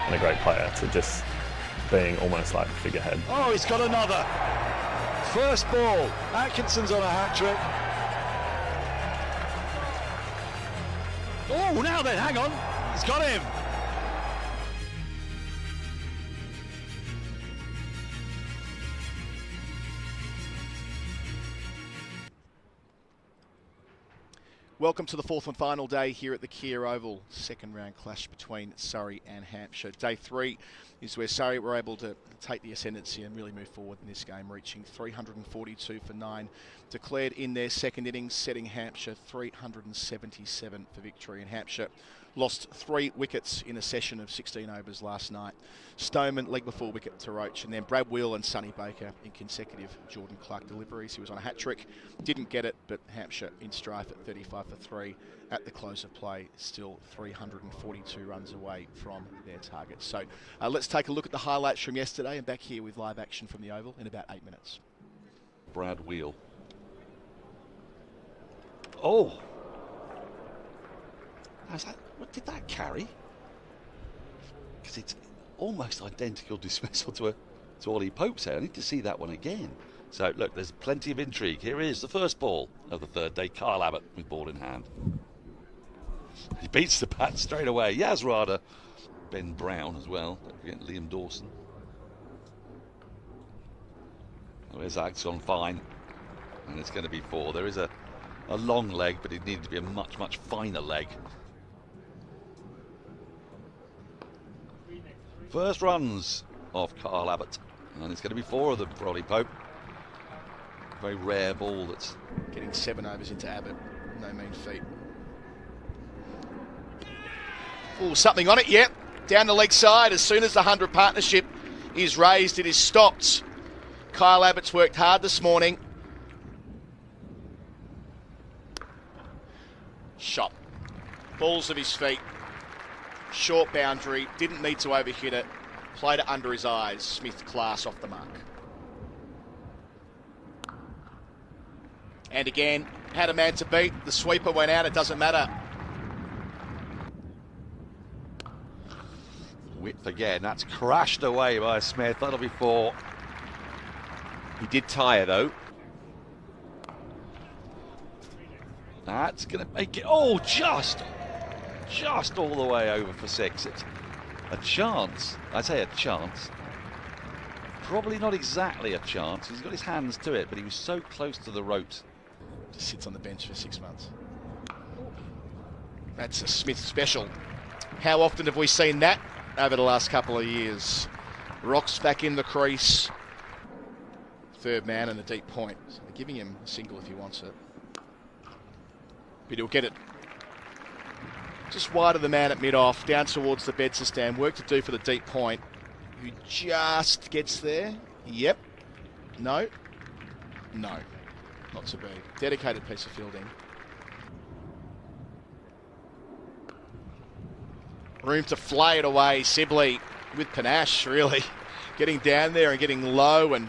and a great player to just being almost like the figurehead. Oh, he's got another. First ball. Atkinson's on a hat-trick. Oh, now then, hang on. He's got him. Welcome to the fourth and final day here at the Kia Oval. Second round clash between Surrey and Hampshire. Day 3 is where Surrey were able to take the ascendancy and really move forward in this game, reaching 342 for 9. Declared in their second innings, setting Hampshire 377 for victory. And Hampshire lost 3 wickets in a session of 16 overs last night. Stoneman leg before wicket to Roach, and then Brad Wheel and Sonny Baker in consecutive Jordan Clark deliveries. He was on a hat-trick, didn't get it, but Hampshire in strife at 35 for 3 at the close of play, still 342 runs away from their target. So let's take a look at the highlights from yesterday, and back here with live action from the Oval in about 8 minutes. Brad Wheel. Oh! What did that carry? Because it's almost identical dismissal to Ollie Pope's here. I need to see that one again. So look, there's plenty of intrigue. Here is the first ball of the third day. Kyle Abbott with ball in hand. He beats the bat straight away. Yas Rana, Ben Brown as well. Don't forget Liam Dawson. Oh, his act's on fine, and it's going to be 4. There is a long leg, but it needed to be a much, much finer leg. First runs of Kyle Abbott, and it's going to be 4 of them for Ollie Pope. Very rare ball that's getting 7 overs into Abbott. No mean feat. Oh, something on it, yep. Down the leg side. As soon as the 100 partnership is raised, it is stopped. Kyle Abbott's worked hard this morning. Shot. Balls of his feet. Short boundary. Didn't need to overhit it. Played it under his eyes. Smith class off the mark. And again, had a man to beat. The sweeper went out. It doesn't matter. Width again. That's crashed away by Smith. That'll be 4. He did tire though. That's going to make it. Oh, just all the way over for 6. It's a chance. I say a chance. Probably not exactly a chance. He's got his hands to it, but he was so close to the ropes. Just sits on the bench for 6 months. That's a Smith special. How often have we seen that over the last couple of years? Rocks back in the crease. Third man and a deep point. So they're giving him a single if he wants it. But he'll get it just wide of the man at mid-off, down towards the Bedser stand. Work to do for the deep point. Who just gets there. Yep. No. No. Not to be. Dedicated piece of fielding. Room to flay it away. Sibley with panache, really. Getting down there and getting low and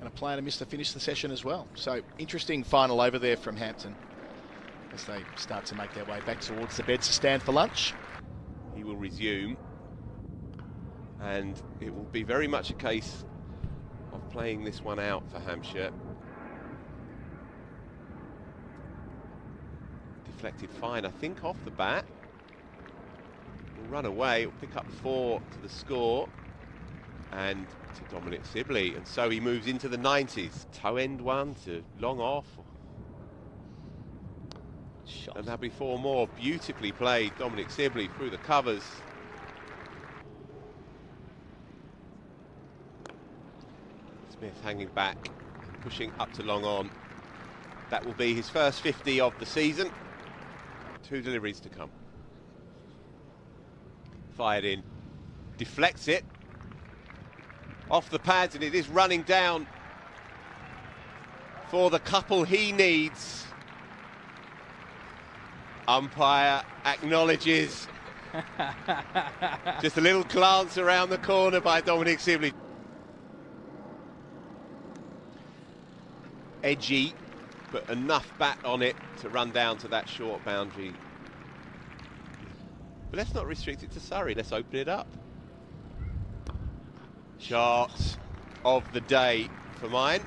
a player to miss to finish the session as well. So interesting final over there from Hampton as they start to make their way back towards the Bedser stand for lunch. He will resume, and it will be very much a case of playing this one out for Hampshire. Deflected fine, I think, off the bat. Will run away, will pick up 4 to the score, and to Dominic Sibley, and so he moves into the 90s. Toe end one to long off. Shot. And that'll be 4 more. Beautifully played, Dominic Sibley through the covers. Smith hanging back, pushing up to long on. That will be his first 50 of the season. 2 deliveries to come. Fired in, deflects it. Off the pads, and it is running down for the couple he needs. Umpire acknowledges. Just a little glance around the corner by Dominic Sibley. Edgy, but enough bat on it to run down to that short boundary. But let's not restrict it to Surrey. Let's open it up. Shots of the day for mine.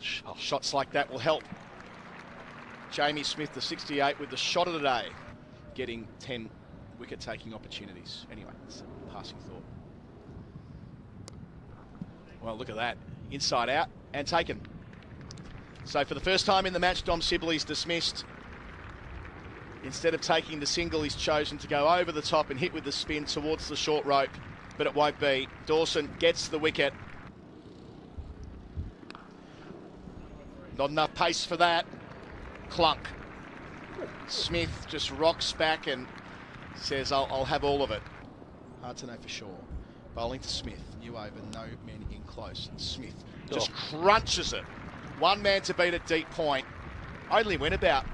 Shots like that will help. Jamie Smith, the 68, with the shot of the day, getting 10 wicket-taking opportunities. Anyway, it's a passing thought. Well, look at that. Inside out and taken. So for the first time in the match, Dom Sibley's dismissed. Instead of taking the single, he's chosen to go over the top and hit with the spin towards the short rope, but it won't be. Dawson gets the wicket. Not enough pace for that. Clunk. Smith just rocks back and says, I'll have all of it. Hard to know for sure. Bowling to Smith. New over, no men in close. And Smith just crunches it. One man to beat at deep point. Only went about.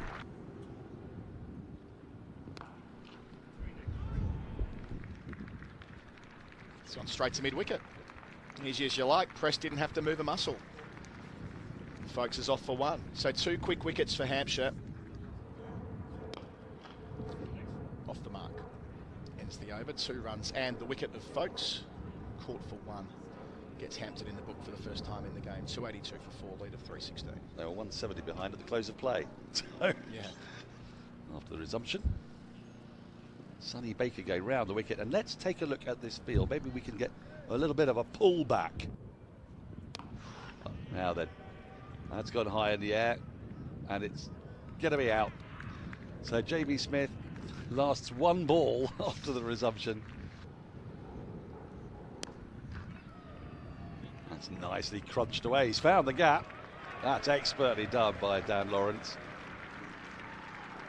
It's gone straight to mid-wicket. Easy as you like. Press didn't have to move a muscle. Folks is off for one. So 2 quick wickets for Hampshire. Off the mark. Ends the over. 2 runs and the wicket of Folks. Caught for 1. Gets Hampton in the book for the first time in the game. 282 for 4, lead of 316. They were 170 behind at the close of play. So, yeah. After the resumption, Sonny Baker go round the wicket. And let's take a look at this field. Maybe we can get a little bit of a pull back. Now then. That's gone high in the air, and it's going to be out. So JB Smith lasts 1 ball after the resumption. That's nicely crunched away. He's found the gap. That's expertly done by Dan Lawrence.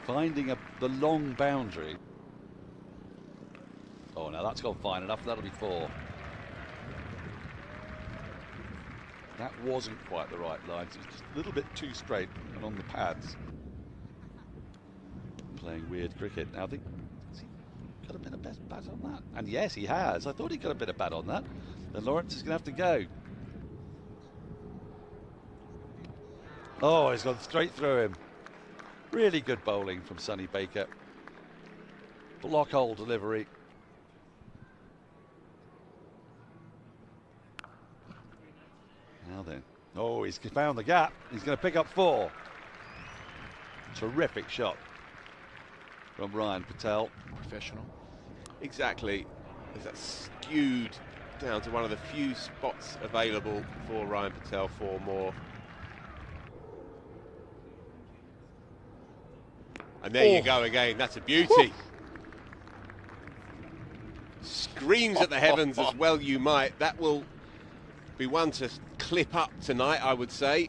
Finding the long boundary. Oh, no, that's gone fine enough. That'll be 4. That wasn't quite the right line. It was just a little bit too straight and on the pads. Playing weird cricket. Now I think, has he got a bit of bat on that? And yes, he has. I thought he got a bit of bat on that. Then Lawrence is going to have to go. Oh, he's gone straight through him. Really good bowling from Sonny Baker. Block hole delivery. Now then. Oh, he's found the gap. He's going to pick up 4. Terrific shot from Ryan Patel. Professional. Exactly. Is that skewed down to one of the few spots available for Ryan Patel, 4 more. And there you go again. That's a beauty. Screams at the heavens as well you might. That will be one to clip up tonight, I would say.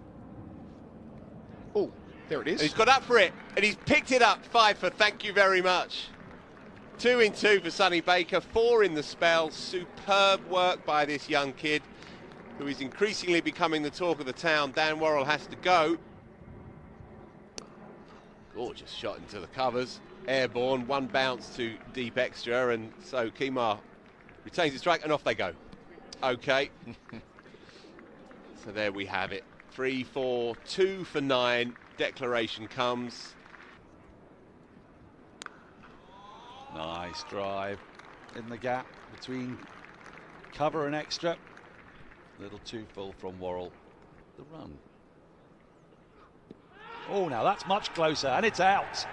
Oh, there it is. And he's got up for it, and he's picked it up. 5 for thank you very much. 2 in 2 for Sonny Baker, 4 in the spell. Superb work by this young kid, who is increasingly becoming the talk of the town. Dan Worrell has to go. Gorgeous shot into the covers. Airborne, 1 bounce to deep extra, and so Kemar retains his strike, and off they go. Okay. So there we have it. 3 4, 2 for 9. Declaration comes. Nice drive in the gap between cover and extra. Little too full from Worrell. The run. Oh, now that's much closer, and it's out.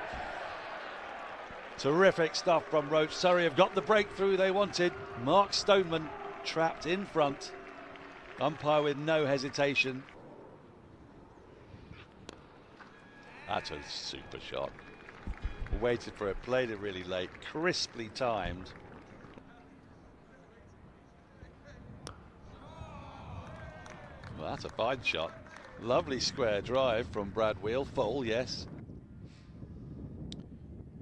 Terrific stuff from Roach. Surrey have got the breakthrough they wanted. Mark Stoneman trapped in front. Umpire with no hesitation. That's a super shot. Waited for it, played it really late, crisply timed. Well, that's a fine shot. Lovely square drive from Brad Wheel. Full, yes.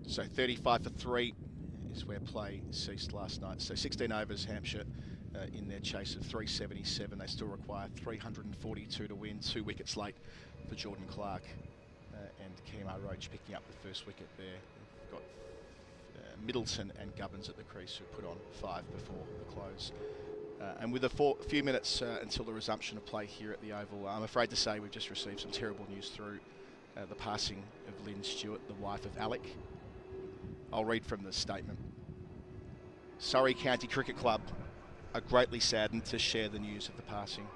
So 35 for 3 is where play ceased last night. So 16 overs, Hampshire in their chase of 377. They still require 342 to win. 2 wickets late for Jordan Clark and Kemar Roach picking up the first wicket there. They've got Middleton and Gubbins at the crease who put on 5 before the close. And with a few minutes until the resumption of play here at the Oval, I'm afraid to say we've just received some terrible news through the passing of Lynn Stewart, the wife of Alec. I'll read from the statement. Surrey County Cricket Club are greatly saddened to share the news of the passing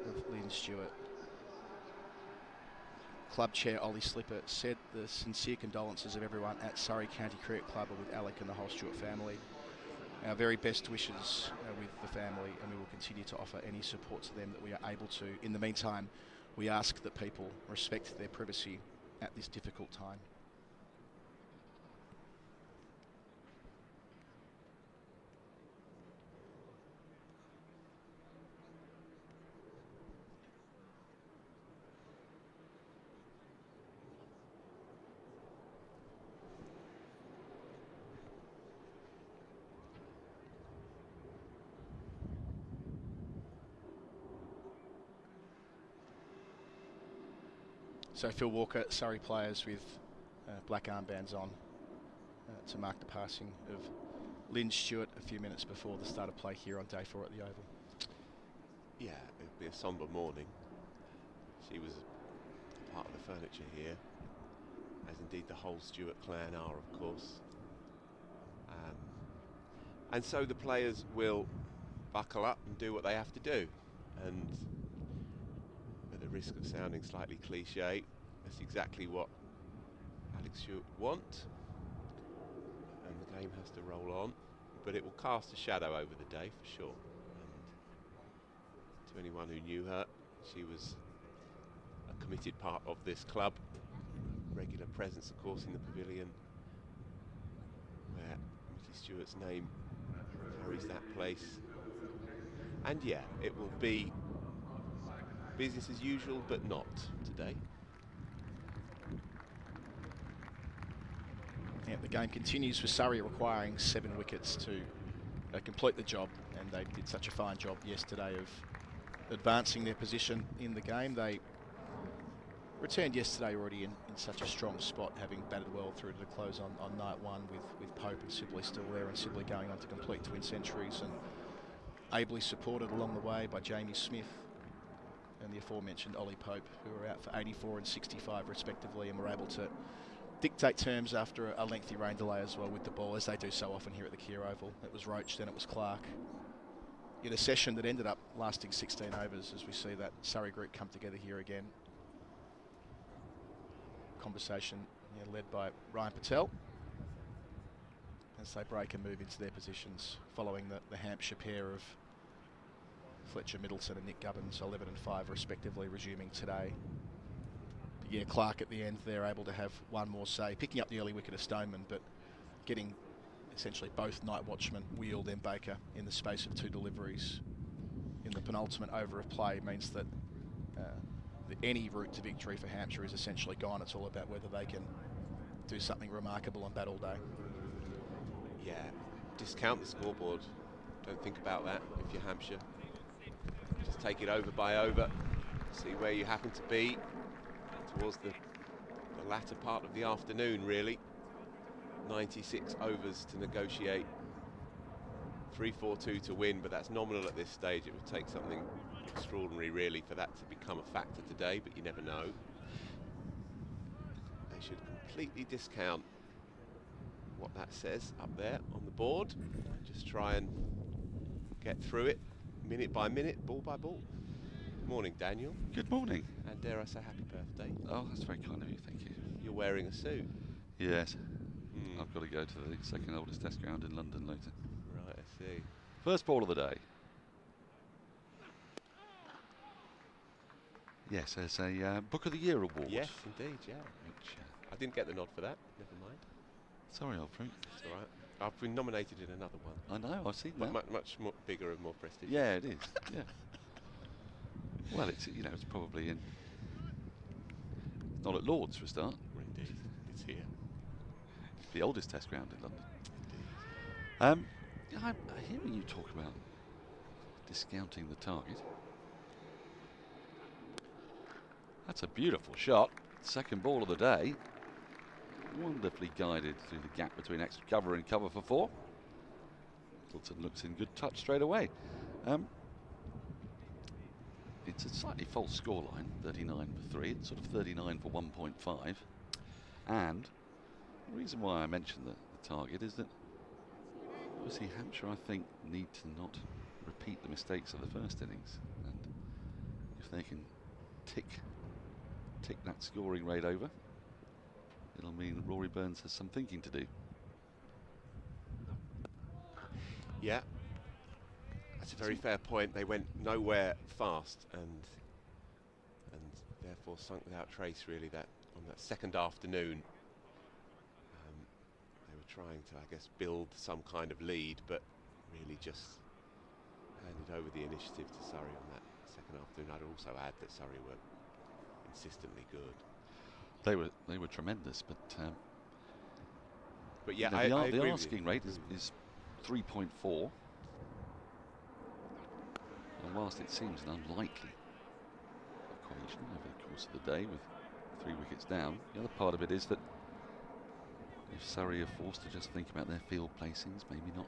of Lynn Stewart. Club Chair Ollie Slipper said the sincere condolences of everyone at Surrey County Cricket Club are with Alec and the whole Stewart family. Our very best wishes with the family, and we will continue to offer any support to them that we are able to. In the meantime, we ask that people respect their privacy at this difficult time. So Phil Walker, Surrey players with black armbands on to mark the passing of Lynn Stewart a few minutes before the start of play here on day 4 at the Oval. Yeah, it'll be a sombre morning. She was part of the furniture here, as indeed the whole Stewart clan are, of course. And so the players will buckle up and do what they have to do. And at the risk of sounding slightly cliche, that's exactly what Alex Stewart would want. And the game has to roll on, but it will cast a shadow over the day for sure. And to anyone who knew her, she was a committed part of this club. Regular presence, of course, in the pavilion, where Mickey Stewart's name carries that place. And yeah, it will be business as usual, but not today. Yeah, the game continues with Surrey requiring 7 wickets to complete the job, and they did such a fine job yesterday of advancing their position in the game. They returned yesterday already in such a strong spot, having batted well through to the close on night 1 with Pope and Sibley still there, and Sibley going on to complete twin centuries, and ably supported along the way by Jamie Smith and the aforementioned Ollie Pope, who were out for 84 and 65 respectively, and were able to dictate terms after a lengthy rain delay as well with the ball, as they do so often here at the Kia Oval. It was Roach, then it was Clark. In a session that ended up lasting 16 overs, as we see that Surrey group come together here again. Conversation led by Ryan Patel as they break and move into their positions following the Hampshire pair of Fletcha Middleton and Nick Gubbins, 11 and 5 respectively, resuming today. But yeah, Clark at the end, they're able to have one more say, picking up the early wicket of Stoneman, but getting essentially both night watchmen, Wheeld and Baker, in the space of 2 deliveries in the penultimate over of play means that any route to victory for Hampshire is essentially gone. It's all about whether they can do something remarkable and bat all day. Yeah, discount the scoreboard. Don't think about that if you're Hampshire. Just take it over by over. See where you happen to be towards the latter part of the afternoon, really. 96 overs to negotiate. 3-4-2 to win, but that's nominal at this stage. It would take something extraordinary, really, for that to become a factor today, but you never know. They should completely discount what that says up there on the board. Just try and get through it minute by minute, ball by ball. Good morning, Daniel. Good morning. And dare I say happy birthday. Oh, that's very kind of you, thank you. You're wearing a suit. Yes. I've got to go to the second oldest test ground in London later. Right, I see. First ball of the day. Yes, there's a Book of the Year award. Yes, indeed, yeah. Which, I didn't get the nod for that. Never mind. sorry, old fruit. It's all right. I've been nominated in another one. I know, I've seen that. Much more bigger and more prestigious. Yeah, it is. Yeah. Well, it's it's probably in. Not at Lord's for a start. Indeed, it's here. The oldest test ground in London. I'm hearing you talk about discounting the target. That's a beautiful shot. Second ball of the day. Wonderfully guided through the gap between extra cover and cover for 4. Middleton looks in good touch straight away. It's a slightly false scoreline, 39 for 3. It's sort of 39 for 1.5. And the reason why I mentioned the target is that obviously Hampshire, I think, need to not repeat the mistakes of the first innings. And if they can tick that scoring rate over, it'll mean Rory Burns has some thinking to do. Yeah, that's a very fair point. They went nowhere fast and therefore sunk without trace, really, that on that second afternoon. They were trying to, I guess, build some kind of lead, but really just handed over the initiative to Surrey on that second afternoon. I'd also add that Surrey were consistently good. They were tremendous, but yeah, you know, I agree the with asking you. rate is 3.4, and whilst it seems an unlikely equation over the course of the day with 3 wickets down, the other part of it is that if Surrey are forced to just think about their field placings, maybe not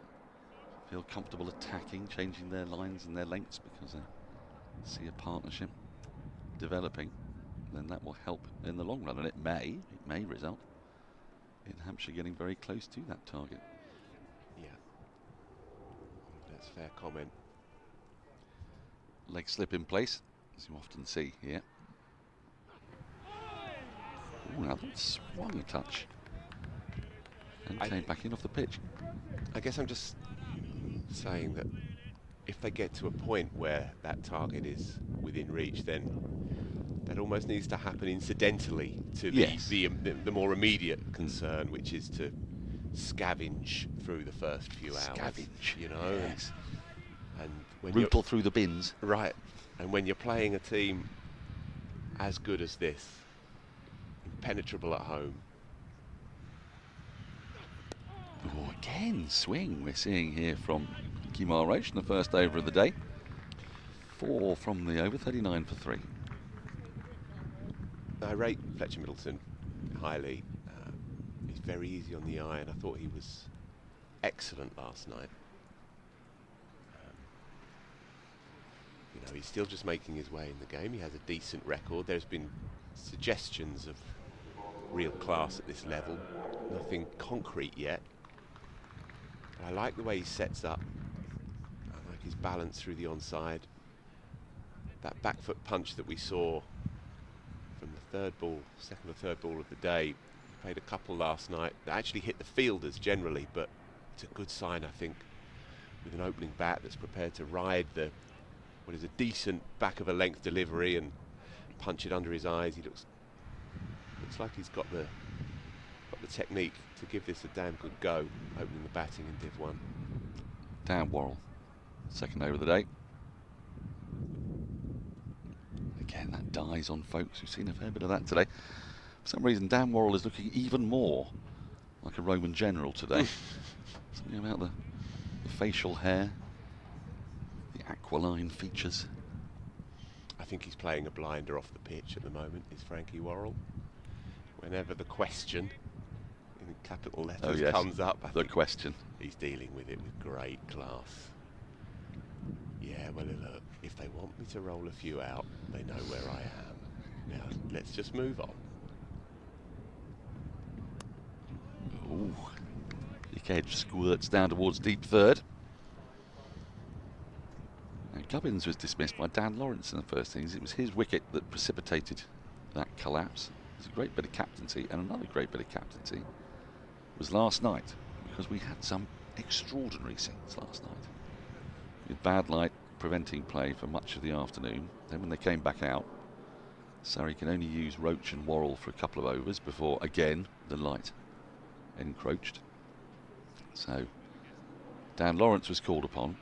feel comfortable attacking, changing their lines and their lengths because they see a partnership developing, then that will help in the long run, and it may result in Hampshire getting very close to that target. Yeah, that's a fair comment. Leg slip in place, as you often see here. Oh, now that swung a touch and came back in off the pitch. I guess I'm just saying that if they get to a point where that target is within reach, then that almost needs to happen incidentally to the more immediate concern, which is to scavenge through the first few hours. Scavenge, you know, yes. and when Rootle through the bins. Right, and when you're playing a team as good as this, impenetrable at home. Oh, again, swing we're seeing here from Kemar Roach in the first over of the day. 4 from the over, 39 for 3. I rate Fletcha Middleton highly. He's very easy on the eye, and I thought he was excellent last night. You know, he's still just making his way in the game. He has a decent record. There's been suggestions of real class at this level. Nothing concrete yet. But I like the way he sets up. I like his balance through the onside. That back foot punch that we saw from the second or third ball of the day. Played a couple last night that actually hit the fielders generally, but it's a good sign, I think, with an opening bat that's prepared to ride what is a decent back of a length delivery and punch it under his eyes. He looks like he's got the technique to give this a damn good go, opening the batting in Div 1. Dan Worrell, second over of the day. Again, that dies on folks. We've seen a fair bit of that today. For some reason, Dan Worrell is looking even more like a Roman general today. Something about the facial hair, the aquiline features. I think he's playing a blinder off the pitch at the moment, is Frankie Worrell. Whenever the question in capital letters comes up, I think question. He's dealing with it with great class. Yeah, well, look, if they want me to roll a few out, they know where I am. Now, let's just move on. Ooh. Nick Edge squirts down towards deep third. Now, Gubbins was dismissed by Dan Lawrence in the first innings. It was his wicket that precipitated that collapse. It was a great bit of captaincy, and another great bit of captaincy was last night, because we had some extraordinary scenes last night. With bad light preventing play for much of the afternoon. Then when they came back out, Surrey can only use Roach and Worrell for a couple of overs before, again, the light encroached. So Dan Lawrence was called upon.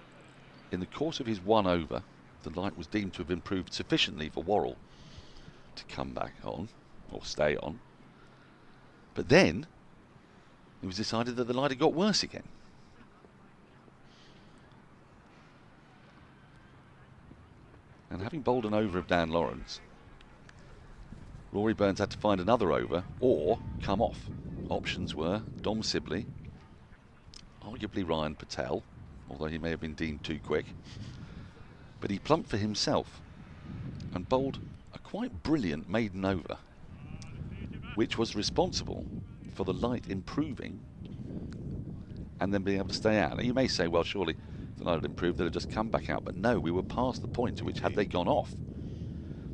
In the course of his 1 over, the light was deemed to have improved sufficiently for Worrell to come back on, or stay on. But then it was decided that the light had got worse again. And having bowled an over of Dan Lawrence, Rory Burns had to find another over or come off. Options were Dom Sibley, arguably Ryan Patel, although he may have been deemed too quick, but he plumped for himself and bowled a quite brilliant maiden over, which was responsible for the light improving and then being able to stay out. Now, you may say, well, surely if the light had improved, they'd have just come back out. But no, we were past the point to which, had they gone off,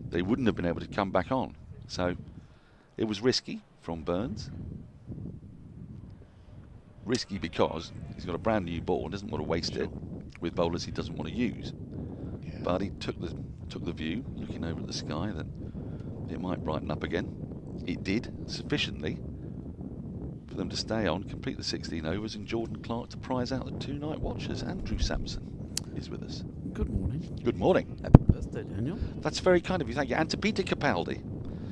they wouldn't have been able to come back on. So it was risky from Burns. Risky because he's got a brand new ball and doesn't want to waste it with bowlers he doesn't want to use. Yeah. But he took the view, looking over at the sky, that it might brighten up again. It did, sufficiently for them to stay on, complete the 16 overs, and Jordan Clark to prize out the 2 night watchers. Andrew Sampson is with us. Good morning. Good morning. Happy birthday, Daniel. That's very kind of you, thank you. And to Peter Capaldi.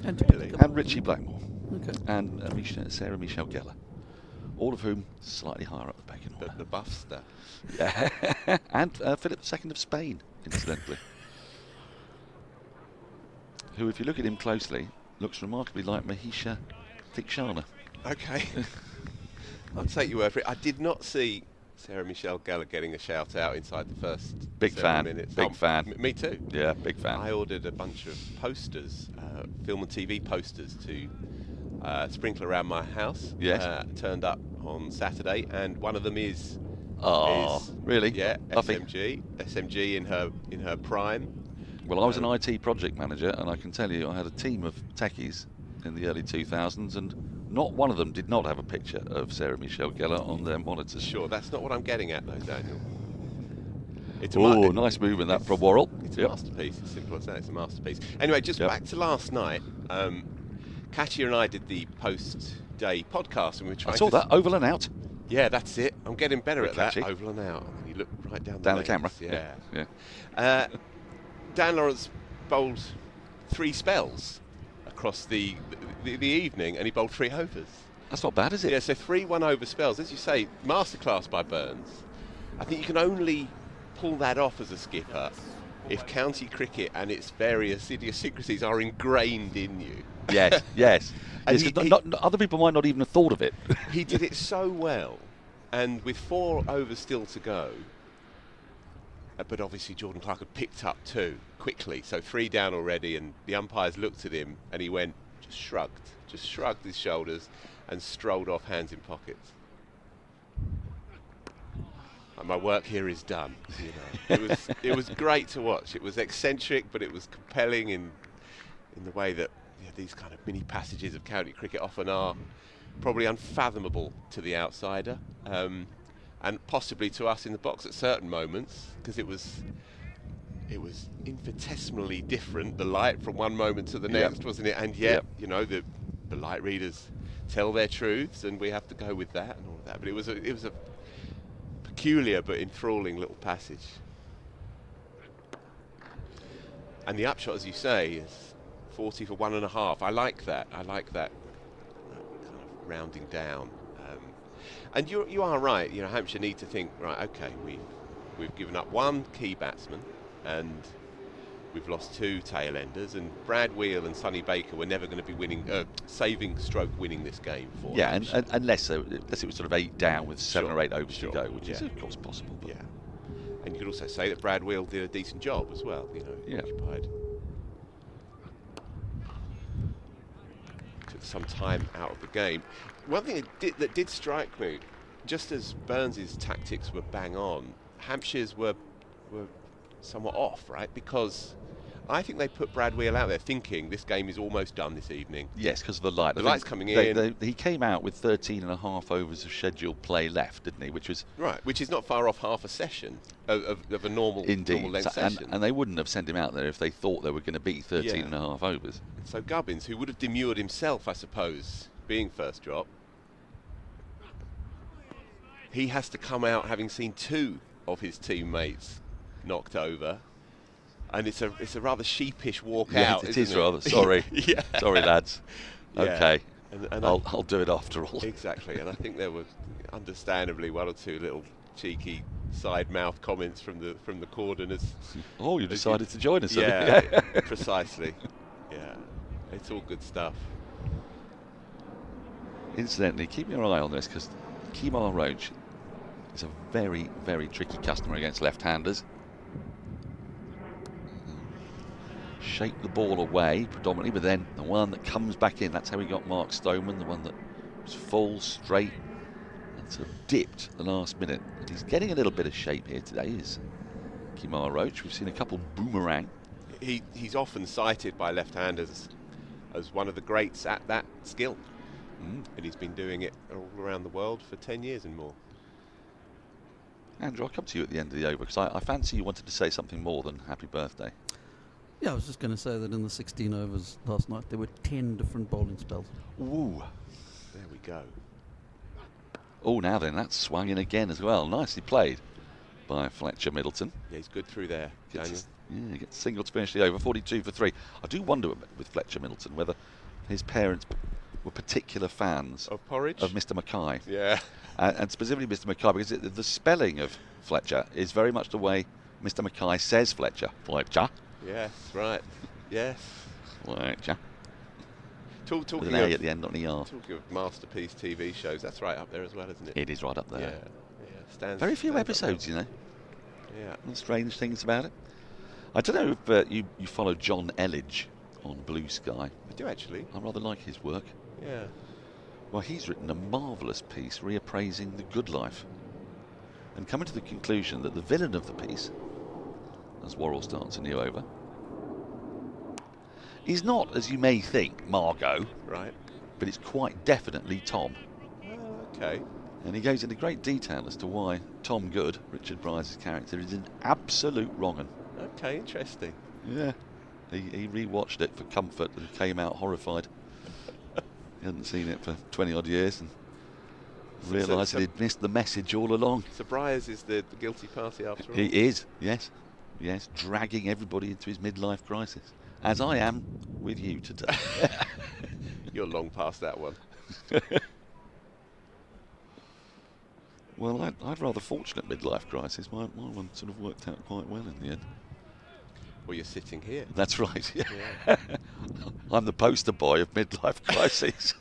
And to Really? And Richie Blackmore. Okay. And Sarah Michelle Gellar. All of whom slightly higher up the pecking order. The Buffster. Yeah. And Philip II of Spain, incidentally. Who, if you look at him closely, looks remarkably like Mahisha Thikshana. Okay. I'll take your word for it. I did not see Sarah Michelle Gellar getting a shout out inside the first Big 7 fan. minutes. Big fan. Me too. Yeah, big fan. I ordered a bunch of posters, film and TV posters to sprinkle around my house. Yes. Turned up on Saturday, and one of them is really? Yeah, Lovely. SMG in her prime. Well, I was an IT project manager, and I can tell you I had a team of techies in the early 2000s, and not one of them did not have a picture of Sarah Michelle Gellar on their monitors. Sure, that's not what I'm getting at, though, Daniel. It's Nice movement that from Worrell. It's a masterpiece. It's simple as that. It's a masterpiece. Anyway, just back to last night. Katya and I did the post-day podcast, and we were trying. I saw that, oval and out. Yeah, that's it. I'm getting better at catchy. that. Oval and out. And you look right down the lanes. camera. Yeah. Dan Lawrence bowled 3 spells across the evening, and he bowled 3 overs. That's not bad, is it? Yeah, so 3 1-over spells. As you say, masterclass by Burns. I think you can only pull that off as a skipper if county cricket and its various idiosyncrasies are ingrained in you. Yes, yes. And Other people might not even have thought of it. He did it so well, and with 4 overs still to go, but obviously Jordan Clark had picked up 2 quickly, so 3 down already, and the umpires looked at him and he went, just shrugged his shoulders and strolled off hands in pockets. And my work here is done. You know. It was great to watch. It was eccentric, but it was compelling in the way that these kind of mini passages of county cricket often are, probably unfathomable to the outsider. And possibly to us in the box at certain moments, because it was infinitesimally different, the light from one moment to the next, wasn't it? And yet, the light readers tell their truths, and we have to go with that and all of that. But it was a peculiar but enthralling little passage. And the upshot, as you say, is 40 for 1.5. I like that kind of rounding down. And you are right. Hampshire need to think, right, okay, we've given up 1 key batsman, and we've lost 2 tail enders, and Brad Wheel and Sonny Baker were never going to be winning, winning this game for Hampshire. And unless it was sort of 8 down with 7 or 8 overs to go, which is of course possible. Yeah. And you could also say that Brad Wheel did a decent job as well. Occupied. Took some time out of the game. One thing that did strike me, just as Burns's tactics were bang on, Hampshire's were somewhat off, right? Because I think they put Brad Wheel out there thinking this game is almost done this evening. Yes, because of the light. The light's coming in. He came out with 13.5 overs of scheduled play left, didn't he? Which is not far off half a session of a normal length session. And they wouldn't have sent him out there if they thought they were going to beat 13.5 overs. So Gubbins, who would have demurred himself, I suppose, being first drop, he has to come out having seen 2 of his teammates knocked over, and it's a rather sheepish walk out. It is rather. Sorry, sorry lads. Yeah. Okay, and I'll do it after all. Exactly, and I think there were understandably 1 or 2 little cheeky side mouth comments from the cordoners. Oh, you decided to join us? Yeah, precisely. Yeah, it's all good stuff. Incidentally, keep your eye on this, because Kemar Roach is a very, very tricky customer against left-handers. shaped the ball away predominantly, but then the one that comes back in, that's how he got Mark Stoneman, the one that was full, straight, and sort of dipped the last minute. And he's getting a little bit of shape here today, is Kemar Roach. We've seen a couple boomerang. He's often cited by left-handers as one of the greats at that skill. And he's been doing it all around the world for 10 years and more. Andrew, I'll come to you at the end of the over, because I fancy you wanted to say something more than happy birthday. Yeah, I was just going to say that in the 16 overs last night, there were 10 different bowling spells. Ooh. There we go. Oh, now then, that's swung in again as well. Nicely played by Fletcher Middleton. Yeah, he's good through there, Daniel. Yeah, he gets single to finish the over, 42 for 3. I do wonder with Fletcher Middleton whether his parents were particular fans of porridge? Of Mr. Mackay. Yeah. And specifically Mr. Mackay, because the spelling of Fletcher is very much the way Mr. Mackay says Fletcher. Fletcher. Yes, right. Yes. Fletcher. Talking with an A at the end, not an ER. Talking of masterpiece TV shows, that's right up there as well, isn't it? It is right up there. Yeah. Very few episodes, you know. Yeah. Strange things about it. I don't know if you follow John Elledge on Blue Sky. I do actually. I rather like his work. Yeah. Well, he's written a marvellous piece reappraising the good life and coming to the conclusion that the villain of the piece, as Worrell starts a new over, is not, as you may think, Margot. Right. But it's quite definitely Tom. Okay. And he goes into great detail as to why Tom Good, Richard Bryce's character, is an absolute wrong-un. Okay, interesting. Yeah. He rewatched it for comfort and came out horrified. He hadn't seen it for 20 odd years and realised that he'd missed the message all along. So Bryce is the guilty party after all? He is, yes. Yes, dragging everybody into his midlife crisis. As I am with you today. You're long past that one. Well, I had rather fortunate midlife crisis. My one sort of worked out quite well in the end. Well, you're sitting here. That's right, yeah. I'm the poster boy of midlife crisis.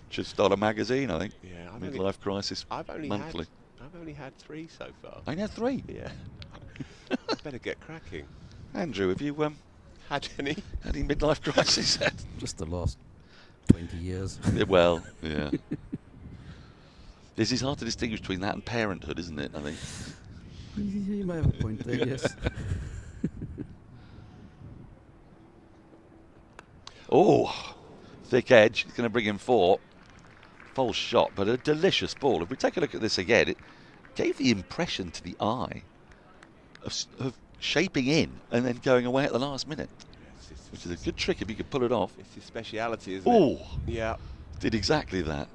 Should start a magazine, I think. Yeah, midlife crisis monthly. I've only had 3 so far. I had 3? Yeah. I better get cracking. Andrew, have you had any midlife crisis? Just the last 20 years. Well, yeah. This is hard to distinguish between that and parenthood, isn't it, I think? You may have a point there, yes. Oh, thick edge. He's going to bring in 4. False shot, but a delicious ball. If we take a look at this again, it gave the impression to the eye of shaping in and then going away at the last minute, which is a good trick if you could pull it off. It's his speciality, isn't it? Oh, yeah. Did exactly that.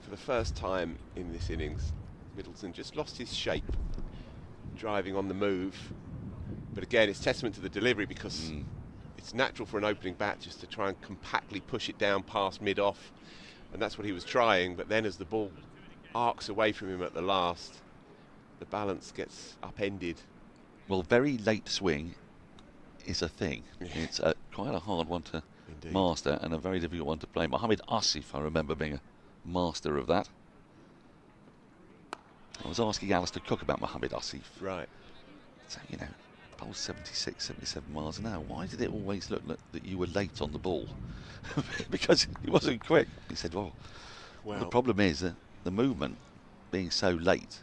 For the first time in this innings, Middleton just lost his shape, driving on the move. But again, it's testament to the delivery, because it's natural for an opening bat just to try and compactly push it down past mid-off, and that's what he was trying. But then as the ball arcs away from him at the last, the balance gets upended. Well, very late swing is a thing. Yeah. It's quite a hard one to master and a very difficult one to play. Mohammed Asif, I remember being a master of that. I was asking Alistair Cook about Mohammed Asif. Right. So, you know, bowls 76, 77 miles an hour. Why did it always look that you were late on the ball? Because he wasn't quick. He said, well, the problem is that the movement being so late,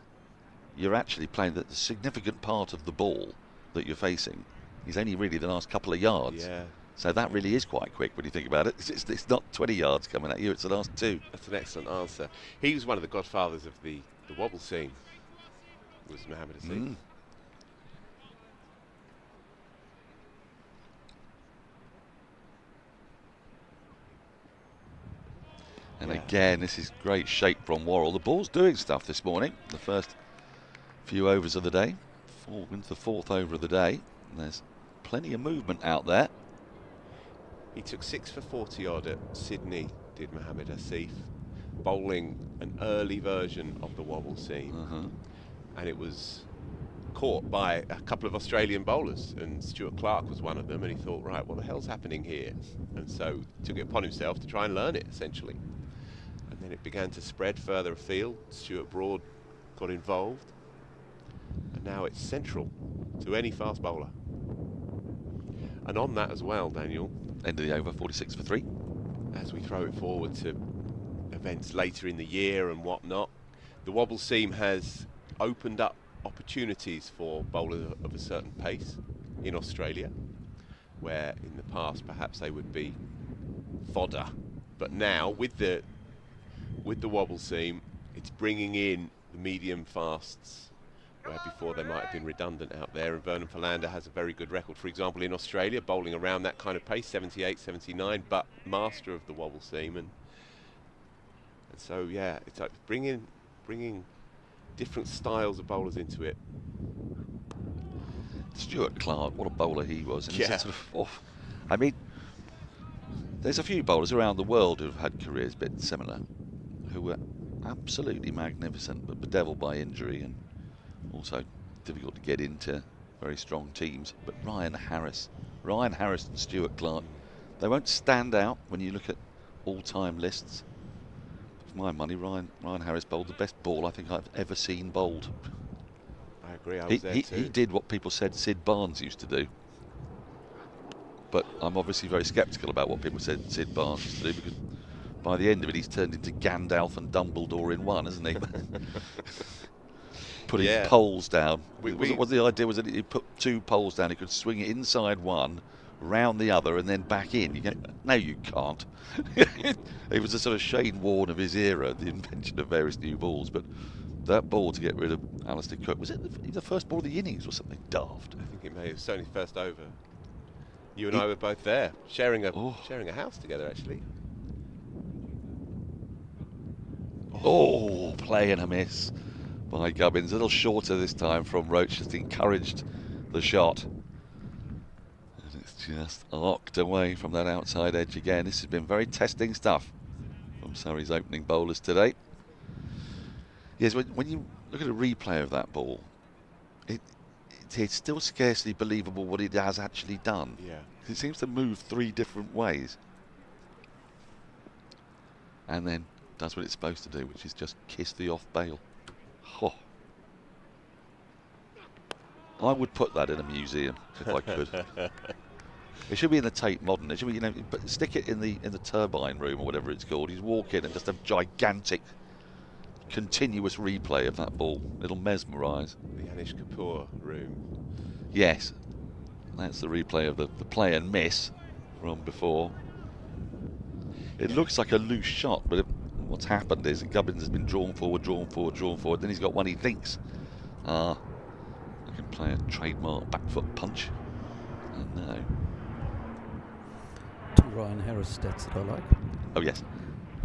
you're actually playing the significant part of the ball that you're facing is only really the last couple of yards. Yeah. So that really is quite quick when you think about it. It's not 20 yards coming at you, it's the last 2. That's an excellent answer. He was one of the godfathers of the wobble scene, was Mohammed Asif. And again, this is great shape from Worrell. The ball's doing stuff this morning. The first few overs of the day. Into the 4th over of the day. And there's plenty of movement out there. He took 6 for 40 odd at Sydney, did Mohammed Asif, bowling an early version of the wobble scene. And it was caught by a couple of Australian bowlers, and Stuart Clark was one of them, and he thought, right, what the hell's happening here? And so took it upon himself to try and learn it, essentially. And then it began to spread further afield. Stuart Broad got involved, and now it's central to any fast bowler. And on that as well, Daniel, End of the over, 46 for 3. as we throw it forward to events later in the year and whatnot, the wobble seam has opened up opportunities for bowlers of a certain pace in Australia, where in the past perhaps they would be fodder. But now with the wobble seam, it's bringing in the medium fasts, where before they might have been redundant out there. And Vernon Philander has a very good record, for example, in Australia, bowling around that kind of pace, 78, 79, but master of the wobble seam. And so, yeah, it's like bringing different styles of bowlers into it. Stuart Clark, what a bowler he was. And Yeah. he's sort of off. I mean, there's a few bowlers around the world who've had careers a bit similar, who were absolutely magnificent, but bedevilled by injury and also difficult to get into very strong teams. But Ryan Harris and Stuart Clark, they won't stand out when you look at all-time lists. For my money, Ryan Harris bowled the best ball I think I've ever seen bowled. I agree, I was there too. He did what people said Sid Barnes used to do. But I'm obviously very sceptical about what people said Sid Barnes used to do, because by the end of it he's turned into Gandalf and Dumbledore in one, hasn't he? Putting poles down. What the idea was that he put 2 poles down, he could swing it inside one, round the other, and then back in. You go, no, you can't. It was a sort of Shane Warne of his era, the invention of various new balls. But that ball to get rid of Alistair Cook, was it the first ball of the innings or something daft? I think it may have certainly first over. You and I were both there, sharing a house together, actually. Oh, play and a miss by Gubbins. A little shorter this time from Roach, just encouraged the shot. And it's just arced away from that outside edge again. This has been very testing stuff from Surrey's opening bowlers today. Yes, when you look at a replay of that ball, it's still scarcely believable what it has actually done. Yeah. It seems to move 3 different ways. And then does what it's supposed to do, which is just kiss the off bail. Oh. I would put that in a museum if I could. It should be in the Tate Modern. It should be, but stick it in the turbine room or whatever it's called. You walk in and just have gigantic, continuous replay of that ball. It'll mesmerise. The Anish Kapoor room. Yes, that's the replay of the play and miss from before. It looks like a loose shot, but what's happened is that Gubbins has been drawn forward. Then he's got one he thinks, I can play a trademark back foot punch. And no. 2 Ryan Harris stats that I like. Oh yes.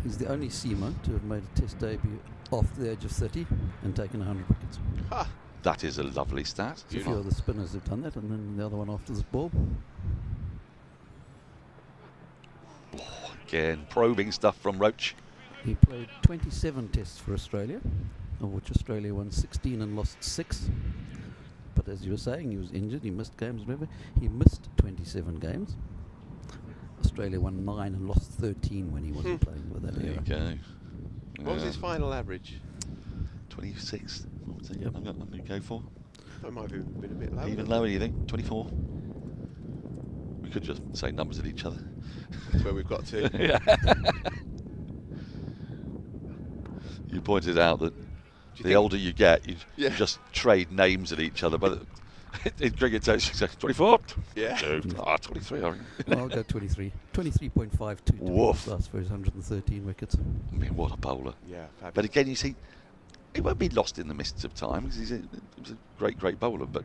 He's the only seamer to have made a test debut after the age of 30 and taken 100 wickets. Ha! That is a lovely stat. A few of the spinners have done that, and then the other one after this ball. Oh, again, probing stuff from Roach. He played 27 tests for Australia, of which Australia won 16 and lost 6. But as you were saying, he was injured, he missed games, remember? He missed 27 games. Australia won 9 and lost 13 when he wasn't playing with that There era. you go. What was his final average? 26. What was it? I'm going to go for. That might have been a bit lower. Even lower, you think? 24? We could just say numbers at each other. That's where we've got to. Yeah. You pointed out that the older you get, you just trade names at each other. But in cricket, 24? Yeah. 23. Well, I'll go 23. 23.52 Woof. last for his 113 wickets. I mean, what a bowler. Yeah, fabulous. But again, you see, he won't be lost in the mists of time, because he's a great bowler, but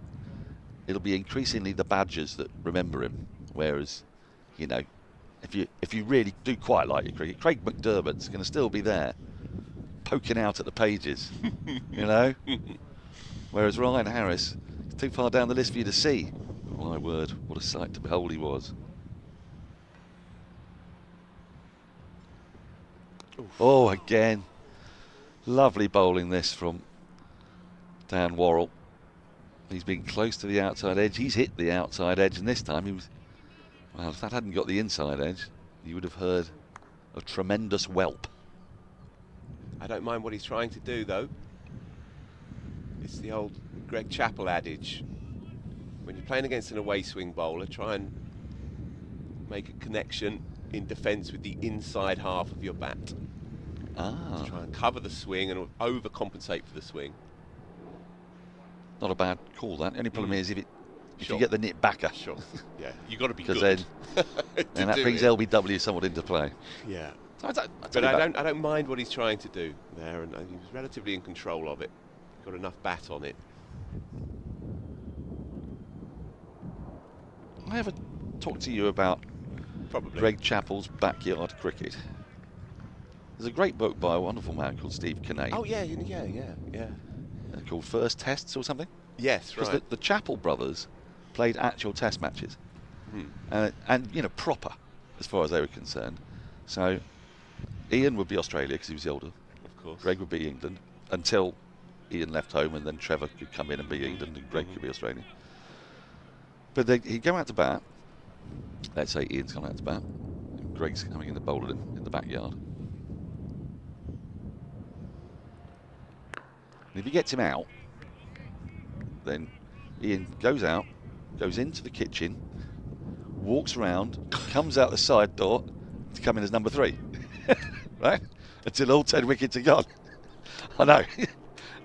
it'll be increasingly the badgers that remember him. Whereas, if you really do quite like your cricket, Craig McDermott's going to still be there, poking out at the pages, Whereas Ryan Harris is too far down the list for you to see. Oh, my word, what a sight to behold he was. Oof. Oh, again. Lovely bowling this from Dan Worrell. He's been close to the outside edge. He's hit the outside edge, and this time he was... Well, if that hadn't got the inside edge, you would have heard a tremendous whelp. I don't mind what he's trying to do, though. It's the old Greg Chappell adage. When you're playing against an away swing bowler, try and make a connection in defence with the inside half of your bat. Ah. To try and cover the swing and overcompensate for the swing. Not a bad call, that. The only problem is if Sure. you get the nit backer. Sure. Yeah, you've got to be Because good. then that brings LBW somewhat into play. Yeah. So But I don't mind what he's trying to do there, and he was relatively in control of it. Got enough bat on it. I ever talked to you about Probably. Greg Chappell's Backyard Cricket? There's a great book by a wonderful man called Steve Kinane. Oh yeah. Called First Tests or something. Yes, right. Because the Chappell brothers played actual test matches. And you know, proper, as far as they were concerned. So Ian would be Australia because he was the older. Of course. Greg would be England until Ian left home, and then Trevor could come in and be England, and Greg could be Australia. But he'd go out to bat. Let's say Ian's gone out to bat, and Greg's coming in to bowl at him in the backyard. And if he gets him out, then Ian goes out, goes into the kitchen, walks around, comes out the side door to come in as number 3. Right? Until all 10 wickets are gone. I know.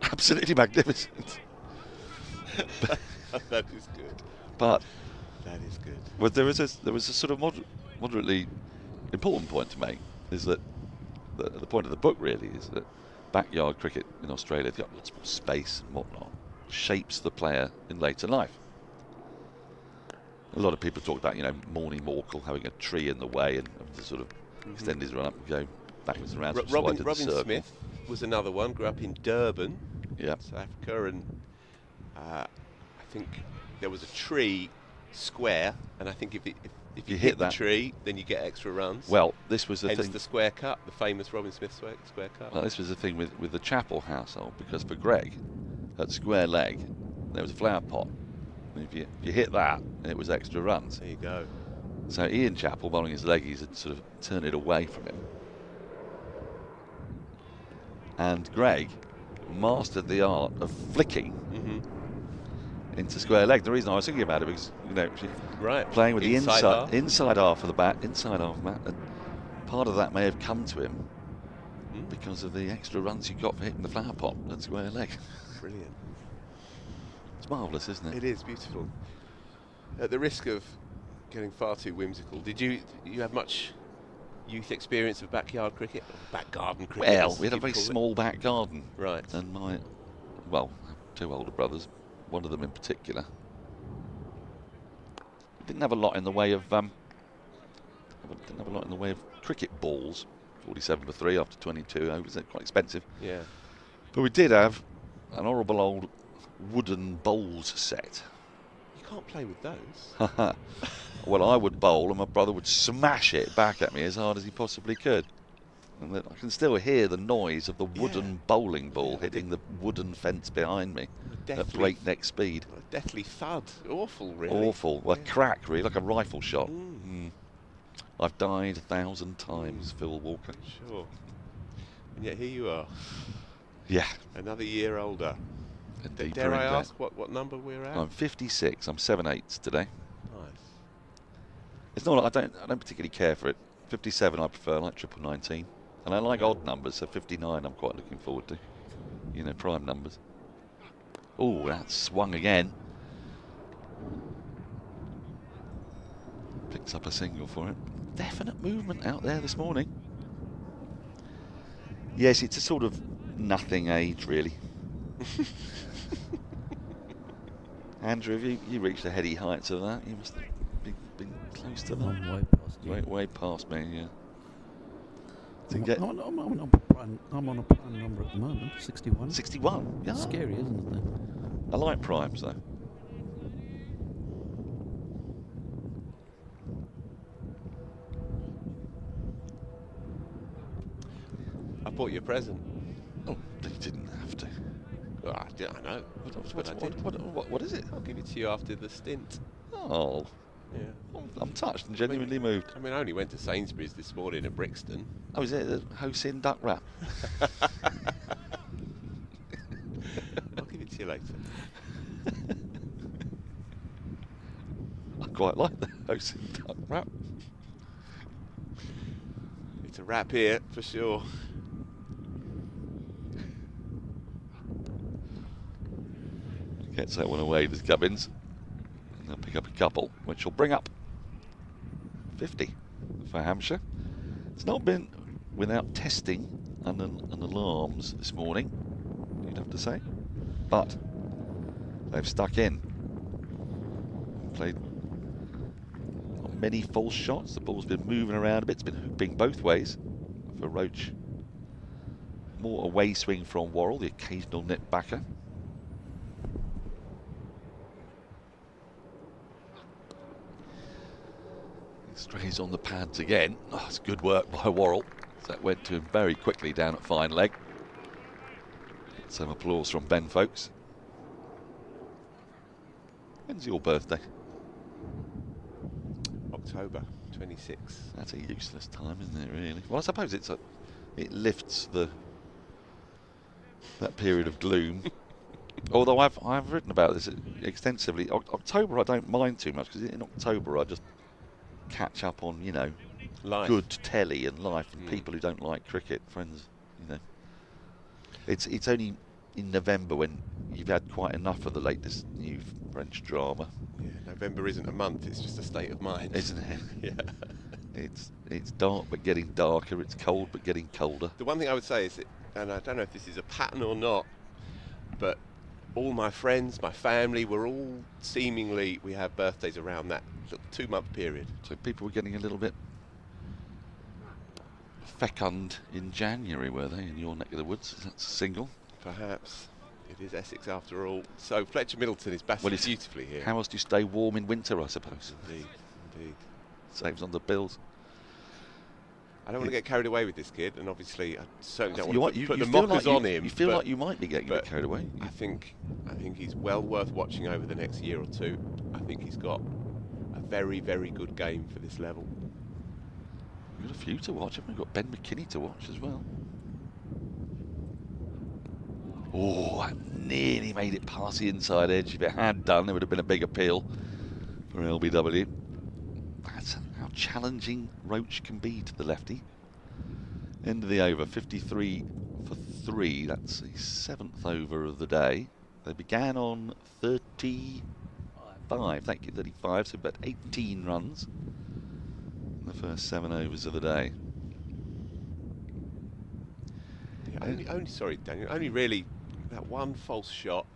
Absolutely magnificent. That is good. But That is good. well, there was a sort of moderately important point to make, is that the point of the book really is that backyard cricket in Australia, they've got lots more space and whatnot, shapes the player in later life. A lot of people talk about, Morning Morkel having a tree in the way and to sort of extend his run up and go backwards and around. Robin Smith was another one, grew up in Durban, Yeah. South Africa, and I think there was a tree square, and I think if you hit the tree, then you get extra runs. Well, this was the Hence thing. the square cut, the famous Robin Smith square cut. Well, this was the thing with the Chappell household, because for Greg, at square leg, there was a flower pot. And if you hit that, it was extra runs. There you go. So Ian Chappell, bowling his leggies, had sort of turned it away from him. And Greg mastered the art of flicking into square leg. The reason I was thinking about it was, playing with the inside half of the bat, inside half of the bat, and part of that may have come to him because of the extra runs you got for hitting the flower pot at square leg. Brilliant. It's marvellous, isn't it? It is beautiful. At the risk of getting far too whimsical, did you have much youth experience of backyard cricket? Or back garden cricket? Well, we had a very small back garden. Right. And two older brothers, one of them in particular, didn't have a lot in the way of cricket balls. 47 for 3 after 22 overs. They're quite expensive. Yeah. But we did have an horrible old wooden bowls set. You can't play with those. Well, I would bowl and my brother would smash it back at me as hard as he possibly could. And I can still hear the noise of the wooden bowling ball hitting the wooden fence behind me at breakneck speed. A deathly thud. Awful, really. Awful. Well, a crack, really, like a rifle shot. I've died 1,000 times, Phil Walker. Sure. And yet here you are. Yeah. Another year older. Deeper Dare I into it. ask what number we're at? I'm 56. I'm 7/8 today. Nice. It's not. I don't particularly care for it. 57 I prefer. I like triple 19, and I like odd numbers. So 59 I'm quite looking forward to. Prime numbers. Oh, that swung again. Picks up a single for it. Definite movement out there this morning. Yes, it's a sort of nothing age, really. Andrew, have you reached the heady heights of that? You must have been close to that. I'm way past you. Way past me, yeah. I'm on a prime number at the moment, 61. 61? Yeah. Scary, isn't it? I like primes, though. I bought you a present. Oh, you didn't have to. I know. What is it? I'll give it to you after the stint. Oh. Yeah. I'm touched and genuinely moved. I went to Sainsbury's this morning at Brixton. Oh, is it the Hosin duck wrap? I'll give it to you later. I quite like the Hosin duck wrap. to wrap here for sure. Gets that one away, does Gubbins. And they'll pick up a couple, which will bring up 50 for Hampshire. It's not been without testing and alarms this morning, you'd have to say. But they've stuck in. Played many false shots. The ball's been moving around a bit. It's been hooping both ways for Roach. More away swing from Worrell, the occasional nip backer. Strays on the pads again. Oh, it's good work by Worrell. That went to him very quickly down at fine leg. Some applause from Ben Folks. When's your birthday? October 26. That's a useless time, isn't it, really? Well, I suppose it lifts that period of gloom. Although I've written about this extensively. October I don't mind too much, because in October I just catch up on, life. Good telly and life and people who don't like cricket, friends, It's only in November when you've had quite enough of the latest new French drama. Yeah, November isn't a month, it's just a state of mind. Isn't it? Yeah. It's dark but getting darker, it's cold but getting colder. The one thing I would say is, and I don't know if this is a pattern or not, but all my friends, my family, we have birthdays around that 2-month period. So people were getting a little bit fecund in January, were they, in your neck of the woods? That's a single. Perhaps. It is Essex after all. So Fletcha Middleton is batting beautifully here. How else do you stay warm in winter, I suppose? Indeed. Saves on the bills. I don't want to get carried away with this kid, and obviously I certainly don't want to put the feel mockers like on him. You feel like you might be getting a bit carried away. I think he's well worth watching over the next year or two. I think he's got a very, very good game for this level. We've got a few to watch, haven't we? We've got Ben McKinney to watch as well. Oh, that nearly made it past the inside edge. If it had done, there would have been a big appeal for LBW. That's how challenging Roach can be to the lefty. End of the over, 53 for 3. That's the 7th over of the day. They began on 35, thank you, 35, so about 18 runs in the first 7 overs of the day. Yeah, sorry, Daniel, only really that one false shot,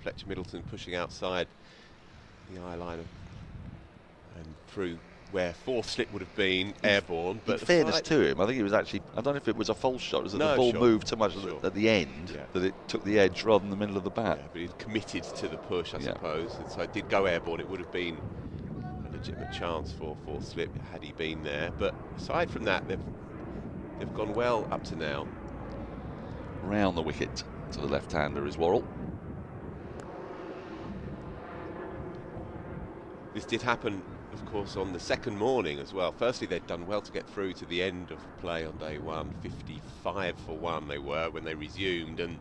Fletcha Middleton pushing outside the eye line and through where 4th slip would have been airborne. But in fairness to him, I think it was actually, I don't know if it was a false shot, was that the ball moved so much at the end that it took the edge rather than the middle of the bat. Yeah, but he'd committed to the push, I suppose, and so it did go airborne. It would have been a legitimate chance for 4th slip had he been there. But aside from that, they've gone well up to now. Round the wicket to the left-hander is Worrell. This did happen, of course, on the second morning as well. Firstly, they'd done well to get through to the end of play on day one. 55 for 1 they were when they resumed, and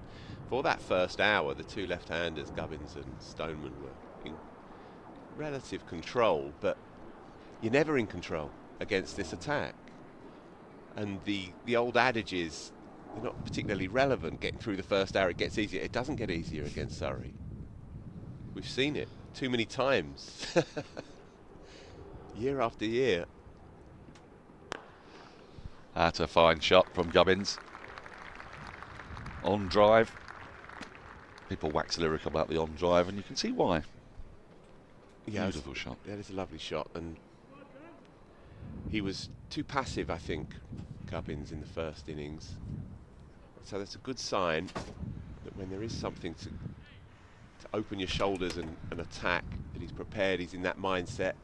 for that first hour the two left-handers, Gubbins and Stoneman, were in relative control, but you're never in control against this attack. And the old adage is, they're not particularly relevant. Getting through the first hour, it gets easier. It doesn't get easier against Surrey. We've seen it too many times. Year after year. That's a fine shot from Gubbins. On drive. People wax lyrical about the on drive, and you can see why. Yeah, beautiful shot. That is a lovely shot, and he was too passive, I think, Gubbins, in the first innings. So that's a good sign that when there is something to open your shoulders and attack, that he's prepared, he's in that mindset.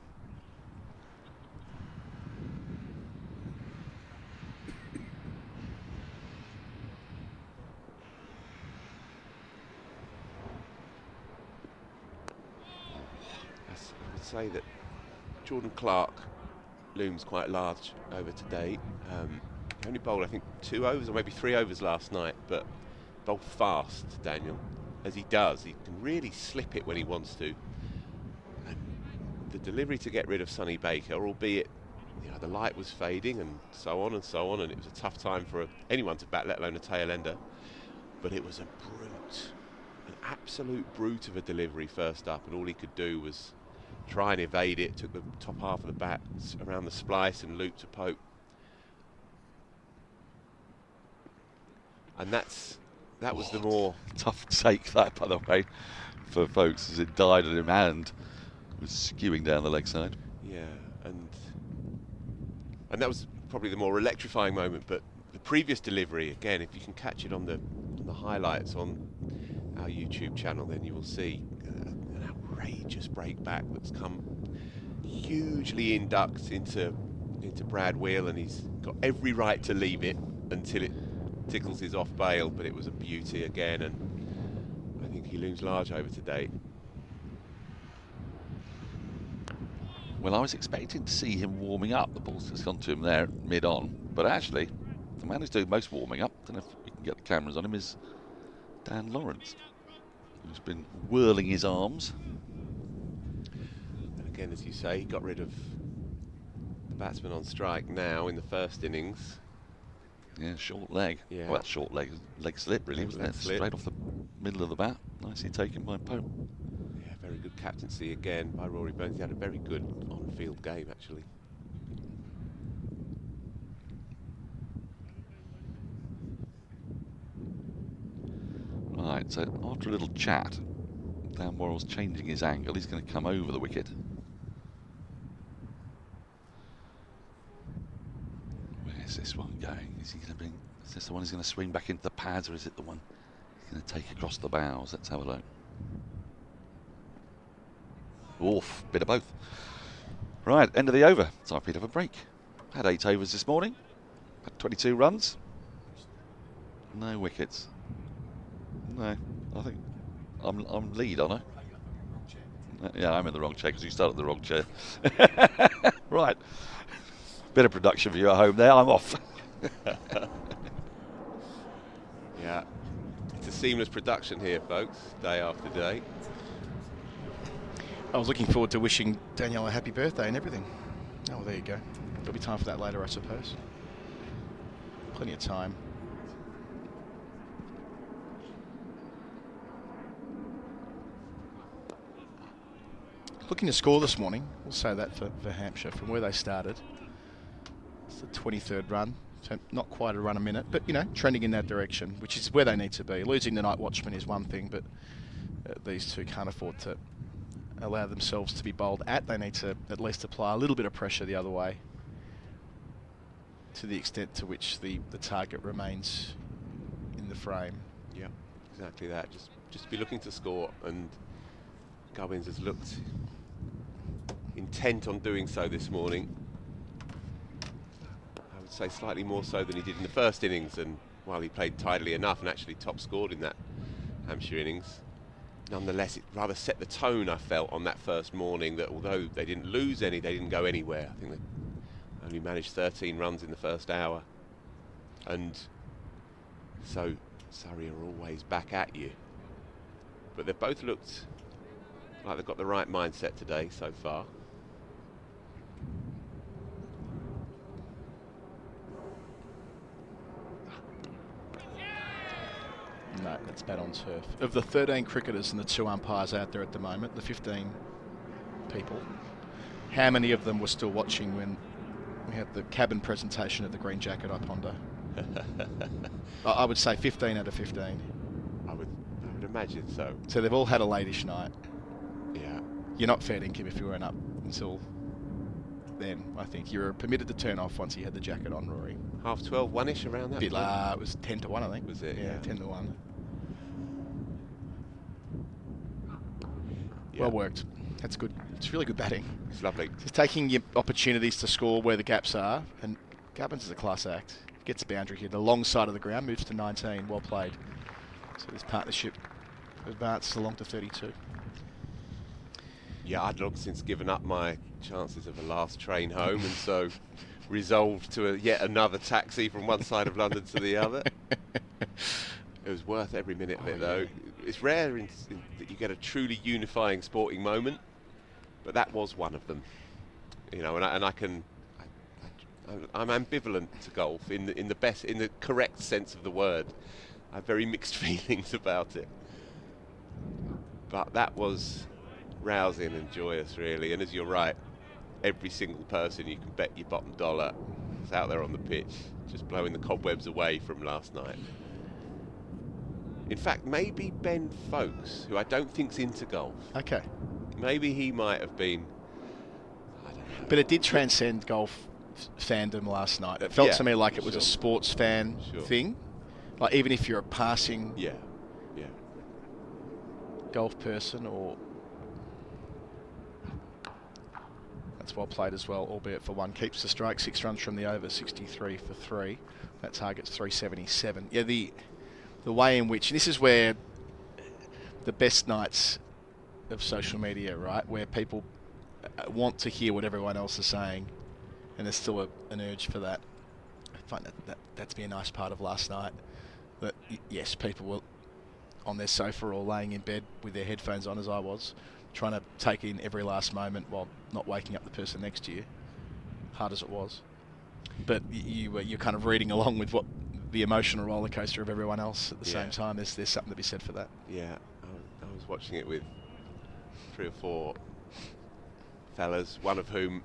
I would say that Jordan Clark looms quite large over today. He only bowled, I think, 2 overs or maybe 3 overs last night, but bowled fast, Daniel, as he does. He can really slip it when he wants to. And the delivery to get rid of Sonny Baker, albeit the light was fading and so on, and it was a tough time for anyone to bat, let alone a tail ender. But it was an absolute brute of a delivery first up, and all he could do was try and evade it. Took the top half of the bat around the splice and looped to Pope. And that was the more tough take, that, by the way, for folks, as it died on him and was skewing down the leg side. Yeah, and that was probably the more electrifying moment. But the previous delivery, again, if you can catch it on the highlights on our YouTube channel, then you will see an outrageous break back that's come hugely in ducks into Brad Wheel, and he's got every right to leave it until it tickles his off bail. But it was a beauty again, and I think he looms large over today. Well, I was expecting to see him warming up. The ball's just gone to him there mid-on, but actually the man who's doing most warming up, I don't know if we can get the cameras on him, is Dan Lawrence, who's been whirling his arms. And again, as you say, he got rid of the batsman on strike now in the first innings. Yeah, short leg. Yeah. Well, that's short leg slip, really, wasn't it? Straight off the middle of the bat. Nicely taken by Pope. Yeah, very good captaincy again by Rory Burns. He had a very good on-field game, actually. Right, so after a little chat, Dan Worrell's changing his angle. He's going to come over the wicket. Where's this one going? Is he going to bring? Is this the one he's going to swing back into the pads, or is it the one he's going to take across the bows? Let's have a look. Oof, bit of both. Right, end of the over. Time for you to have a break. Had 8 overs this morning. Had 22 runs. No wickets. No, I think I'm lead, aren't I? Yeah, I'm in the wrong chair because you started the wrong chair. Right. Bit of production for you at home there. I'm off. Yeah, it's a seamless production here, folks, day after day. I was looking forward to wishing Danielle a happy birthday and everything. Oh, well, there you go. There'll be time for that later, I suppose. Plenty of time. Looking to score this morning, we'll say that for Hampshire, from where they started. It's the 23rd run, so not quite a run a minute, but, you know, trending in that direction, which is where they need to be. Losing the night watchman is one thing, but these two can't afford to allow themselves to be bowled at. They need to at least apply a little bit of pressure the other way, to the extent to which the target remains in the frame. Yeah, exactly that. Just be looking to score, and Gubbins has looked intent on doing so this morning. I would say slightly more so than he did in the first innings, and while he played tidily enough and actually top scored in that Hampshire innings, nonetheless it rather set the tone, I felt, on that first morning, that although they didn't lose any, they didn't go anywhere. I think they only managed 13 runs in the first hour, and so Surrey are always back at you. But they've both looked like they've got the right mindset today so far. No, that's bat on turf. Of the 13 cricketers and the 2 umpires out there at the moment, the 15 people, how many of them were still watching when we had the cabin presentation of the Green Jacket, I ponder? I would say 15 out of 15. I would imagine so. So they've all had a late-ish night. Yeah. You're not fair dinkum if you weren't up until then. I think you were permitted to turn off once you had the jacket on, Rory. 12:30, 1-ish around that. It was 10 to 1, I think. Was it? Yeah, 10 to 1. Yeah. Well worked. That's good. It's really good batting. It's lovely. Just taking your opportunities to score where the gaps are, and Gubbins is a class act. Gets a boundary here. The long side of the ground moves to 19. Well played. So this partnership advances along to 32. Yeah, I'd long since given up my chances of a last train home, and so resolved to yet another taxi from one side of London to the other. It was worth every minute of it, though. Yeah. It's rare that you get a truly unifying sporting moment, but that was one of them. You know, and I can I'm ambivalent to golf in the correct sense of the word. I have very mixed feelings about it. But that was rousing and joyous, really. And as you're right, every single person you can bet your bottom dollar is out there on the pitch, just blowing the cobwebs away from last night. In fact, maybe Ben Folkes, who I don't think's into golf. Okay. Maybe he might have been. I don't know. But it did transcend golf fandom last night. It felt to me like it was a sports fan thing. Like even if you're a passing golf person, or that's well played as well, albeit for one. Keeps the strike, 6 runs from the over, 63 for 3. That target's 377. Yeah, the way in which, and this is where the best nights of social media, right, where people want to hear what everyone else is saying, and there's still an urge for that. I find that to be a nice part of last night. That yes, people were on their sofa or laying in bed with their headphones on, as I was, trying to take in every last moment while not waking up the person next to you, hard as it was. But you're kind of reading along with what the emotional roller coaster of everyone else at the same time. There's something to be said for that. Yeah, I was watching it with 3 or 4 fellas, one of whom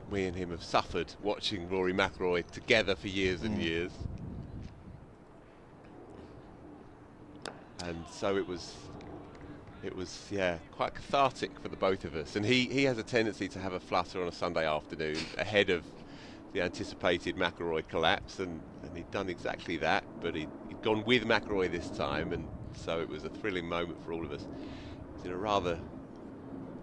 we and him have suffered watching Rory McIlroy together for years and years. And so it was quite cathartic for the both of us. And he has a tendency to have a flutter on a Sunday afternoon ahead of the anticipated McIlroy collapse, and he'd done exactly that, but he'd gone with McIlroy this time, and so it was a thrilling moment for all of us. It was in a rather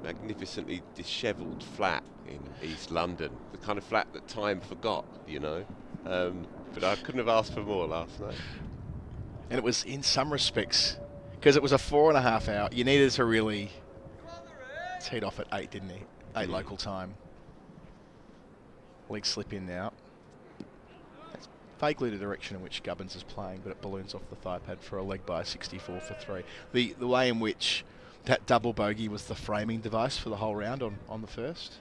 magnificently dishevelled flat in East London, the kind of flat that time forgot, you know. But I couldn't have asked for more last night. And it was, in some respects, because it was a 4.5 hour, you needed to really teed off at 8, didn't he? 8 local time. Leg slip in now. That's vaguely the direction in which Gubbins is playing, but it balloons off the thigh pad for a leg by 64 for 3. The way in which that double bogey was the framing device for the whole round on the first.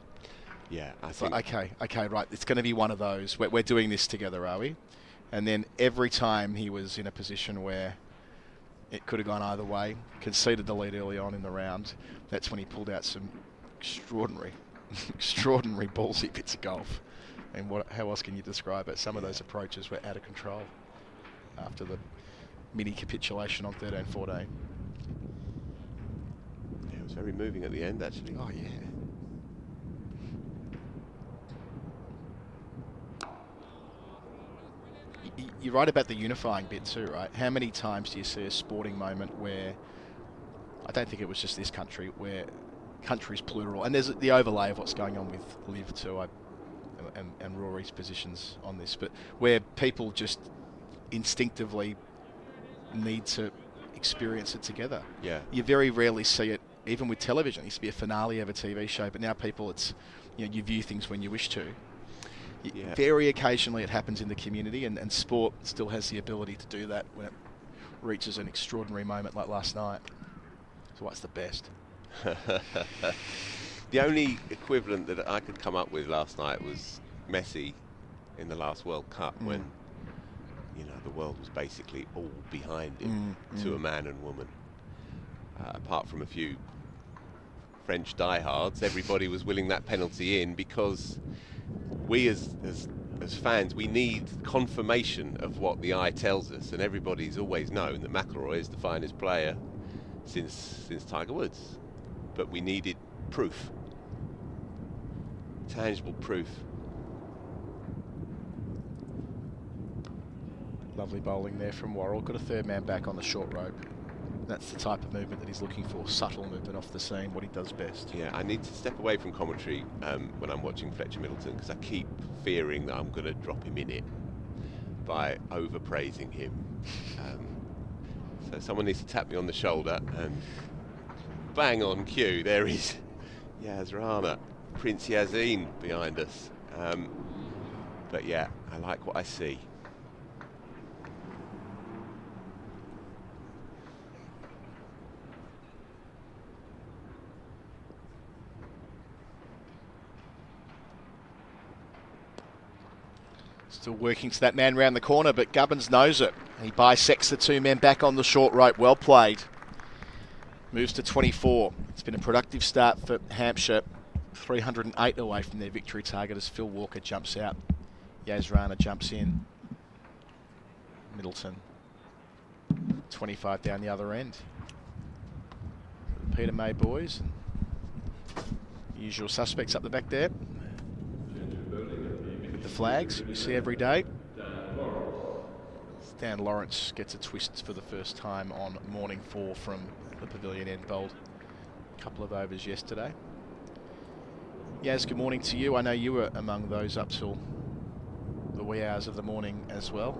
Yeah, I think. think. Okay, right. It's going to be one of those. We're doing this together, are we? And then every time he was in a position where it could have gone either way, conceded the lead early on in the round, that's when he pulled out some extraordinary ballsy bits of golf. And how else can you describe it? Some of those approaches were out of control after the mini capitulation on 13-14. Yeah, it was very moving at the end, actually. Oh, yeah. You're right about the unifying bit too, right? How many times do you see a sporting moment where, I don't think it was just this country, where country's plural, and there's the overlay of what's going on with Liv too, and Rory's positions on this, but where people just instinctively need to experience it together. Yeah. You very rarely see it, even with television. It used to be a finale of a TV show, but now people, it's, you know, you view things when you wish to. Yeah. Very occasionally it happens in the community, and sport still has the ability to do that when it reaches an extraordinary moment like last night. That's why it's the best. The only equivalent that I could come up with last night was Messi in the last World Cup, when, you know, the world was basically all behind him to a man and woman. Apart from a few French diehards, everybody was willing that penalty in, because we as fans, we need confirmation of what the eye tells us, and everybody's always known that McIlroy is the finest player since Tiger Woods, but we needed proof, tangible proof. Lovely bowling there from Worrell. Got a third man back on the short rope. That's the type of movement that he's looking for, subtle movement off the seam, what he does best. Yeah, I need to step away from commentary when I'm watching Fletcha Middleton, because I keep fearing that I'm going to drop him in it by overpraising him. So someone needs to tap me on the shoulder, and bang on cue, there is Yas Rana, Prince Yazin behind us. But yeah, I like what I see. Still working to that man round the corner, but Gubbins knows it. He bisects the two men back on the short rope. Well played. Moves to 24. It's been a productive start for Hampshire. 308 away from their victory target as Phil Walker jumps out. Yas Rana jumps in. Middleton. 25 down the other end. Peter May boys. Usual suspects up the back there. With the flags we see every day. Dan Lawrence gets a twist for the first time on morning 4 from the pavilion end. Bowled a couple of overs yesterday. Yas, good morning to you. I know you were among those up till the wee hours of the morning as well.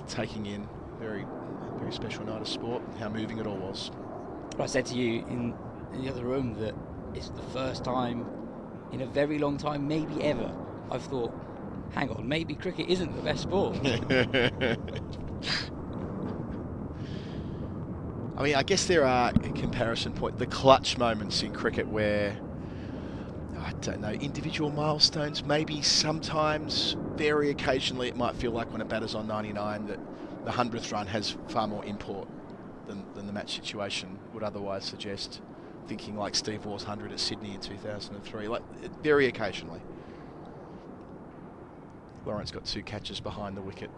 Taking in very special night of sport, how moving it all was. I said to you in the other room that it's the first time in a very long time, maybe ever, I've thought, hang on, maybe cricket isn't the best sport. I mean, I guess there are, in comparison point, the clutch moments in cricket where, I don't know, individual milestones, maybe sometimes, very occasionally, it might feel like when a batter's on 99 that the 100th run has far more import than the match situation would otherwise suggest. Thinking like Steve Waugh's 100 at Sydney in 2003, like very occasionally. Lawrence got 2 catches behind the wicket.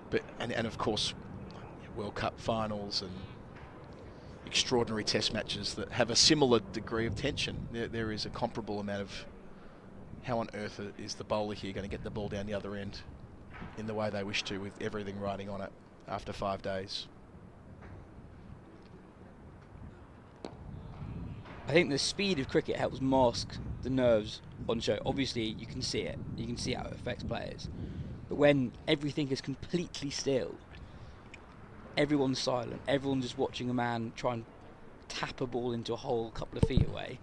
But and of course, World Cup finals and extraordinary test matches that have a similar degree of tension. There is a comparable amount of how on earth is the bowler here going to get the ball down the other end in the way they wish to, with everything riding on it after 5 days. I think the speed of cricket helps mask the nerves on show. Obviously, you can see it. You can see how it affects players. But when everything is completely still, everyone's silent, everyone's just watching a man try and tap a ball into a hole a couple of feet away.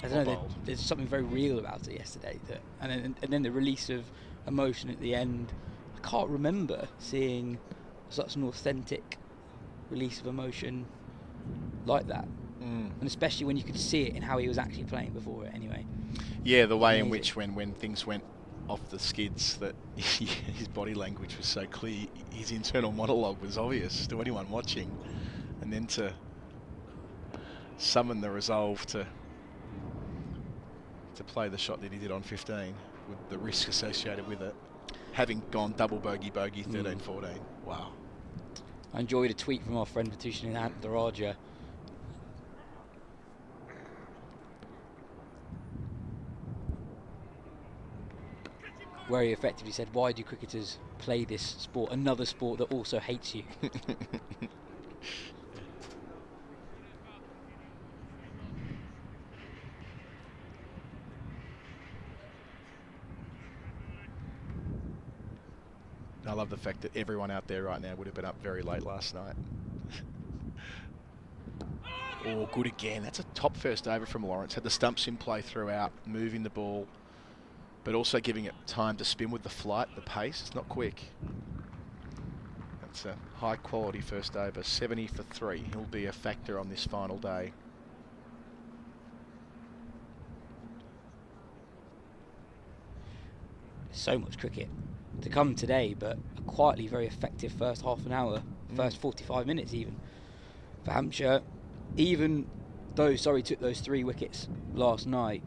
I don't know, there's something very real about it yesterday. And then the release of emotion at the end. I can't remember seeing such an authentic release of emotion like that. And especially when you could see it in how he was actually playing before it anyway. Yeah, the way in which when things went off the skids, that his body language was so clear, his internal monologue was obvious to anyone watching. And then to summon the resolve to play the shot that he did on 15 with the risk associated with it, having gone double bogey 13-14. Wow. I enjoyed a tweet from our friend Patushin Daraja where he effectively said, why do cricketers play this sport, another sport that also hates you? I love the fact that everyone out there right now would have been up very late last night. Oh, good again. That's a top first over from Lawrence. Had the stumps in play throughout, moving the ball, but also giving it time to spin with the flight, the pace. It's not quick. That's a high quality first over. 70 for 3. He'll be a factor on this final day. So much cricket to come today, but a quietly very effective first half an hour, first 45 minutes even for Hampshire. Even though Surrey took those 3 wickets last night,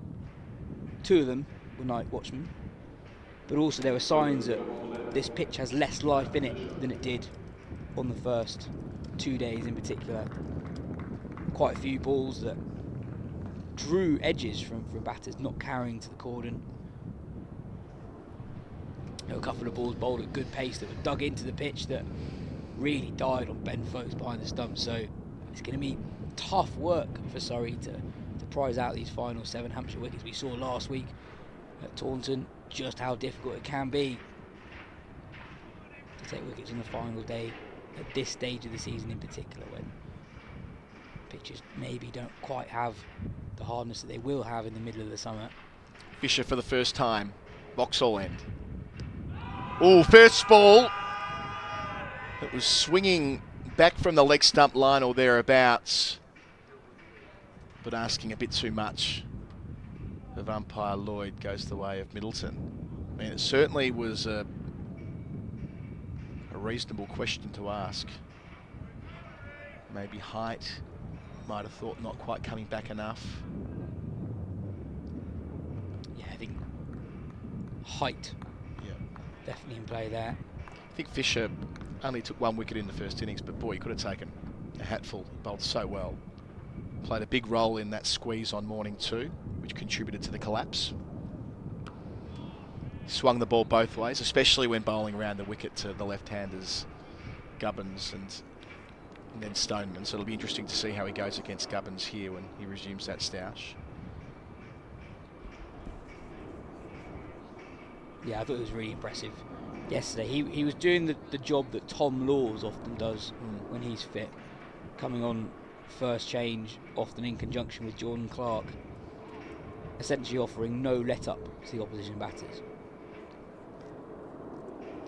2 of them were night watchmen, but also there were signs that this pitch has less life in it than it did on the first 2 days in particular. Quite a few balls that drew edges from batters not carrying to the cordon. There were a couple of balls bowled at good pace that were dug into the pitch that really died on Ben Folkes behind the stump. So it's going to be tough work for Surrey to prize out these final 7 Hampshire wickets. We saw last week at Taunton just how difficult it can be to take wickets on the final day at this stage of the season in particular, when pitches maybe don't quite have the hardness that they will have in the middle of the summer. Fisher for the first time, Vauxhall end. Oh, first ball. It was swinging back from the leg stump line or thereabouts. but asking a bit too much of umpire Lloyd goes the way of Middleton. I mean, it certainly was a reasonable question to ask. Maybe height, might have thought not quite coming back enough. Yeah, I think height definitely in play there. I think Fisher only took 1 wicket in the first innings, but boy, he could have taken a hatful. He bowled so well. Played a big role in that squeeze on morning 2, which contributed to the collapse. Swung the ball both ways, especially when bowling around the wicket to the left-handers, Gubbins and then Stoneman. So it'll be interesting to see how he goes against Gubbins here when he resumes that stoush. Yeah, I thought it was really impressive yesterday. He was doing the job that Tom Laws often does when he's fit, coming on first change, often in conjunction with Jordan Clark, essentially offering no let-up to the opposition batters.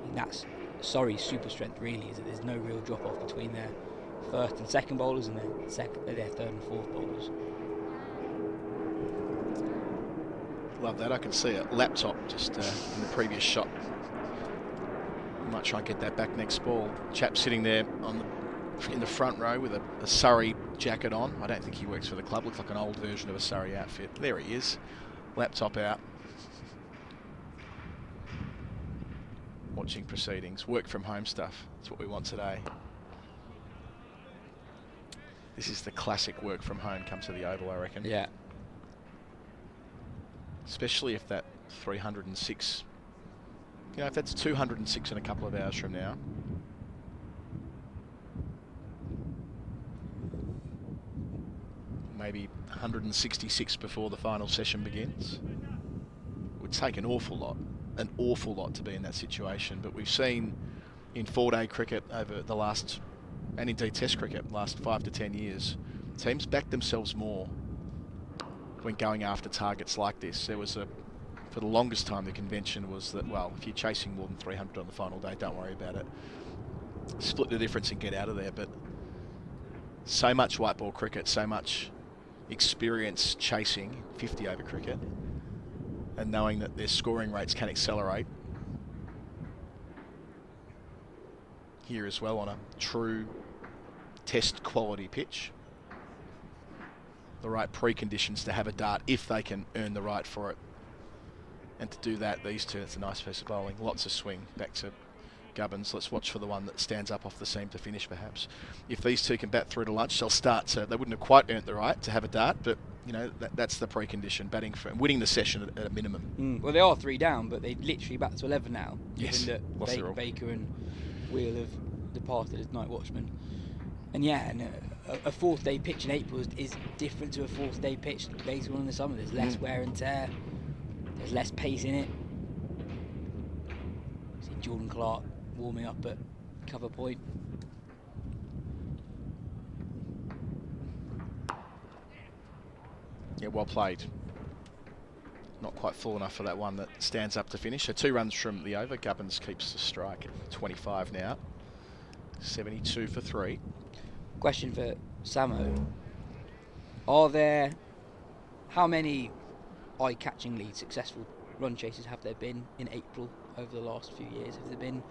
And that's Surrey's super strength, really, is that there's no real drop-off between their first and second bowlers and their third and fourth bowlers. Love that. I can see a laptop just in the previous shot. Might try and get that back next ball. Chap sitting there in the front row with a Surrey jacket on. I don't think he works for the club. Looks like an old version of a Surrey outfit. There he is. Laptop out. Watching proceedings. Work from home stuff. That's what we want today. This is the classic work from home come to the Oval, I reckon. Yeah. Especially if that 306, if that's 206 in a couple of hours from now. Maybe 166 before the final session begins. It would take an awful lot to be in that situation. But we've seen in 4-day cricket over the last, and indeed Test cricket, last 5 to 10 years, teams back themselves more when going after targets like this. There was for the longest time, the convention was that, well, if you're chasing more than 300 on the final day, don't worry about it. Split the difference and get out of there. But so much white ball cricket, so much experience chasing 50 over cricket, and knowing that their scoring rates can accelerate here as well on a true Test quality pitch. The right preconditions to have a dart if they can earn the right for it. And to do that, these two, it's a nice piece of bowling. Lots of swing. Back to Gubbins. Let's watch for the one that stands up off the seam to finish, perhaps. If these two can bat through to lunch, they'll start to, they wouldn't have quite earned the right to have a dart, but that's the precondition, batting for winning the session at a minimum. Well, they are 3 down, but they've literally back to 11 now. Yes, given that Baker and Wheel have departed as night watchmen. And a 4th day pitch in April is different to a 4th day pitch later on in the summer. There's less wear and tear. There's less pace in it. See Jordan Clark warming up at cover point. Yeah, well played. Not quite full enough for that one that stands up to finish. So 2 runs from the over. Gubbins keeps the strike at 25 now. 72 for 3. Question for Samo. How many eye-catchingly successful run chases have there been in April over the last few years? Have there been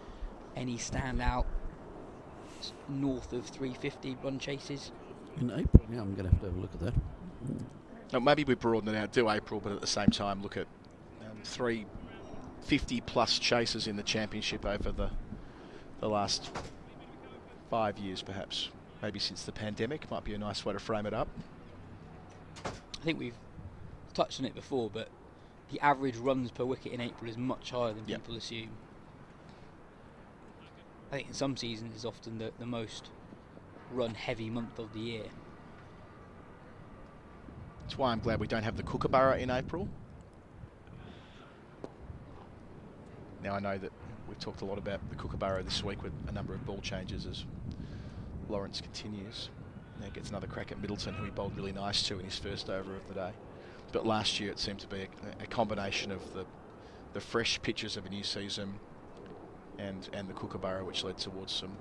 any standout north of 350 run chases? In April? Yeah, I'm going to have a look at that. Now, maybe we broaden it out, do April, but at the same time look at 350 plus chases in the championship over the last 5 years, perhaps. Maybe since the pandemic, might be a nice way to frame it up. I think we've touched on it before, but the average runs per wicket in April is much higher than people assume. I think in some seasons it's often the most run-heavy month of the year. That's why I'm glad we don't have the Kookaburra in April. Now I know that we've talked a lot about the Kookaburra this week with a number of ball changes as Lawrence continues. Now gets another crack at Middleton, who he bowled really nice to in his first over of the day. But last year it seemed to be a combination of the fresh pitches of a new season and the Kookaburra, which led towards some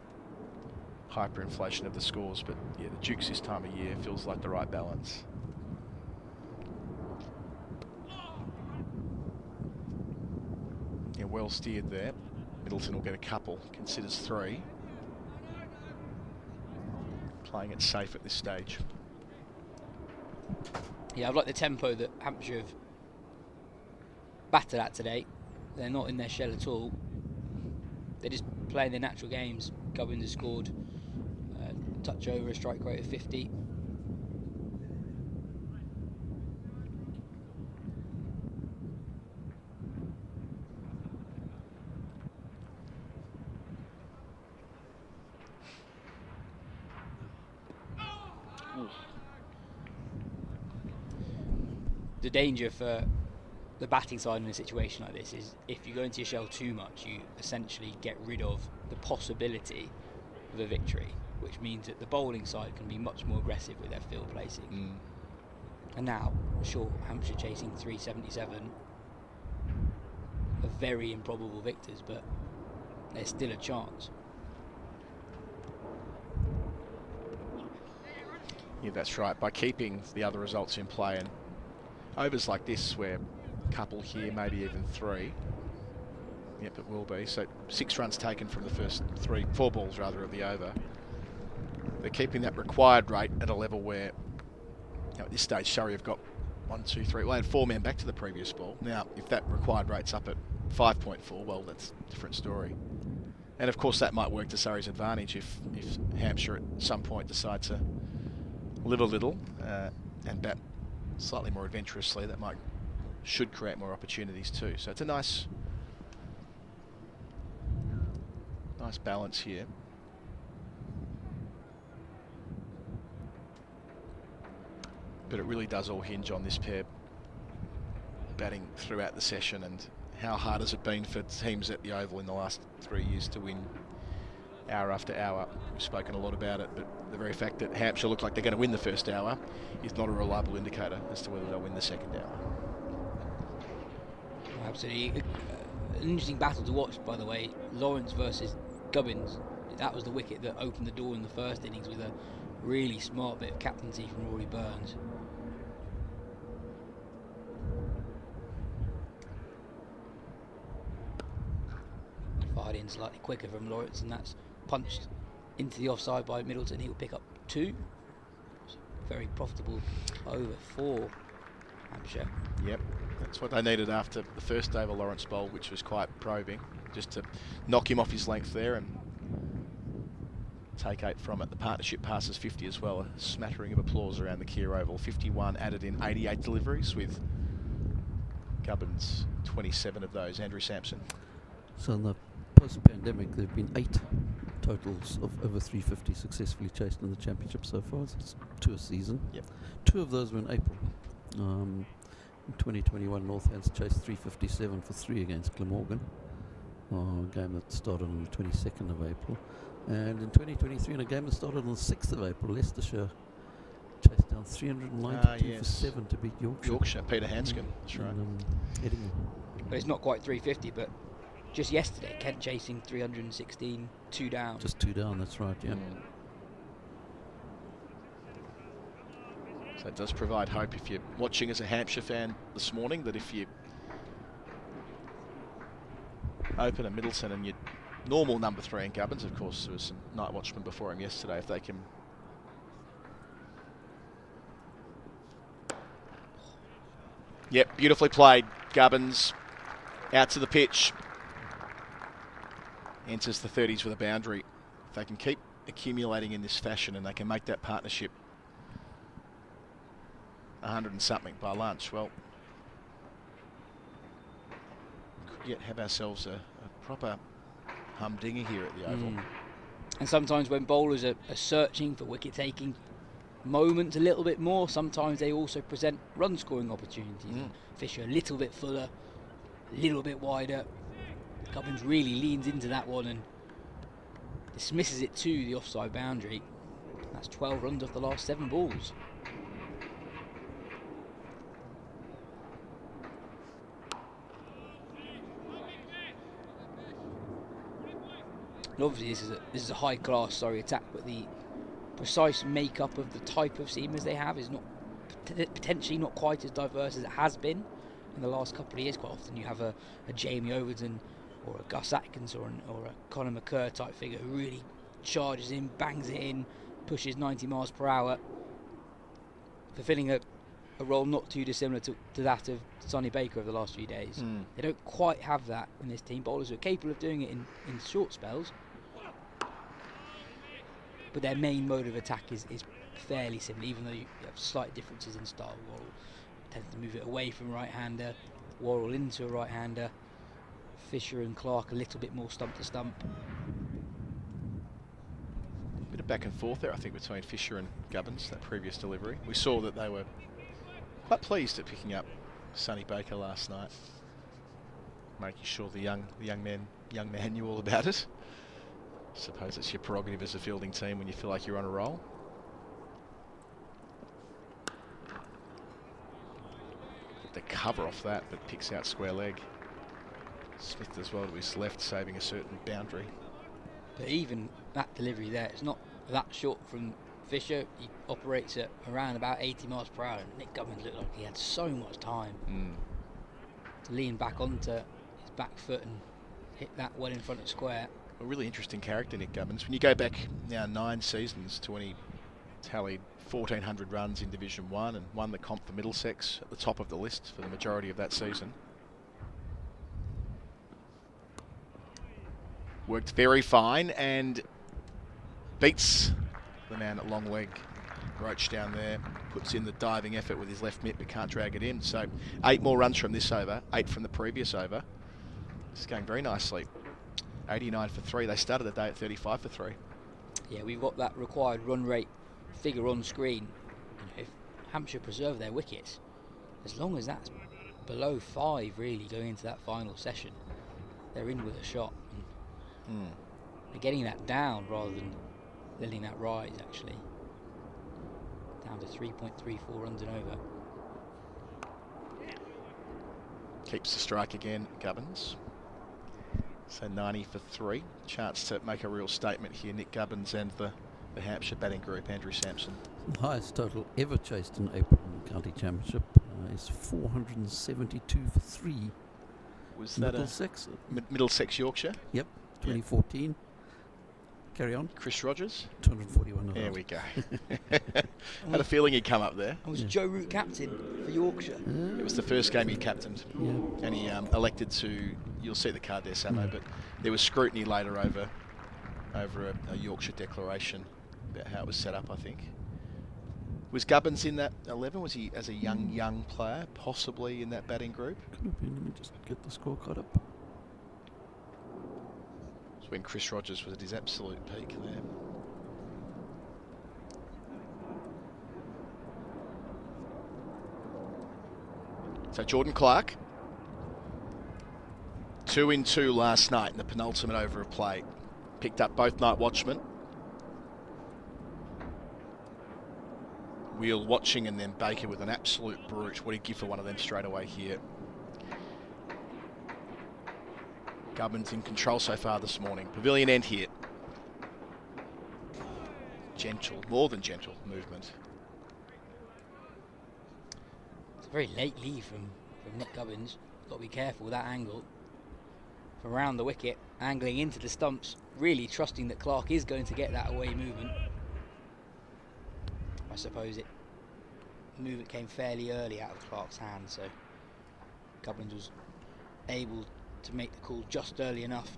hyperinflation of the scores. But yeah, the Dukes this time of year feels like the right balance. well steered there. Middleton will get a couple, considers 3. Playing it safe at this stage. Yeah, I've liked the tempo that Hampshire have battered at today. They're not in their shell at all. They're just playing their natural games. Gubbins has scored a touch over a strike rate of 50. The danger for the batting side in a situation like this is if you go into your shell too much, you essentially get rid of the possibility of a victory, which means that the bowling side can be much more aggressive with their field placing. And now, sure, Hampshire chasing 377 are very improbable victors, but there's still a chance. Yeah, that's right. By keeping the other results in play and overs like this, where a couple here, maybe even 3. Yep, it will be. So 6 runs taken from the first 4 balls rather of the over. They're keeping that required rate at a level where, at this stage, Surrey have got 1, 2, 3. Well, they had 4 men back to the previous ball. Now, if that required rate's up at 5.4, well, that's a different story. And of course, that might work to Surrey's advantage if Hampshire at some point decide to live a little and bat slightly more adventurously. That should create more opportunities too. So it's a nice balance here. But it really does all hinge on this pair batting throughout the session, and how hard has it been for teams at the Oval in the last 3 years to win hour after hour. We've spoken a lot about it, but the very fact that Hampshire look like they're going to win the first hour is not a reliable indicator as to whether they'll win the second hour. Absolutely. An interesting battle to watch, by the way. Lawrence versus Gubbins. That was the wicket that opened the door in the first innings with a really smart bit of captaincy from Rory Burns. Fired in slightly quicker from Lawrence, and that's punched into the offside by Middleton. He'll pick up 2. Very profitable over for Hampshire. Yep, that's what they needed after the first over Lawrence bowl, which was quite probing, just to knock him off his length there and take 8 from it. The partnership passes 50 as well, a smattering of applause around the Kia Oval. 51 added in 88 deliveries, with Gubbins 27 of those. Andrew Sampson. So in the post-pandemic, there have been 8 totals of over 350 successfully chased in the championship so far. So it's 2 a season. Yep. 2 of those were in April. In 2021, Northants chased 357 for 3 against Glamorgan, a game that started on the 22nd of April. And in 2023, in a game that started on the 6th of April, Leicestershire chased down 392 for 7 to beat Yorkshire. Peter Hanscom, that's right. Edinburgh. But it's not quite 350, but just yesterday, Kent chasing 316, 2 down. Just 2 down, that's right, yeah. So it does provide hope if you're watching as a Hampshire fan this morning, that if you open a Middleton and your normal number 3 in Gubbins, of course there was some night watchmen before him yesterday, if they can beautifully played. Gubbins out to the pitch, enters the 30s with a boundary. If they can keep accumulating in this fashion and they can make that partnership 100 and something by lunch, well, could yet have ourselves a proper humdinger here at the Oval. And sometimes when bowlers are searching for wicket taking moments a little bit more, sometimes they also present run scoring opportunities. Fish are a little bit fuller, a little bit wider. Gubbins really leans into that one and dismisses it to the offside boundary. That's 12 runs off the last 7 balls. And obviously this is a high class attack, but the precise makeup of the type of seamers they have is not potentially not quite as diverse as it has been in the last couple of years. Quite often you have a Jamie Overton or a Gus Atkins or a Conor McCurr type figure who really charges in, bangs it in, pushes 90 miles per hour, fulfilling a role not too dissimilar to that of Sonny Baker over the last few days. They don't quite have that in this team. Bowlers are capable of doing it in short spells, but their main mode of attack is fairly similar, even though you have slight differences in style. Worrell tends to move it away from right-hander, Worrell into a right-hander, Fisher and Clark a little bit more stump to stump. Bit of back and forth there, I think, between Fisher and Gubbins, that previous delivery. We saw that they were quite pleased at picking up Sonny Baker last night, making sure the young man knew all about it. Suppose it's your prerogative as a fielding team when you feel like you're on a roll. Get the cover off that, but picks out square leg. Smith as well to his left, saving a certain boundary. But even that delivery there, it's not that short from Fisher. He operates at around about 80 miles per hour. And Nick Gubbins looked like he had so much time to lean back onto his back foot and hit that well in front of square. A really interesting character, Nick Gubbins. When you go back now 9 seasons to when he tallied 1,400 runs in Division 1 and won the comp for Middlesex at the top of the list for the majority of that season. Worked very fine and beats the man at long leg. Roach down there, puts in the diving effort with his left mitt but can't drag it in. So 8 more runs from this over, 8 from the previous over. It's going very nicely. 89 for 3. They started the day at 35 for 3. Yeah, we've got that required run rate figure on screen. If Hampshire preserve their wickets, as long as that's below 5 really going into that final session, they're in with a shot. They're getting that down rather than letting that rise, actually. Down to 3.34 runs and over. Keeps the strike again, Gubbins. So 90 for 3. Chance to make a real statement here. Nick Gubbins and the Hampshire batting group, Andrew Sampson. The highest total ever chased in April in the county championship is 472 for 3. Was that Middlesex? Middlesex, Yorkshire? Yep, 2014. Yep. Carry on. Chris Rogers? 241. There we go. Had a feeling he'd come up there. And was Joe Root captain for Yorkshire? It was the first game he captained. Yeah. And he elected to, you'll see the card there, Samo, but there was scrutiny later over a Yorkshire declaration about how it was set up, I think. Was Gubbins in that 11? Was he as a young player, possibly in that batting group? Could have been. Let me just get the scorecard up. It's when Chris Rogers was at his absolute peak there. So Jordan Clark, 2 in 2 last night in the penultimate over of play. Picked up both night watchmen. Wheel watching and then Baker with an absolute brute. What do you give for one of them straight away here? Gubbins in control so far this morning. Pavilion end here. Gentle, more than gentle movement. It's a very late lead from Nick Gubbins. Got to be careful with that angle. From around the wicket, angling into the stumps, really trusting that Clark is going to get that away movement. I suppose movement came fairly early out of Clark's hand, so Gubbins was able to make the call just early enough.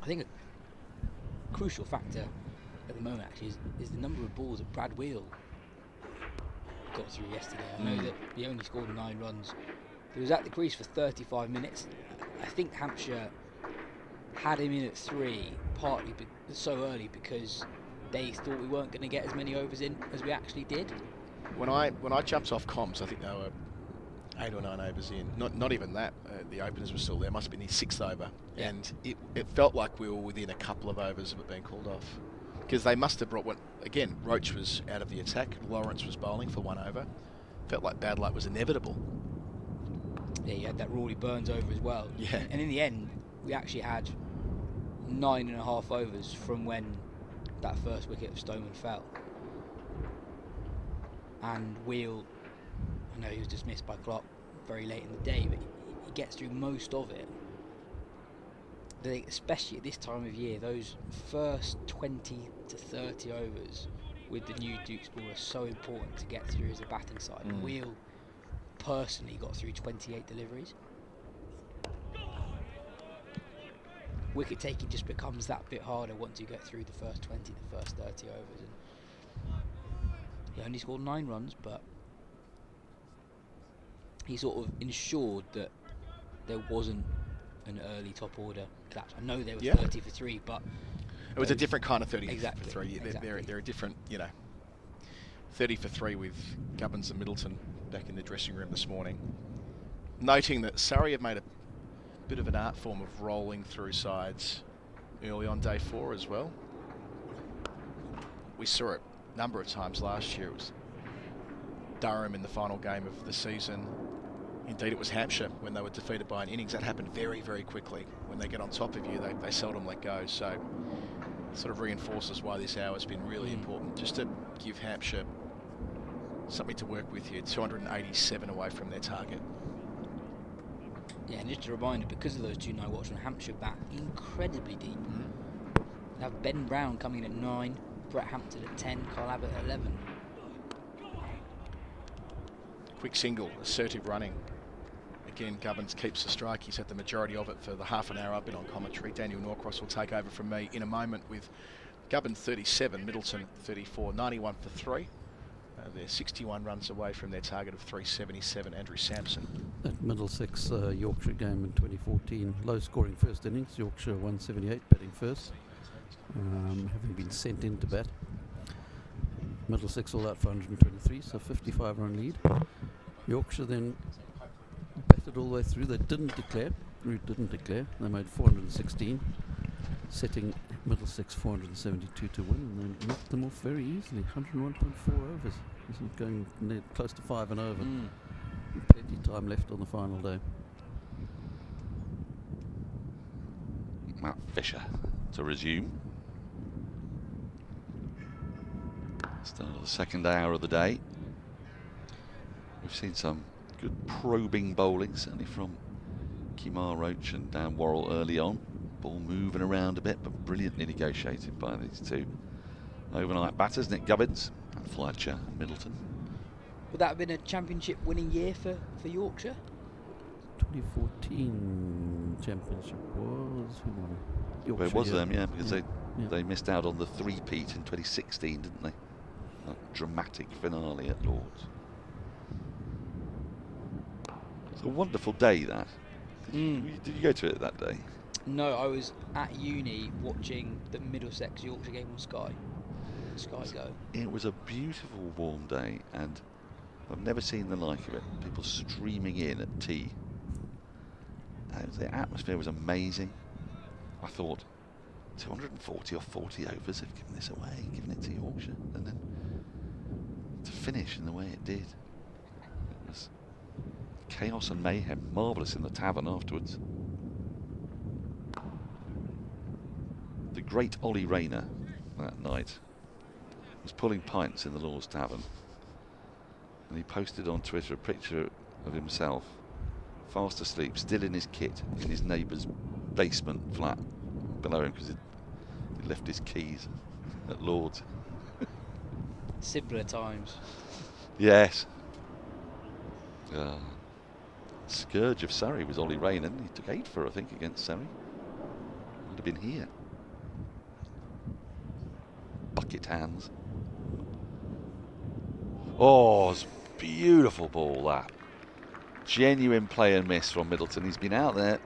I think a crucial factor at the moment actually is the number of balls that Brad Wheel got through yesterday. I know that he only scored 9 runs. He was at the crease for 35 minutes. I think Hampshire had him in at 3 partly so early because they thought we weren't going to get as many overs in as we actually did. When I jumped off comms, I think they were 8 or 9 overs in. Not even that. The openers were still there. Must have been the 6th over. Yeah. And it felt like we were within a couple of overs of it being called off. Because they must have brought one. Again, Roach was out of the attack. Lawrence was bowling for 1 over. Felt like bad luck was inevitable. Yeah, you had that Rory Burns over as well. Yeah. And in the end, we actually had 9.5 overs from when that first wicket of Stoneman fell. And Wheel, I know he was dismissed by Clark very late in the day, but he gets through most of it especially at this time of year, those first 20 to 30 overs with the new Duke's ball are so important to get through as a batting side. And Wheel personally got through 28 deliveries. Wicket taking just becomes that bit harder once you get through the first 20, the first 30 overs. And he only scored 9 runs, but he sort of ensured that there wasn't an early top order collapse. I know they were 30 for 3, but it was a different kind of 30 exactly, for 3. exactly. They're a different, 30 for 3 with Gubbins and Middleton back in the dressing room this morning. Noting that Surrey have made a bit of an art form of rolling through sides early on day 4 as well. We saw it a number of times last year. It was Durham in the final game of the season. Indeed, it was Hampshire when they were defeated by an innings. That happened very, very quickly. When they get on top of you, they seldom let go. So it sort of reinforces why this hour has been really important. Just to give Hampshire something to work with here. 287 away from their target. Yeah, and just a reminder, because of those 2 night watchmen, Hampshire bat incredibly deep. They have Ben Brown coming in at 9, Brett Hampton at 10, Carl Abbott at 11. Quick single, assertive running. Again, Gubbins keeps the strike. He's had the majority of it for the half an hour I've been on commentary. Daniel Norcross will take over from me in a moment with Gubbins 37, Middleton 34, 91 for 3. They're 61 runs away from their target of 377. Andrew Sampson. That Middlesex Yorkshire game in 2014, low scoring first innings, Yorkshire 178 batting first, having been sent in to bat. Middlesex all out for 123, so 55 run lead. Yorkshire then batted all the way through. They didn't declare. Root didn't declare. They made 416, setting Middlesex 472 to win, and they knocked them off very easily. 101.4 overs. This is going close to 5 and over. Plenty of time left on the final day. Matt Fisher to resume. Start of the second hour of the day. We've seen some good probing bowling, certainly from Kemar Roach and Dan Worrell early on. Ball moving around a bit, but brilliantly negotiated by these two overnight batters, Nick Gubbins and Fletcha Middleton. Would that have been a championship winning year for Yorkshire? 2014 championship was Yorkshire. Well, it was them, yeah, because they missed out on the three-peat in 2016, didn't they? That dramatic finale at Lord's. It's a wonderful day, that. Did you go to it that day? No, I was at uni watching the Middlesex Yorkshire game on Sky Go. It was a beautiful warm day, and I've never seen the like of it. People streaming in at tea. The atmosphere was amazing. I thought 240 or 40 overs have given this away, given it to Yorkshire, and then to finish in the way it did. It was chaos and mayhem. Marvellous in the tavern afterwards. The great Ollie Rana that night was pulling pints in the Lord's Tavern, and he posted on Twitter a picture of himself fast asleep, still in his kit, in his neighbour's basement flat below him, because he left his keys at Lord's. Simpler times. Yes. Scourge of Surrey was Ollie Rana. He took 8 for, I think, against Surrey. Would have been here. Bucket hands. Oh, it's a beautiful ball, that. Genuine play and miss from Middleton. He's been out there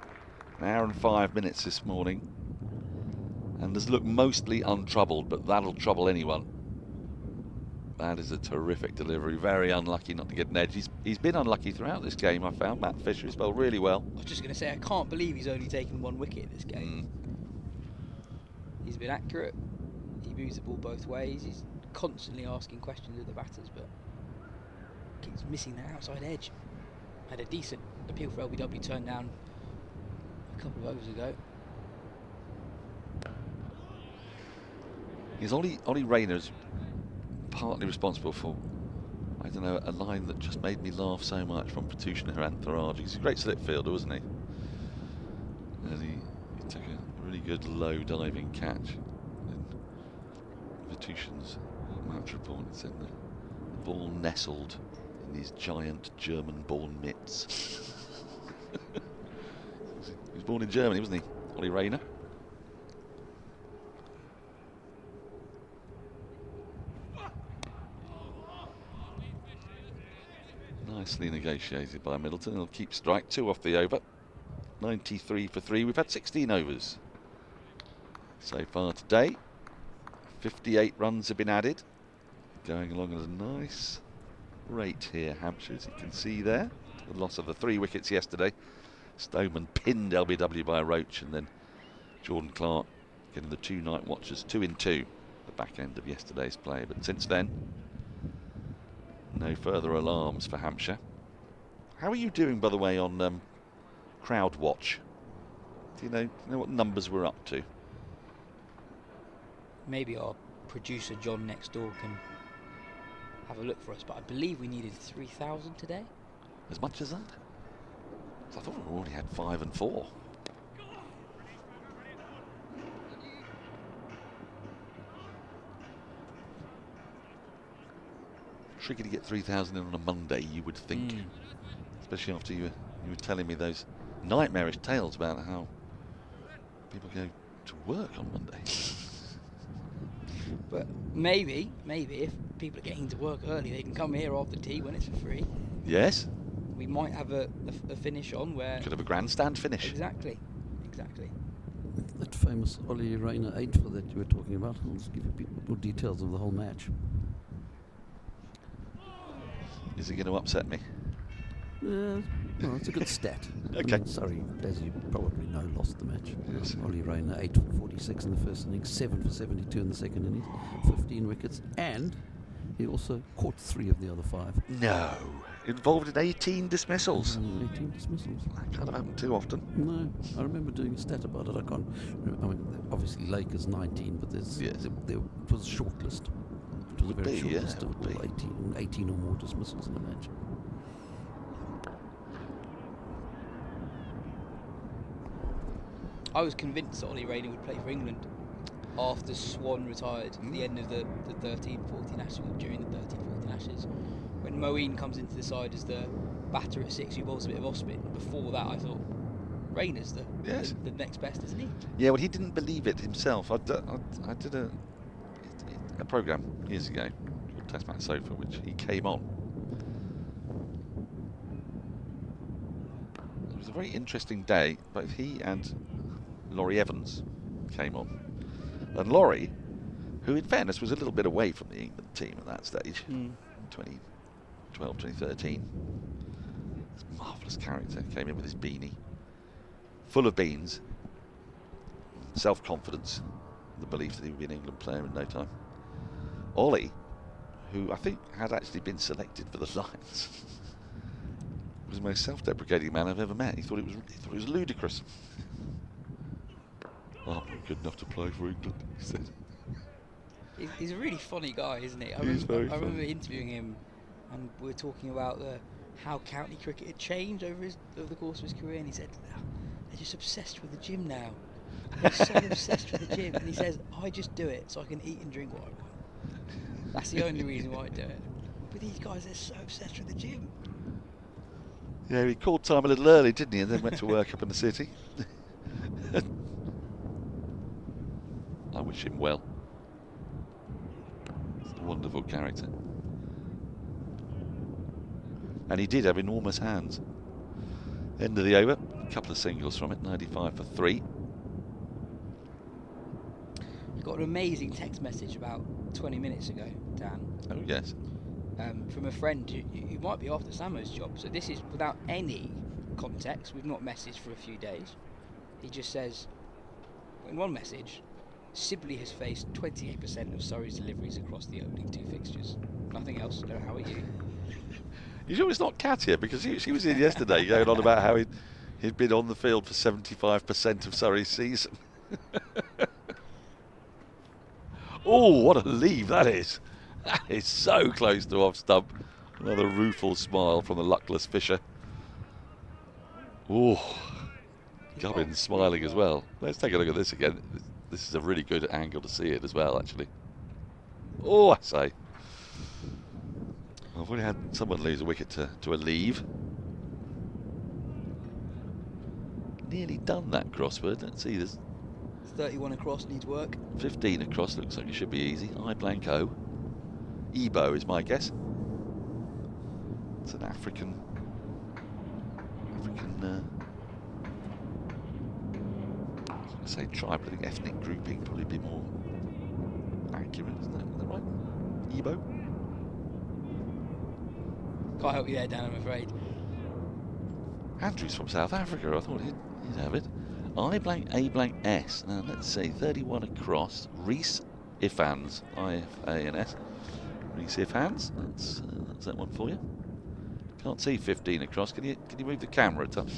an hour and 5 minutes this morning and has looked mostly untroubled, but that'll trouble anyone. That is a terrific delivery. Very unlucky not to get an edge. He's been unlucky throughout this game, I found. Matt Fisher has bowled really well. I was just going to say, I can't believe he's only taken 1 wicket in this game. He's been accurate. He moves the ball both ways. He's constantly asking questions of the batters, but keeps missing that outside edge. Had a decent appeal for LBW, turned down a couple of overs ago. Is Ollie Rayner's partly responsible for, I don't know, a line that just made me laugh so much from Pratushan Harantharaj. He's a great slip fielder, wasn't he? And he He took a really good low diving catch. And Vitution's match report said the ball nestled in these giant German-born mitts. He was born in Germany, wasn't he? Ollie Rana. Nicely negotiated by Middleton. He'll keep strike, 2 off the over. 93 for 3. We've had 16 overs so far today. 58 runs have been added. Going along at a nice rate here, Hampshire, as you can see there. The loss of the 3 wickets yesterday. Stoneman pinned LBW by Roach, and then Jordan Clark getting the 2 night watchers, 2 in 2, the back end of yesterday's play. But since then, no further alarms for Hampshire. How are you doing, by the way, on crowd watch? Do you know what numbers we're up to? Maybe our producer John next door can have a look for us, but I believe we needed 3,000 today. As much as that? I thought we already had 5 and 4. Tricky to get 3,000 in on a Monday, you would think. Especially after you were telling me those nightmarish tales about how people go to work on Monday. But maybe if people are getting to work early, they can come here after tea when it's for free. Yes. We might have a finish on where... Could have a grandstand finish. Exactly. That famous Ollie Rana 8 for that you were talking about. I'll just give you a bit more details of the whole match. Is it going to upset me? No, it's a good stat. Okay. I mean, Surrey, as you probably know, lost the match. Yes. Ollie Rana 8 for 46 in the first innings, 7 for 72 in the second innings, 15 wickets, and he also caught 3 of the other 5. No. Involved in 18 dismissals. 18 dismissals. That can't happen too often. No, I remember doing a stat about it. I can't. I mean, obviously Lakers 19, but it was a short list. It was a very short list of 18 or more dismissals in the match. I was convinced that Ollie Rana would play for England after Swan retired at the end of the 13-14 Ashes, during the 13-14 Ashes. When Moeen comes into the side as the batter at 6 who bowls a bit of off spin. Before that, I thought Rayner's the next best, isn't he? Yeah, well, he didn't believe it himself. I did a programme years ago called Test Match Sofa, which he came on. It was a very interesting day. Both he and Laurie Evans came on. And Laurie, who in fairness was a little bit away from the England team at that stage, 2012, 2013. This marvellous character, came in with his beanie, full of beans, self-confidence, the belief that he would be an England player in no time. Ollie, who I think had actually been selected for the Lions, was the most self-deprecating man I've ever met. He thought it was ludicrous. I'm not good enough to play for England, he said. He's a really funny guy, isn't he? I remember interviewing him, and we were talking about how county cricket had changed over the course of his career, and he said, they're just obsessed with the gym now. They're so obsessed with the gym. And he says, I just do it so I can eat and drink what I want. That's the only reason why I do it. But these guys, they're so obsessed with the gym. Yeah, he called time a little early, didn't he? And then went to work up in the city. I wish him well. He's a wonderful character. And he did have enormous hands. End of the over, a couple of singles from it, 95 for 3. I got an amazing text message about 20 minutes ago, Dan. Oh, yes. From a friend who might be after Samo's job. So this is without any context. We've not messaged for a few days. He just says, in one message, Sibley has faced 28% of Surrey's deliveries across the opening 2 fixtures. Nothing else. How are you? You sure it's not Katya? Because she was in yesterday going on about how he'd been on the field for 75% of Surrey's season. Oh, what a leave that is. That is so close to off stump. Another rueful smile from the luckless Fisher. Oh, Gubbins smiling as well. Let's take a look at this again. This is a really good angle to see it as well, actually. Oh, I say. I've already had someone lose a wicket to a leave. Nearly done that crossword. Let's see, there's 31 across, needs work. 15 across, looks like it should be easy. I blank O. Ebo is my guess. It's an African I was going to say tribe, I think ethnic grouping probably be more accurate, isn't that right? Ebo? Can't help you there, Dan, I'm afraid. Andrew's from South Africa, I thought he'd have it. I blank A blank S. Now let's see, 31 across. Reese Ifans, I-F-A-N-S. Reese Ifans, that's that one for you. Can't see 15 across. Can you move the camera, Tom?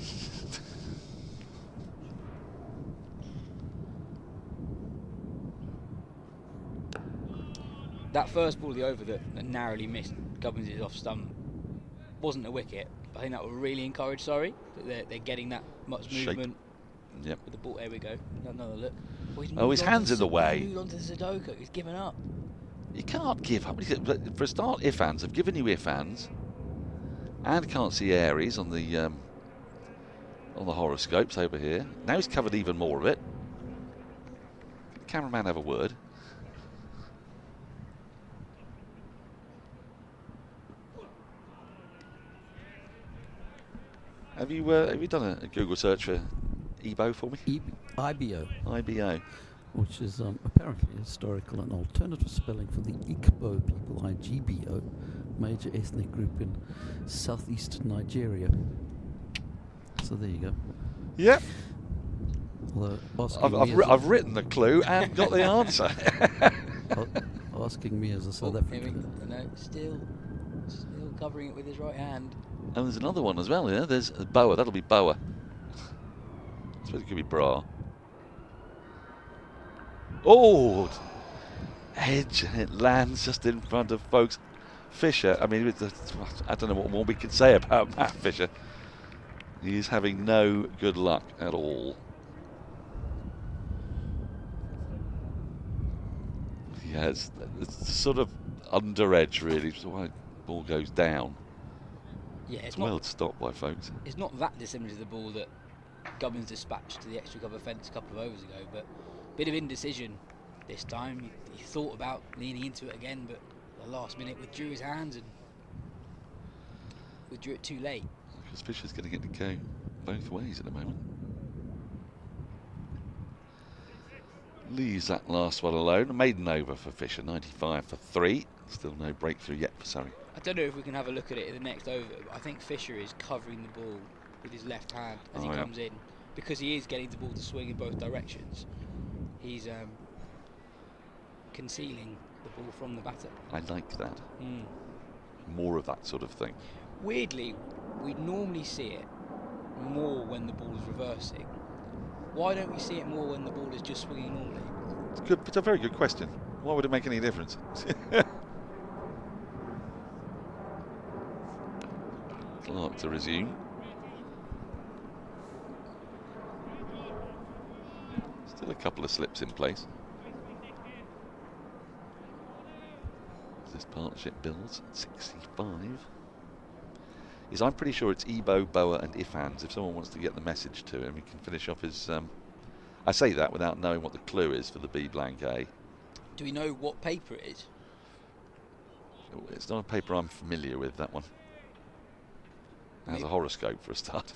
That first ball of the over that narrowly missed Gubbins' off stump wasn't a wicket. I think that will really encourage Surrey, that they're getting that much movement. Yep. With the ball, there we go. Another look. Oh, his hand's in the way. He's moved on to Sudoku. He's given up. You can't give up. For a start, Ifans have given you Ifans, and can't see Aries on the horoscopes over here. Now he's covered even more of it. Can the cameraman have a word? Have you done a Google search for Ebo for me? IBO. IBO. Which is apparently historical and alternative spelling for the Igbo people, IGBO, major ethnic group in southeast Nigeria. So there you go. Yep. I've written the clue and got the answer. Asking me as a South African. No, still covering it with his right hand. And there's another one as well, yeah? There's a Boa, that'll be Boa. I suppose it could be Bra. Oh! Edge, and it lands just in front of folks. Fisher, I mean, I don't know what more we could say about Matt Fisher. He's having no good luck at all. Yeah, it's sort of under edge, really, so why the ball goes down. Yeah, it's well stopped by folks. It's not that dissimilar to the ball that Gubbins dispatched to the extra cover fence a couple of overs ago, but a bit of indecision this time. He thought about leaning into it again, but at the last minute withdrew his hands and withdrew it too late. Because Fisher's going to get to go both ways at the moment. Leaves that last one alone. A maiden over for Fisher, 95 for 3. Still no breakthrough yet for Surrey. I don't know if we can have a look at it in the next over, but I think Fisher is covering the ball with his left hand as he comes in, because he is getting the ball to swing in both directions. He's concealing the ball from the batter. I like that. More of that sort of thing. Weirdly, we normally see it more when the ball is reversing. Why don't we see it more when the ball is just swinging normally? It's a very good question. Why would it make any difference? Clark to resume. Still a couple of slips in place. This partnership builds at 65. I'm pretty sure it's Ebo, Boa and Ifans. If someone wants to get the message to him, he can finish off his... I say that without knowing what the clue is for the B blank A. Do we know what paper it is? It's not a paper I'm familiar with, that one. It has a horoscope for a start.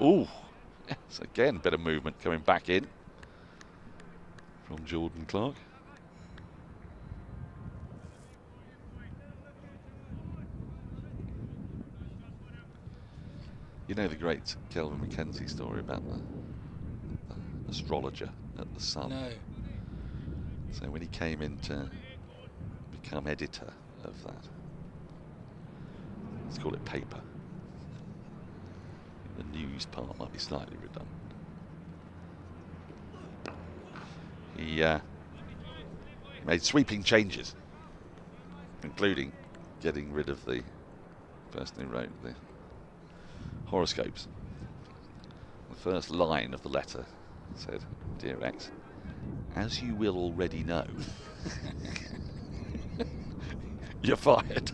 Ooh, yes, again, a bit of movement coming back in from Jordan Clark. You know the great Kelvin Mackenzie story about the astrologer at the Sun? No. So when he came in to become editor of that, let's call it paper. The news part might be slightly redundant. He made sweeping changes, including getting rid of the person who wrote the horoscopes. The first line of the letter said, "Dear X, as you will already know, you're fired."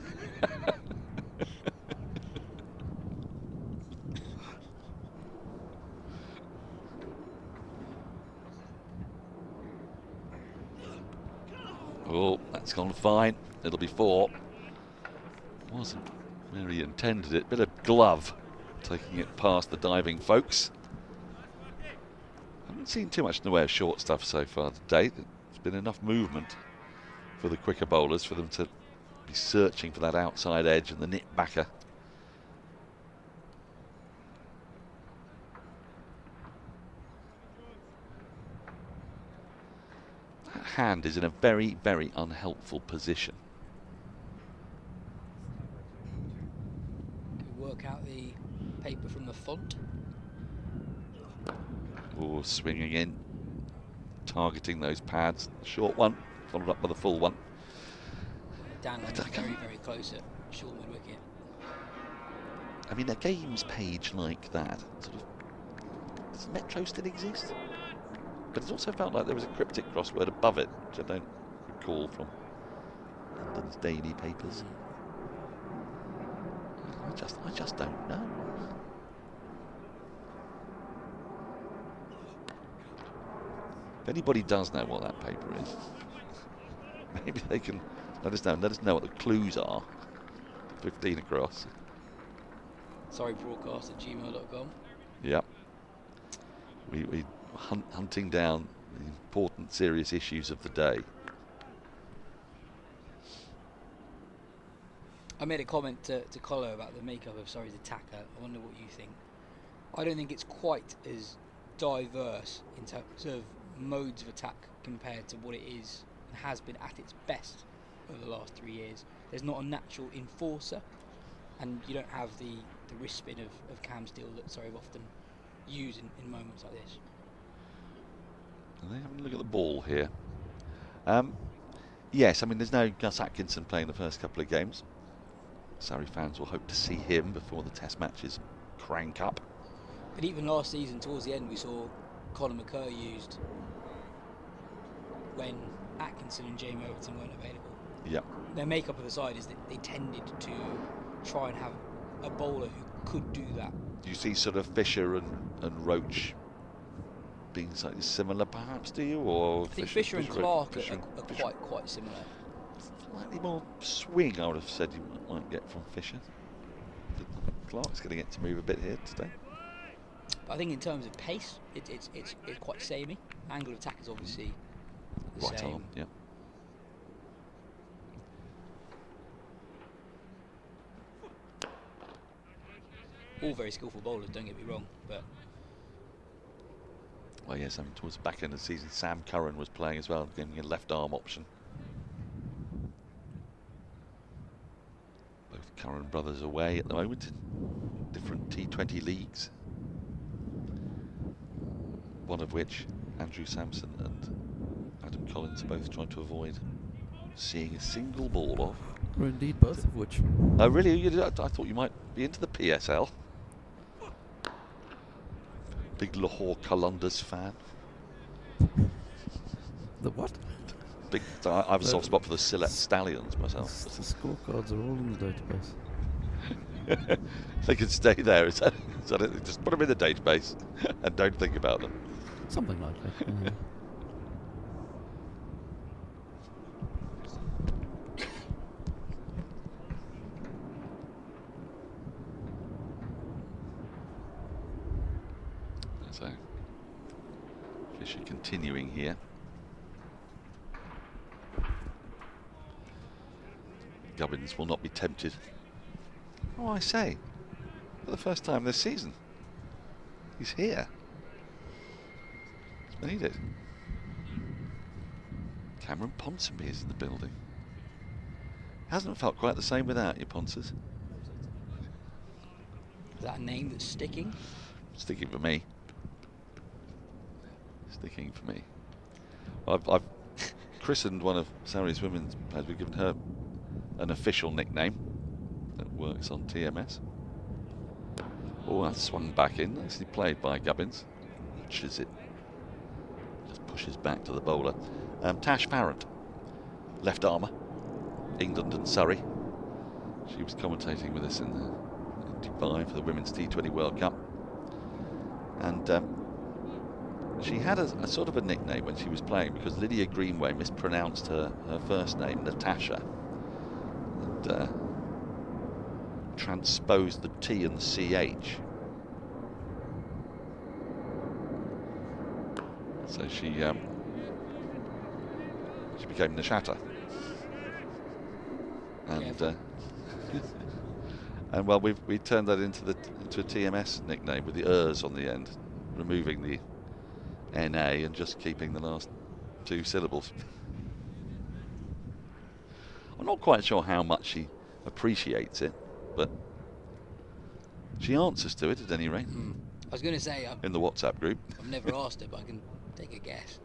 Oh, that's gone fine. It'll be 4. Wasn't where he intended it. Bit of glove taking it past the diving folks. Haven't seen too much in the way of short stuff so far today. There's been enough movement for the quicker bowlers for them to be searching for that outside edge and the nip backer. That hand is in a very, very unhelpful position. Work out the paper from the font. Oh, swinging in, targeting those pads. The short one, followed up by the full one. Daniel was very, very close at short mid wicket. I mean, a games page like that, sort of, does Metro still exist? But it's also felt like there was a cryptic crossword above it, which I don't recall from London's daily papers. I just don't know. If anybody does know what that paper is, maybe they can let us know. Let us know what the clues are. 15 across. Surreybroadcast@gmail.com. Yep. We hunting down the important, serious issues of the day. I made a comment to Colo about the makeup of Surrey's attacker. I wonder what you think. I don't think it's quite as diverse in terms of modes of attack compared to what it is and has been at its best over the last 3 years. There's not a natural enforcer, and you don't have the wrist spin of Cam Steele that Surrey often use in moments like this. Are they having a look at the ball here? Yes, I mean, there's no Gus Atkinson playing the first couple of games. Surrey fans will hope to see him before the test matches crank up. But even last season, towards the end, we saw Colin McCurr used when Atkinson and Jamie Overton weren't available. Yep. Their makeup of the side is that they tended to try and have a bowler who could do that. Do you see sort of Fisher and Roach being slightly similar, perhaps, do you? Or I think Fisher and Clark are quite similar. Slightly more swing, I would have said you might get from Fisher. Clark's going to get to move a bit here today. But I think in terms of pace, it's quite samey. Angle of attack is obviously the Right same. arm, yeah. All very skillful bowlers, don't get me wrong, but Well, yes, towards the back end of the season, Sam Curran was playing as well, giving a left arm option. Both Curran brothers away at the moment, different T20 leagues. One of which Andrew Sampson and Adam Collins are both trying to avoid seeing a single ball of. Or indeed both of which. Oh, really? I thought you might be into the PSL. Big Lahore Qalandars fan. The what? Big. I have a soft spot for the Sylhet Stallions myself. The scorecards are all in the database. They can stay there. Is that it? Just put them in the database and don't think about them. Something like that. So, Fisher continuing here. Gubbins will not be tempted. Oh, I say, for the first time this season, he's here. He's made it. Cameron Ponsonby is in the building. Hasn't felt quite the same without you, Ponsers. is that a name that's sticking? Sticking for me. Sticking for me. I've christened one of Surrey's women's players. We've given her an official nickname that works on TMS. Oh, that's swung back in. Nicely played by Gubbins. Reaches it. Just pushes back to the bowler. Tash Farrant, left armour, England and Surrey. She was commentating with us in Dubai for the Women's T20 World Cup. And she had a sort of a nickname when she was playing because Lydia Greenway mispronounced her first name, Natasha, and transposed the T and the CH. So she became Nashata. And and well, we turned that into a TMS nickname with the ers on the end, removing the NA and just keeping the last two syllables. I'm not quite sure how much she appreciates it, but she answers to it at any rate. I was going to say, in the WhatsApp group. I've never asked her, but I can take a guess.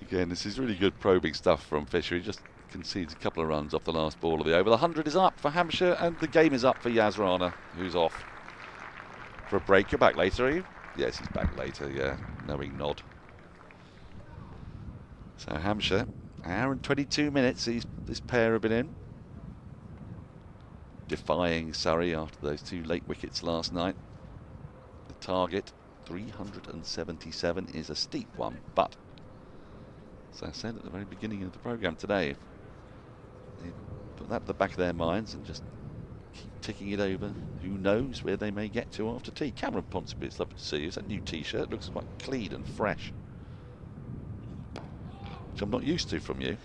Again, this is really good probing stuff from Fisher. He just concedes a couple of runs off the last ball of the over. The 100 is up for Hampshire, and the game is up for Yas Rana, who's off for a break. You're back later, are you? Yes, he's back later, yeah. Knowing nod. So Hampshire, hour and 22 minutes this pair have been in. Defying Surrey after those two late wickets last night. The target, 377, is a steep one, but as I said at the very beginning of the programme today, they put that at the back of their minds and just keep ticking it over. Who knows where they may get to after tea. Cameron Ponsonby, it's lovely to see you. It's that new t-shirt, looks quite clean and fresh, which I'm not used to from you.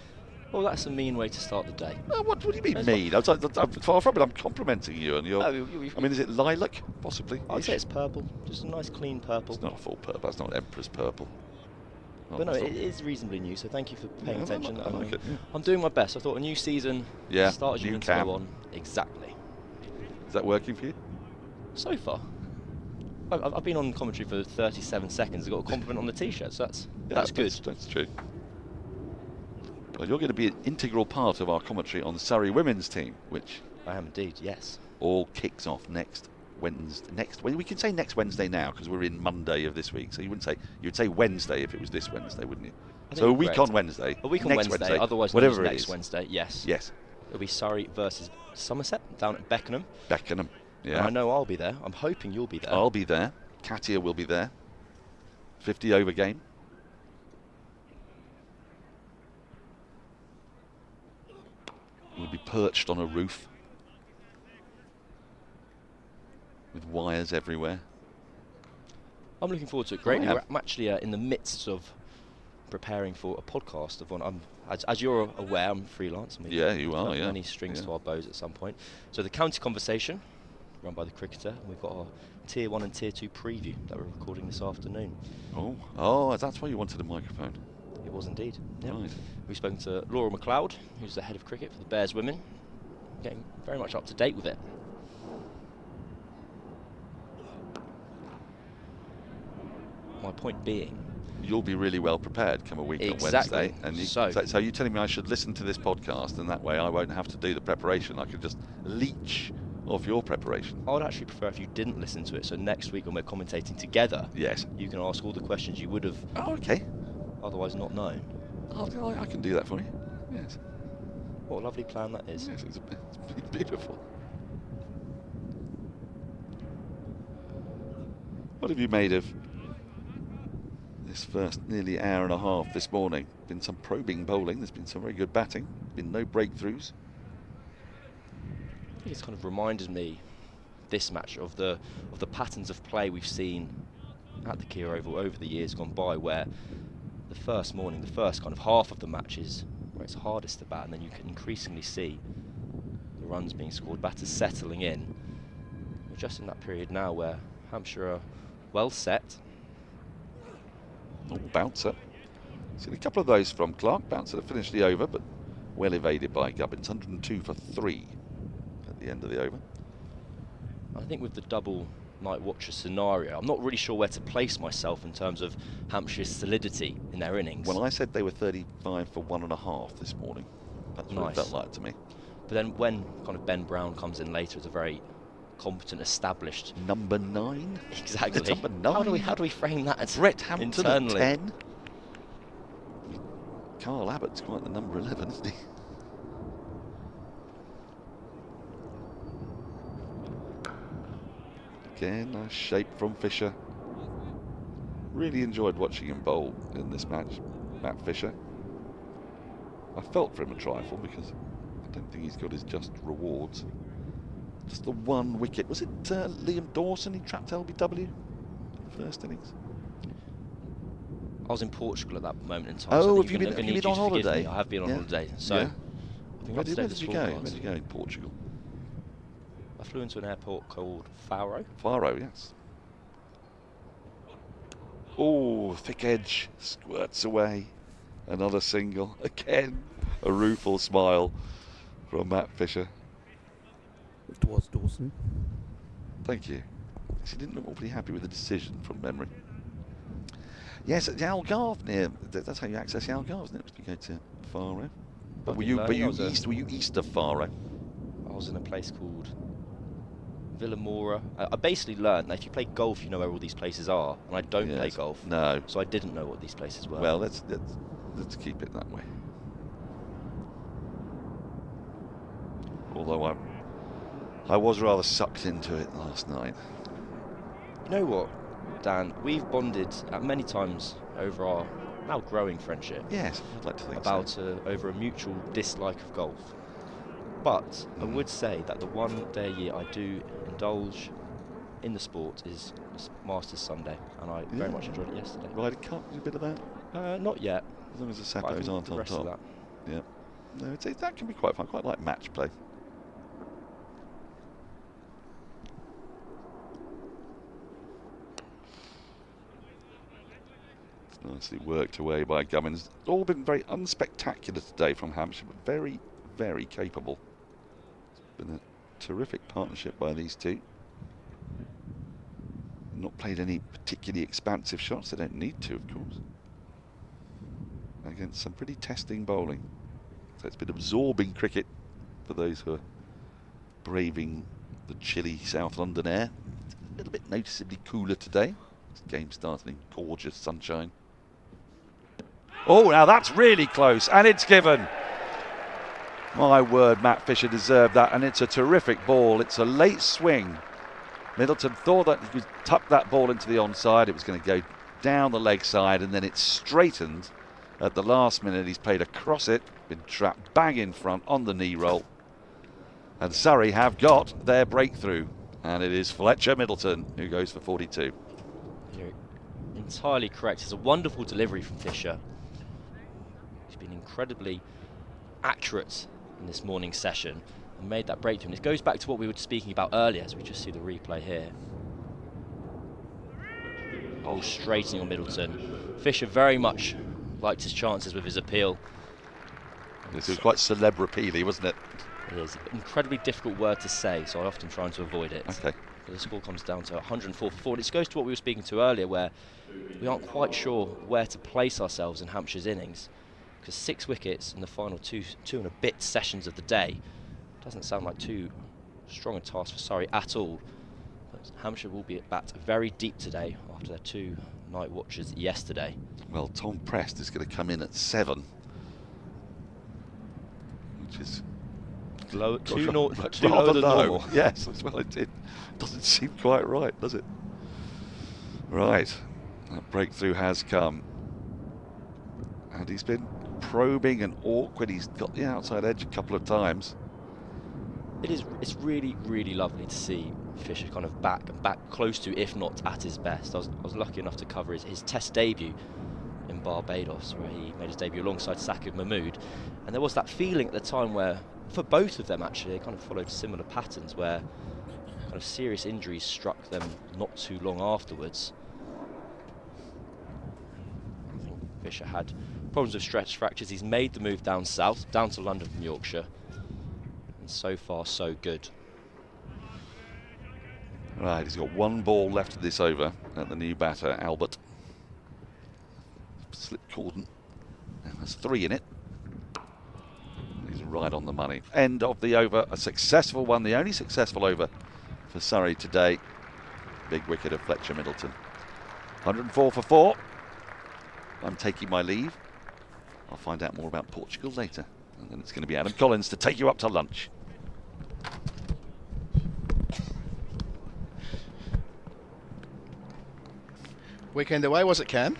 Well, that's a mean way to start the day. Oh, what do you mean mean? I'm far from it. I'm complimenting you on your... I mean, is it lilac, possibly? I'd say it's purple. Just a nice, clean purple. It's not a full purple. That's not Emperor's purple. But no, it is reasonably new, so thank you for paying attention. I like it. I'm doing my best. I thought a new season started you to go on. Exactly. Is that working for you? So far. I've been on commentary for 37 seconds. I got a compliment on the t-shirt, so that's good. That's true. Well, you're going to be an integral part of our commentary on the Surrey women's team, which I am indeed, yes. All kicks off next Wednesday. Well, we can say next Wednesday now because we're in Monday of this week. So you'd say Wednesday if it was this Wednesday, wouldn't you? So a week on Wednesday. A week on Wednesday, otherwise whatever known as it next is. Wednesday. Yes. Yes. It'll be Surrey versus Somerset down at Beckenham. Beckenham. Yeah. And I know I'll be there. I'm hoping you'll be there. I'll be there. Katya will be there. 50 over game. We'll be perched on a roof with wires everywhere. I'm looking forward to it greatly. I'm actually in the midst of preparing for a podcast of one. As you're aware, I'm freelance. Yeah, you are. Yeah. Many strings to our bows at some point. So the County Conversation, run by the Cricketer, and we've got our Tier 1 and Tier 2 preview that we're recording this afternoon. Oh, that's why you wanted a microphone. It was indeed. Yep. Right. We've spoken to Laura McLeod, who's the head of cricket for the Bears women, getting very much up to date with it. My point being, you'll be really well prepared come a week on Wednesday. And so you're telling me I should listen to this podcast, and that way I won't have to do the preparation. I could just leech off your preparation. I would actually prefer if you didn't listen to it. So next week when we're commentating together, yes, you can ask all the questions you would have. Otherwise not known. I can do that for you. Yes. What a lovely plan that is. Yes, it's beautiful. What have you made of this first nearly hour and a half this morning? Been some probing bowling. There's been some very good batting. Been no breakthroughs. I think it's kind of reminded me, this match, of the patterns of play we've seen at the Kia Oval over the years gone by, where the first morning, the first kind of half of the match is where it's hardest to bat, and then you can increasingly see the runs being scored, batters settling in. We're just in that period now where Hampshire are well set. Bouncer. Seen a couple of those from Clark. Bouncer to finish the over, but well evaded by Gubbins. 102 for 3 at the end of the over. I think with the double night watcher scenario, I'm not really sure where to place myself in terms of Hampshire's solidity in their innings. Well, I said they were 35 for 1.5 this morning. That's what it felt like to me. But then when kind of Ben Brown comes in later as a very competent, established number 9. Exactly. It's number 9. How do we frame that? Brett Hampton internally? at 10. Carl Abbott's quite the number 11, isn't he? Again, nice shape from Fisher. Really enjoyed watching him bowl in this match, Matt Fisher. I felt for him a trifle because I don't think he's got his just rewards. Just the 1 wicket. Was it Liam Dawson he trapped LBW first innings? I was in Portugal at that moment in time. Oh, so have you been on holiday? I have been on holiday. So yeah. I think Where did you go? Where did you go in Portugal? I flew into an airport called Faro. Faro, yes. Oh, thick edge, squirts away. Another single. Again, a rueful smile from Matt Fisher. It was Dawson. Thank you. He didn't look awfully happy with the decision from memory. Yes, at the Algarve near. That's how you access the Algarve, isn't it? You go to Faro. But were you east of Faro? I was in a place called Villamora. I basically learned that if you play golf, you know where all these places are, and I don't play golf. No. So I didn't know what these places were. Well, let's keep it that way. Although I was rather sucked into it last night. You know what, Dan? We've bonded many times over our now growing friendship. Yes, I'd like to think over a mutual dislike of golf. But I would say that the one day a year I do indulge in the sport is Masters Sunday, and I very much enjoyed it yesterday. Ryder Cup, a bit of that? Not yet. As long as the Sappos aren't on top. Yeah. No, that can be quite fun. I quite like match play. It's nicely worked away by Gubbins. All been very unspectacular today from Hampshire, but very, very capable. It's been a terrific partnership by these two. Not played any particularly expansive shots. They don't need to, of course. Against some pretty testing bowling. So it's been absorbing cricket for those who are braving the chilly South London air. It's a little bit noticeably cooler today. This game started in gorgeous sunshine. Oh, now that's really close, and it's given. My word, Matt Fisher deserved that, and it's a terrific ball. It's a late swing. Middleton thought that he could tuck that ball into the onside. It was going to go down the leg side, and then it straightened at the last minute. He's played across it, been trapped bang in front on the knee roll. And Surrey have got their breakthrough, and it is Fletcha Middleton who goes for 42. You're entirely correct. It's a wonderful delivery from Fisher. He's been incredibly accurate in this morning's session and made that breakthrough. And it goes back to what we were speaking about earlier, as we just see the replay here. Oh, straightening on Middleton. Fisher very much liked his chances with his appeal. This was quite celeb-appealy, wasn't it? It is. Incredibly difficult word to say, so I often try to avoid it. Okay. But the score comes down to 104 for 4. This goes to what we were speaking to earlier, where we aren't quite sure where to place ourselves in Hampshire's innings, because 6 wickets in the final two and a bit sessions of the day doesn't sound like too strong a task for Surrey at all. But Hampshire will be at bat very deep today after their 2 night watches yesterday. Well, Tom Prest is going to come in at 7, which is lower than normal. Yes, well, it doesn't seem quite right, does it? Right, that breakthrough has come, and he's been probing and awkward. He's got the outside edge a couple of times. It's really, really lovely to see Fisher kind of back close to, if not at his best. I was lucky enough to cover his Test debut in Barbados, where he made his debut alongside Sakib Mahmood, and there was that feeling at the time where, for both of them actually, they kind of followed similar patterns where kind of serious injuries struck them not too long afterwards. I think Fisher had problems with stretch fractures. He's made the move down south, down to London from Yorkshire, and so far so good. Right, he's got 1 ball left of this over at the new batter, Albert. Slip cordon. And there's 3 in it. He's right on the money. End of the over, a successful one, the only successful over for Surrey today. Big wicket of Fletcha Middleton. 104 for 4. I'm taking my leave. I'll find out more about Portugal later. And then it's going to be Adam Collins to take you up to lunch. Weekend away, was it, Cam?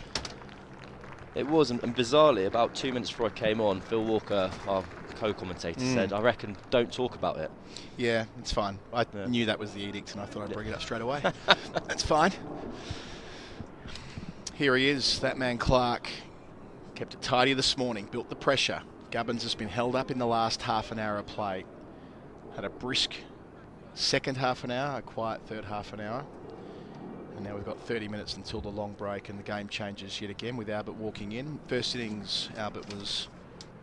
It was, and bizarrely, about 2 minutes before I came on, Phil Walker, our co-commentator, said, I reckon don't talk about it. Yeah, it's fine. I knew that was the edict and I thought I'd bring it up straight away. That's fine. Here he is, that man Clark. Kept it tidy this morning, built the pressure. Gubbins has been held up in the last half an hour of play. Had a brisk second half an hour, a quiet third half an hour. And now we've got 30 minutes until the long break and the game changes yet again with Albert walking in. First innings, Albert was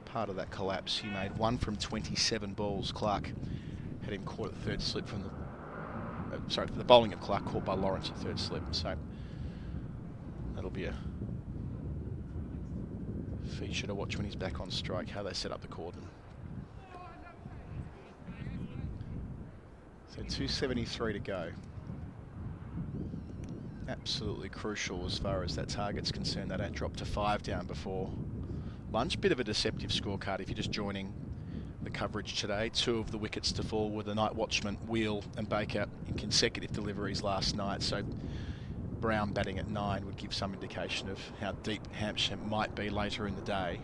part of that collapse. He made 1 from 27 balls. Clark had him caught at the third slip from the bowling of Clark caught by Lawrence at third slip. So that'll be a feature to watch when he's back on strike, how they set up the cordon. So 273 to go. Absolutely crucial as far as that target's concerned. They don't drop to 5 down before lunch. Bit of a deceptive scorecard if you're just joining the coverage today. 2 of the wickets to fall were the night watchman, Wheel and Baker, in consecutive deliveries last night. So Brown batting at 9 would give some indication of how deep Hampshire might be later in the day.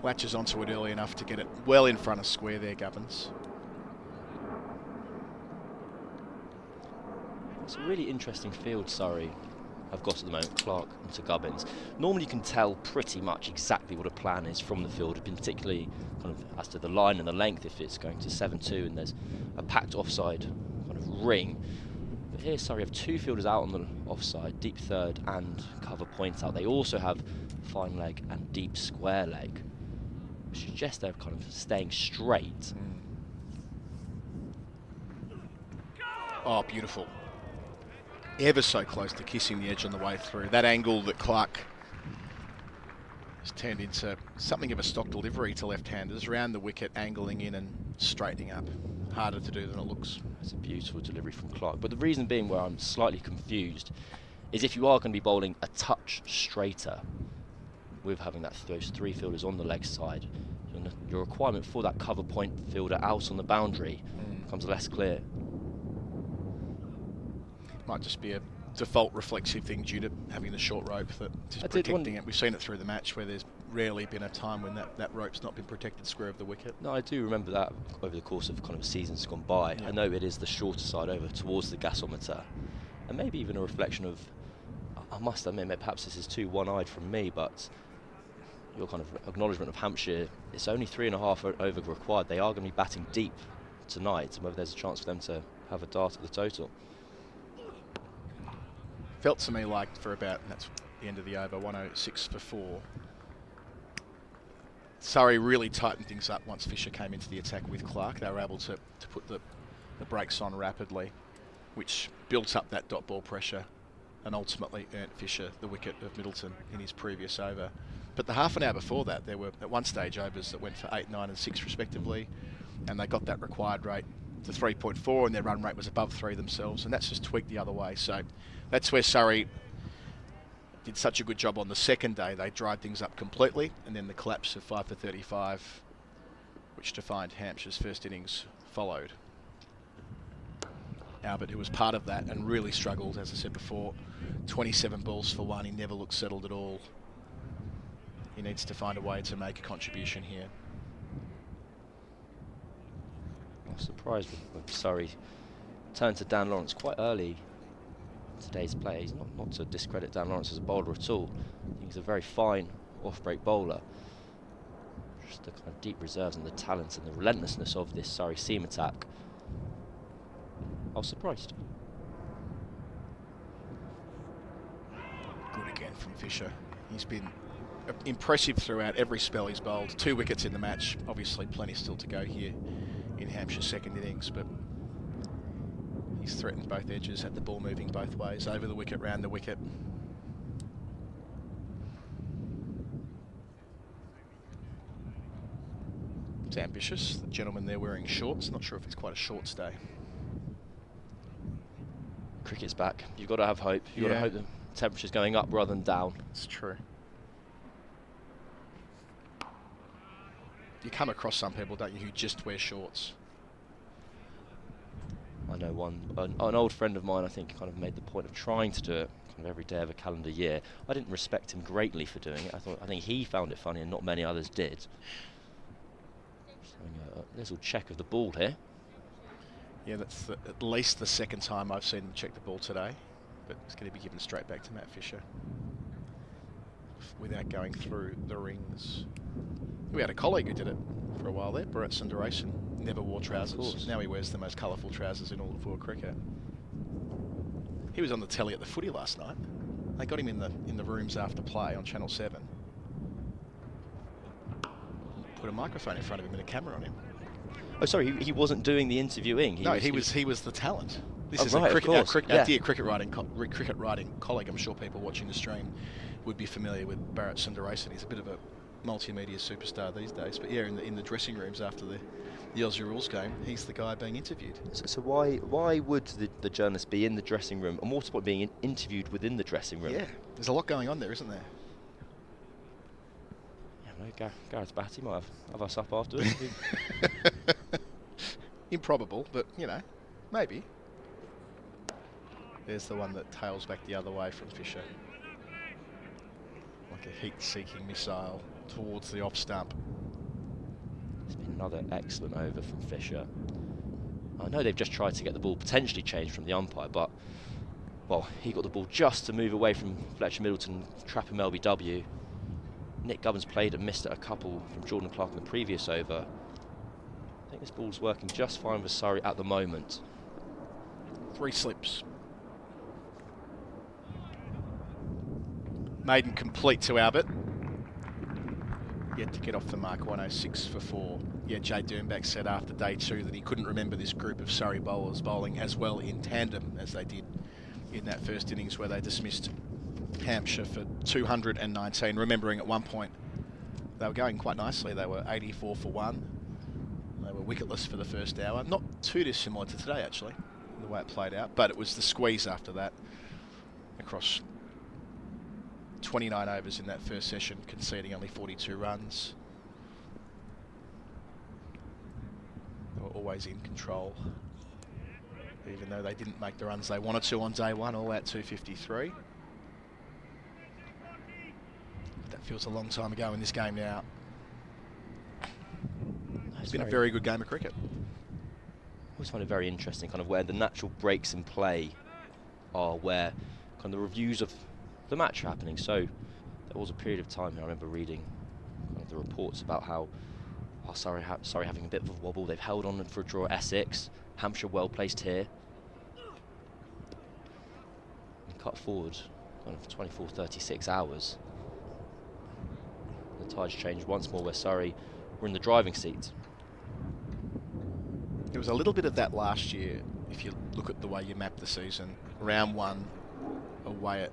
Latches onto it early enough to get it well in front of square there, Gubbins. It's a really interesting field, Surrey. I've got at the moment Clark into Gubbins. Normally you can tell pretty much exactly what a plan is from the field, particularly kind of as to the line and the length if it's going to 7-2 and there's a packed offside kind of ring. But here Surrey have 2 fielders out on the offside, deep third and cover point out. They also have fine leg and deep square leg, which suggests they're kind of staying straight. Oh, beautiful. Ever so close to kissing the edge on the way through. That angle that Clark has turned into something of a stock delivery to left-handers, around the wicket, angling in and straightening up. Harder to do than it looks. It's a beautiful delivery from Clark. But the reason being where I'm slightly confused is if you are going to be bowling a touch straighter with having those 3 fielders on the leg side, your requirement for that cover point fielder out on the boundary becomes less clear. Might just be a default reflexive thing due to having the short rope that just protecting it. We've seen it through the match where there's rarely been a time when that rope's not been protected square of the wicket. No, I do remember that over the course of kind of seasons gone by. I know it is the shorter side over towards the gasometer, and maybe even a reflection of, I must admit, perhaps this is too one-eyed from me, but your kind of acknowledgement of Hampshire, it's only 3.5 over required. They are going to be batting deep tonight, and whether there's a chance for them to have a dart at the total. Felt to me like for about, that's the end of the over, 106 for 4. Surrey really tightened things up once Fisher came into the attack with Clark. They were able to put the brakes on rapidly, which built up that dot ball pressure and ultimately earned Fisher the wicket of Middleton in his previous over. But the half an hour before that, there were at one stage overs that went for 8, 9 and 6 respectively, and they got that required rate to 3.4 and their run rate was above 3 themselves, and that's just tweaked the other way. So that's where Surrey did such a good job on the second day. They dried things up completely, and then the collapse of 5 for 35, which defined Hampshire's first innings, followed. Albert, who was part of that and really struggled, as I said before, 27 balls for 1. He never looked settled at all. He needs to find a way to make a contribution here. I'm surprised with Surrey turned to Dan Lawrence quite early in today's play. He's not to discredit Dan Lawrence as a bowler at all. I think he's a very fine off-break bowler. Just the kind of deep reserves and the talent and the relentlessness of this Surrey seam attack. I was surprised. Good again from Fisher. He's been impressive throughout every spell he's bowled. 2 wickets in the match. Obviously plenty still to go here in Hampshire's second innings, but he He's threatened both edges, had the ball moving both ways, over the wicket, round the wicket. It's ambitious. The gentleman there wearing shorts. Not sure if it's quite a shorts day. Cricket's back. You've got to have hope. You've got to hope the temperature's going up rather than down. It's true. You come across some people, don't you, who just wear shorts? I know an old friend of mine, I think, kind of made the point of trying to do it kind of every day of a calendar year. I didn't respect him greatly for doing it. I think he found it funny and not many others did. A little check of the ball here. Yeah, that's at least the second time I've seen them check the ball today. But it's going to be given straight back to Matt Fisher without going through the rings. We had a colleague who did it for a while there, Bharat Sundaresan. Never wore trousers. Now he wears the most colourful trousers in all of world cricket. He was on the telly at the footy last night. They got him in the rooms after play on Channel 7. Put a microphone in front of him and a camera on him. Oh, sorry, he wasn't doing the interviewing. He was the talent. This is right, a dear cricket writing colleague. I'm sure people watching the stream would be familiar with Bharat Sundaresan. He's a bit of a multimedia superstar these days. But yeah, in the dressing rooms after the Aussie Rules game, he's the guy being interviewed. So why would the journalist be in the dressing room, and more to the point, being interviewed within the dressing room? Yeah, there's a lot going on there, isn't there? Gareth's batty might have us up afterwards. Improbable, but maybe. There's the one that tails back the other way from Fisher. Like a heat-seeking missile towards the off stump. It's been another excellent over from Fisher. I know they've just tried to get the ball potentially changed from the umpire, but, well, he got the ball just to move away from Fletcha Middleton, trap him LBW. Nick Gubbins played and missed it a couple from Jordan Clark in the previous over. I think this ball's working just fine for Surrey at the moment. 3 slips. Maiden complete to Albert. Yet to get off the mark, 106 for 4. Yeah, Jay Dernbach said after day 2 that he couldn't remember this group of Surrey bowlers bowling as well in tandem as they did in that first innings where they dismissed Hampshire for 219. Remembering at one point they were going quite nicely. They were 84 for 1. They were wicketless for the first hour. Not too dissimilar to today, actually, the way it played out. But it was the squeeze after that across 29 overs in that first session, conceding only 42 runs. They were always in control, even though they didn't make the runs they wanted to on day 1, all out 253. That feels a long time ago in this game now. It's been a very good game of cricket. I always find it very interesting, kind of where the natural breaks in play are, where kind of the reviews of the match are happening. So there was a period of time here I remember reading kind of the reports about how Surrey having a bit of a wobble. They've held on for a draw at Essex. Hampshire well placed here. And cut forward kind of 24, 36 hours. The tides changed once more where Surrey were in the driving seat. There was a little bit of that last year, if you look at the way you map the season. Round 1 away at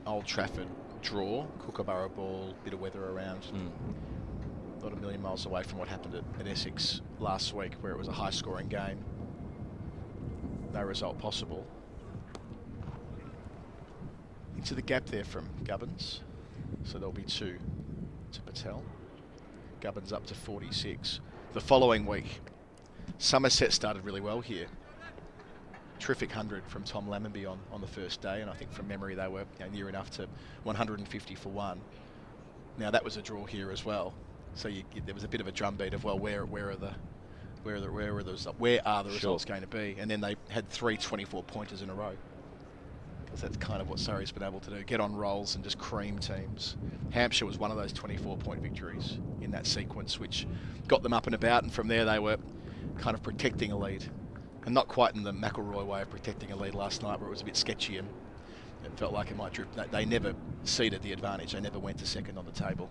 Old Trafford, draw, Kookaburra ball, bit of weather around. Not a million miles away from what happened at Essex last week, where it was a high-scoring game. No result possible. Into the gap there from Gubbins, so there'll be 2 to Patel. Gubbins up to 46. The following week, Somerset started really well here. Terrific 100 from Tom Lammonby on the first day, and I think from memory they were near enough to 150 for 1. Now that was a draw here as well, so there was a bit of a drumbeat of, well, where are the results going to be? And then they had 3 24 pointers in a row, because that's kind of what Surrey's been able to do, get on rolls and just cream teams. Hampshire was one of those 24-point victories in that sequence, which got them up and about, and from there they were kind of protecting a lead. And not quite in the McElroy way of protecting a lead last night, where it was a bit sketchy and it felt like it might drift. They never ceded the advantage. They never went to second on the table.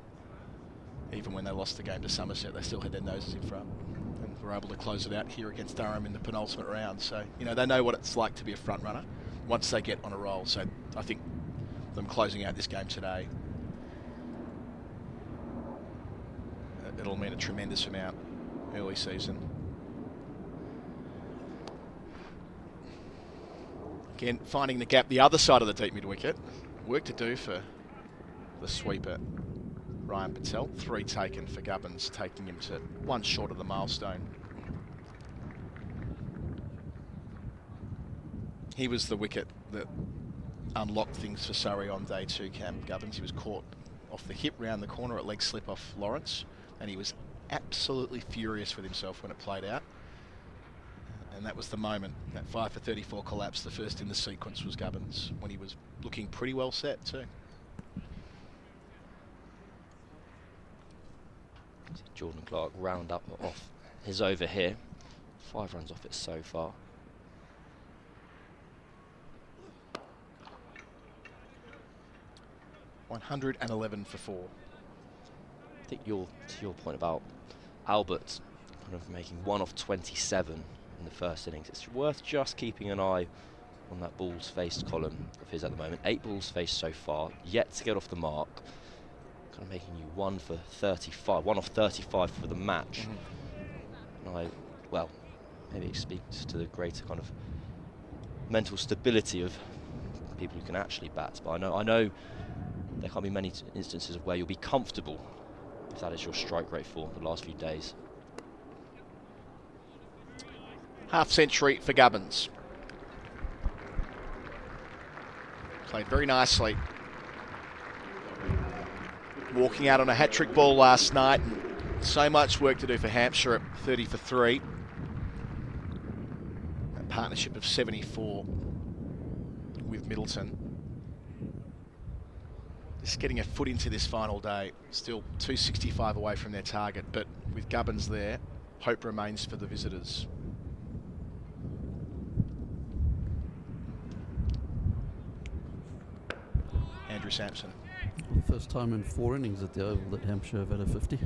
Even when they lost the game to Somerset, they still had their noses in front. And were able to close it out here against Durham in the penultimate round. So, you know, they know what it's like to be a front runner once they get on a roll. So I think them closing out this game today, it'll mean a tremendous amount early season. Again, finding the gap the other side of the deep mid wicket. Work to do for the sweeper, Ryan Patel. 3 taken for Gubbins, taking him to 1 short of the milestone. He was the wicket that unlocked things for Surrey on day 2, Cam Gubbins. He was caught off the hip round the corner at leg slip off Lawrence, and he was absolutely furious with himself when it played out. And that was the moment, that 5 for 34 collapse, the first in the sequence was Gubbins, when he was looking pretty well set too. Jordan Clark round up off his over here. 5 runs off it so far. $111 for 4. I think to your point about Albert kind of making 1 off 27 in the first innings, it's worth just keeping an eye on that balls faced column of his at the moment. 8 balls faced so far, yet to get off the mark. Kind of making you 1 for 35, 1 off 35 for the match. And well, maybe it speaks to the greater kind of mental stability of people who can actually bat. But I know there can't be many instances of where you'll be comfortable if that is your strike rate for the last few days. Half century for Gubbins. Played very nicely. Walking out on a hat-trick ball last night. And so much work to do for Hampshire at 30 for 3. A partnership of 74 with Middleton. Just getting a foot into this final day. Still 265 away from their target, but with Gubbins there, hope remains for the visitors. Andrew Sampson. First time in 4 innings at the Oval that Hampshire have had a 50.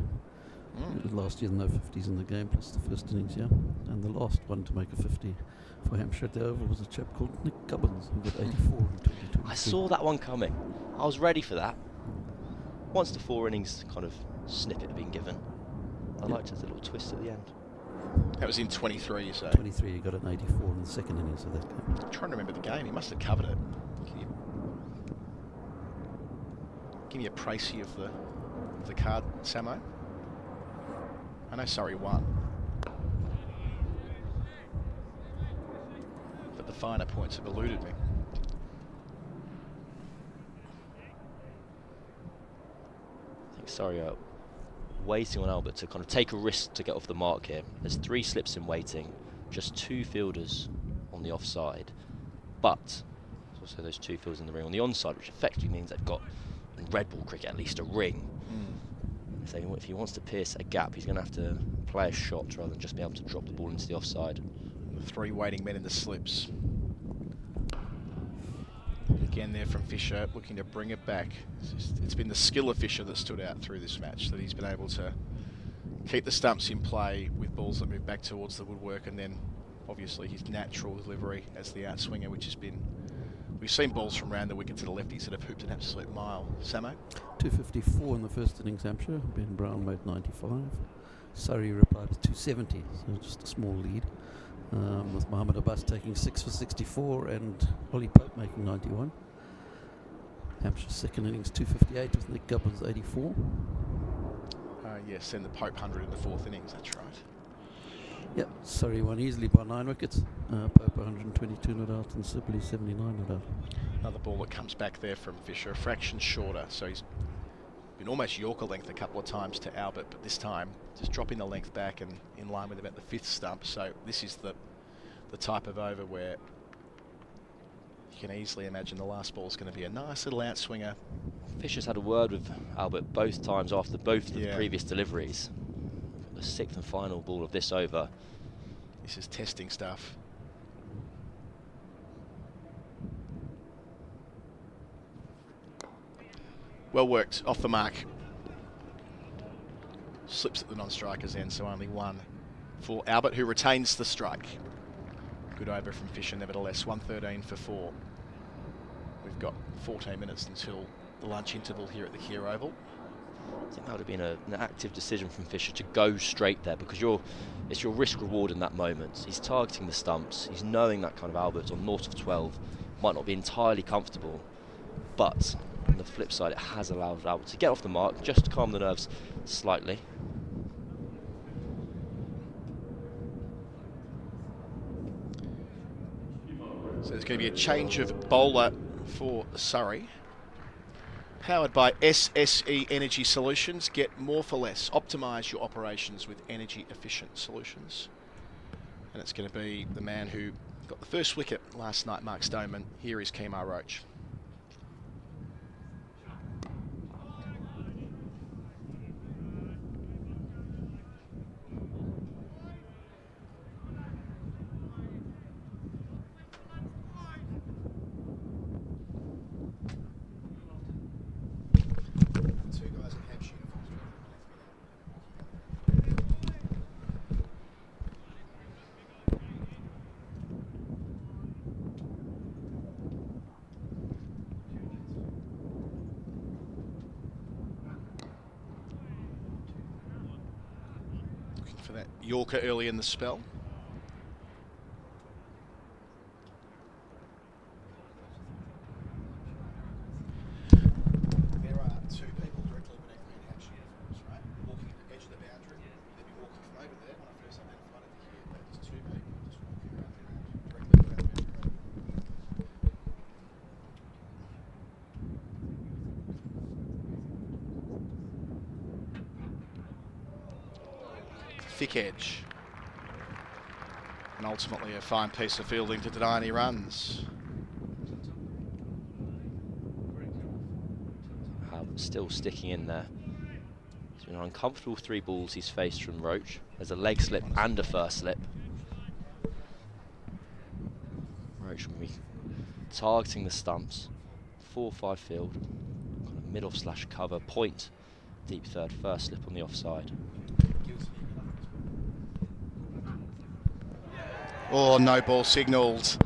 Last year no 50s in the game, plus the first innings, yeah. And the last one to make a 50 for Hampshire at the Oval was a chap called Nick Gubbins, who got 84 in 2022. I saw that one coming. I was ready for that. Once the 4 innings kind of snippet had been given, I liked his little twist at the end. That was in 23, you say? 23, he got an 84 in the second innings of that game. I'm trying to remember the game. He must have covered it. Can you give me a précis of the card, Samo? I know Surrey won, but the finer points have eluded me. I think Surrey are waiting on Albert to kind of take a risk to get off the mark here. There's 3 slips in waiting, just 2 fielders on the offside, but there's also those 2 fielders in the ring on the onside, which effectively means they've got, in red ball cricket, at least a ring. So if he wants to pierce a gap, he's going to have to play a shot rather than just be able to drop the ball into the offside. The 3 waiting men in the slips. Again there from Fisher, looking to bring it back. It's been the skill of Fisher that stood out through this match, that he's been able to keep the stumps in play with balls that move back towards the woodwork, and then obviously his natural delivery as the outswinger, which has been... We've seen balls from round the wicket to the lefties that have hooped an absolute mile. Samo? 254 in the first innings, Hampshire. Ben Brown made 95. Surrey replied with 270, so just a small lead. With Mohammed Abbas taking 6 for 64 and Ollie Pope making 91. Hampshire's second innings 258 with Nick Gubbins 84. Yes, and the Pope 100 in the 4th innings, that's right. Yep, Surrey won easily by 9 wickets. Pope 122 not out and Sibley 79 not out. Another ball that comes back there from Fisher, a fraction shorter, so he's been almost Yorker length a couple of times to Albert, but this time just dropping the length back and in line with about the 5th stump. So this is the type of over where you can easily imagine the last ball is going to be a nice little outswinger. Fisher's had a word with Albert both times after both the previous deliveries. The 6th and final ball of this over. This is testing stuff. Well worked, off the mark. Slips at the non-striker's end, so only 1 for Albert, who retains the strike. Good over from Fisher, nevertheless. 113 for 4. We've got 14 minutes until the lunch interval here at the Kia Oval. I think that would have been an active decision from Fisher to go straight there, because it's your risk reward in that moment. He's targeting the stumps. He's knowing that kind of Albert's on north of 12 might not be entirely comfortable, but on the flip side, it has allowed Albert to get off the mark, just to calm the nerves slightly. So there's going to be a change of bowler for Surrey. Powered by SSE Energy Solutions. Get more for less. Optimise your operations with energy efficient solutions. And it's going to be the man who got the first wicket last night, Mark Stoneman. Here is Kemar Roach. For that Yorker early in the spell. There are two people directly beneath me in Hampshire, right? Walking at the edge of the boundary. They'd be walking from over there when I first identified it here. But there's two people just walking around there directly around the boundary. Thick edge. And ultimately a fine piece of fielding to deny any runs. Still sticking in there. It's been an uncomfortable 3 balls he's faced from Roach. There's a leg slip and a first slip. Roach will be targeting the stumps. 4-5 field. Kind of mid-off / cover. Point. Deep third. First slip on the offside. Oh, no ball signalled.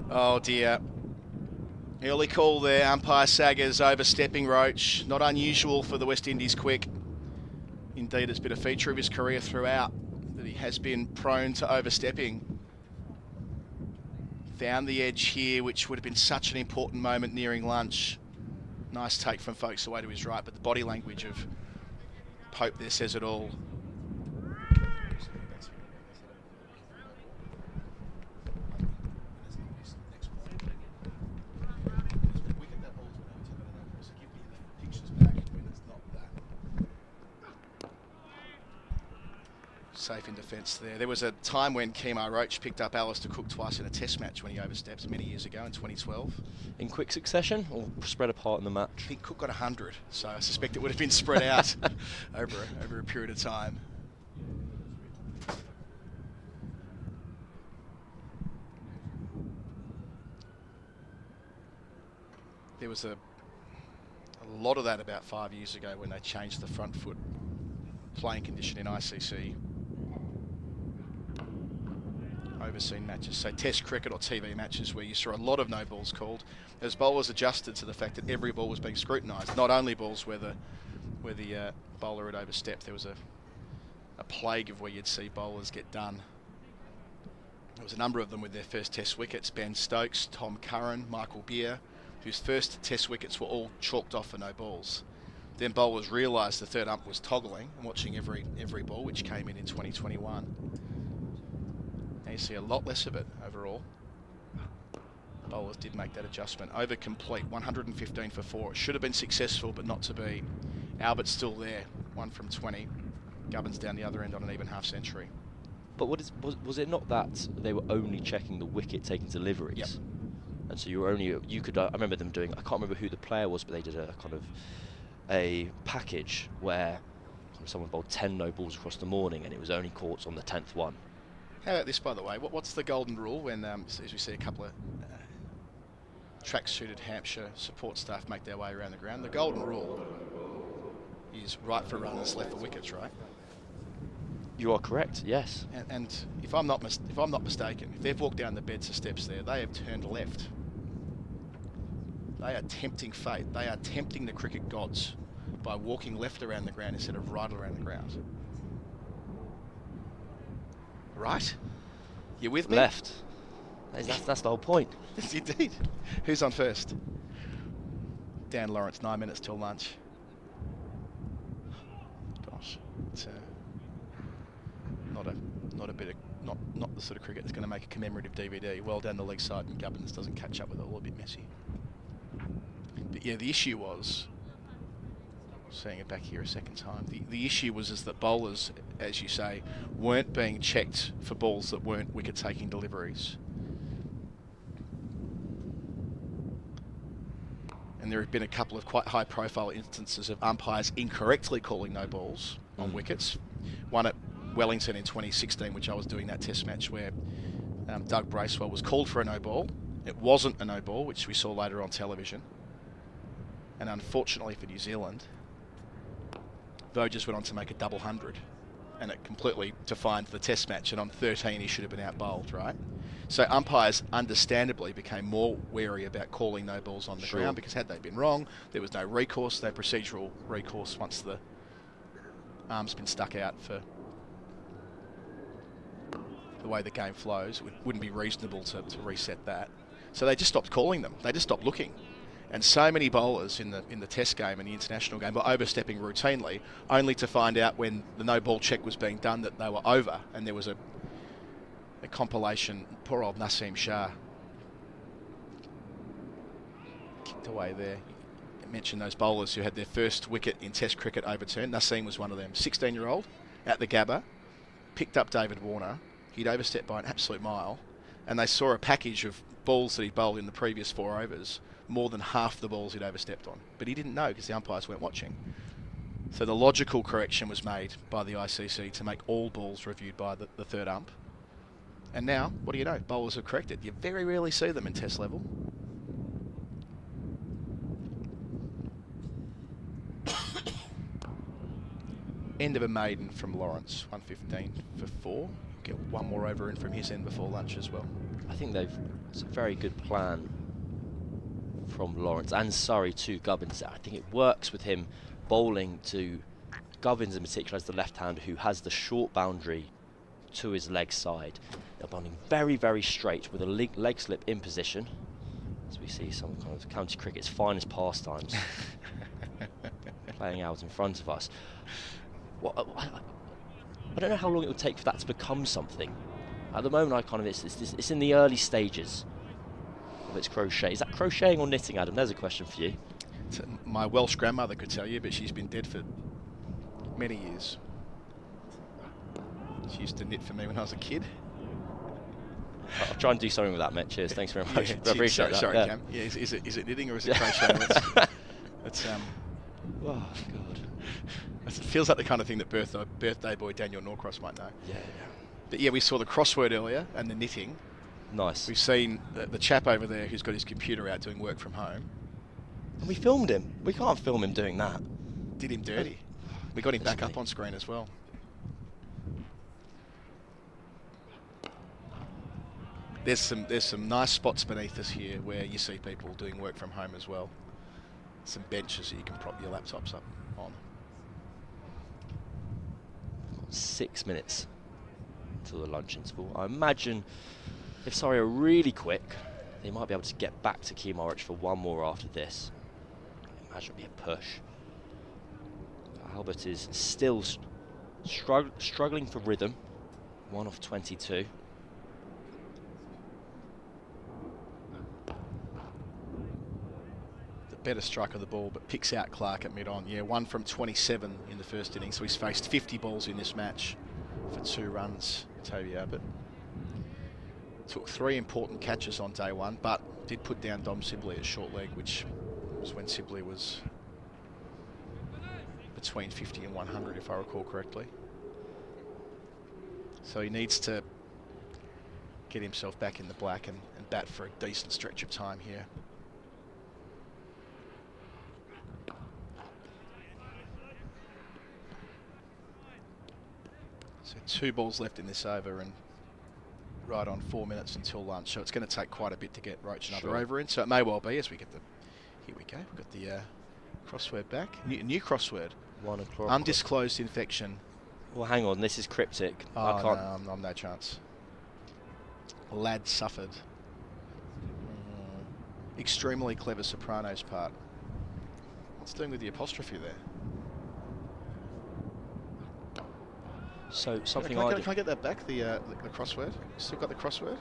Oh dear. Early call there. Umpire Saggers overstepping Roach. Not unusual for the West Indies quick. Indeed, it's been a feature of his career throughout that he has been prone to overstepping. Found the edge here, which would have been such an important moment nearing lunch. Nice take from folks away to his right, but the body language of Pope there says it all. Safe in defence there. There was a time when Kemar Roach picked up Alistair Cook twice in a test match when he overstepped many years ago in 2012. In quick succession or spread apart in the match? I think Cook got 100, so I suspect it would have been spread out over a period of time. There was a lot of that about 5 years ago when they changed the front foot playing condition in ICC. Overseen matches, say Test cricket or TV matches where you saw a lot of no balls called, as bowlers adjusted to the fact that every ball was being scrutinised, not only balls where the bowler had overstepped. There was a plague of where you'd see bowlers get done. There was a number of them with their first Test wickets: Ben Stokes, Tom Curran, Michael Beer, whose first Test wickets were all chalked off for no balls. Then bowlers realised the third ump was toggling and watching every ball, which came in 2021. Now you see a lot less of it overall. Bowlers did make that adjustment. Over complete, 115 for 4. It should have been successful, but not to be. Albert's still there, 1 from 20. Gubbins down the other end on an even half century. But was it not that they were only checking the wicket taking deliveries? Yep. And so you could, I remember them doing, I can't remember who the player was, but they did a kind of a package where someone bowled 10 no balls across the morning and it was only caught on the 10th one. How about this, by the way? What's the golden rule when, as we see a couple of track-suited Hampshire support staff make their way around the ground? The golden rule is right for runners, left for wickets, right? You are correct, yes. And if I'm not mistaken, if they've walked down the beds of steps there, they have turned left. They are tempting fate. They are tempting the cricket gods by walking left around the ground instead of right around the ground. Right? You with me? Left. That's the whole point. Yes, indeed. Who's on first? Dan Lawrence, 9 minutes till lunch. Gosh, it's not the sort of cricket that's going to make a commemorative DVD. Well down the leg side, and Gubbins doesn't catch up with it. All a bit messy. But yeah, the issue was, seeing it back here a second time, the issue was that bowlers, as you say, weren't being checked for balls that weren't wicket-taking deliveries. And there have been a couple of quite high-profile instances of umpires incorrectly calling no balls on wickets. One at Wellington in 2016, which I was doing that test match, where Doug Bracewell was called for a no ball. It wasn't a no ball, which we saw later on television. And unfortunately for New Zealand, Vo just went on to make a double 100, and it completely defined the test match, and on 13 he should have been out bowled, right? So umpires understandably became more wary about calling no balls on the ground, because had they been wrong, there was no recourse, no procedural recourse once the arm's been stuck out for the way the game flows. It wouldn't be reasonable to reset that. So they just stopped calling them. They just stopped looking. And so many bowlers in the test game and the international game were overstepping routinely, only to find out when the no ball check was being done that they were over, and there was a compilation. Poor old Naseem Shah kicked away there. I mentioned those bowlers who had their first wicket in test cricket overturned. Naseem was one of them. 16-year-old at the Gabba, picked up David Warner. He'd overstepped by an absolute mile, and they saw a package of balls that he'd bowled in the previous 4 overs, more than half the balls he'd overstepped on. But he didn't know because the umpires weren't watching. So the logical correction was made by the ICC to make all balls reviewed by the third ump. And now, what do you know? Bowlers have corrected. You very rarely see them in test level. End of a maiden from Lawrence, 115 for 4. Get one more over in from his end before lunch as well. I think it's a very good plan from Lawrence and Surrey to Gubbins. I think it works with him bowling to Gubbins in particular as the left-hander who has the short boundary to his leg side. They're bowling very, very straight with a leg slip in position, as we see some kind of county cricket's finest pastimes playing out in front of us. Well, I don't know how long it would take for that to become something. At the moment, it's in the early stages of its crochet. Is that crocheting or knitting, Adam? There's a question for you. My Welsh grandmother could tell you, but she's been dead for many years. She used to knit for me when I was a kid. I'll try and do something with that, mate. Cheers. Thanks very much. Yeah, I appreciate that. Sorry, yeah. Cam. Yeah, is it knitting or is it crocheting? It's Oh, God. it feels like the kind of thing that birthday boy Daniel Norcross might know. Yeah. But yeah, we saw the crossword earlier and the knitting. Nice. We've seen the chap over there who's got his computer out doing work from home. And we filmed him. We can't film him doing that. Did him dirty. We got him back up on screen as well. There's some nice spots beneath us here where you see people doing work from home as well. Some benches that you can prop your laptops up on. 6 minutes till the lunch interval. I imagine if Surrey are really quick, they might be able to get back to Kemar Roach for one more after this. I imagine it'll be a push. Albert is still struggling for rhythm. 1 off 22. The better strike of the ball, but picks out Clark at mid-on. Yeah, 1 from 27 in the first innings, so he's faced 50 balls in this match for 2 runs, Toby Abbott. Took 3 important catches on day 1, but did put down Dom Sibley at short leg, which was when Sibley was between 50 and 100, if I recall correctly. So he needs to get himself back in the black and bat for a decent stretch of time here. So 2 balls left in this over and right on 4 minutes until lunch. So it's going to take quite a bit to get Roach another over in. So it may well be as we get the... Here we go. We've got the crossword back. New crossword. 1 o'clock. Undisclosed infection. Well, hang on. This is cryptic. Oh, I can't. no, I'm no chance. Lad suffered. Extremely clever Sopranos part. What's doing with the apostrophe there? So something can I get that back? The crossword. Still got the crossword.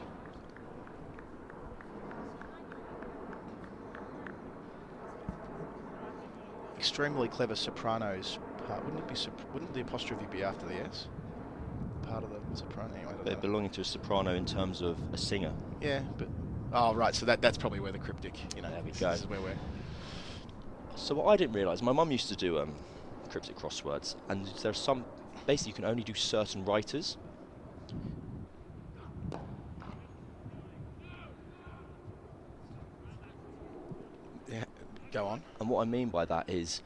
Extremely clever Sopranos part. Wouldn't the apostrophe be after the S? Part of the soprano. Anyway, They're belonging to a soprano in terms of a singer. Yeah, but right. So that's probably where the cryptic. There we go. This is where we're. So what I didn't realise, my mum used to do cryptic crosswords, and there's some. Basically, you can only do certain writers. Yeah, go on. And what I mean by that is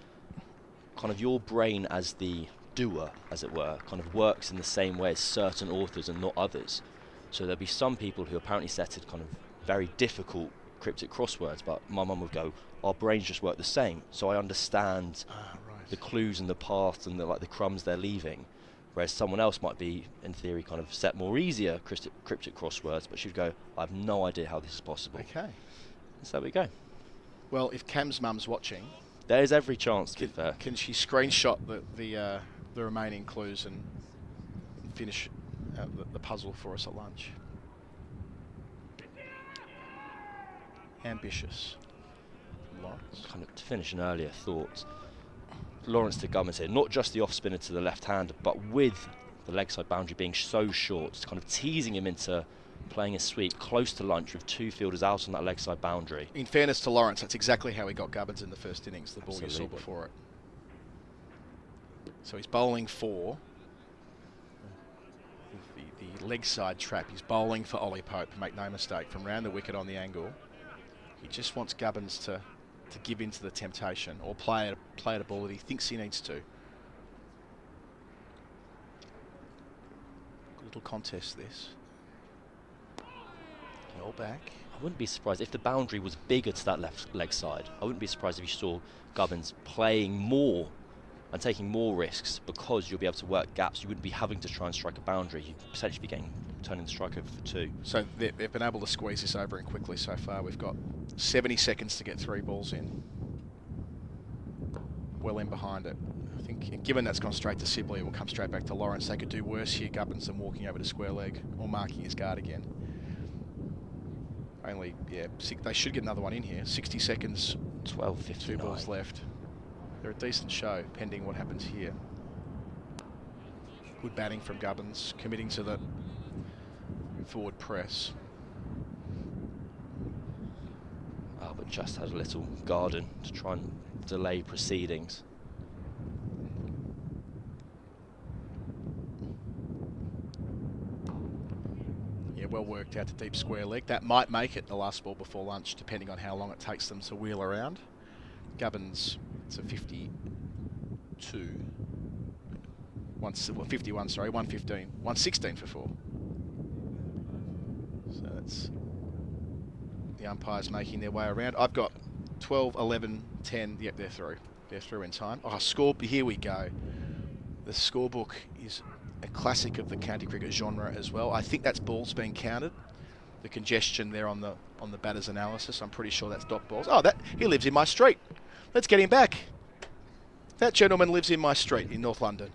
kind of your brain as the doer, as it were, kind of works in the same way as certain authors and not others. So there'll be some people who apparently set it kind of very difficult cryptic crosswords, but my mum would go, our brains just work the same. So I understand the clues and the paths and the crumbs they're leaving. Whereas someone else might be, in theory, kind of set more easier cryptic crosswords, but she'd go, I have no idea how this is possible. Okay. So there we go. Well, if Cam's mum's watching, there's every chance to be fair. Can she screenshot the remaining clues and finish the puzzle for us at lunch? Ambitious. Lawrence. Kind of to finish an earlier thought, Lawrence to Gubbins here, not just the off spinner to the left hand, but with the leg side boundary being so short, it's kind of teasing him into playing a sweep close to lunch with 2 fielders out on that leg side boundary. In fairness to Lawrence, that's exactly how he got Gubbins in the first innings, the ball you saw before it. So he's bowling for the leg side trap. He's bowling for Ollie Pope, make no mistake, from round the wicket on the angle. He just wants Gubbins to give in to the temptation or play at a ball that he thinks he needs to. Good little contest this. All back. I wouldn't be surprised if the boundary was bigger to that left leg side. I wouldn't be surprised if you saw Gubbins playing more and taking more risks, because you'll be able to work gaps. You wouldn't be having to try and strike a boundary. You'd potentially be turning the strike over for 2. So they've been able to squeeze this over in quickly so far. We've got 70 seconds to get 3 balls in. Well in behind it. I think given that's gone straight to Sibley, it will come straight back to Lawrence. They could do worse here, Gubbins, than walking over to square leg or marking his guard again. Only, they should get another one in here. 60 seconds, 12:59. 2 balls left. They're a decent show, pending what happens here. Good batting from Gubbins, committing to the forward press. But just had a little garden to try and delay proceedings. Yeah, well worked out to deep square leg. That might make it the last ball before lunch, depending on how long it takes them to wheel around. Gubbins, it's a 52. 51, sorry, 115. 116 for 4. So that's the umpires making their way around. I've got 12, 11, 10. Yep, they're through. They're through in time. Oh, here we go. The scorebook is a classic of the county cricket genre as well. I think that's balls being counted. The congestion there on the batter's analysis. I'm pretty sure that's dot balls. Oh, he lives in my street. Let's get him back. That gentleman lives in my street in North London.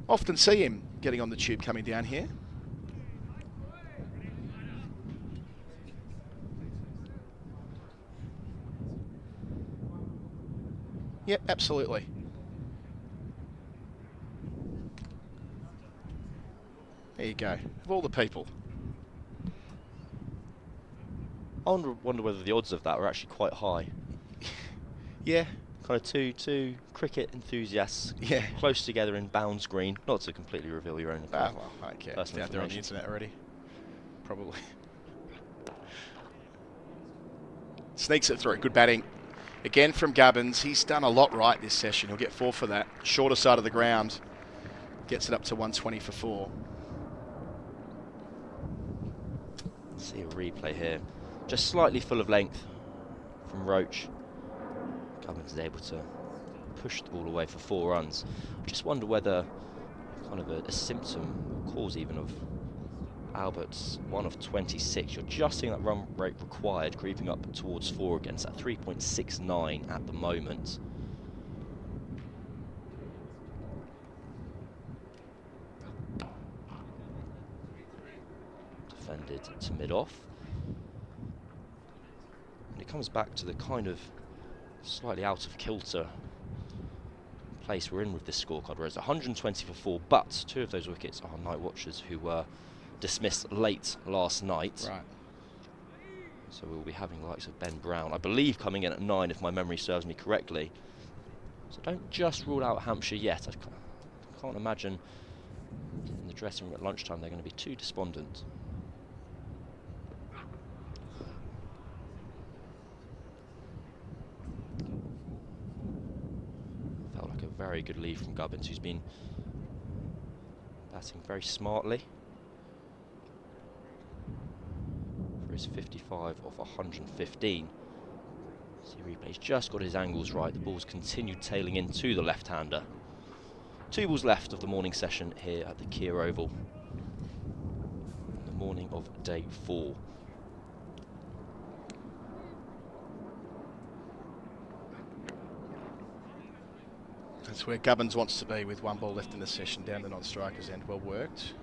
Often see him getting on the tube coming down here. Yep, absolutely. There you go. Of all the people. I wonder whether the odds of that were actually quite high. Yeah. Kind of two cricket enthusiasts close together in Bounds Green. Not to completely reveal your own well, I don't care. It's out there on the internet already. Probably. Sneaks it through. Good batting. Again from Gubbins. He's done a lot right this session. He'll get 4 for that. Shorter side of the ground. gets it up to 120 for 4. See a replay here. Just slightly full of length from Roach. Gubbins is able to push the ball away for 4 runs. I just wonder whether kind of a symptom, or cause even, of Albert's 1 of 26. You're just seeing that run rate required creeping up towards 4 again. So at 3.69 at the moment. Defended to mid-off. And it comes back to the kind of slightly out of kilter place we're in with this scorecard, whereas 120 for 4, but 2 of those wickets are night watchers who were dismissed late last night. Right. So we'll be having the likes of Ben Brown, I believe, coming in at 9 if my memory serves me correctly. So don't just rule out Hampshire yet. I can't imagine in the dressing room at lunchtime they're going to be too despondent. Felt like a very good lead from Gubbins, who's been batting very smartly. For his 55 off 115. See replay's just got his angles right. The ball's continued tailing into the left-hander. 2 balls left of the morning session here at the Kia Oval. On the morning of day 4. That's where Gubbins wants to be, with 1 ball left in the session down the non-strikers end. Well worked.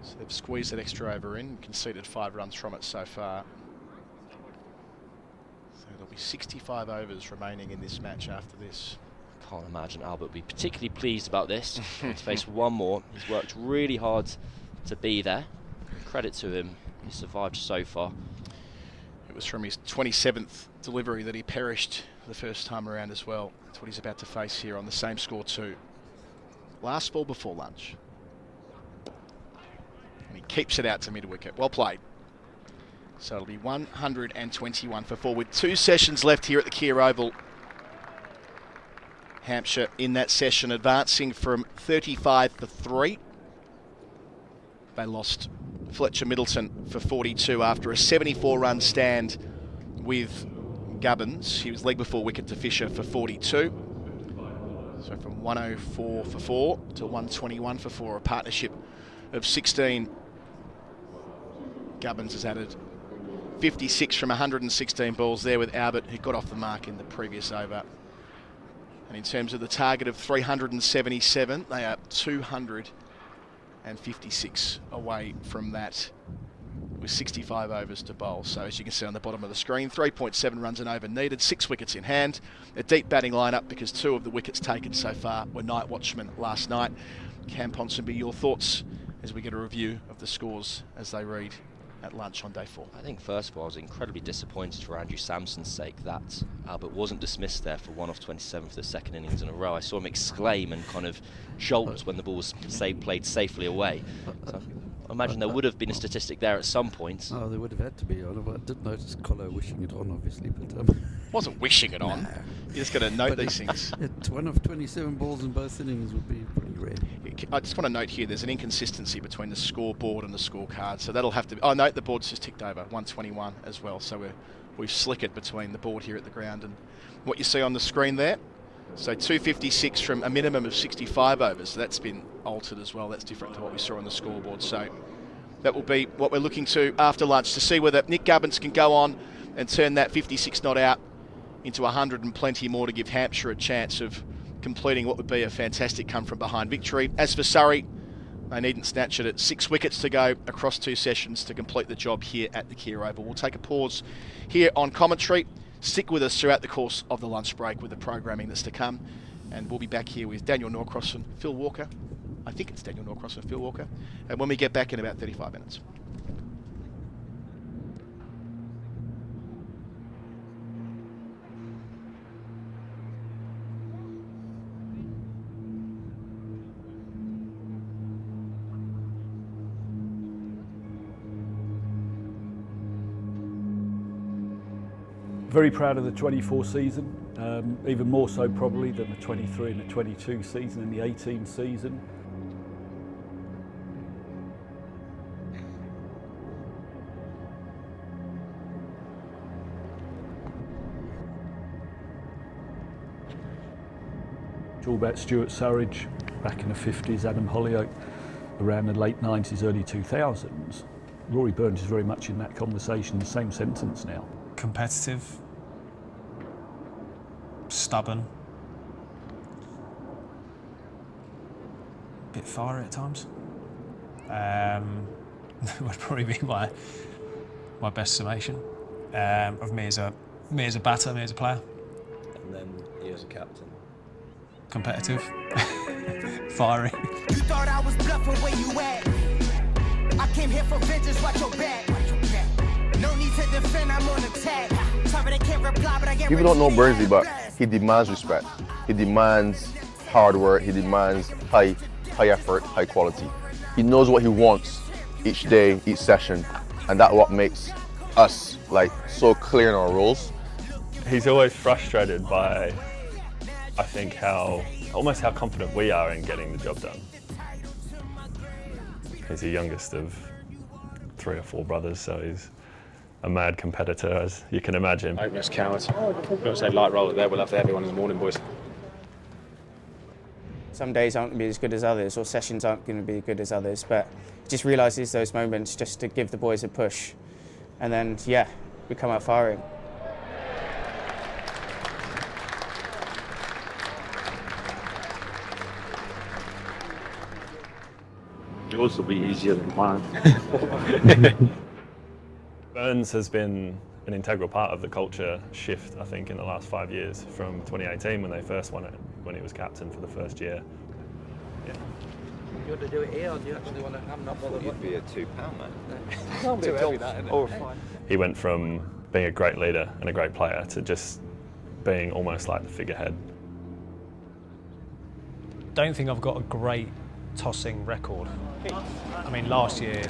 So they've squeezed that extra over in, conceded 5 runs from it so far. So there'll be 65 overs remaining in this match after this. Can't imagine Albert will be particularly pleased about this. To face 1 more. He's worked really hard to be there. Credit to him, he's survived so far. It was from his 27th delivery that he perished the first time around as well. That's what he's about to face here on the same score too. Last ball before lunch. And he keeps it out to mid-wicket. Well played. So it'll be 121 for 4 with 2 sessions left here at the Kia Oval. Hampshire in that session advancing from 35 for 3. They lost Fletcha Middleton for 42 after a 74-run stand with Gubbins. He was leg before wicket to Fisher for 42. So from 104 for 4 to 121 for 4, a partnership of 16. Gubbins has added 56 from 116 balls there with Albert, who got off the mark in the previous over. And in terms of the target of 377, they are 256 away from that, with 65 overs to bowl. So as you can see on the bottom of the screen, 3.7 runs an over needed, 6 wickets in hand. A deep batting lineup because 2 of the wickets taken so far were night watchmen last night. Cam Ponsonby, your thoughts as we get a review of the scores as they read at lunch on day 4? I think first of all I was incredibly disappointed for Andrew Samson's sake that Albert wasn't dismissed there for 1 off 27 for the 2nd innings in a row. I saw him exclaim and kind of jolt when the ball was played safely away. So I imagine there would have been a statistic there at some point. Oh, there would have had to be on. I did notice Colo wishing it on, obviously, but Wasn't wishing it on. No. You're just going to note these things. 1 of 27 balls in both innings would be pretty rare. I just want to note here there's an inconsistency between the scoreboard and the scorecard, so that'll have to be... Oh, no, the board's just ticked over, 121 as well, so we've slickered between the board here at the ground and what you see on the screen there. So 256 from a minimum of 65 overs, so that's been altered as well. That's different to what we saw on the scoreboard, so that will be what we're looking to after lunch, to see whether Nick Gubbins can go on and turn that 56 not out into 100 and plenty more to give Hampshire a chance of completing what would be a fantastic come-from-behind victory. As for Surrey, they needn't snatch it at 6 wickets to go across 2 sessions to complete the job here at the Kia Oval. We'll take a pause here on commentary. Stick with us throughout the course of the lunch break with the programming that's to come, and we'll be back here with Daniel Norcross and Phil Walker. I think it's Daniel Norcross and Phil Walker, and when we get back in about 35 minutes. Very proud of the 24 season. Even more so probably than the 23 and the 22 season and the 18 season. It's all about Stuart Surridge back in the 50s, Adam Hollyoake around the late 90s, early 2000s. Rory Burns is very much in that conversation, the same sentence now. Competitive, stubborn, a bit fiery at times. Would probably be my best summation of me as a batter, me as a player. And then you as a captain. Competitive, fiery. You thought I was bluffing where you at. I came here for vengeance, watch your back. No need to defend, I'm on attack. Sorry they can't reply, but I get. People don't know Burnsley, but he demands respect. He demands hard work. He demands high effort, high quality. He knows what he wants each day, each session, and that's what makes us like so clear in our roles. He's always frustrated by, I think, almost how confident we are in getting the job done. He's the youngest of 3 or 4 brothers, so he's a mad competitor, as you can imagine. Hopeless cowards. Don't say light roller there, we'll have to have everyone in the morning, boys. Some days aren't going to be as good as others, or sessions aren't going to be as good as others, but just realises those moments just to give the boys a push. And then, yeah, we come out firing. Yours will be easier than mine. Burns has been an integral part of the culture shift, I think, in the last 5 years, from 2018 when they first won it, when he was captain for the first year. Yeah. You want to do it here, or do you actually want to have not bother? You'd be a £2 man. Too heavy, that, isn't it? Or fine. He went from being a great leader and a great player to just being almost like the figurehead. Don't think I've got a great tossing record. I mean, last year,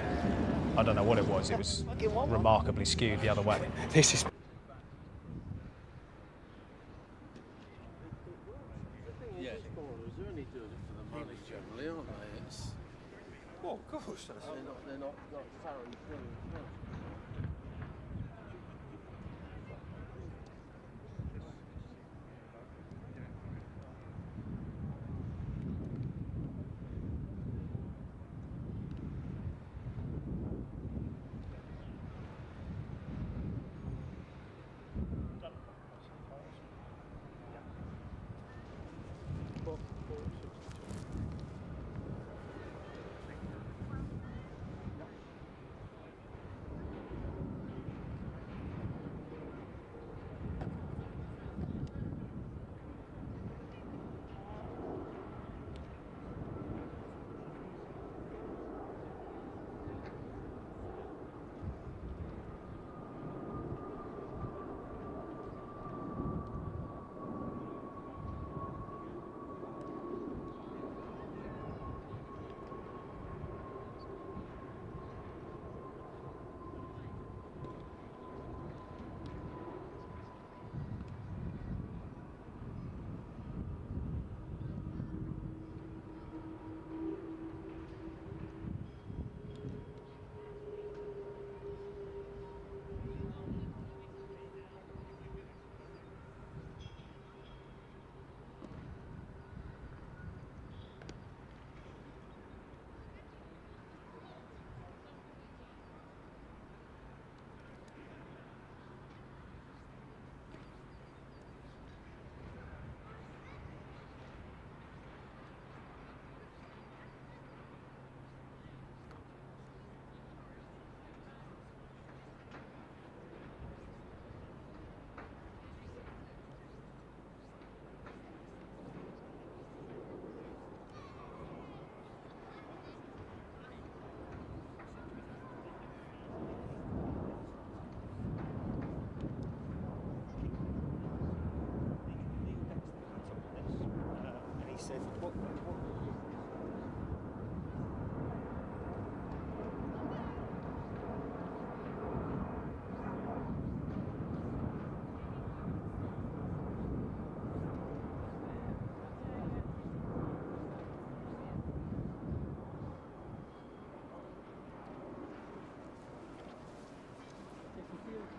I don't know what it was remarkably skewed the other way. This is... Yeah, scorers only do it for the money generally, aren't they? Well, of course. They're not thoroughly brilliant.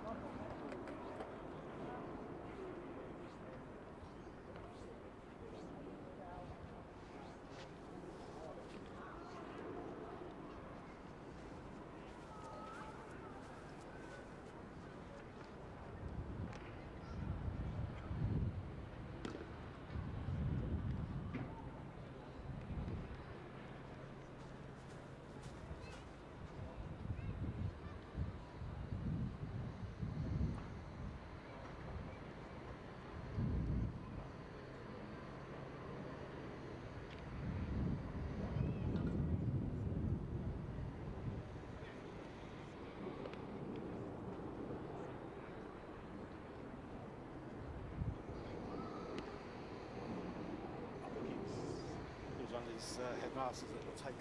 One of these headmasters that will take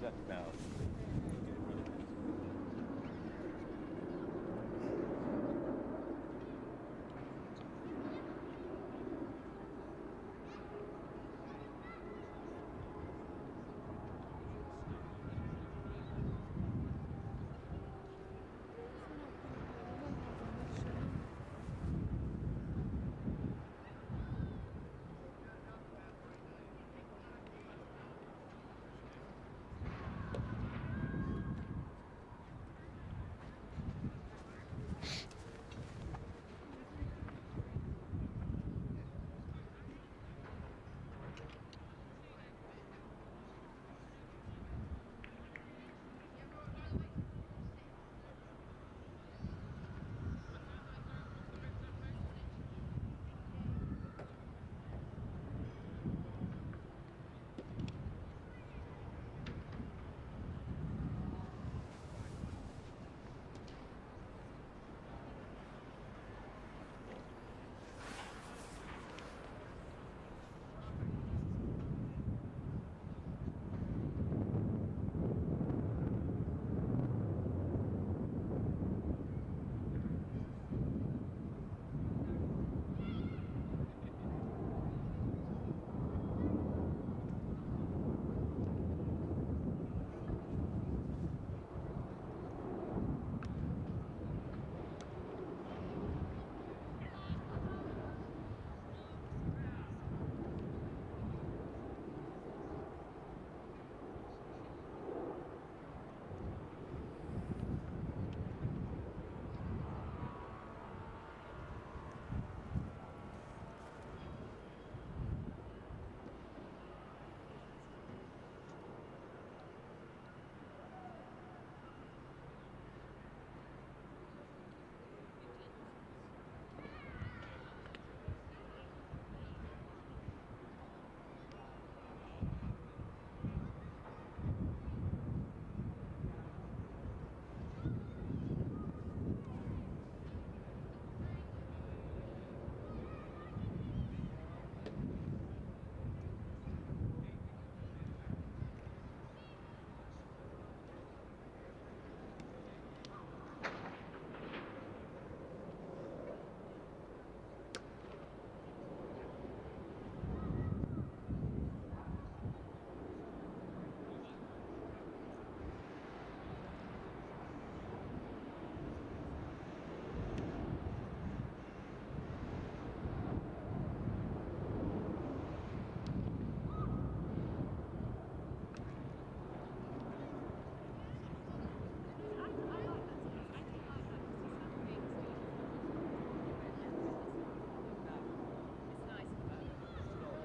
left now.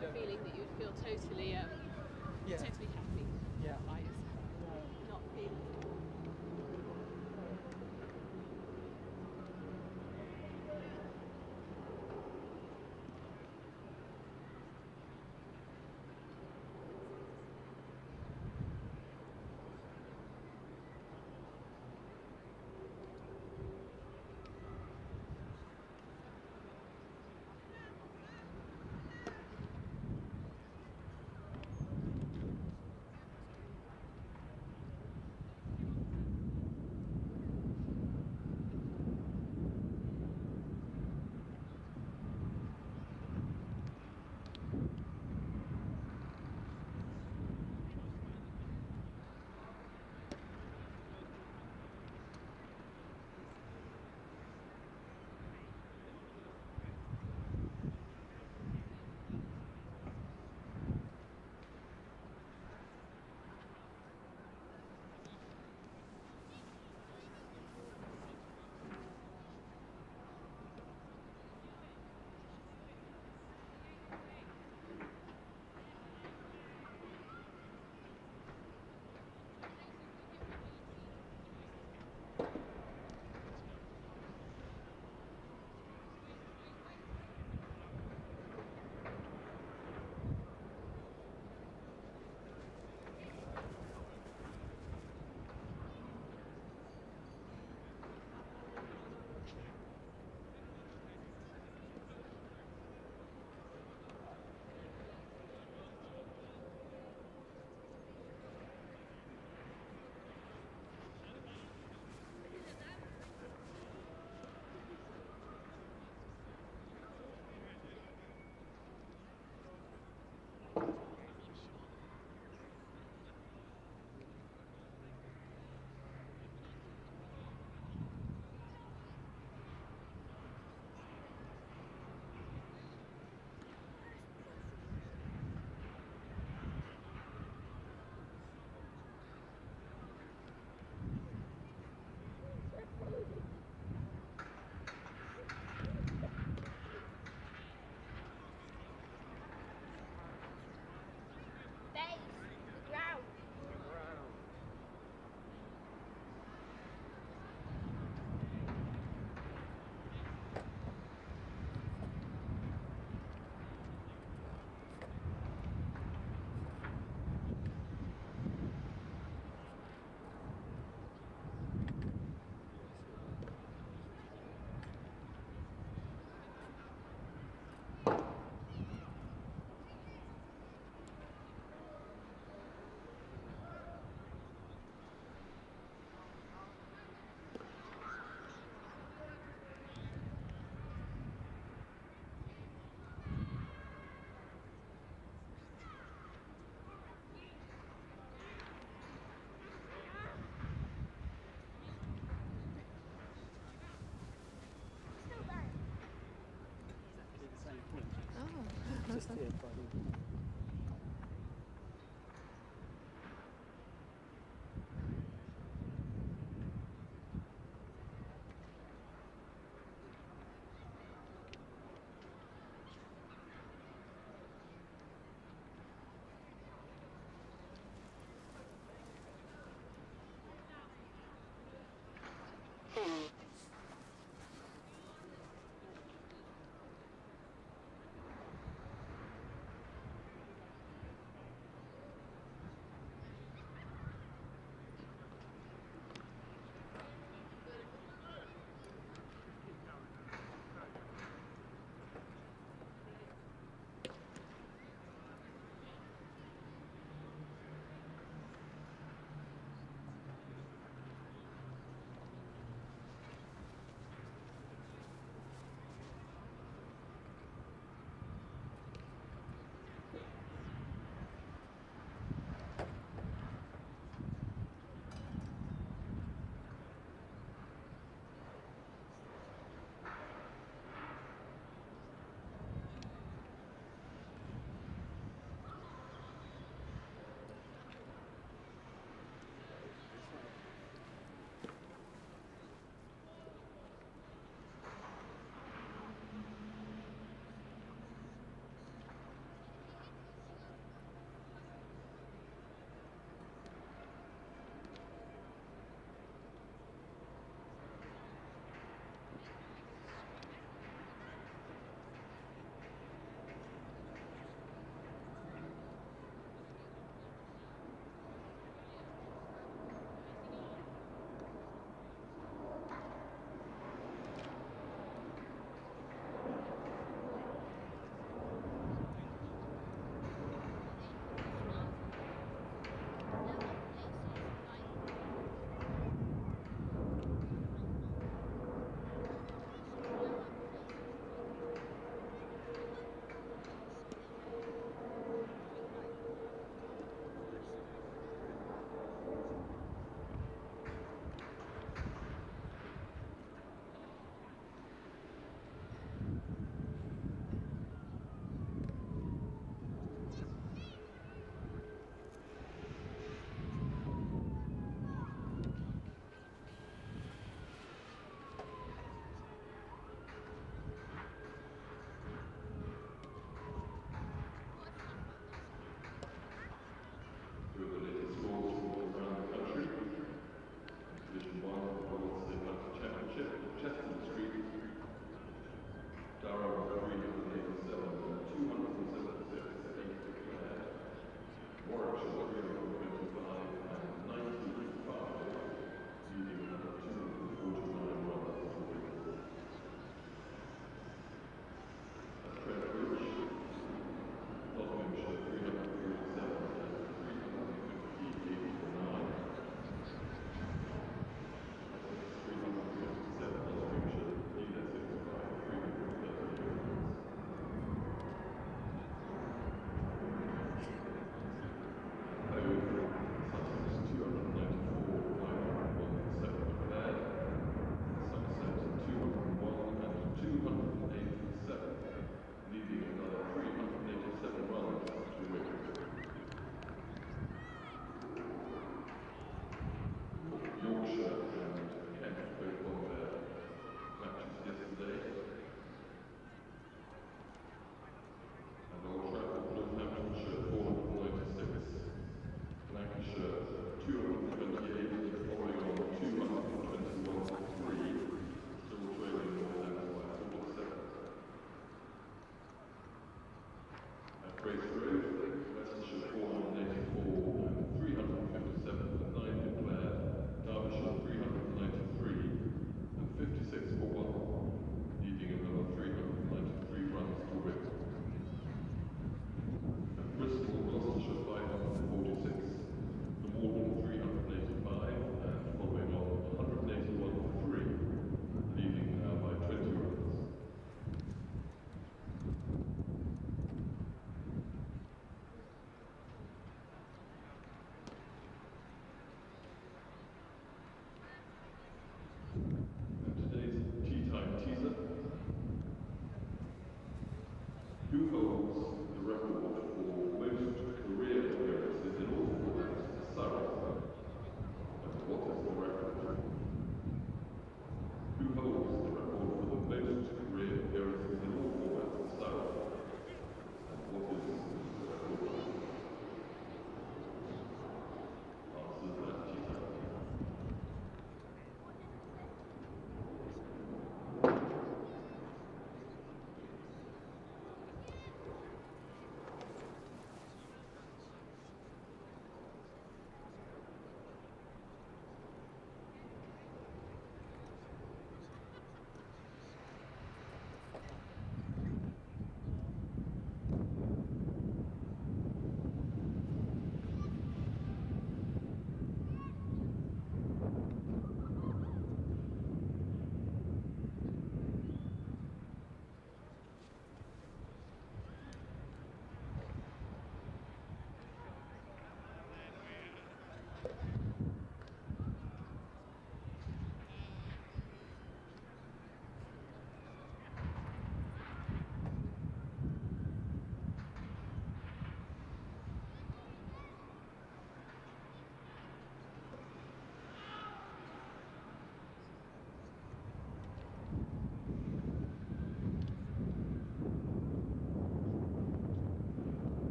Totally, totally happy. Yeah, I not feeling.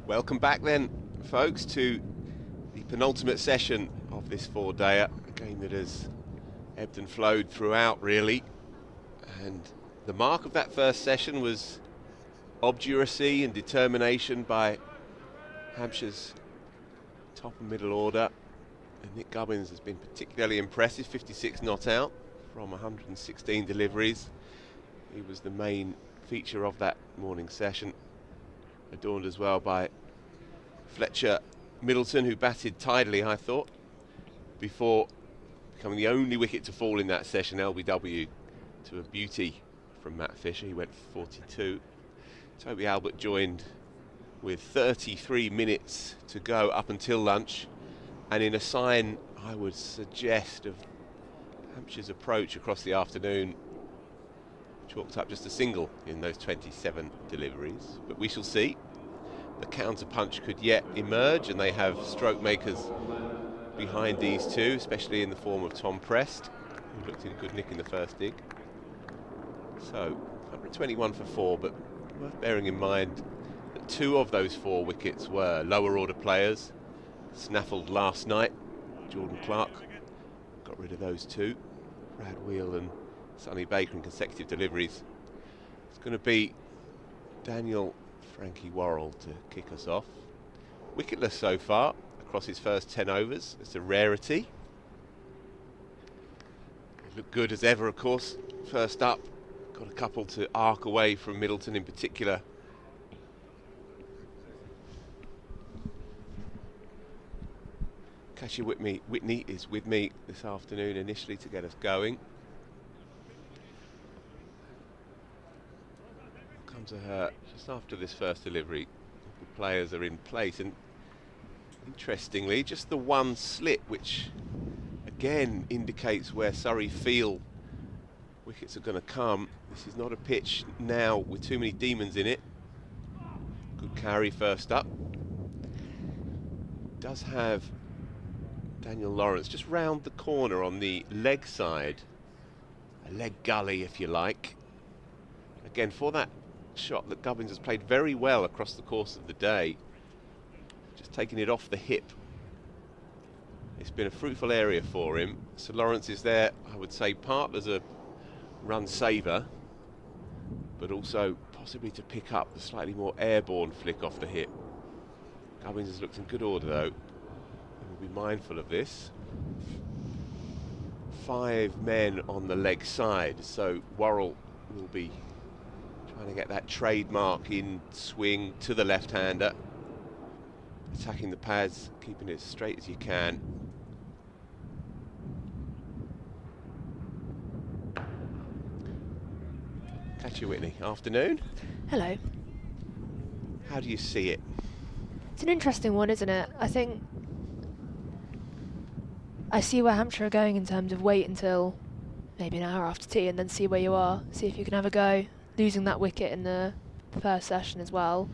Welcome back then, folks, to the penultimate session of this four-dayer, a game that has ebbed and flowed throughout, really. And the mark of that first session was obduracy and determination by Hampshire's top and middle order. And Nick Gubbins has been particularly impressive, 56 not out from 116 deliveries. He was the main feature of that morning session, adorned as well by Fletcha Middleton, who batted tidily, I thought, before becoming the only wicket to fall in that session, LBW, to a beauty from Matt Fisher. He went for 42. Toby Albert joined with 33 minutes to go up until lunch, and in a sign, I would suggest, of Hampshire's approach across the afternoon, chalked up just a single in those 27 deliveries, but we shall see. The counter punch could yet emerge, and they have stroke makers behind these two, especially in the form of Tom Prest, who looked in good nick in the first dig. So 121 for 4, but worth bearing in mind that 2 of those 4 wickets were lower order players, snaffled last night. Jordan Clark got rid of those 2, Brad Wheel and Sonny Baker in consecutive deliveries. It's going to be Daniel Frankie Worrell to kick us off. Wicketless so far across his first 10 overs. It's a rarity. He looked good as ever, of course. First up, got a couple to arc away from Middleton in particular. Katya Witney is with me this afternoon initially to get us going. I'll come to her just after this first delivery. The players are in place, and interestingly, just the one slip, which again indicates where Surrey feel wickets are going to come. This is not a pitch now with too many demons in it. Good carry first up. Does have Daniel Lawrence just round the corner on the leg side, a leg gully if you like. Again, for that shot that Gubbins has played very well across the course of the day, just taking it off the hip. It's been a fruitful area for him. So Lawrence is there, I would say, part as a run saver, but also possibly to pick up the slightly more airborne flick off the hip. Gubbins has looked in good order though. We'll be mindful of this. 5 men on the leg side, so Worrell will be trying to get that trademark in swing to the left-hander, attacking the pads, keeping it as straight as you can. Katya Witney, afternoon. Hello. How do you see it? It's an interesting one, isn't it? I think I see where Hampshire are going in terms of wait until maybe an hour after tea and then see where you are, see if you can have a go, losing that wicket in the first session as well.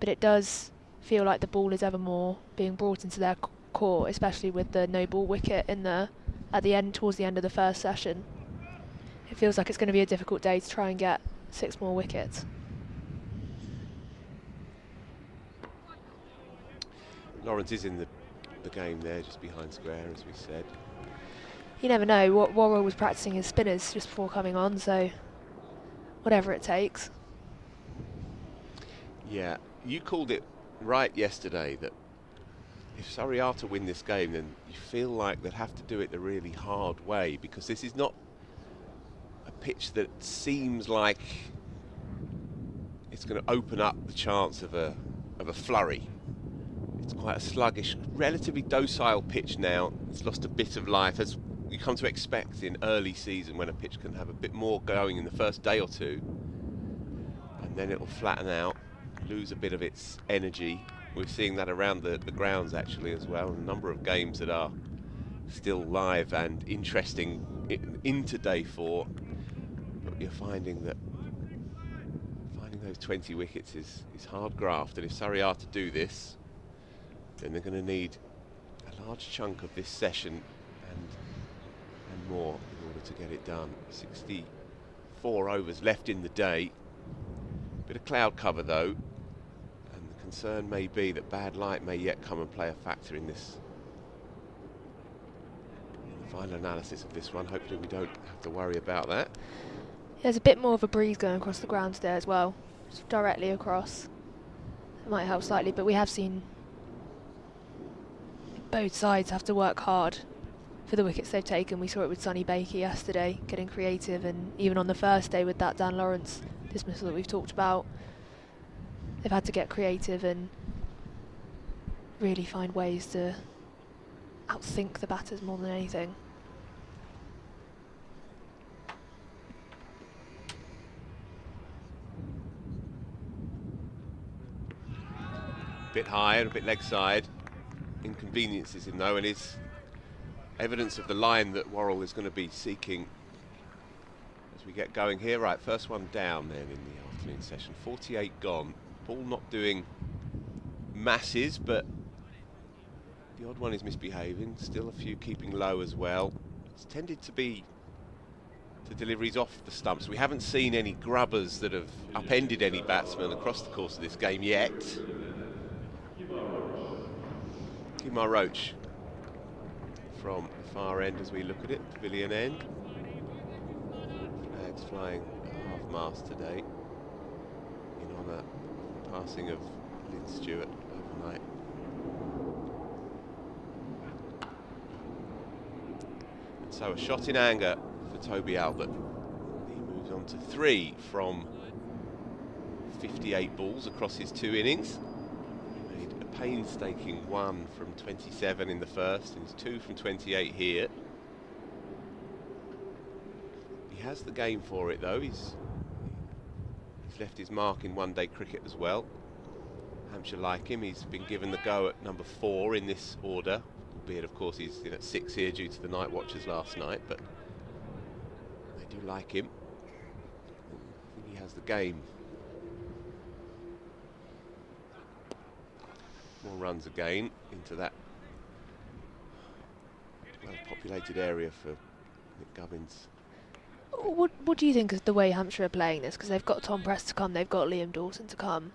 But it does feel like the ball is ever more being brought into their court, especially with the no ball wicket in at the end, towards the end of the first session. It feels like it's going to be a difficult day to try and get 6 more wickets. Lawrence is in the game there, just behind square, as we said. You never know. Rory was practicing his spinners just before coming on, so whatever it takes. Yeah, you called it right yesterday that if Surrey are to win this game, then you feel like they'll have to do it the really hard way, because this is not a pitch that seems like it's going to open up the chance of a flurry. It's quite a sluggish, relatively docile pitch now. It's lost a bit of life, as you come to expect in early season, when a pitch can have a bit more going in the first day or two, and then it'll flatten out, lose a bit of its energy. We're seeing that around the grounds actually as well. A number of games that are still live and interesting into day 4, but you're finding that finding those 20 wickets is hard graft, and if Surrey are to do this, then they're going to need a large chunk of this session and more in order to get it done. 64 overs left in the day. Bit of cloud cover though, and the concern may be that bad light may yet come and play a factor in this. In the final analysis of this one, hopefully we don't have to worry about that. There's a bit more of a breeze going across the ground today as well, just directly across. It might help slightly, but we have seen both sides have to work hard for the wickets they've taken. We saw it with Sonny Baker yesterday, getting creative, and even on the first day with that Dan Lawrence dismissal that we've talked about, they've had to get creative and really find ways to outthink the batters more than anything. Bit high and a bit leg side. Inconveniences him though, and is evidence of the line that Worrell is going to be seeking as we get going here. Right, first one down then in the afternoon session. 48 gone. Ball not doing masses, but the odd one is misbehaving. Still a few keeping low as well. It's tended to be the deliveries off the stumps. We haven't seen any grubbers that have upended any batsmen across the course of this game yet. Kemar Roach from the far end as we look at it, pavilion end. Flags flying half mast today in honour of the passing of Lynn Stewart overnight. And so a shot in anger for Toby Albert. He moves on to 3 from 58 balls across his 2 innings. Painstaking 1 from 27 in the first, and 2 from 28 here. He has the game for it though. He's left his mark in one-day cricket as well. Hampshire like him. He's been given the go at number 4 in this order, albeit of course he's at 6 here due to the night watchers last night, but they do like him. I think he has the game. More runs again into that well-populated area for Nick Gubbins. What do you think of the way Hampshire are playing this? Because they've got Tom Prest to come, they've got Liam Dawson to come.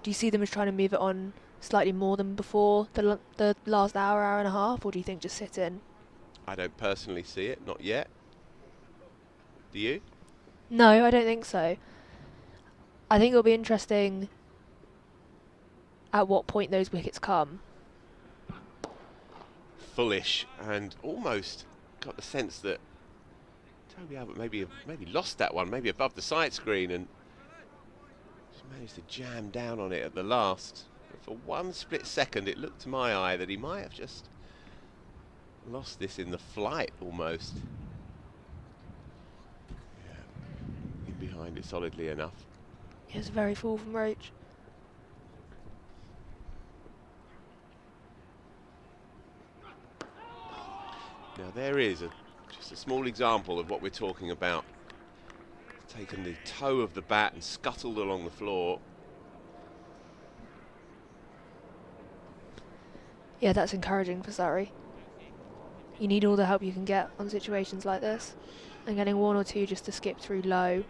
Do you see them as trying to move it on slightly more than before the last hour and a half, or do you think just sit in? I don't personally see it, not yet. Do you? No, I don't think so. I think it'll be interesting at what point those wickets come. Fullish, and almost got the sense that Toby Albert maybe lost that one, maybe above the side screen, and just managed to jam down on it at the last. But for one split second, it looked to my eye that he might have just lost this in the flight almost. Yeah, in behind it solidly enough. It was very full from Roach. Now there is just a small example of what we're talking about. Taken the toe of the bat and scuttled along the floor. Yeah, that's encouraging for Surrey. You need all the help you can get on situations like this, and getting 1 or 2 just to skip through low.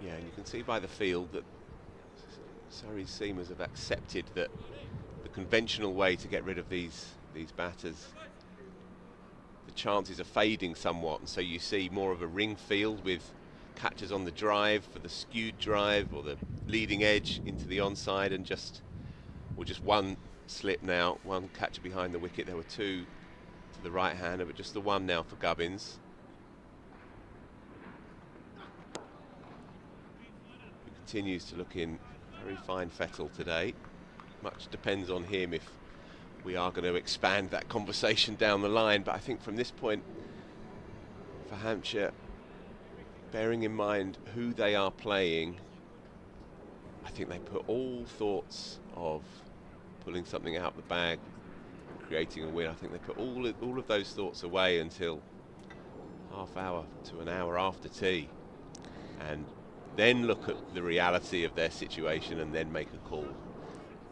Yeah, and you can see by the field that Surrey's seamers have accepted that the conventional way to get rid of these batters, the chances are fading somewhat, and so you see more of a ring field with catchers on the drive for the skewed drive or the leading edge into the onside, and just one slip now, one catcher behind the wicket. There were 2 to the right hander, but just the one now for Gubbins. Continues to look in very fine fettle today. Much depends on him if we are going to expand that conversation down the line, but I think from this point for Hampshire, bearing in mind who they are playing, I think they put all thoughts of pulling something out of the bag creating a win. I think they put all of those thoughts away until half hour to an hour after tea, and then look at the reality of their situation and then make a call.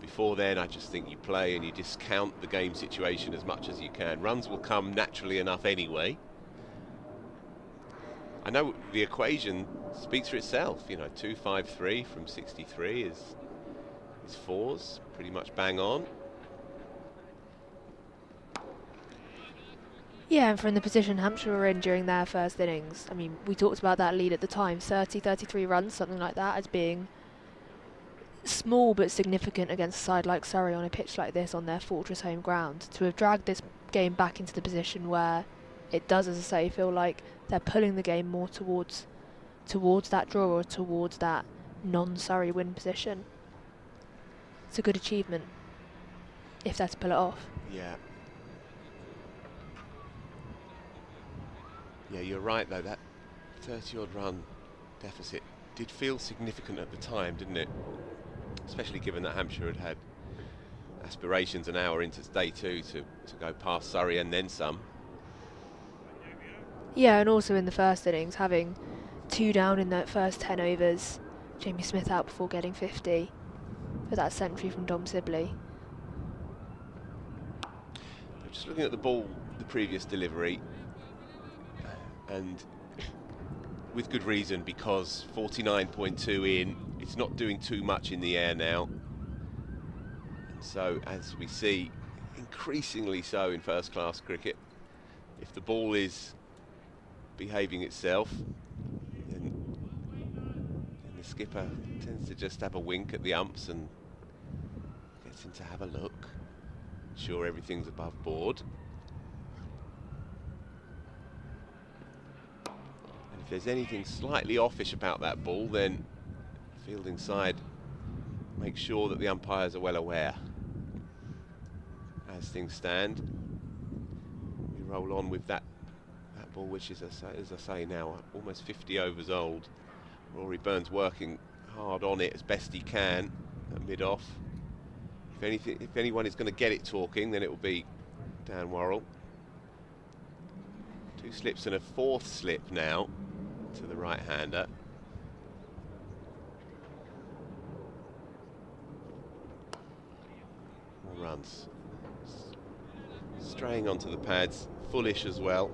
Before then, I just think you play and you discount the game situation as much as you can. Runs will come naturally enough anyway. I know the equation speaks for itself. You know, 253 from 63 is fours, pretty much bang on. Yeah, and from the position Hampshire were in during their first innings, I mean, we talked about that lead at the time, 30, 33 runs, something like that, as being small but significant against a side like Surrey on a pitch like this on their fortress home ground. To have dragged this game back into the position where it does, as I say, feel like they're pulling the game more towards that draw or towards that non-Surrey win position. It's a good achievement, if they're to pull it off. Yeah. Yeah, you're right though, that 30-odd run deficit did feel significant at the time, didn't it? Especially given that Hampshire had aspirations an hour into day two to go past Surrey and then some. Yeah, and also in the first innings, having 2 down in that first 10 overs, Jamie Smith out before getting 50 for that century from Dom Sibley. Just looking at the ball, the previous delivery, and with good reason, because 49.2 in, it's not doing too much in the air now. And so, as we see, increasingly so in first-class cricket, if the ball is behaving itself, then the skipper tends to just have a wink at the umps and gets him to have a look, ensure everything's above board. If there's anything slightly offish about that ball, then fielding side make sure that the umpires are well aware. As things stand, we roll on with that ball, which is, as I say now, almost 50 overs old. Rory Burns working hard on it as best he can at mid-off. If anyone is going to get it talking, then it will be Dan Worrell. 2 slips and a 4th slip now to the right-hander. More runs. Straying onto the pads, fullish as well.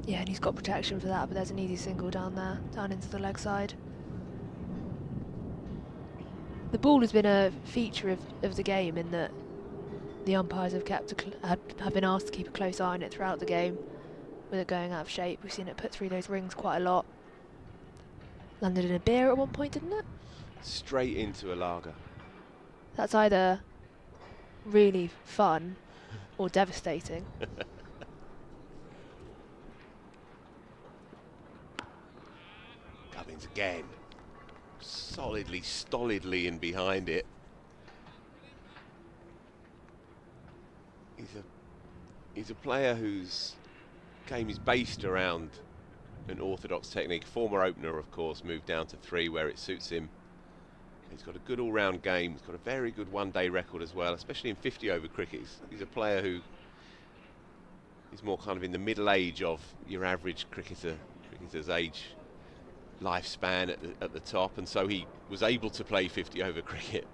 Yeah, and he's got protection for that, but there's an easy single down there, down into the leg side. The ball has been a feature of the game in that the umpires have have been asked to keep a close eye on it throughout the game, with it going out of shape. We've seen it put through those rings quite a lot. Landed in a beer at one point, didn't it? Straight into a lager. That's either really fun or devastating. Gubbins again, stolidly in behind it. He's a player whose game is based around an orthodox technique. Former opener, of course, moved down to 3 where it suits him. He's got a good all-round game. He's got a very good one-day record as well, especially in 50-over cricket. He's a player who is more kind of in the middle age of your average cricketer's age lifespan at the top, and so he was able to play 50-over cricket.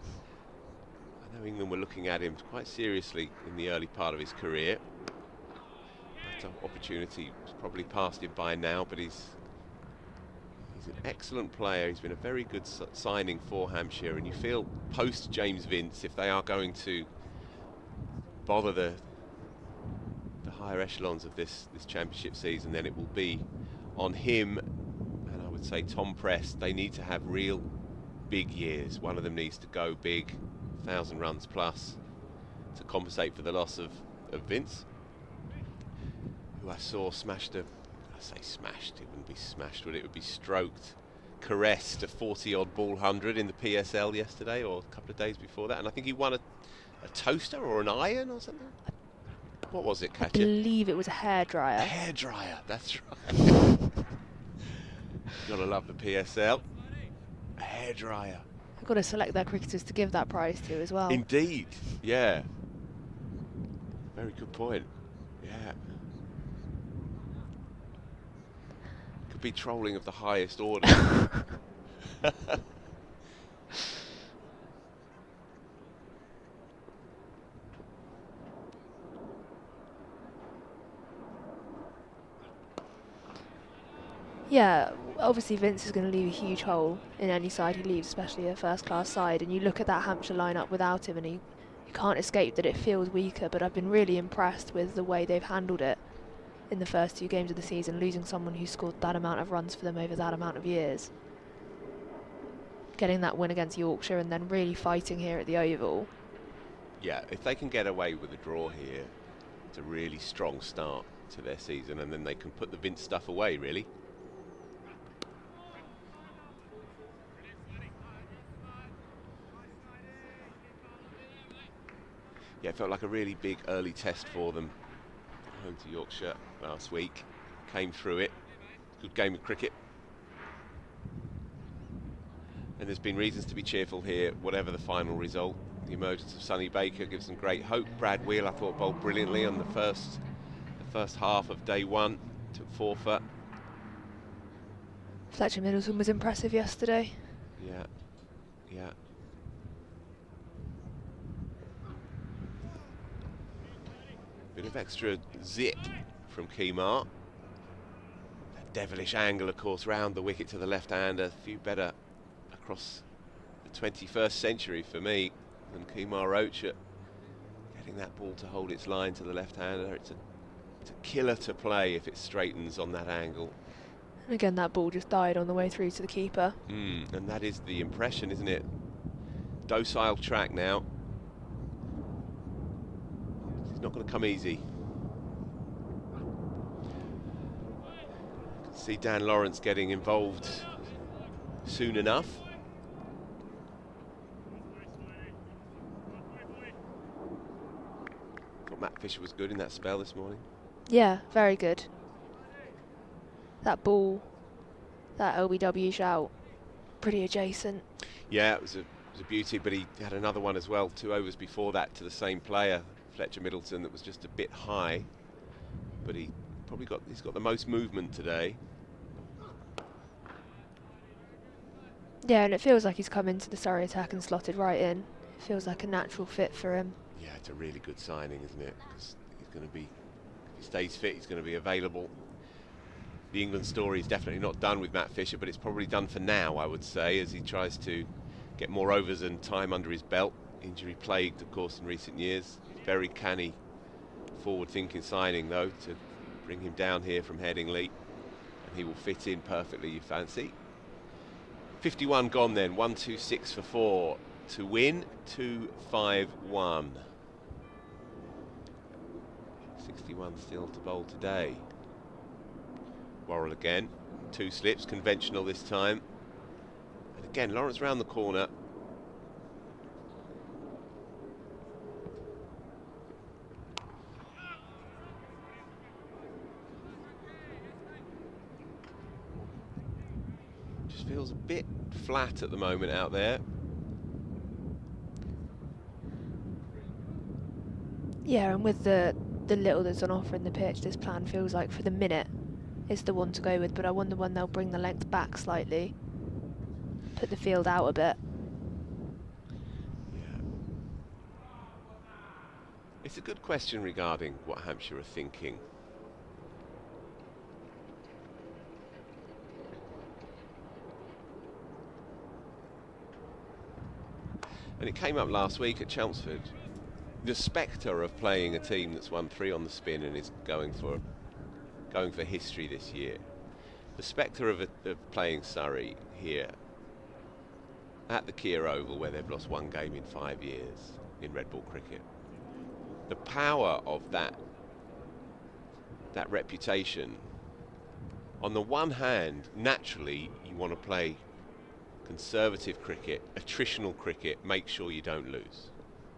I know England were looking at him quite seriously in the early part of his career. That opportunity has probably passed him by now, but he's an excellent player. He's been a very good signing for Hampshire, and you feel post James Vince, if they are going to bother the higher echelons of this championship season, then it will be on him, and I would say Tom Prest. They need to have real big years. One of them needs to go big, 1,000 runs plus, to compensate for the loss of Vince, who I saw smashed I say smashed, it wouldn't be smashed, would it? It would be stroked, caressed a 40-odd ball 100 in the PSL yesterday, or a couple of days before that, and I think he won a toaster or an iron or something. What was it, Katya? I believe it was a hairdryer. A hairdryer, that's right. Gotta love the PSL. A hairdryer. They've got to select their cricketers to give that prize to as well. Indeed, yeah. Very good point. Yeah. Could be trolling of the highest order. Yeah, obviously Vince is going to leave a huge hole in any side he leaves, especially a first-class side. And you look at that Hampshire lineup without him, and you can't escape that it feels weaker. But I've been really impressed with the way they've handled it in the first 2 games of the season, losing someone who scored that amount of runs for them over that amount of years. Getting that win against Yorkshire and then really fighting here at the Oval. Yeah, if they can get away with a draw here, it's a really strong start to their season, and then they can put the Vince stuff away, really. Yeah, it felt like a really big early test for them. Home to Yorkshire last week. Came through it. Good game of cricket. And there's been reasons to be cheerful here, whatever the final result. The emergence of Sonny Baker gives them great hope. Brad Wheel, I thought, bowled brilliantly on the first half of day 1. Took 4 for. Fletcha Middleton was impressive yesterday. Yeah, yeah. Bit of extra zip from Kemar. That devilish angle, of course, round the wicket to the left-hander. A few better across the 21st century for me than Kemar Roach at getting that ball to hold its line to the left-hander. It's a killer to play if it straightens on that angle. And again, that ball just died on the way through to the keeper. And that is the impression, isn't it? Docile track now. Not going to come easy. See Dan Lawrence getting involved soon enough. Thought Matt Fisher was good in that spell this morning. Yeah, very good. That ball, that LBW shout, pretty adjacent. Yeah, it was a beauty, but he had another one as well, 2 overs before that, to the same player, Fletcha Middleton, that was just a bit high, but he's got the most movement today. Yeah, and it feels like he's come into the Surrey attack and slotted right in. It feels like a natural fit for him. Yeah, it's a really good signing, isn't it? Because he's going to be, if he stays fit, he's going to be available. The England story is definitely not done with Matt Fisher, but it's probably done for now, I would say, as he tries to get more overs and time under his belt. Injury plagued, of course, in recent years. Very canny, forward-thinking signing, though, to bring him down here from Headingley. And he will fit in perfectly, you fancy. 51 gone then, 126 for 4 to win, 251. 61 still to bowl today. Worrell again, 2 slips, conventional this time. And again, Lawrence round the corner. Just feels a bit flat at the moment out there. Yeah, and with the little that's on offer in the pitch, this plan feels like for the minute is the one to go with, but I wonder when they'll bring the length back slightly, put the field out a bit. Yeah. It's a good question regarding what Hampshire are thinking. And it came up last week at Chelmsford. The spectre of playing a team that's won 3 on the spin and is going for history this year. The spectre of playing Surrey here at the Kia Oval, where they've lost 1 game in 5 years in red ball cricket. The power of that reputation. On the one hand, naturally, you want to play conservative cricket, attritional cricket, make sure you don't lose.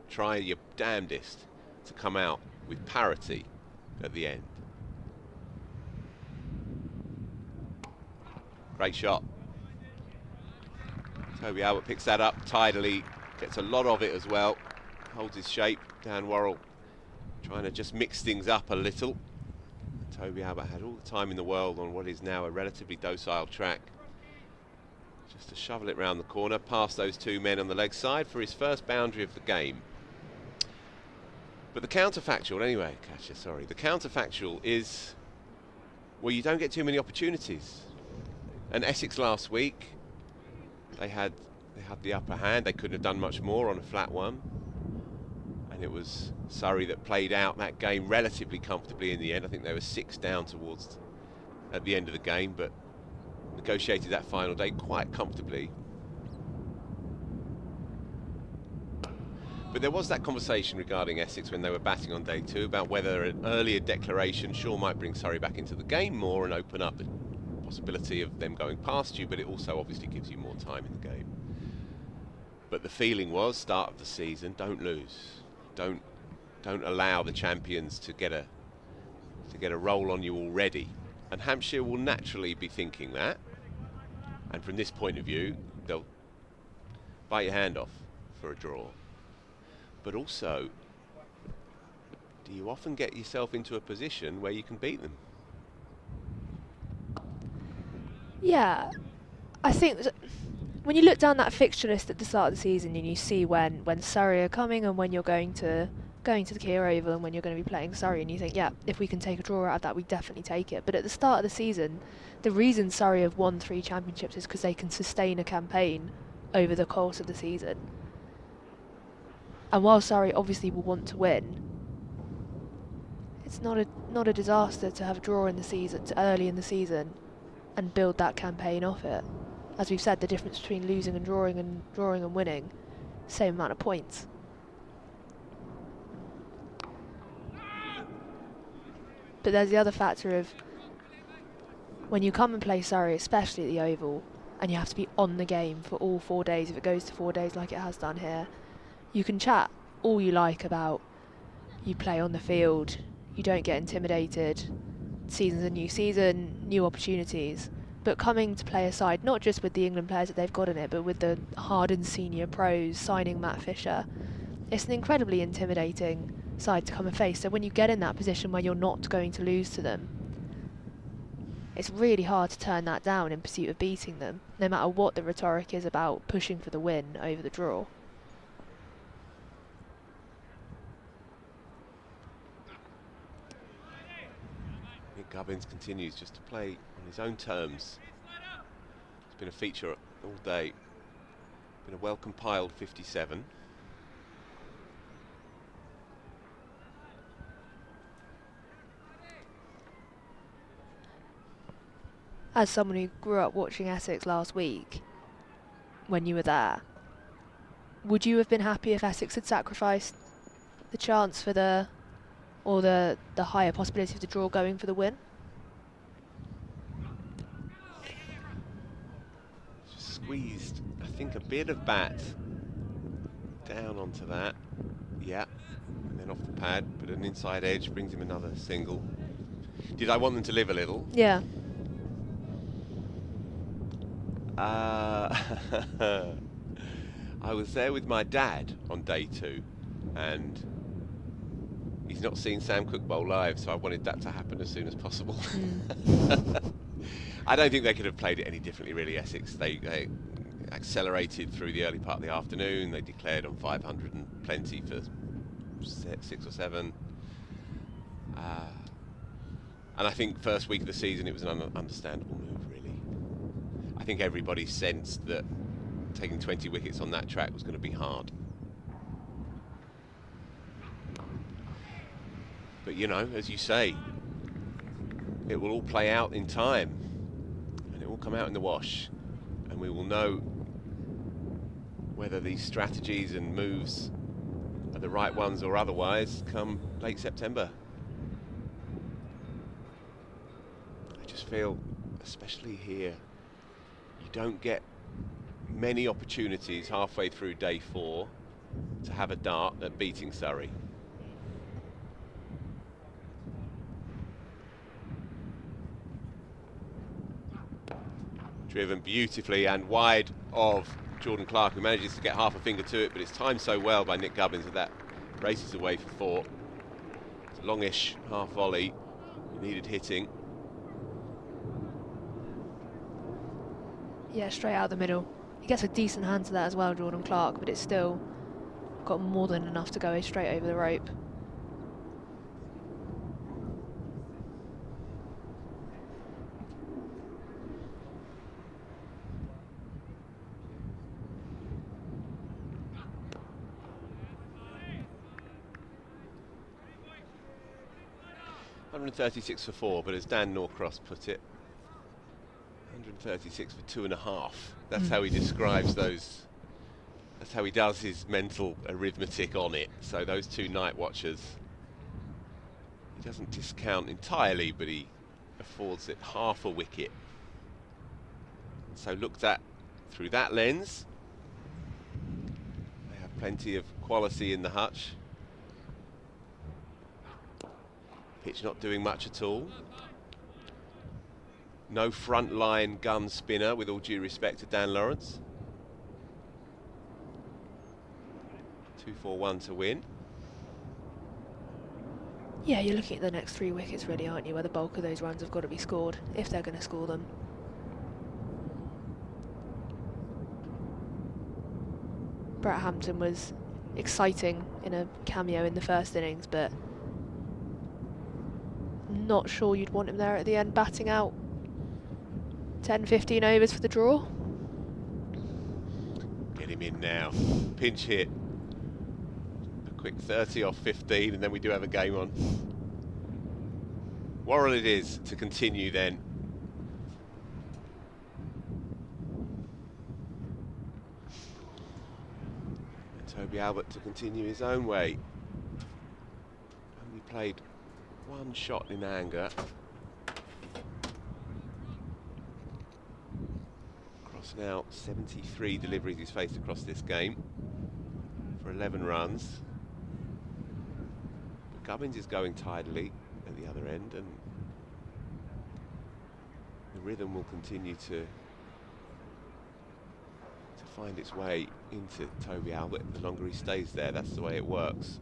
Try your damnedest to come out with parity at the end. Great shot. Toby Albert picks that up tidily, gets a lot of it as well, holds his shape. Dan Worrell trying to just mix things up a little. Toby Albert had all the time in the world on what is now a relatively docile track. Just to shovel it round the corner, past those two men on the leg side for his first boundary of the game. But the counterfactual, anyway, Katya, sorry. The counterfactual is, well, you don't get too many opportunities. And Essex last week, they had the upper hand. They couldn't have done much more on a flat one. And it was Surrey that played out that game relatively comfortably in the end. I think they were 6 down towards at the end of the game, but negotiated that final day quite comfortably. But there was that conversation regarding Essex when they were batting on day 2 about whether an earlier declaration sure might bring Surrey back into the game more and open up the possibility of them going past you, but it also obviously gives you more time in the game. But the feeling was, start of the season, don't lose. Don't allow the champions to get a roll on you already. And Hampshire will naturally be thinking that. And from this point of view, they'll bite your hand off for a draw. But also, do you often get yourself into a position where you can beat them? Yeah, I think when you look down that fixture list at the start of the season and you see when Surrey are coming and when you're going to the Kia Oval and when you're going to be playing Surrey, and you think, yeah, if we can take a draw out of that, we definitely take it. But at the start of the season, the reason Surrey have won 3 championships is because they can sustain a campaign over the course of the season. And while Surrey obviously will want to win, it's not a disaster to have a draw in the season, early in the season, and build that campaign off it. As we've said, the difference between losing and drawing and winning, same amount of points. But there's the other factor of when you come and play Surrey, especially at the Oval, and you have to be on the game for all 4 days, if it goes to 4 days like it has done here, you can chat all you like about you play on the field, you don't get intimidated, season's a new season, new opportunities. But coming to play a side, not just with the England players that they've got in it, but with the hardened senior pros, signing Matt Fisher, it's an incredibly intimidating side to come and face. So when you get in that position where you're not going to lose to them, it's really hard to turn that down in pursuit of beating them, no matter what the rhetoric is about pushing for the win over the draw. Nick Gubbins continues just to play on his own terms. It's been a feature all day. Been a well compiled 57. As someone who grew up watching Essex last week, when you were there, would you have been happy if Essex had sacrificed the chance for the higher possibility of the draw going for the win? Just squeezed, I think, a bit of bat down onto that. Yeah, and then off the pad, but an inside edge brings him another single. Did I want them to live a little? Yeah. I was there with my dad on day 2, and he's not seen Sam Cooke bowl live, so I wanted that to happen as soon as possible. I don't think they could have played it any differently, really, Essex. They accelerated through the early part of the afternoon. They declared on 500 and plenty for 6 or 7. And I think first week of the season it was an understandable move, really. I think everybody sensed that taking 20 wickets on that track was going to be hard. But, you know, as you say, it will all play out in time, and it will come out in the wash, and we will know whether these strategies and moves are the right ones or otherwise come late September. I just feel, especially here, you don't get many opportunities halfway through day 4 to have a dart at beating Surrey. Driven beautifully and wide of Jordan Clark, who manages to get half a finger to it, but it's timed so well by Nick Gubbins that races away for 4. It's a longish half volley. He needed hitting. Yeah, straight out the middle. He gets a decent hand to that as well, Jordan Clark, but it's still got more than enough to go straight over the rope. $136 for 4, but as Dan Norcross put it, 136 for 2.5. That's how he describes those. That's how he does his mental arithmetic on it. So those 2 night watchers, he doesn't discount entirely, but he affords it half a wicket. So looked at through that lens, they have plenty of quality in the hutch. Pitch not doing much at all. No front line gun spinner, with all due respect to Dan Lawrence. 2-4-1 to win. Yeah, you're looking at the next 3 wickets really, aren't you, where the bulk of those runs have got to be scored, if they're going to score them. Brett Hampton was exciting in a cameo in the first innings, but not sure you'd want him there at the end, batting out 10-15 overs for the draw. Get him in now. Pinch hit. A quick 30 off 15, and then we do have a game on. Worrell it is to continue then. And Toby Albert to continue his own way. Only played 1 shot in anger. Across now 73 deliveries he's faced across this game for 11 runs. But Gubbins is going tidily at the other end, and the rhythm will continue to find its way into Toby Albert. The longer he stays there, that's the way it works.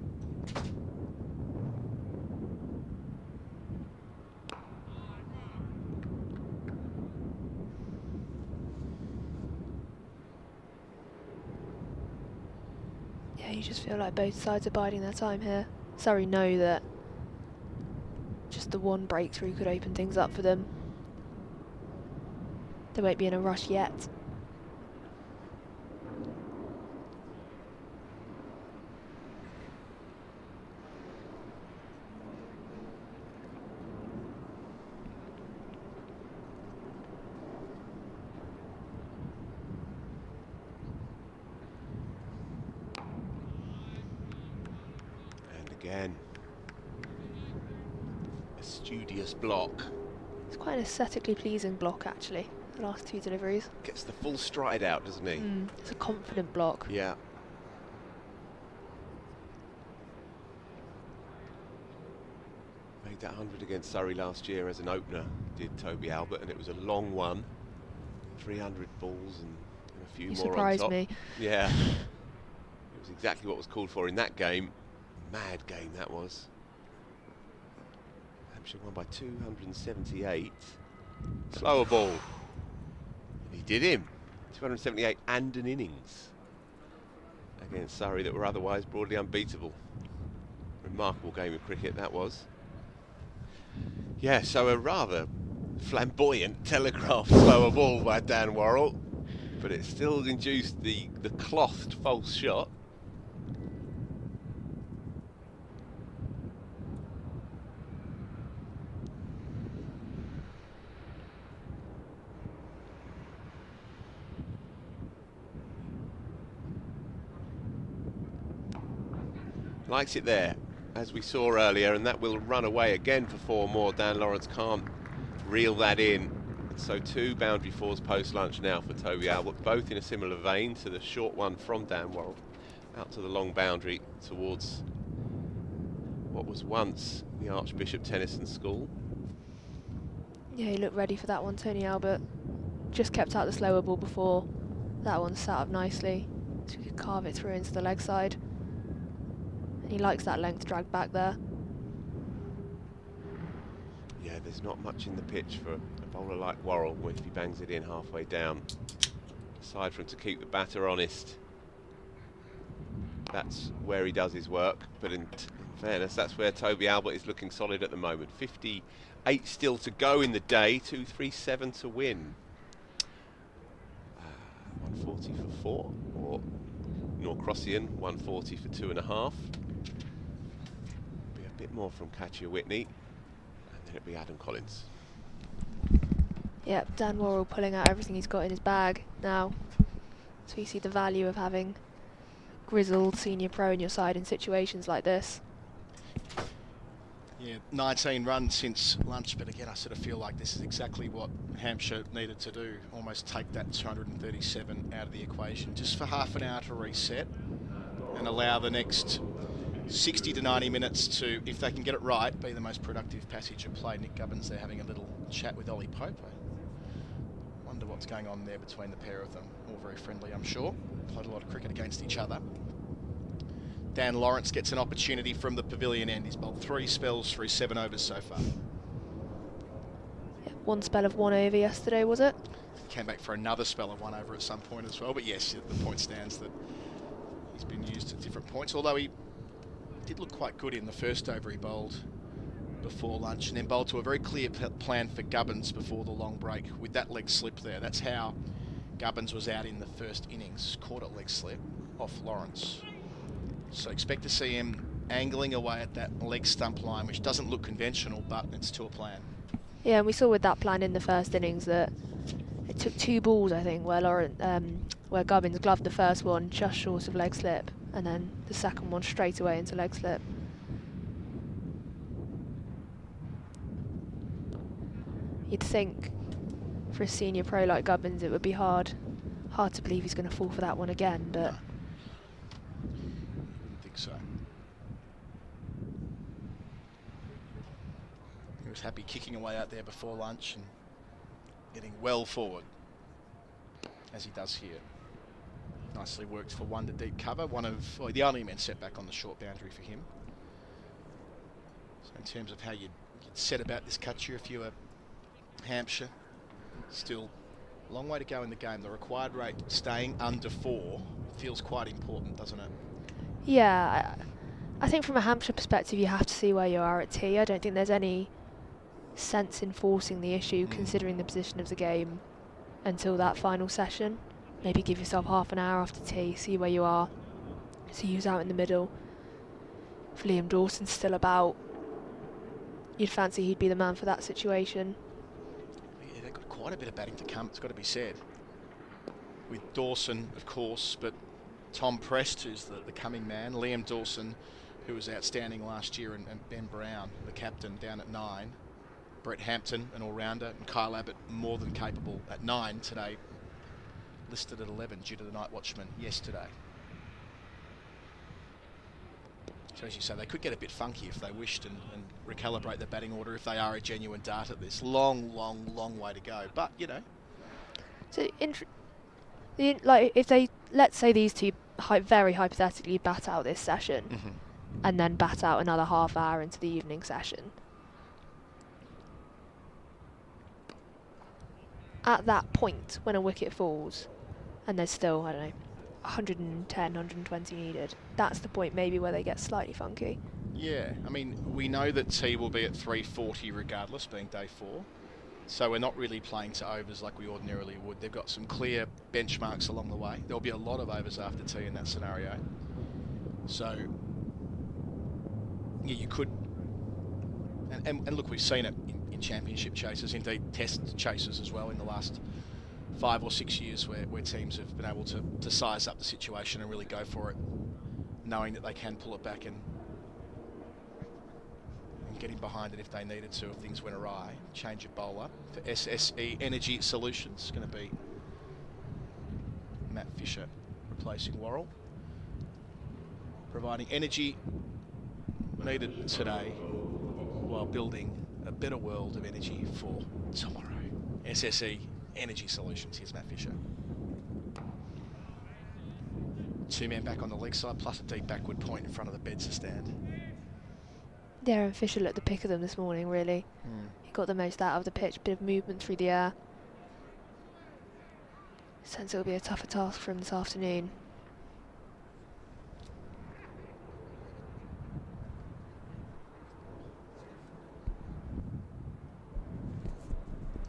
You just feel like both sides are biding their time here. Surrey know that just the one breakthrough could open things up for them. They won't be in a rush yet. Again, a studious block. It's quite an aesthetically pleasing block, actually, the last 2 deliveries. Gets the full stride out, doesn't he? It's a confident block. Yeah. Made that 100 against Surrey last year as an opener, did Toby Albert, and it was a long one. 300 balls and a few more on top. You surprised me. Yeah. It was exactly what was called for in that game. Mad game that was. Hampshire won by 278. Slower ball. He did him. 278 and an innings against Surrey that were otherwise broadly unbeatable. Remarkable game of cricket that was. Yeah, so a rather flamboyant telegraph slower ball by Dan Worrell, but it still induced the clothed false shot. Likes it there, as we saw earlier, and that will run away again for 4 more. Dan Lawrence can't reel that in. So 2 boundary 4s post lunch now for Toby Albert, both in a similar vein to the short one from Dan Worrell, out to the long boundary towards what was once the Archbishop Tennyson School. Yeah, he looked ready for that one, Tony Albert. Just kept out the slower ball before That one sat up nicely, so he could carve it through into the leg side. And he likes that length drag back there. Yeah, there's not much in the pitch for a bowler like Worrell if he bangs it in halfway down. Aside from to keep the batter honest. That's where he does his work, but in fairness, that's where Toby Albert is looking solid at the moment. 58 still to go in the day, 237 to win. 140 for 4, or Norcrossian, 140 for 2.5. Be a bit more from Katya Witney, and then it'll be Adam Collins. Yep, Dan Worrell pulling out everything he's got in his bag now. So you see the value of having grizzled senior pro on your side in situations like this. Yeah, 19 runs since lunch, but again, I sort of feel like this is exactly what Hampshire needed to do, almost take that 237 out of the equation, just for half an hour to reset and allow the next 60 to 90 minutes to, if they can get it right, be the most productive passage of play. Nick Gubbins there having a little chat with Ollie Pope. I wonder what's going on there between the pair of them. All very friendly, I'm sure. Played a lot of cricket against each other. Dan Lawrence gets an opportunity from the pavilion end. He's bowled 3 spells through 7 overs so far. Yeah, one spell of 1 over yesterday, was it? Came back for another spell of 1 over at some point as well. But yes, the point stands that he's been used at different points. Although he did look quite good in the first over he bowled before lunch, and then bowled to a very clear plan for Gubbins before the long break with that leg slip there. That's how Gubbins was out in the first innings. Caught a leg slip off Lawrence. So expect to see him angling away at that leg stump line, which doesn't look conventional, but it's to a plan. Yeah, and we saw with that plan in the first innings that it took 2 balls, I think, where Gubbins gloved the first one just short of leg slip, and then the second one straight away into leg slip. You'd think for a senior pro like Gubbins it would be hard to believe he's going to fall for that one again, but No. So he was happy kicking away out there before lunch and getting well forward as he does here. Nicely worked for 1 to deep cover, the only immense setback on the short boundary for him. So in terms of how you'd set about this Katya if you were Hampshire, still a long way to go in the game. The required rate staying under 4 feels quite important, doesn't it? yeah, I think from a Hampshire perspective you have to see where you are at tea. I don't think there's any sense in forcing the issue considering the position of the game until that final session. Maybe give yourself half an hour after tea, see where you are, see who's out in the middle. If Liam Dawson's still about, you'd fancy he'd be the man for that situation. Yeah, they've got quite a bit of batting to come, it's got to be said. With Dawson, of course, but Tom Prest, who's the coming man. Liam Dawson, who was outstanding last year, and Ben Brown, the captain, down at 9. Brett Hampton, an all-rounder, and Kyle Abbott, more than capable, at 9 today. Listed at 11 due to the night watchman yesterday. So as you say, they could get a bit funky if they wished and recalibrate the batting order if they are a genuine dart at this. Long way to go, but you know. So like if they, let's say these two very hypothetically bat out this session and then bat out another half hour into the evening session. At that point, when a wicket falls and there's still, I don't know, 110, 120 needed, that's the point maybe where they get slightly funky. Yeah, I mean, we know that T will be at 340 regardless, being day 4. So we're not really playing to overs like we ordinarily would. They've got some clear benchmarks along the way. There'll be a lot of overs after tea in that scenario. So, yeah, you could... And look, we've seen it in championship chases, indeed test chases as well in the last 5 or 6 years where teams have been able to size up the situation and really go for it, knowing that they can pull it back and get in behind it if they needed to, if things went awry. Change of bowler for SSE Energy Solutions. Going to be Matt Fisher replacing Worrell, providing energy needed today while building a better world of energy for tomorrow. SSE Energy Solutions. Here's Matt Fisher. Two men back on the leg side, plus a deep backward point in front of the Bedser stand. Darren Fisher looked the pick of them this morning, really. He got the most out of the pitch, bit of movement through the air. Sense it'll be a tougher task for him this afternoon.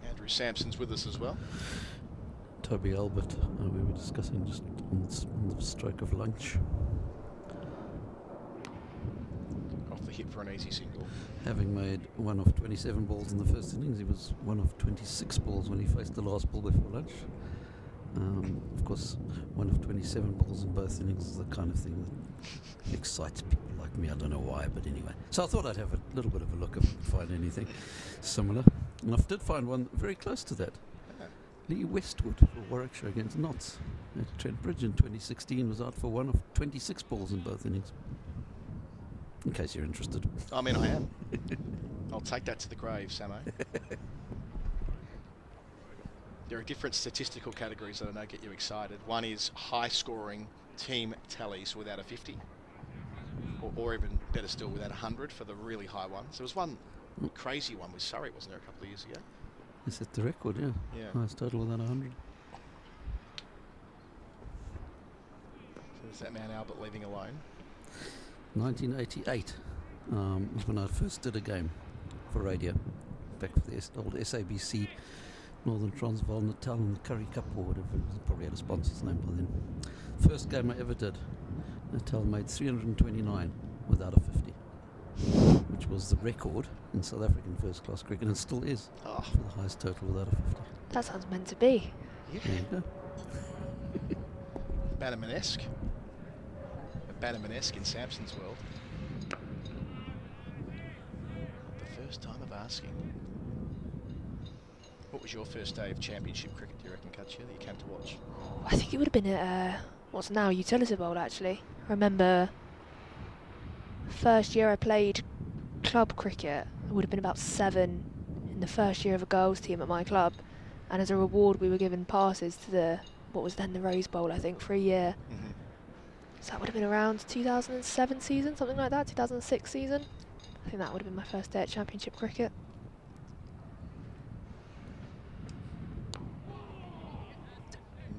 Andrew Sampson's with us as well. Toby Albert, we were discussing just on the stroke of lunch. Off the hip for an easy single. Having made 1 of 27 balls in the first innings, he was 1 of 26 balls when he faced the last ball before lunch. Of course, 1 of 27 balls in both innings is the kind of thing that excites people like me. I don't know why, but anyway. So I thought I'd have a little bit of a look if I could find anything similar. And I did find one very close to that. Lee Westwood for Warwickshire against Notts at Trent Bridge in 2016 was out for 1 of 26 balls in both innings. In case you're interested. I mean, I am. I'll take that to the grave, Samo. There are different statistical categories that I know get you excited. One is high-scoring team tallies without a 50, or even better still, without 100 for the really high ones. There was one crazy one with Surrey, wasn't there, a couple of years ago? Is it the record? Yeah. Yeah. Highest total without 100. So is that man Albert leaving alone? 1988 was when I first did a game for radio, back for the old SABC, Northern Transvaal, Natal, and the Curry Cup or whatever. It probably had a sponsor's name by then. First game I ever did, Natal made 329 without a 50, which was the record in South African first-class cricket, and still is for the highest total without a 50. That sounds meant to be. Yeah. There you go. Bannerman-esque. Bannerman-esque in Sampson's world. The first time of asking. What was your first day of championship cricket, do you reckon, Katya, that you came to watch? I think it would have been at what's now Utility Bowl, actually. I remember first year I played club cricket. I would have been about 7 in the first year of a girls' team at my club. And as a reward, we were given passes to what was then the Rose Bowl, I think, for a year. So that would have been around 2007 season, something like that, 2006 season. I think that would have been my first day at championship cricket.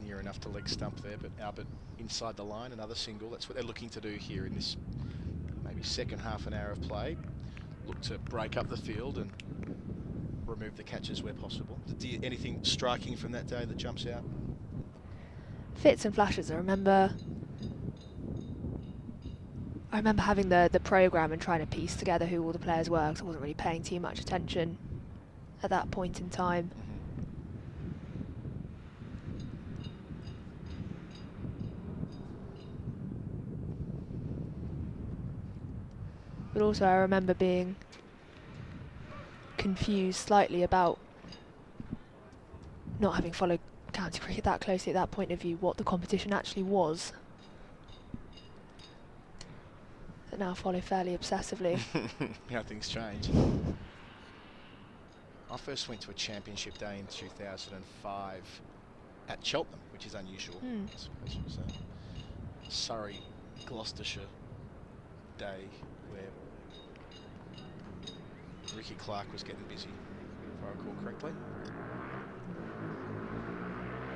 Near enough to leg stump there, but Albert inside the line, another single. That's what they're looking to do here in this maybe second half an hour of play. Look to break up the field and remove the catches where possible. Anything striking from that day that jumps out? Fits and flashes. I remember having the programme and trying to piece together who all the players were, because I wasn't really paying too much attention at that point in time. But also I remember being confused slightly about not having followed county cricket that closely at that point of view, what the competition actually was. That now follow fairly obsessively. How things change. I first went to a championship day in 2005 at Cheltenham, which is unusual. I suppose it was a Surrey, Gloucestershire day where Ricky Clark was getting busy, if I recall correctly.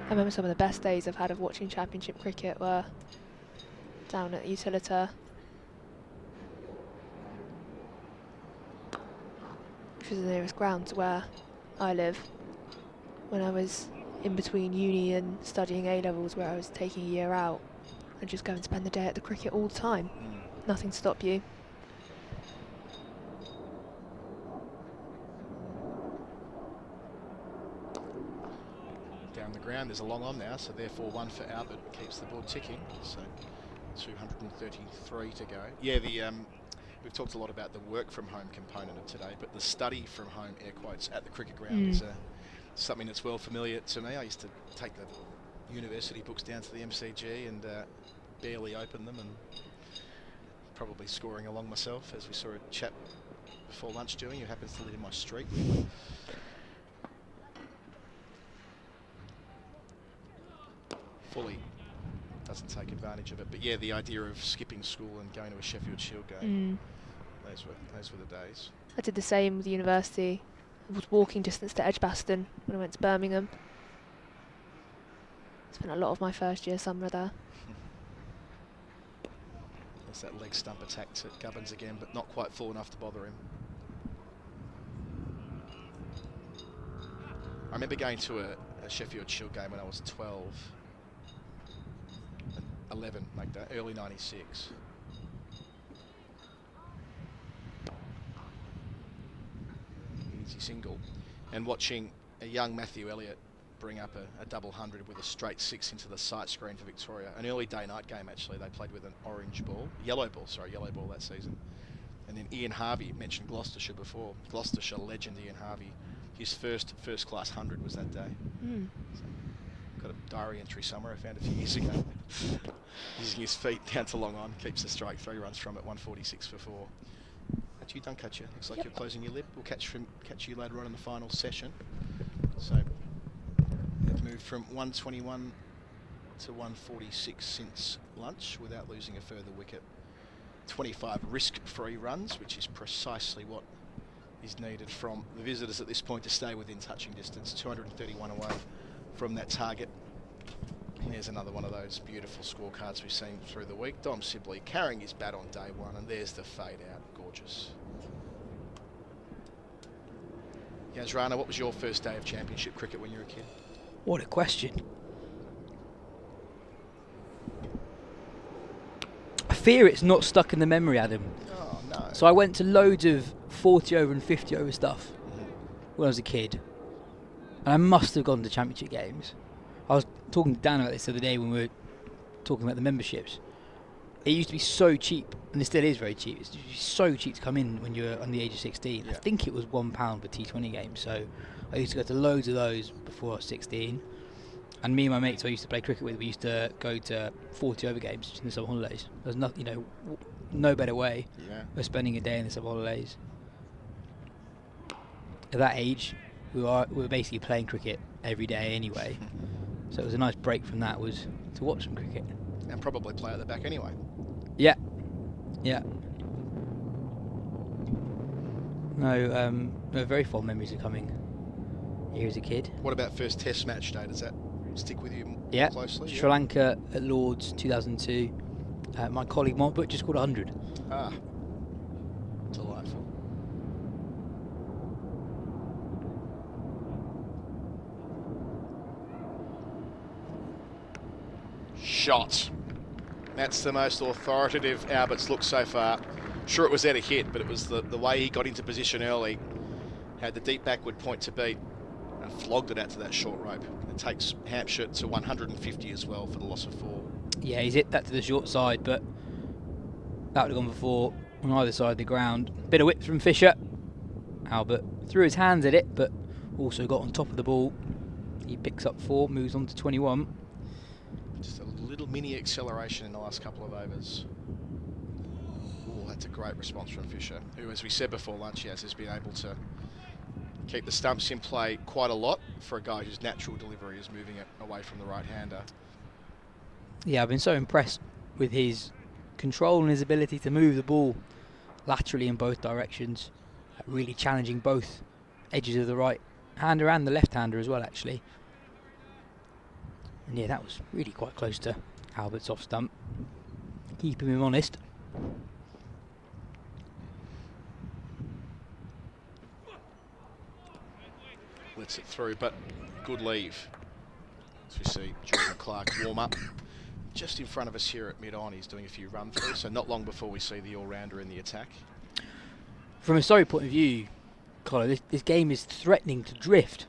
I remember some of the best days I've had of watching championship cricket were down at Utilita, which was the nearest ground to where I live, when I was in between uni and studying A-levels, where I was taking a year out and just go and spend the day at the cricket all the time. Nothing to stop you. Down the ground, there's a long on now, so therefore one for Albert keeps the board ticking. So 233 to go. Yeah, we've talked a lot about the work from home component of today, but the study from home, air quotes, at the cricket ground is something that's well familiar to me. I used to take the university books down to the MCG and barely open them, and probably scoring along myself, as we saw a chap before lunch doing, who happens to live in my street. Fully does doesn't take advantage of it. But yeah, the idea of skipping school and going to a Sheffield Shield game, those were the days. I did the same with university. It was walking distance to Edgbaston when I went to Birmingham. Spent a lot of my first year summer there. There's that leg stump attack to Gubbins again, but not quite full enough to bother him. I remember going to a Sheffield Shield game when I was 12, 11, like that, early 96. Easy single. And watching a young Matthew Elliott bring up a double hundred with a straight 6 into the sight screen for Victoria. An early day-night game, actually. They played with an yellow ball that season. And then Ian Harvey, mentioned Gloucestershire before. Gloucestershire legend Ian Harvey. His first-class 100 was that day. So, got a diary entry somewhere I found a few years ago. Using his feet down to long on, keeps the strike, 3 runs from it, 146 for 4. That's you done, Katya. Looks like you're closing your lip. We'll catch you later on in the final session. So they've moved from 121 to 146 since lunch without losing a further wicket. 25 risk-free runs, which is precisely what is needed from the visitors at this point to stay within touching distance. 231 away from that target. And there's another one of those beautiful scorecards we've seen through the week. Dom Sibley carrying his bat on day 1, and there's the fade out. Gorgeous. Yas Rana, what was your first day of championship cricket when you were a kid? What a question. I fear it's not stuck in the memory, Adam. Oh, no. So I went to loads of 40 over and 50 over stuff when I was a kid. And I must have gone to championship games. I was talking to Dan about this the other day when we were talking about the memberships. It used to be so cheap, and it still is very cheap. It's so cheap to come in when you're under the age of 16. Yeah. I think it was £1 for T20 games. So I used to go to loads of those before I was 16. And me and my mates I used to play cricket with, we used to go to 40 over games in the summer holidays. There's no better way of spending a day in the summer holidays. At that age, we were basically playing cricket every day anyway. So it was a nice break from that, was to watch some cricket. And probably play at the back anyway. Yeah. Yeah. No, very fond memories of coming here as a kid. What about first test match day? Does that stick with you closely? Sri Lanka at Lord's 2002. My colleague Mark Butcher scored 100. Ah. Delightful. Shot. That's the most authoritative Albert's look so far. Sure, it was out of hit, but it was the way he got into position early. Had the deep backward point to beat and flogged it out to that short rope. It takes Hampshire to 150 as well for the loss of 4. Yeah, he's hit that to the short side, but that would have gone before on either side of the ground. Bit of whip from Fisher. Albert threw his hands at it, but also got on top of the ball. He picks up 4, moves on to 21. Just a little mini acceleration in the last couple of overs. Oh, that's a great response from Fisher, who, as we said before lunch, has been able to keep the stumps in play quite a lot for a guy whose natural delivery is moving it away from the right-hander. Yeah, I've been so impressed with his control and his ability to move the ball laterally in both directions, really challenging both edges of the right-hander and the left-hander as well, actually. And yeah, that was really quite close to Albert's off stump, keeping him honest. Lets it through, but good leave. As we see Jordan Clark warm up just in front of us here at mid-on. He's doing a few run-throughs, so not long before we see the all-rounder in the attack. From a Surrey point of view, Colin, this game is threatening to drift.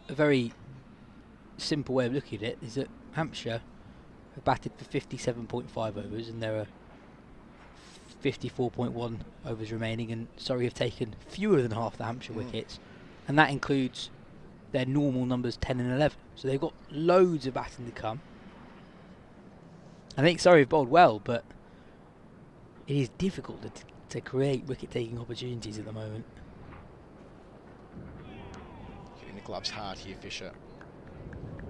A very simple way of looking at it is that Hampshire have batted for 57.5 overs and there are 54.1 overs remaining, and Surrey have taken fewer than half the Hampshire wickets, and that includes their normal numbers 10 and 11. So they've got loads of batting to come. I think Surrey have bowled well, but it is difficult to create wicket-taking opportunities at the moment. Hitting the gloves hard here, Fisher.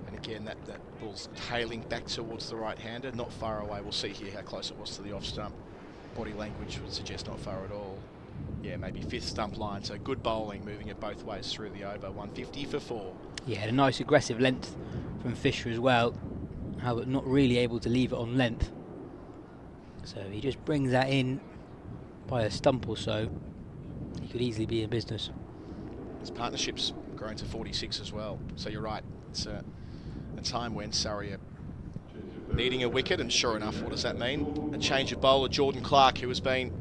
And again, that ball's tailing back towards the right-hander, not far away. We'll see here how close it was to the off-stump. Body language would suggest not far at all. Yeah, maybe fifth stump line, so good bowling, moving it both ways through the over. 150 for 4. Yeah, a nice aggressive length from Fisher as well. Albert not really able to leave it on length. So he just brings that in by a stump or so. He could easily be in business. His partnership's grown to 46 as well. So you're right, it's a time when Surrey are needing a wicket, and sure enough, what does that mean? A change of bowler, Jordan Clark, who has been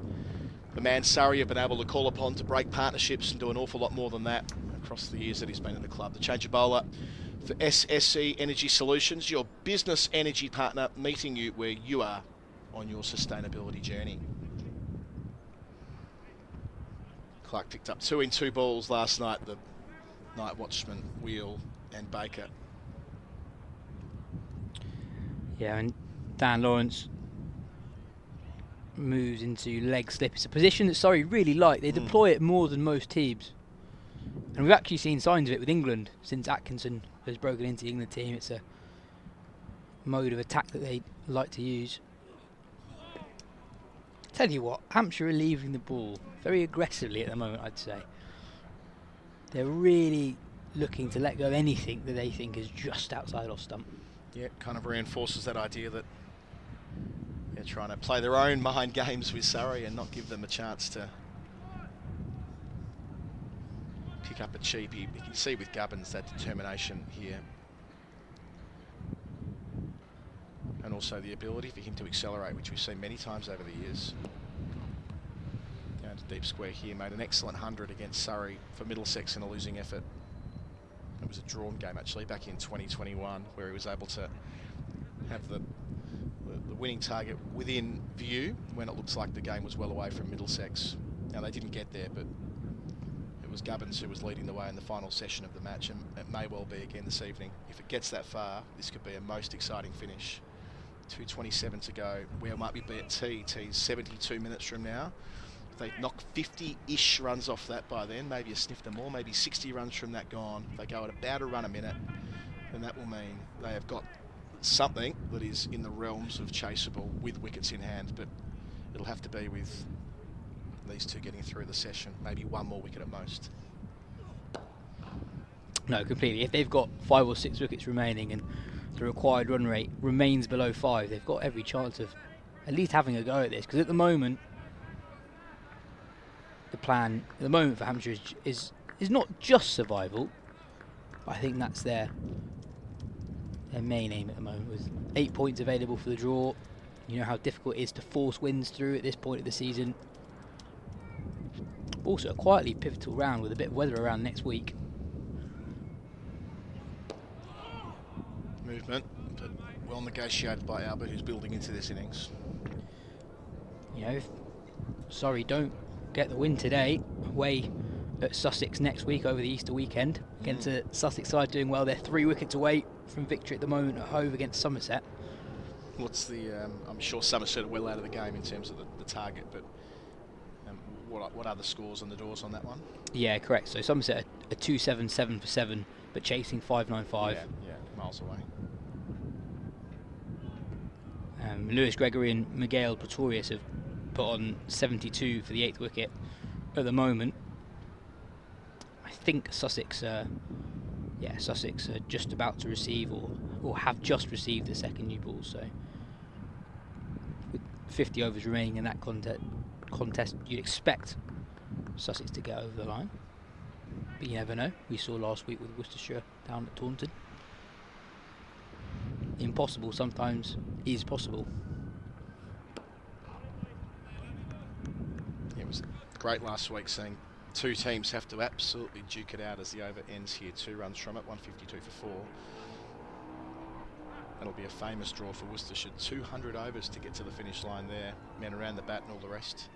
the man Surrey have been able to call upon to break partnerships and do an awful lot more than that across the years that he's been at the club. The change of bowler for SSE Energy Solutions, your business energy partner, meeting you where you are on your sustainability journey. Clark picked up 2 in 2 balls last night, the night watchman, Wheel and Baker. Yeah, and Dan Lawrence moves into leg slip. It's a position that Surrey really like. They deploy it more than most teams. And we've actually seen signs of it with England since Atkinson has broken into the England team. It's a mode of attack that they like to use. Tell you what, Hampshire are leaving the ball very aggressively at the moment, I'd say. They're really looking to let go of anything that they think is just outside off stump. Yeah, kind of reinforces that idea that they're trying to play their own mind games with Surrey and not give them a chance to pick up a cheapie. You can see with Gubbins that determination here. And also the ability for him to accelerate, which we've seen many times over the years. Down to deep square here, made an excellent 100 against Surrey for Middlesex in a losing effort. It was a drawn game actually back in 2021 where he was able to have the winning target within view when it looks like the game was well away from Middlesex. Now they didn't get there, but it was Gubbins who was leading the way in the final session of the match, and it may well be again this evening. If it gets that far, this could be a most exciting finish. 2:27 to go. Where might we be at tea? Tea's 72 minutes from now. If they knock 50-ish runs off that by then, maybe a snifter more, maybe 60 runs from that gone. If they go at about a run a minute, then that will mean they have got something that is in the realms of chaseable with wickets in hand, but it'll have to be with these two getting through the session, maybe one more wicket at most. No, completely. If they've got 5 or 6 wickets remaining and the required run rate remains below 5, they've got every chance of at least having a go at this, because at the moment the plan at the moment for Hampshire is not just survival, but I think that's their main aim at the moment, with 8 points available for the draw. You know how difficult it is to force wins through at this point of the season. Also a quietly pivotal round with a bit of weather around next week. Movement, but well negotiated by Albert, who's building into this innings. You know, if Surrey don't get the win today, away at Sussex next week over the Easter weekend against a Sussex side doing well. They're 3 wickets away from victory at the moment at Hove against Somerset. What's the? I'm sure Somerset are well out of the game in terms of the target, but what are the scores and the doors on that one? Yeah, correct. So Somerset are 277 for 7, but chasing 595. Yeah, miles away. Lewis Gregory and Miguel Pretorius have put on 72 for the 8th wicket at the moment. I think Sussex are just about to receive or have just received the second new ball. So with 50 overs remaining in that contest, you'd expect Sussex to get over the line, but you never know. We saw last week with Worcestershire down at Taunton. Impossible sometimes is possible. It was great last week seeing 2 teams have to absolutely duke it out as the over ends here. 2 runs from it, 152 for 4. That'll be a famous draw for Worcestershire. 200 overs to get to the finish line there. Men around the bat and all the rest.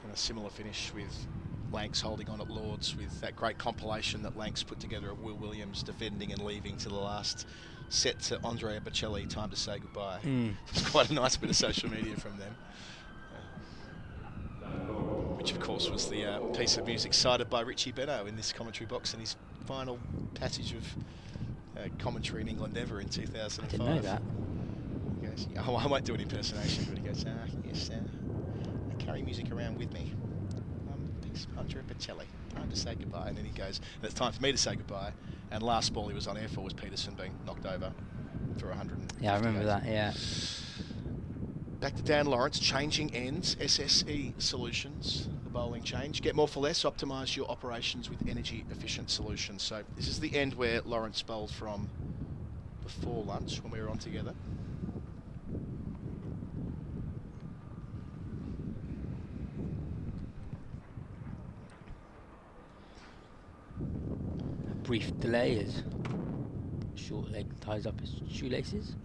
And a similar finish with Lanks holding on at Lords, with that great compilation that Lanks put together of Will Williams defending and leaving to the last set to Andrea Bocelli, Time to Say Goodbye. It's quite a nice bit of social media from them. which of course was the piece of music cited by Richie Benaud in this commentary box in his final passage of commentary in England ever in 2005. I didn't know that. He goes, I won't do an impersonation, but he goes, yes, I carry music around with me. Peace, Andre Pacelli. Time to say goodbye. And then he goes, and it's time for me to say goodbye. And last ball he was on air for was Peterson being knocked over for 100. Yeah, I remember that, yeah. Back to Dan Lawrence, changing ends, SSE Solutions, the bowling change. Get more for less, optimise your operations with energy efficient solutions. So this is the end where Lawrence bowled from before lunch when we were on together. A brief delay as short leg ties up his shoelaces.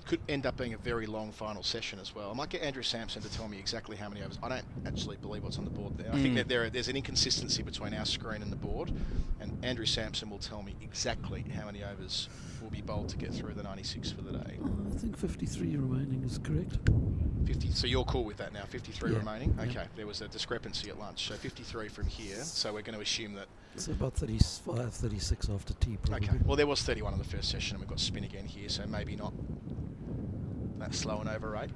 Could end up being a very long final session as well. I might get Andrew Sampson to tell me exactly how many overs. I don't actually believe what's on the board there. I think that there's an inconsistency between our screen and the board, and Andrew Sampson will tell me exactly how many overs will be bowled to get through the 96 for the day. I think 53 remaining is correct. 50. So you're cool with that now? 53 Yeah. remaining. Yeah. Okay. There was a discrepancy at lunch. So 53 from here. So we're going to assume that. So about 35, 36 after tea, probably. Okay. Well, there was 31 in the first session, and we've got spin again here. So maybe not that slow and over rate.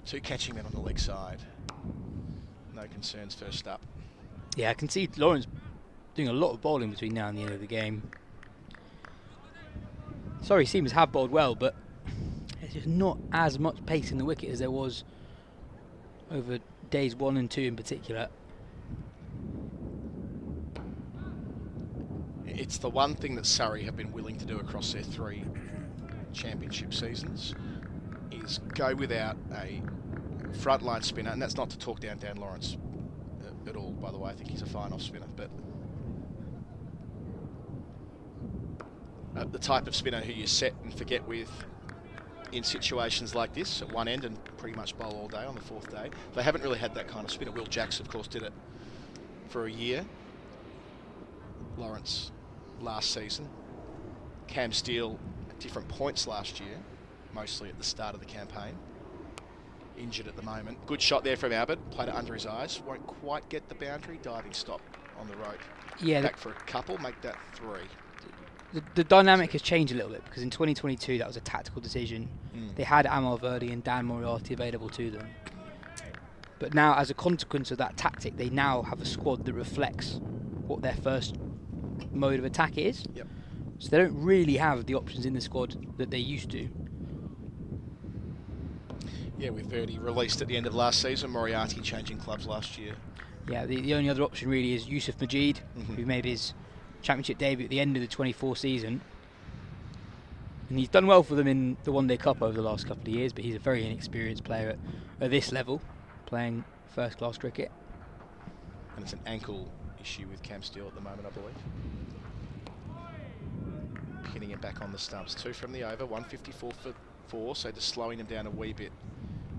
2 catching men on the leg side. No concerns first up. Yeah, I can see Lawrence doing a lot of bowling between now and the end of the game. Sorry, seamers have bowled well, but there's just not as much pace in the wicket as there was over days 1 and 2 in particular. It's the one thing that Surrey have been willing to do across their 3 championship seasons is go without a frontline spinner, and that's not to talk down Dan Lawrence at all, by the way. I think he's a fine off spinner, but the type of spinner who you set and forget with in situations like this at one end and pretty much bowl all day on the 4th day. They haven't really had that kind of spinner. Will Jacks, of course, did it for a year. Lawrence last season. Cam Steele at different points last year, mostly at the start of the campaign. Injured at the moment. Good shot there from Abbott. Played it under his eyes. Won't quite get the boundary. Diving stop on the rope. Yeah, Back for a couple. Make that 3. The dynamic has changed a little bit because in 2022 that was a tactical decision. They had Amal Verdi and Dan Moriarty available to them. But now, as a consequence of that tactic, they now have a squad that reflects what their first mode of attack is. Yep. So they don't really have the options in the squad that they used to. Yeah, with Verdi released at the end of last season, Moriarty changing clubs last year. Yeah, the only other option really is Yusuf Majid, who made his championship debut at the end of the 24 season. And he's done well for them in the One Day Cup over the last couple of years, but he's a very inexperienced player at this level, playing first class cricket. And it's an ankle issue with Cam Steele at the moment, I believe. Pinning it back on the stumps. 2 from the over, 154 for 4, so just slowing him down a wee bit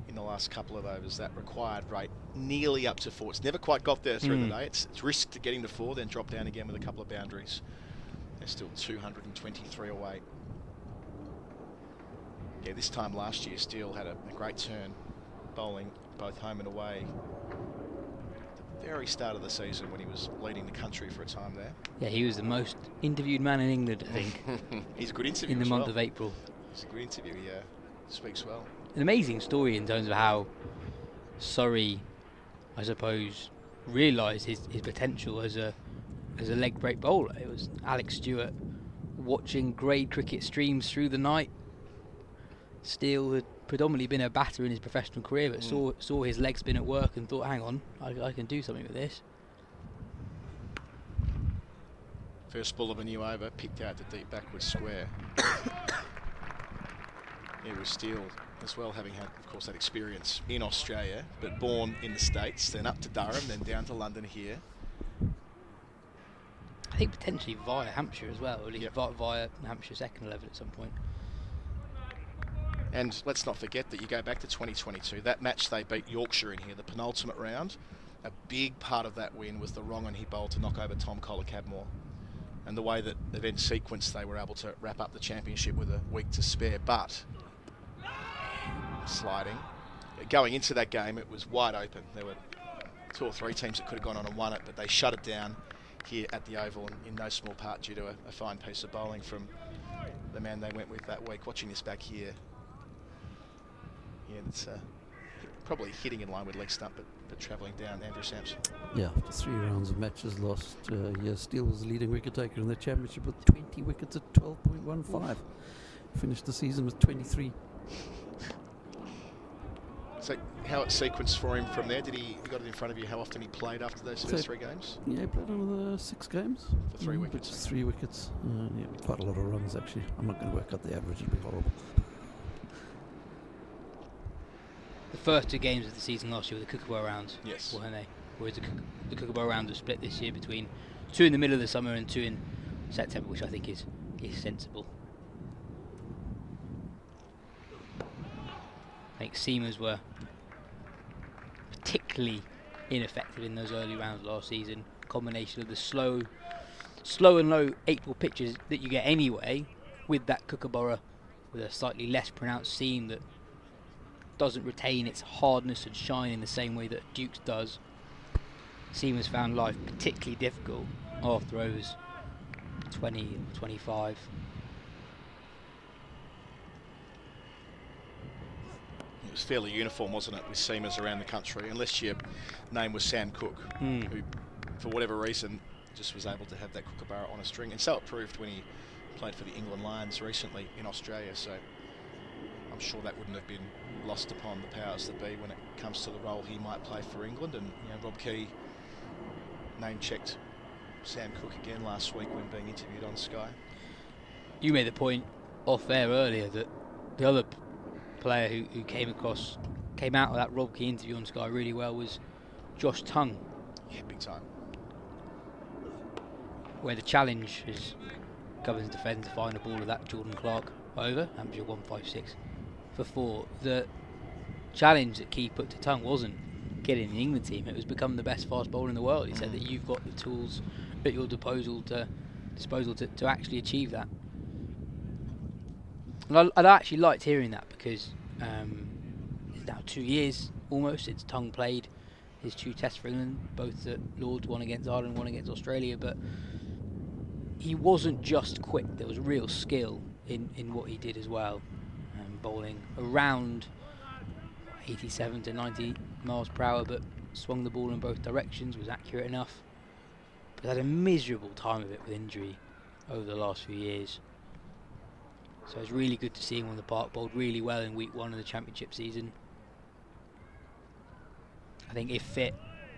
in the last couple of overs. That required rate nearly up to 4. It's never quite got there through the day. It's risked to getting to 4, then drop down again with a couple of boundaries. They're still 223 away. Yeah, this time last year, Steele had a great turn, bowling both home and away. At the very start of the season when he was leading the country for a time there. Yeah, he was the most interviewed man in England, I think. He's a good interview in the as month well. of April. It's a good interview, yeah. Speaks well. An amazing story in terms of how Surrey, I suppose, realised his potential as a leg break bowler. It was Alex Stewart watching grade cricket streams through the night. Steele had predominantly been a batter in his professional career, but saw his leg spin at work and thought, hang on, I can do something with this. First ball of a new over, picked out the deep backward square. It was Steele as well, having had, of course, that experience in Australia, but born in the States, then up to Durham, then down to London here. I think potentially via Hampshire as well, or at least via Hampshire second 11 at some point. And let's not forget that you go back to 2022, that match they beat Yorkshire in here, the penultimate round. A big part of that win was the wrong on he bowled to knock over Tom Collar-Cadmore. And the way that event sequence, they were able to wrap up the championship with a week to spare. But sliding. Going into that game, it was wide open. There were 2 or 3 teams that could have gone on and won it, but they shut it down here at the Oval, and in no small part due to a fine piece of bowling from the man they went with that week. Watching this back here, yeah, it's probably hitting in line with leg stump, but travelling down. Andrew Sampson. Yeah, after 3 rounds of matches lost, Steele was the leading wicket taker in the championship with 20 wickets at 12.15. Finished the season with 23. So how it sequenced for him from there? You got it in front of you how often he played after those first 3 games? Yeah, he played another 6 games. For 3 wickets. Which is 3 wickets. Yeah, quite a lot of runs actually. I'm not going to work out the average, it'd be horrible. The first 2 games of the season last year were the Kookaburra rounds, yes, weren't they? Whereas the Kookaburra rounds are split this year between 2 in the middle of the summer and 2 in September, which I think is sensible. I think seamers were particularly ineffective in those early rounds last season. Combination of the slow and low 8-ball pitches that you get anyway, with that Kookaburra with a slightly less pronounced seam that doesn't retain its hardness and shine in the same way that Dukes does. Seamers found life particularly difficult after overs 20 or 25. It was fairly uniform, wasn't it, with seamers around the country, unless your name was Sam Cook, who, for whatever reason, just was able to have that Kookaburra on a string. And so it proved when he played for the England Lions recently in Australia, so I'm sure that wouldn't have been lost upon the powers that be when it comes to the role he might play for England. And Rob Key name-checked Sam Cook again last week when being interviewed on Sky. You made the point off air earlier that the other player who came out of that Rob Key interview on Sky really well was Josh Tongue. Yeah, big time. Where the challenge is Gubbins defends the final ball of that Jordan Clark over, Hampshire 156 for 4. The challenge that Key put to Tongue wasn't getting the England team, it was become the best fast bowler in the world. He said that you've got the tools at your disposal to actually achieve that. And I actually liked hearing that because it's now 2 years almost since Tongue played his 2 tests for England, both at Lord's, one against Ireland, one against Australia, but he wasn't just quick, there was real skill in what he did as well. Bowling around 87 to 90 miles per hour, but swung the ball in both directions, was accurate enough, but had a miserable time of it with injury over the last few years. So it's really good to see him on the park, bowled really well in week 1 of the championship season. I think if fit,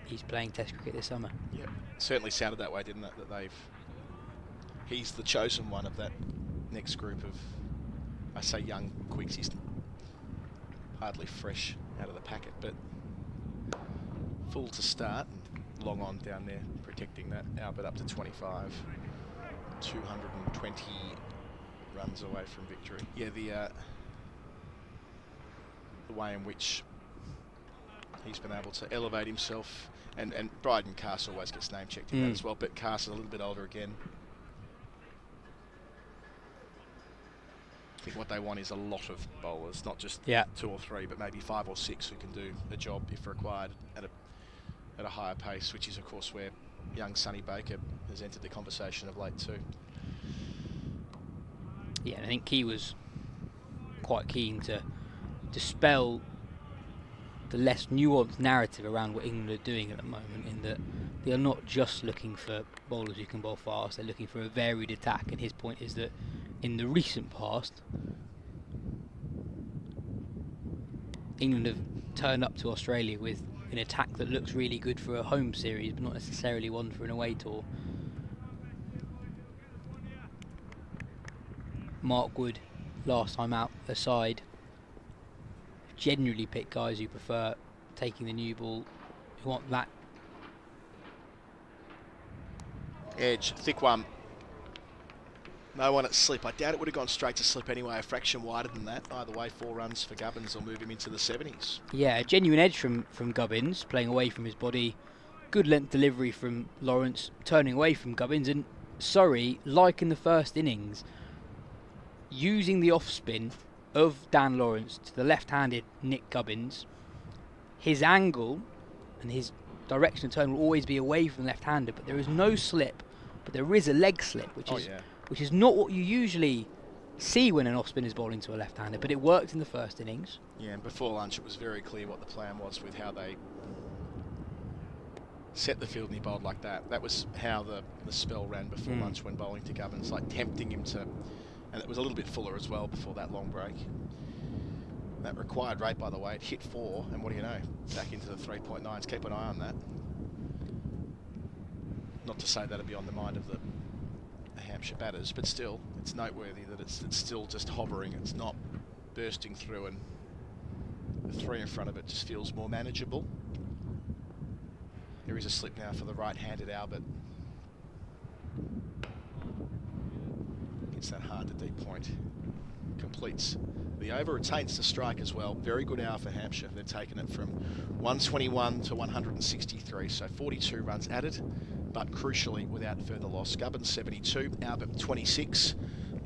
he's playing Test cricket this summer. Yeah, certainly sounded that way, didn't it? That he's the chosen one of that next group of, I say young quicks. He's hardly fresh out of the packet, but full to start and long on down there protecting that Albert up to 25, 220 runs away from victory. Yeah, the way in which he's been able to elevate himself, and Bryden Carse always gets name checked in that as well, but Carse is a little bit older again. I think what they want is a lot of bowlers, not just 2 or 3, but maybe 5 or 6 who can do a job if required at a higher pace, which is of course where young Sonny Baker has entered the conversation of late too. Yeah, and I think Key was quite keen to dispel the less nuanced narrative around what England are doing at the moment, in that they are not just looking for bowlers who can bowl fast, they're looking for a varied attack, and his point is that in the recent past, England have turned up to Australia with an attack that looks really good for a home series, but not necessarily one for an away tour. Mark Wood, last time out aside, generally pick guys who prefer taking the new ball, who want that edge, thick one. No one at slip. I doubt it would have gone straight to slip anyway, a fraction wider than that. Either way, 4 runs for Gubbins will move him into the 70s. Yeah, a genuine edge from Gubbins, playing away from his body. Good length delivery from Lawrence, turning away from Gubbins. And Surrey, like in the first innings, using the off-spin of Dan Lawrence to the left-handed Nick Gubbins. His angle and his direction of turn will always be away from the left-hander, but there is no slip, but there is a leg slip, which is not what you usually see when an off-spin is bowling to a left-hander, but it worked in the first innings. Yeah, and before lunch it was very clear what the plan was with how they set the field and he bowled like that. That was how the spell ran before lunch when bowling to Gubbins, like tempting him to, and it was a little bit fuller as well before that long break. That required rate, by the way, it hit 4, and what do you know, back into the 3.9s. Keep an eye on that. Not to say that'd be on the mind of the Hampshire batters, but still, it's noteworthy that it's still just hovering. It's not bursting through, and the 3 in front of it just feels more manageable. There is a slip now for the right-handed Albert. Hits that hard to deep point. Completes the over, retains the strike as well. Very good hour for Hampshire. They've taken it from 121 to 163, so 42 runs added, but crucially without further loss. Gubbins 72, Albert 26.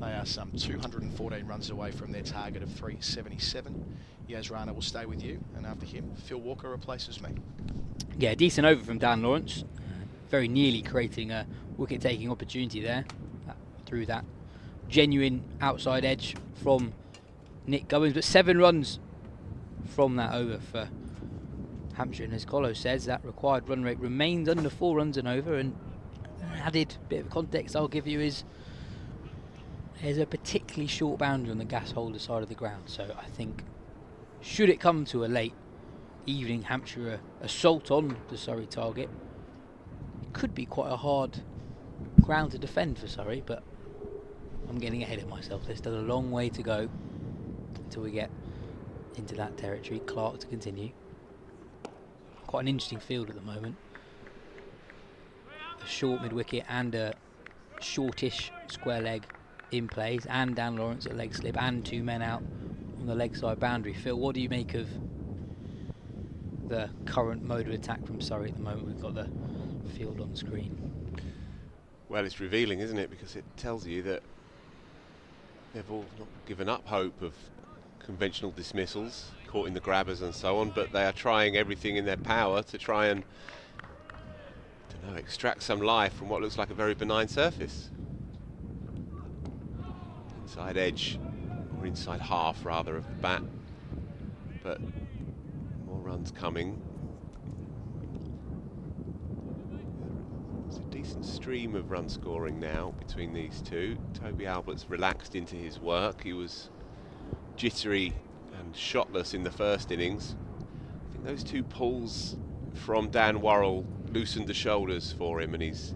They are some 214 runs away from their target of 377. Yas Rana will stay with you, and after him, Phil Walker replaces me. Yeah, decent over from Dan Lawrence. Very nearly creating a wicket-taking opportunity there through that genuine outside edge from Nick Gubbins, but 7 runs from that over for Hampshire, and as Colo says, that required run rate remains under 4 runs and over. And an added bit of context I'll give you is there's a particularly short boundary on the gas holder side of the ground, so I think should it come to a late evening Hampshire assault on the Surrey target, it could be quite a hard ground to defend for Surrey, but I'm getting ahead of myself. There's still a long way to go until we get into that territory. Clark to continue. Quite an interesting field at the moment. A short mid-wicket and a shortish square leg in plays, and Dan Lawrence at leg slip, and 2 men out on the leg side boundary. Phil, what do you make of the current mode of attack from Surrey at the moment? We've got the field on screen. Well, it's revealing, isn't it? Because it tells you that they've all not given up hope of conventional dismissals, caught in the grabbers and so on, but they are trying everything in their power to try and, I don't know, extract some life from what looks like a very benign surface. Inside edge, or inside half rather, of the bat, but more runs coming. There's a decent stream of run scoring now between these two. Toby Albert's relaxed into his work. He was jittery and shotless in the first innings. I think those 2 pulls from Dan Worrell loosened the shoulders for him, and he's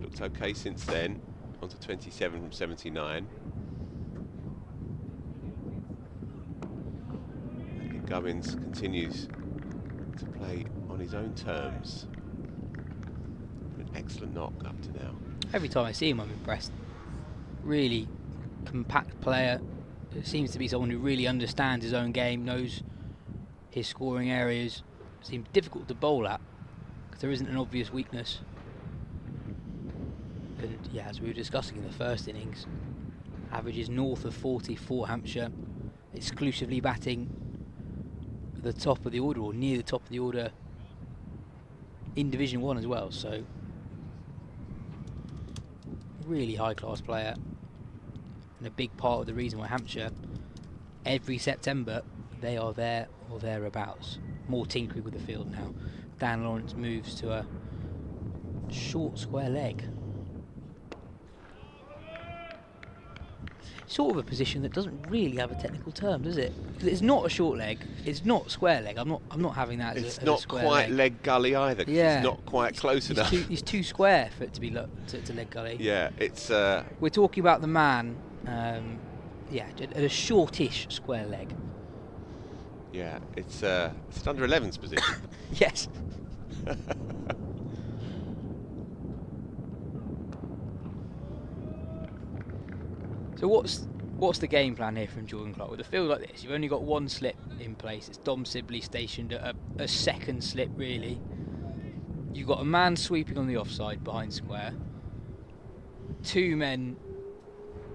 looked okay since then. On to 27 from 79. Nick Gubbins continues to play on his own terms. An excellent knock up to now. Every time I see him, I'm impressed. Really compact player. It seems to be someone who really understands his own game, knows his scoring areas. Seems difficult to bowl at because there isn't an obvious weakness. And yeah, as we were discussing in the first innings, averages north of 40 for Hampshire, exclusively batting at the top of the order or near the top of the order in Division 1 as well. So really high class player, and a big part of the reason why Hampshire every September they are there or thereabouts. More tinkering with the field now. Dan Lawrence moves to a short square leg. Sort of a position that doesn't really have a technical term, does it? It's not a short leg. It's not square leg. I'm not having that as a square leg. It's not quite leg gully either. Yeah. It's not quite close enough. He's too square for it to be to leg gully. Yeah, it's. We're talking about the man. Yeah, at a shortish square leg. Yeah, it's an under 11s position. Yes. So what's the game plan here from Jordan Clark? With a field like this, you've only got 1 slip in place. It's Dom Sibley stationed at a second slip, really. You've got a man sweeping on the offside behind square. 2 men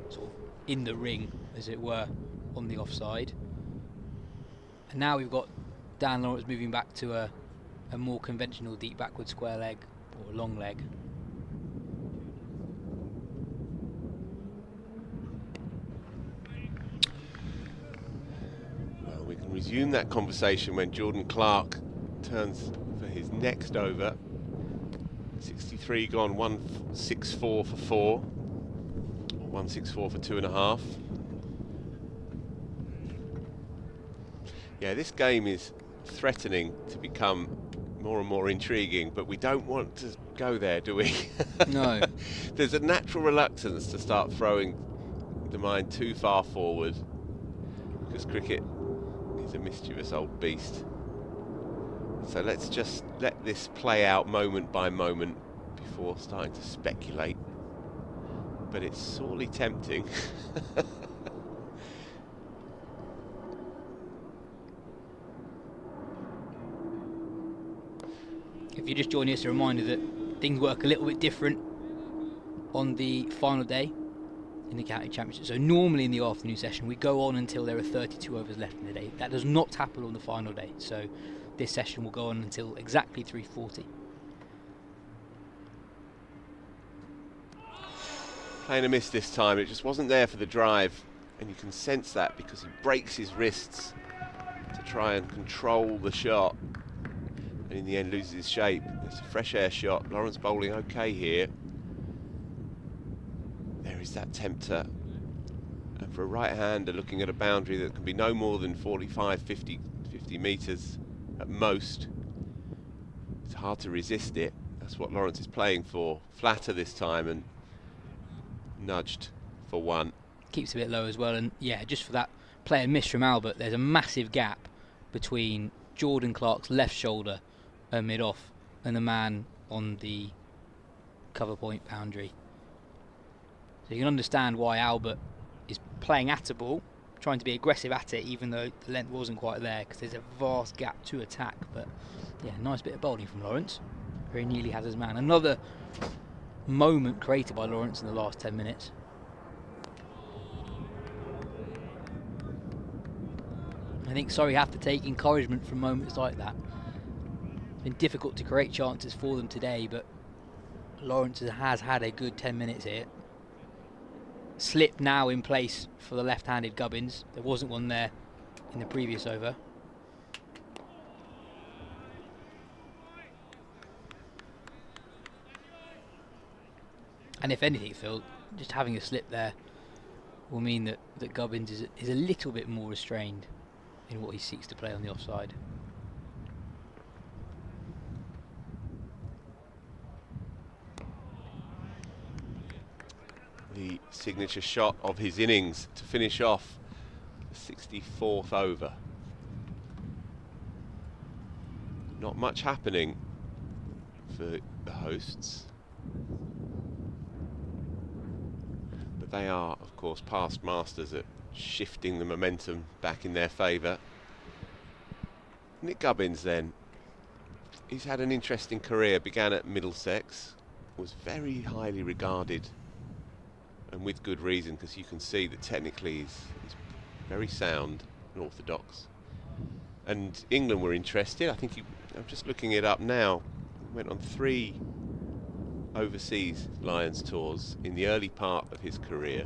sort of in the ring, as it were, on the offside. And now we've got Dan Lawrence moving back to a a more conventional deep backward square leg or a long leg. Well, we can resume that conversation when Jordan Clark turns for his next over. 63 gone, 164 for 4, or 164 for 2.5. Yeah, this game is threatening to become more and more intriguing, but we don't want to go there, do we? No. There's a natural reluctance to start throwing the mind too far forward, because cricket is a mischievous old beast. So let's just let this play out moment by moment before starting to speculate. But it's sorely tempting. If you're just joining us, a reminder that things work a little bit different on the final day in the county championship. So normally in the afternoon session we go on until there are 32 overs left in the day. That does not happen on the final day. So this session will go on until exactly 3:40. Playing a miss this time. It just wasn't there for the drive, and you can sense that because he breaks his wrists to try and control the shot, and in the end loses his shape. It's a fresh air shot. Lawrence bowling okay here. There is that tempter, and for a right-hander looking at a boundary that can be no more than 45, 50 metres at most, it's hard to resist it. That's what Lawrence is playing for. Flatter this time and nudged for 1. Keeps a bit low as well, and yeah, just for that play and miss from Albert, there's a massive gap between Jordan Clark's left shoulder and mid-off and the man on the cover point boundary. So you can understand why Albert is playing at a ball, trying to be aggressive at it, even though the length wasn't quite there, because there's a vast gap to attack. But yeah, nice bit of bowling from Lawrence. Very nearly had his man. Another moment created by Lawrence in the last 10 minutes. I think Surrey have to take encouragement from moments like that. It's been difficult to create chances for them today, but Lawrence has had a good 10 minutes here. Slip now in place for the left-handed Gubbins. There wasn't one there in the previous over. And if anything, Phil, just having a slip there will mean that Gubbins is a little bit more restrained in what he seeks to play on the offside. The signature shot of his innings to finish off the 64th over. Not much happening for the hosts, but they are, of course, past masters at shifting the momentum back in their favour. Nick Gubbins then, he's had an interesting career, began at Middlesex, was very highly regarded, and with good reason, because you can see that technically he's very sound and orthodox. And England were interested. I think I'm just looking it up now. He went on 3 overseas Lions tours in the early part of his career.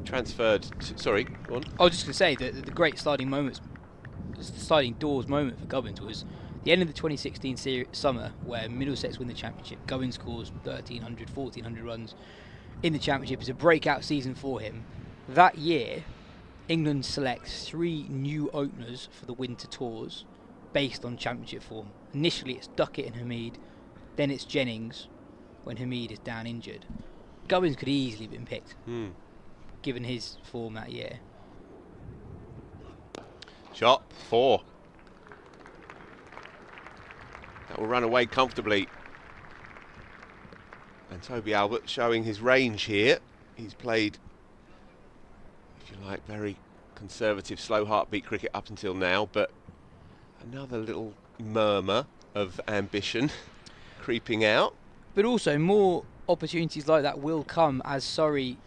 Transferred to, sorry, go on. I was just going to say that the great sliding doors moment for Gubbins was the end of the 2016 summer, where Middlesex win the championship. Gubbins scores 1,300, 1,400 runs in the championship. It's a breakout season for him. That year, England selects 3 new openers for the winter tours based on championship form. Initially it's Duckett and Hamid, then it's Jennings when Hamid is down injured. Gubbins could easily have been picked, given his form that year. Shot 4. That will run away comfortably. And Toby Albert showing his range here. He's played, if you like, very conservative, slow heartbeat cricket up until now, but another little murmur of ambition creeping out. But also more opportunities like that will come as Surrey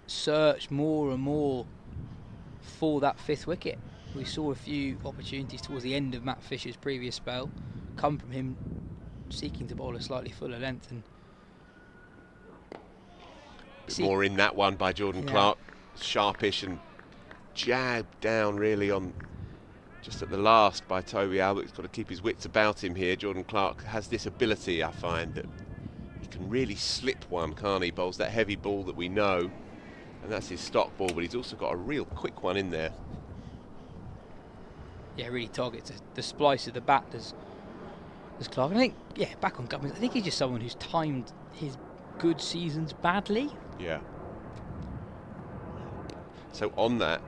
search more and more for that 5th wicket. We saw a few opportunities towards the end of Matt Fisher's previous spell come from him seeking to bowl a slightly fuller length. And more in that one by Jordan Clark, sharpish and jabbed down really on just at the last by Toby Albert. He's got to keep his wits about him here. Jordan Clark has this ability, I find, that he can really slip one, can't he? Bowls that heavy ball that we know, and that's his stock ball, but he's also got a real quick one in there. Yeah, really targets the splice of the bat as Clark. I think, back on Gubbins, I think he's just someone who's timed his good seasons badly. Yeah. So on that,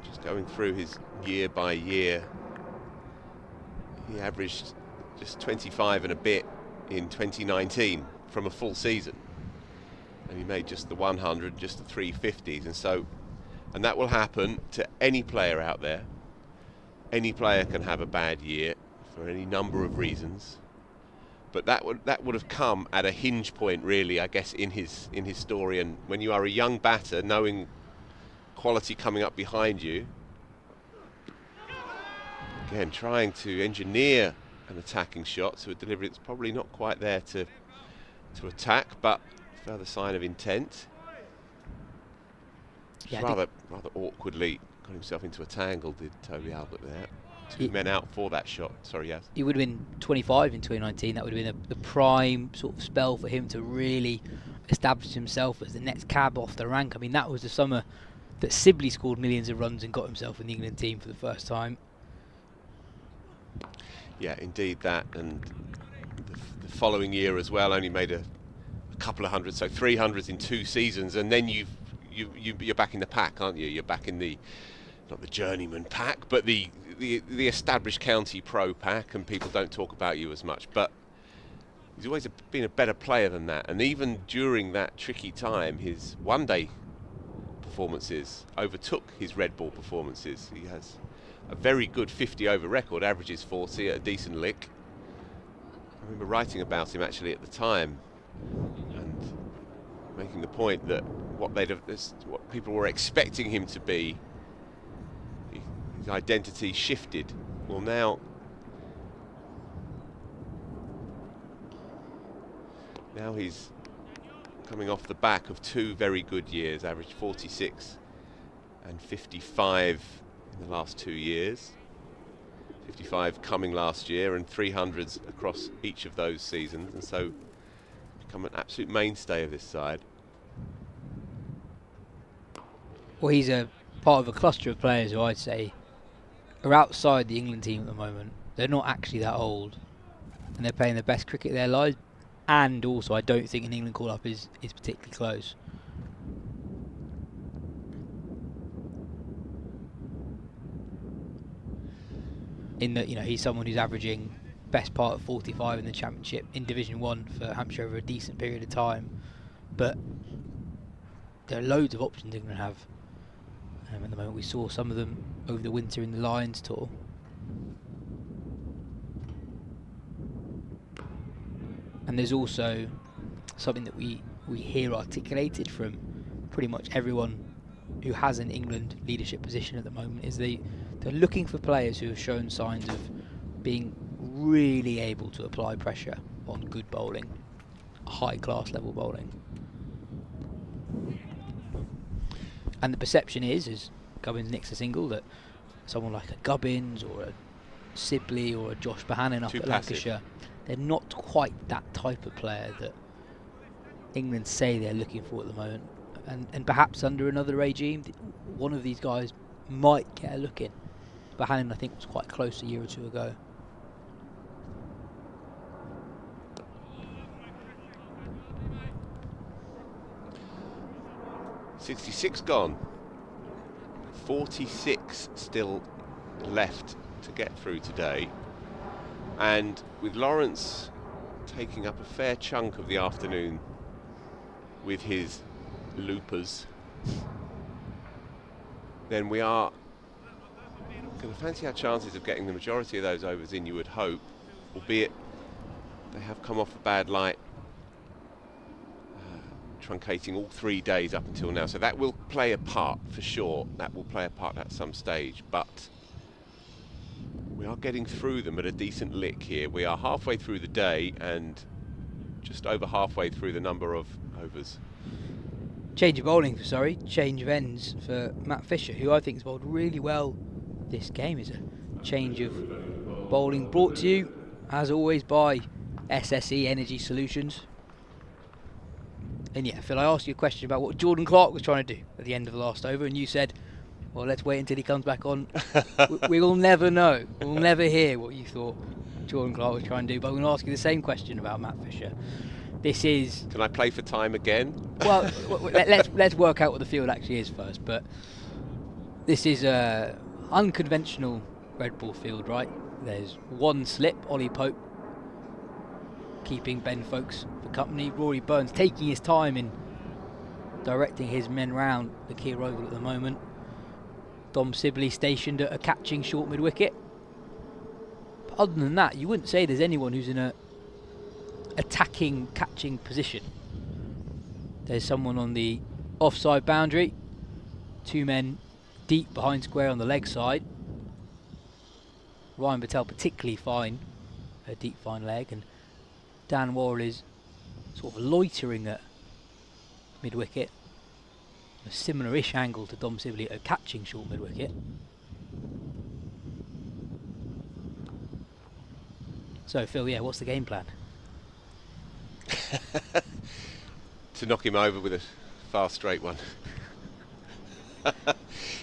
just going through his year by year, he averaged just 25 and a bit in 2019 from a full season, and he made just the 100, just the 350s, and that will happen to any player out there. Any player can have a bad year for any number of reasons, but that would have come at a hinge point, really, I guess, in his story. And when you are a young batter, knowing quality coming up behind you, again trying to engineer an attacking shot to a delivery that's probably not quite there to attack, but further sign of intent. Rather awkwardly got himself into a tangle, did Toby Albert there. Two men out for that shot. Sorry, Yas. He would have been 25 in 2019. That would have been the prime sort of spell for him to really establish himself as the next cab off the rank. I mean, that was the summer that Sibley scored millions of runs and got himself in the England team for the first time. Yeah, indeed that, and the following year as well, only made a couple of hundred, so 300s in 2 seasons, and then you're back in the pack, aren't you? You're back in the, not the journeyman pack, but the established county pro pack, and people don't talk about you as much. But he's always been a better player than that, and even during that tricky time, his one-day performances overtook his red ball performances. He has a very good 50-over record, averages 40 at a decent lick. I remember writing about him actually at the time and making the point that what people were expecting him to be, his identity shifted. Well, now he's coming off the back of 2 very good years, averaged 46 and 55 in the last 2 years. 55 coming last year and 300s across each of those seasons, and so become an absolute mainstay of this side. Well, he's a part of a cluster of players who I'd say are outside the England team at the moment. They're not actually that old, and they're playing the best cricket of their lives, and also I don't think an England call-up is particularly close. In that, he's someone who's averaging best part of 45 in the Championship in Division 1 for Hampshire over a decent period of time, but there are loads of options England have. At the moment, we saw some of them over the winter in the Lions tour. And there's also something that we hear articulated from pretty much everyone who has an England leadership position at the moment, is they're looking for players who have shown signs of being really able to apply pressure on good bowling, high class level bowling. And the perception is, as Gubbins nicks a single, that someone like a Gubbins or a Sibley or a Josh Bohannon up at Lancashire, they're not quite that type of player that England say they're looking for at the moment. And perhaps under another regime, one of these guys might get a look in. Bohannon, I think, was quite close a year or 2 ago. .66 gone. 46 still left to get through today. And with Lawrence taking up a fair chunk of the afternoon with his loopers, then we are going to fancy our chances of getting the majority of those overs in, you would hope, albeit they have come off a bad light, truncating all 3 days up until now. So that will play a part for sure. That will play a part at some stage, but we are getting through them at a decent lick here. We are halfway through the day and just over halfway through the number of overs. Change of bowling for Surrey, change of ends for Matt Fisher, who I think has bowled really well this game. Is a change of bowling brought to you, as always, by SSE Energy Solutions. And yeah, Phil, I asked you a question about what Jordan Clark was trying to do at the end of the last over, and you said, well, let's wait until he comes back on. We will never know. We'll never hear what you thought Jordan Clark was trying to do, but I'm going to ask you the same question about Matt Fisher. This is... Can I play for time again? Well, let's work out what the field actually is first, but this is a unconventional red ball field, right? There's one slip, Ollie Pope keeping Ben Folkes for company. Rory Burns taking his time in directing his men round the Keir Oval at the moment. Dom Sibley stationed at a catching short mid-wicket. But other than that, you wouldn't say there's anyone who's in a attacking, catching position. There's someone on the offside boundary, two men deep behind square on the leg side. Ryan Patel particularly fine, a deep fine leg, and Dan Worrell is sort of loitering at mid-wicket. A similar-ish angle to Dom Sibley at a catching short mid-wicket. So Phil, yeah, what's the game plan? To knock him over with a fast straight one.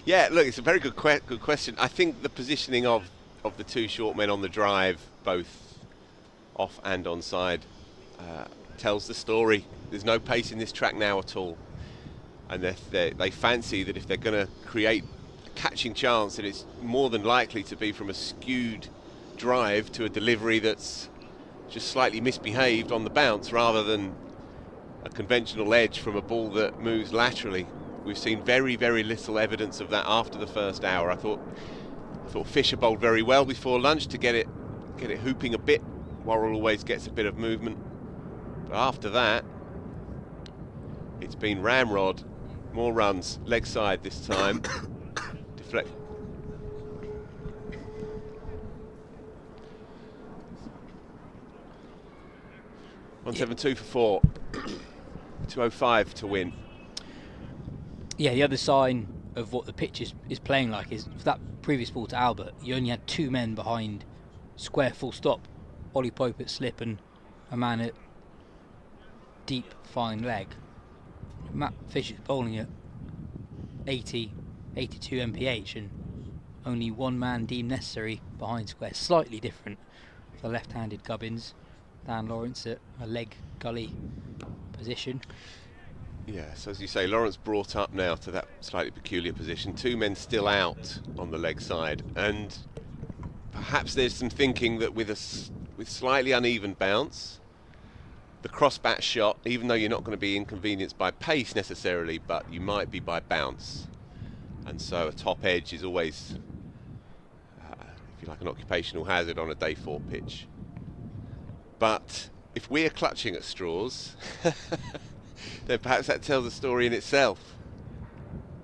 Yeah, look, it's a very good question. I think the positioning of the two short men on the drive, both off and onside, tells the story. There's no pace in this track now at all, and they fancy that if they're going to create a catching chance, then it's more than likely to be from a skewed drive to a delivery that's just slightly misbehaved on the bounce, rather than a conventional edge from a ball that moves laterally. We've seen very, very little evidence of that after the first hour. I thought Fisher bowled very well before lunch to get it hooping a bit. Worrell always gets a bit of movement, but after that it's been ramrod, more runs, leg side this time. Deflect. Yeah. 172 for 4. 205 to win. Yeah, the other sign of what the pitch is playing like is for that previous ball to Albert, you only had two men behind square full stop. Ollie Pope at slip and a man at deep fine leg. Matt Fisher's bowling at 82 mph and only one man deemed necessary behind square. Slightly different for left-handed Gubbins. Dan Lawrence at a leg gully position. Yeah, so as you say, Lawrence brought up now to that slightly peculiar position. Two men still out on the leg side, and perhaps there's some thinking that with slightly uneven bounce, the cross-bat shot, even though you're not going to be inconvenienced by pace necessarily, but you might be by bounce. And so a top edge is always, if you like, an occupational hazard on a day 4 pitch. But if we're clutching at straws, then perhaps that tells a story in itself.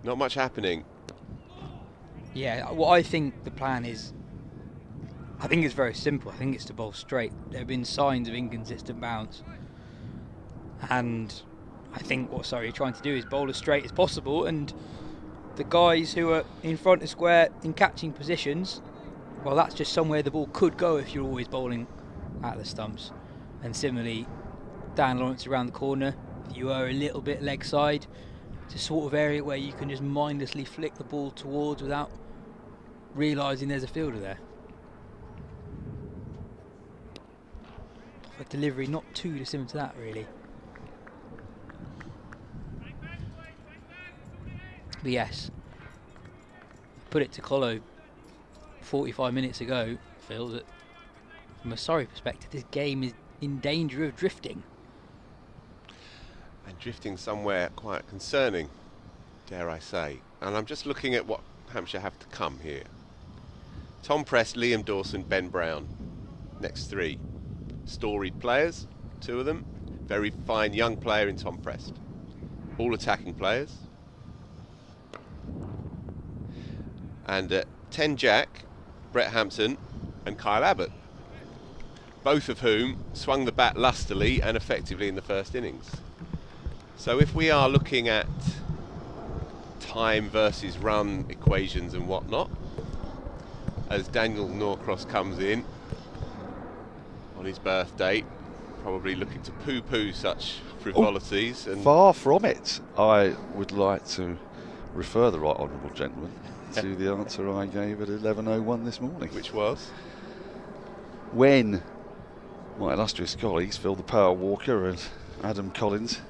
Not much happening. Yeah, well, I think the plan is, I think it's very simple. I think it's to bowl straight. There have been signs of inconsistent bounce, and I think what Surrey are trying to do is bowl as straight as possible, and the guys who are in front of square in catching positions, well, that's just somewhere the ball could go if you're always bowling at the stumps. And similarly, Dan Lawrence around the corner, if you are a little bit leg side, it's a sort of area where you can just mindlessly flick the ball towards without realising there's a fielder there. A delivery not too dissimilar to that, really. But yes, put it to Colo 45 minutes ago, Phil, that from a Surrey perspective, this game is in danger of drifting. And drifting somewhere quite concerning, dare I say. And I'm just looking at what Hampshire have to come here. Tom Prest, Liam Dawson, Ben Brown. Next 3. Storied players, 2 of them. Very fine young player in Tom Prest. All attacking players. And at 10 Jack, Brett Hampton, and Kyle Abbott, both of whom swung the bat lustily and effectively in the first innings. So if we are looking at time versus run equations and whatnot, as Daniel Norcross comes in on his birthday, probably looking to poo-poo such frivolities. And far from it. I would like to refer the right honourable gentleman to the answer I gave at 11:01 this morning. Which was? When my illustrious colleagues Phil the Power Walker and Adam Collins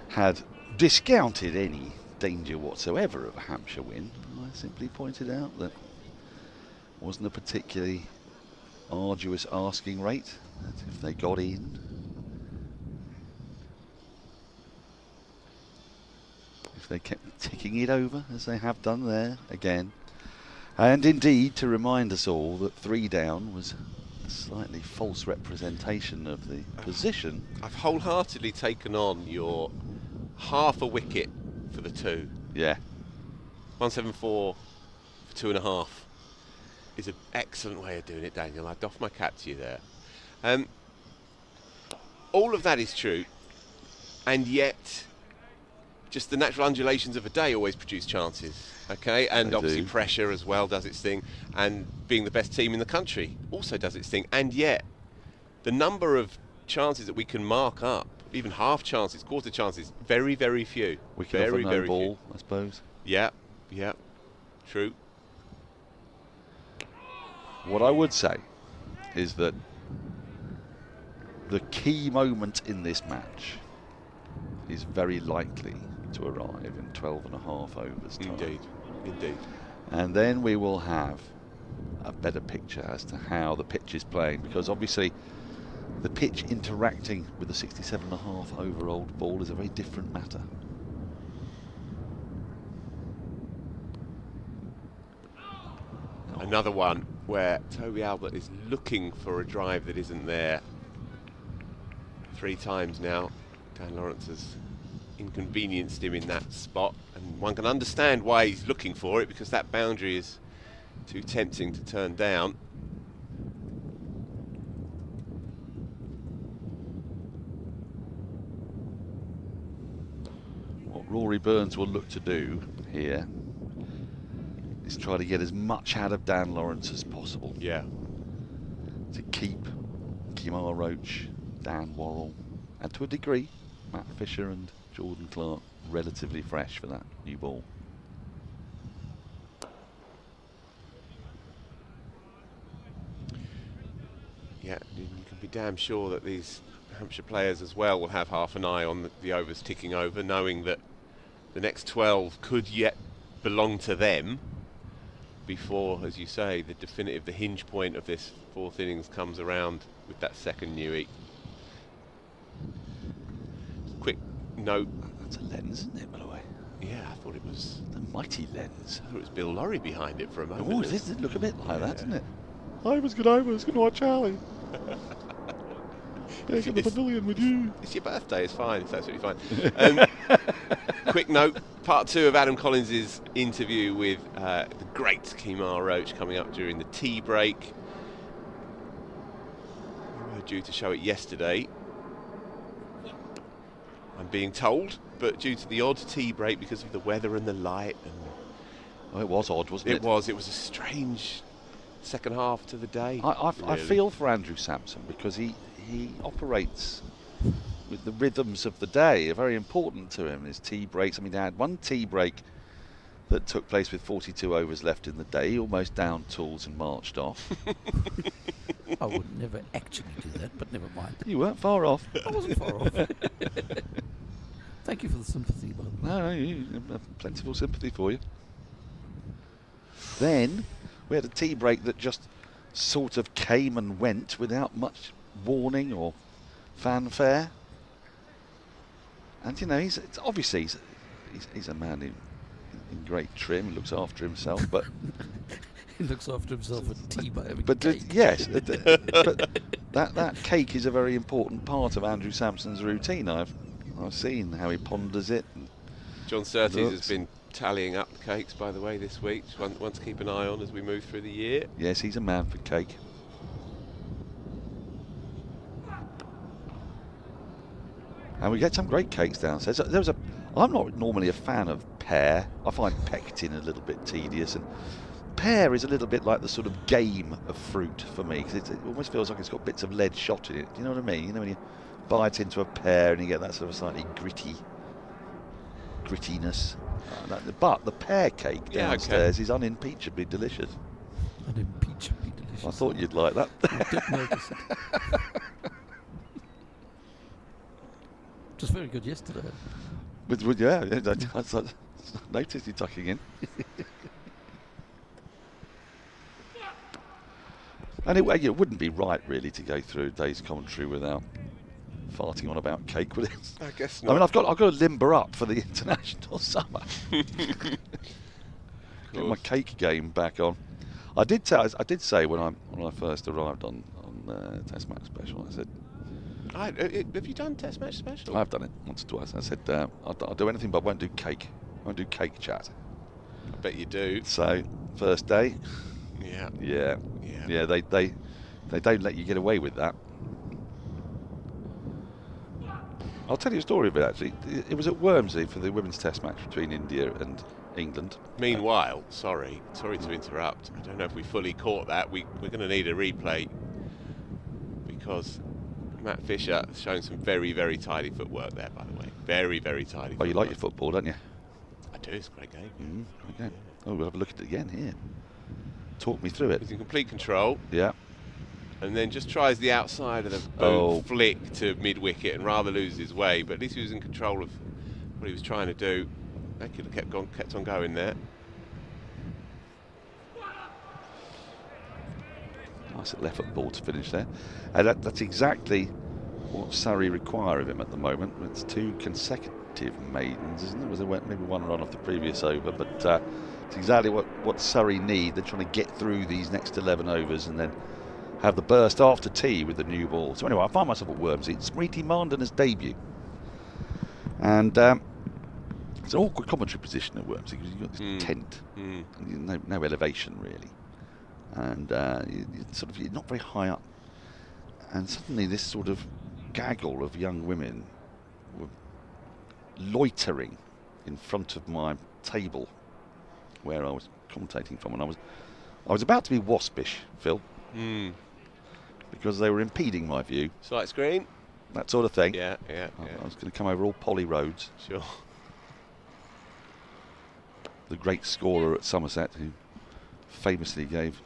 had discounted any danger whatsoever of a Hampshire win, I simply pointed out that it wasn't a particularly arduous asking rate, that if they got in, if they kept ticking it over as they have done there again, and indeed to remind us all that 3 down was a slightly false representation of the position. I've wholeheartedly taken on your half a wicket for the 2. Yeah. 174 for 2.5 is an excellent way of doing it, Daniel. I doff my cap to you there. All of that is true, and yet just the natural undulations of a day always produce chances, okay? And obviously pressure as well does its thing, and being the best team in the country also does its thing, and yet the number of chances that we can mark up, even half chances, quarter chances, very, very few. Wicket off a no ball, I suppose. Yeah, true. What I would say is that the key moment in this match is very likely to arrive in 12.5 overs time. Indeed. And then we will have a better picture as to how the pitch is playing, because obviously the pitch interacting with the 67.5 over old ball is a very different matter. Another one where Toby Albert is looking for a drive that isn't there. 3 times now, Dan Lawrence has inconvenienced him in that spot, and one can understand why he's looking for it, because that boundary is too tempting to turn down. What Rory Burns will look to do here is try to get as much out of Dan Lawrence as possible. Yeah. To keep Kemar Roach, Dan Worrell, and to a degree Matt Fisher and Jordan Clark relatively fresh for that new ball. Yeah, you can be damn sure that these Hampshire players as well will have half an eye on the overs ticking over, knowing that the next 12 could yet belong to them before, as you say, the definitive, the hinge point of this 4th innings comes around with that second Newey. Quick note. That's a lens, isn't it, by the way? Yeah, I thought it was the mighty lens. I thought it was Bill Lorry behind it for a moment. Oh, it did look a bit like that, didn't it? Overs, good night, Charlie. Yeah, get the pavilion with you. It's your birthday, it's fine, it's absolutely fine. Quick note, part 2 of Adam Collins' interview with the great Kemar Roach coming up during the tea break. We were due to show it yesterday, I'm being told, but due to the odd tea break because of the weather and the light. And it was odd, wasn't it? It was a strange second half to the day. I feel for Andrew Sampson, because he operates with the rhythms of the day, are very important to him. His tea breaks, I mean, they had one tea break that took place with 42 overs left in the day. He almost downed tools and marched off. I would never actually do that, but never mind. You weren't far off. I wasn't far off. Thank you for the sympathy, by the way. No, you have plentiful sympathy for you. Then we had a tea break that just sort of came and went without much warning or fanfare. And you know, he's a man in great trim. He looks after himself, but he looks after himself with tea by having but cake. Yes, but that cake is a very important part of Andrew Sampson's routine. I've seen how he ponders it. John Surtees has been tallying up the cakes, by the way, this week. One to keep an eye on as we move through the year. Yes, he's a man for cake. And we get some great cakes downstairs. I'm not normally a fan of pear. I find pectin a little bit tedious, and pear is a little bit like the sort of game of fruit for me, because it almost feels like it's got bits of lead shot in it. Do you know what I mean? You know, when you bite into a pear and you get that sort of slightly grittiness. But the pear cake downstairs is unimpeachably delicious. Unimpeachably delicious. I thought you'd like that. I did notice it. It was very good yesterday. But I noticed you tucking in. Anyway, it wouldn't be right really to go through a day's commentary without farting on about cake, would it? I guess not. I mean, I've got to limber up for the international summer. Get my cake game back on. I did say when I first arrived on Test Match Special, I said, have you done Test Match Special? I've done it once or twice. I said, I'll do anything but won't do cake. I won't do cake chat. I bet you do. So, first day. Yeah. They don't let you get away with that. I'll tell you a story of it, actually. It was at Wormsey for the women's test match between India and England. Meanwhile, sorry to interrupt. I don't know if we fully caught that. We're going to need a replay, because Matt Fisher has shown some very, very tidy footwork there, by the way. Very, very tidy. Oh, you like your football, don't you? I do. It's a great game. Okay. Oh, we'll have a look at it again here. Talk me through it. He's in complete control. Yeah. And then just tries the outside of the boom flick to mid-wicket and rather loses his way. But at least he was in control of what he was trying to do. They could have kept on going there. Nice little effort ball to finish there. That's exactly what Surrey require of him at the moment. It's 2 consecutive maidens, isn't it? Was there maybe one run off the previous over, but it's exactly what Surrey need. They're trying to get through these next 11 overs and then have the burst after tea with the new ball. So anyway, I find myself at Wormsey. It's Smriti Mandana's debut. And it's an awkward commentary position at Wormsey because you've got this tent, and no elevation really. And you're not very high up. And suddenly this sort of gaggle of young women were loitering in front of my table where I was commentating from, and I was about to be waspish, Phil. Because they were impeding my view. Sight screen? That sort of thing. Yeah. I was going to come over all Polly roads. Sure. The great scorer at Somerset, who famously gave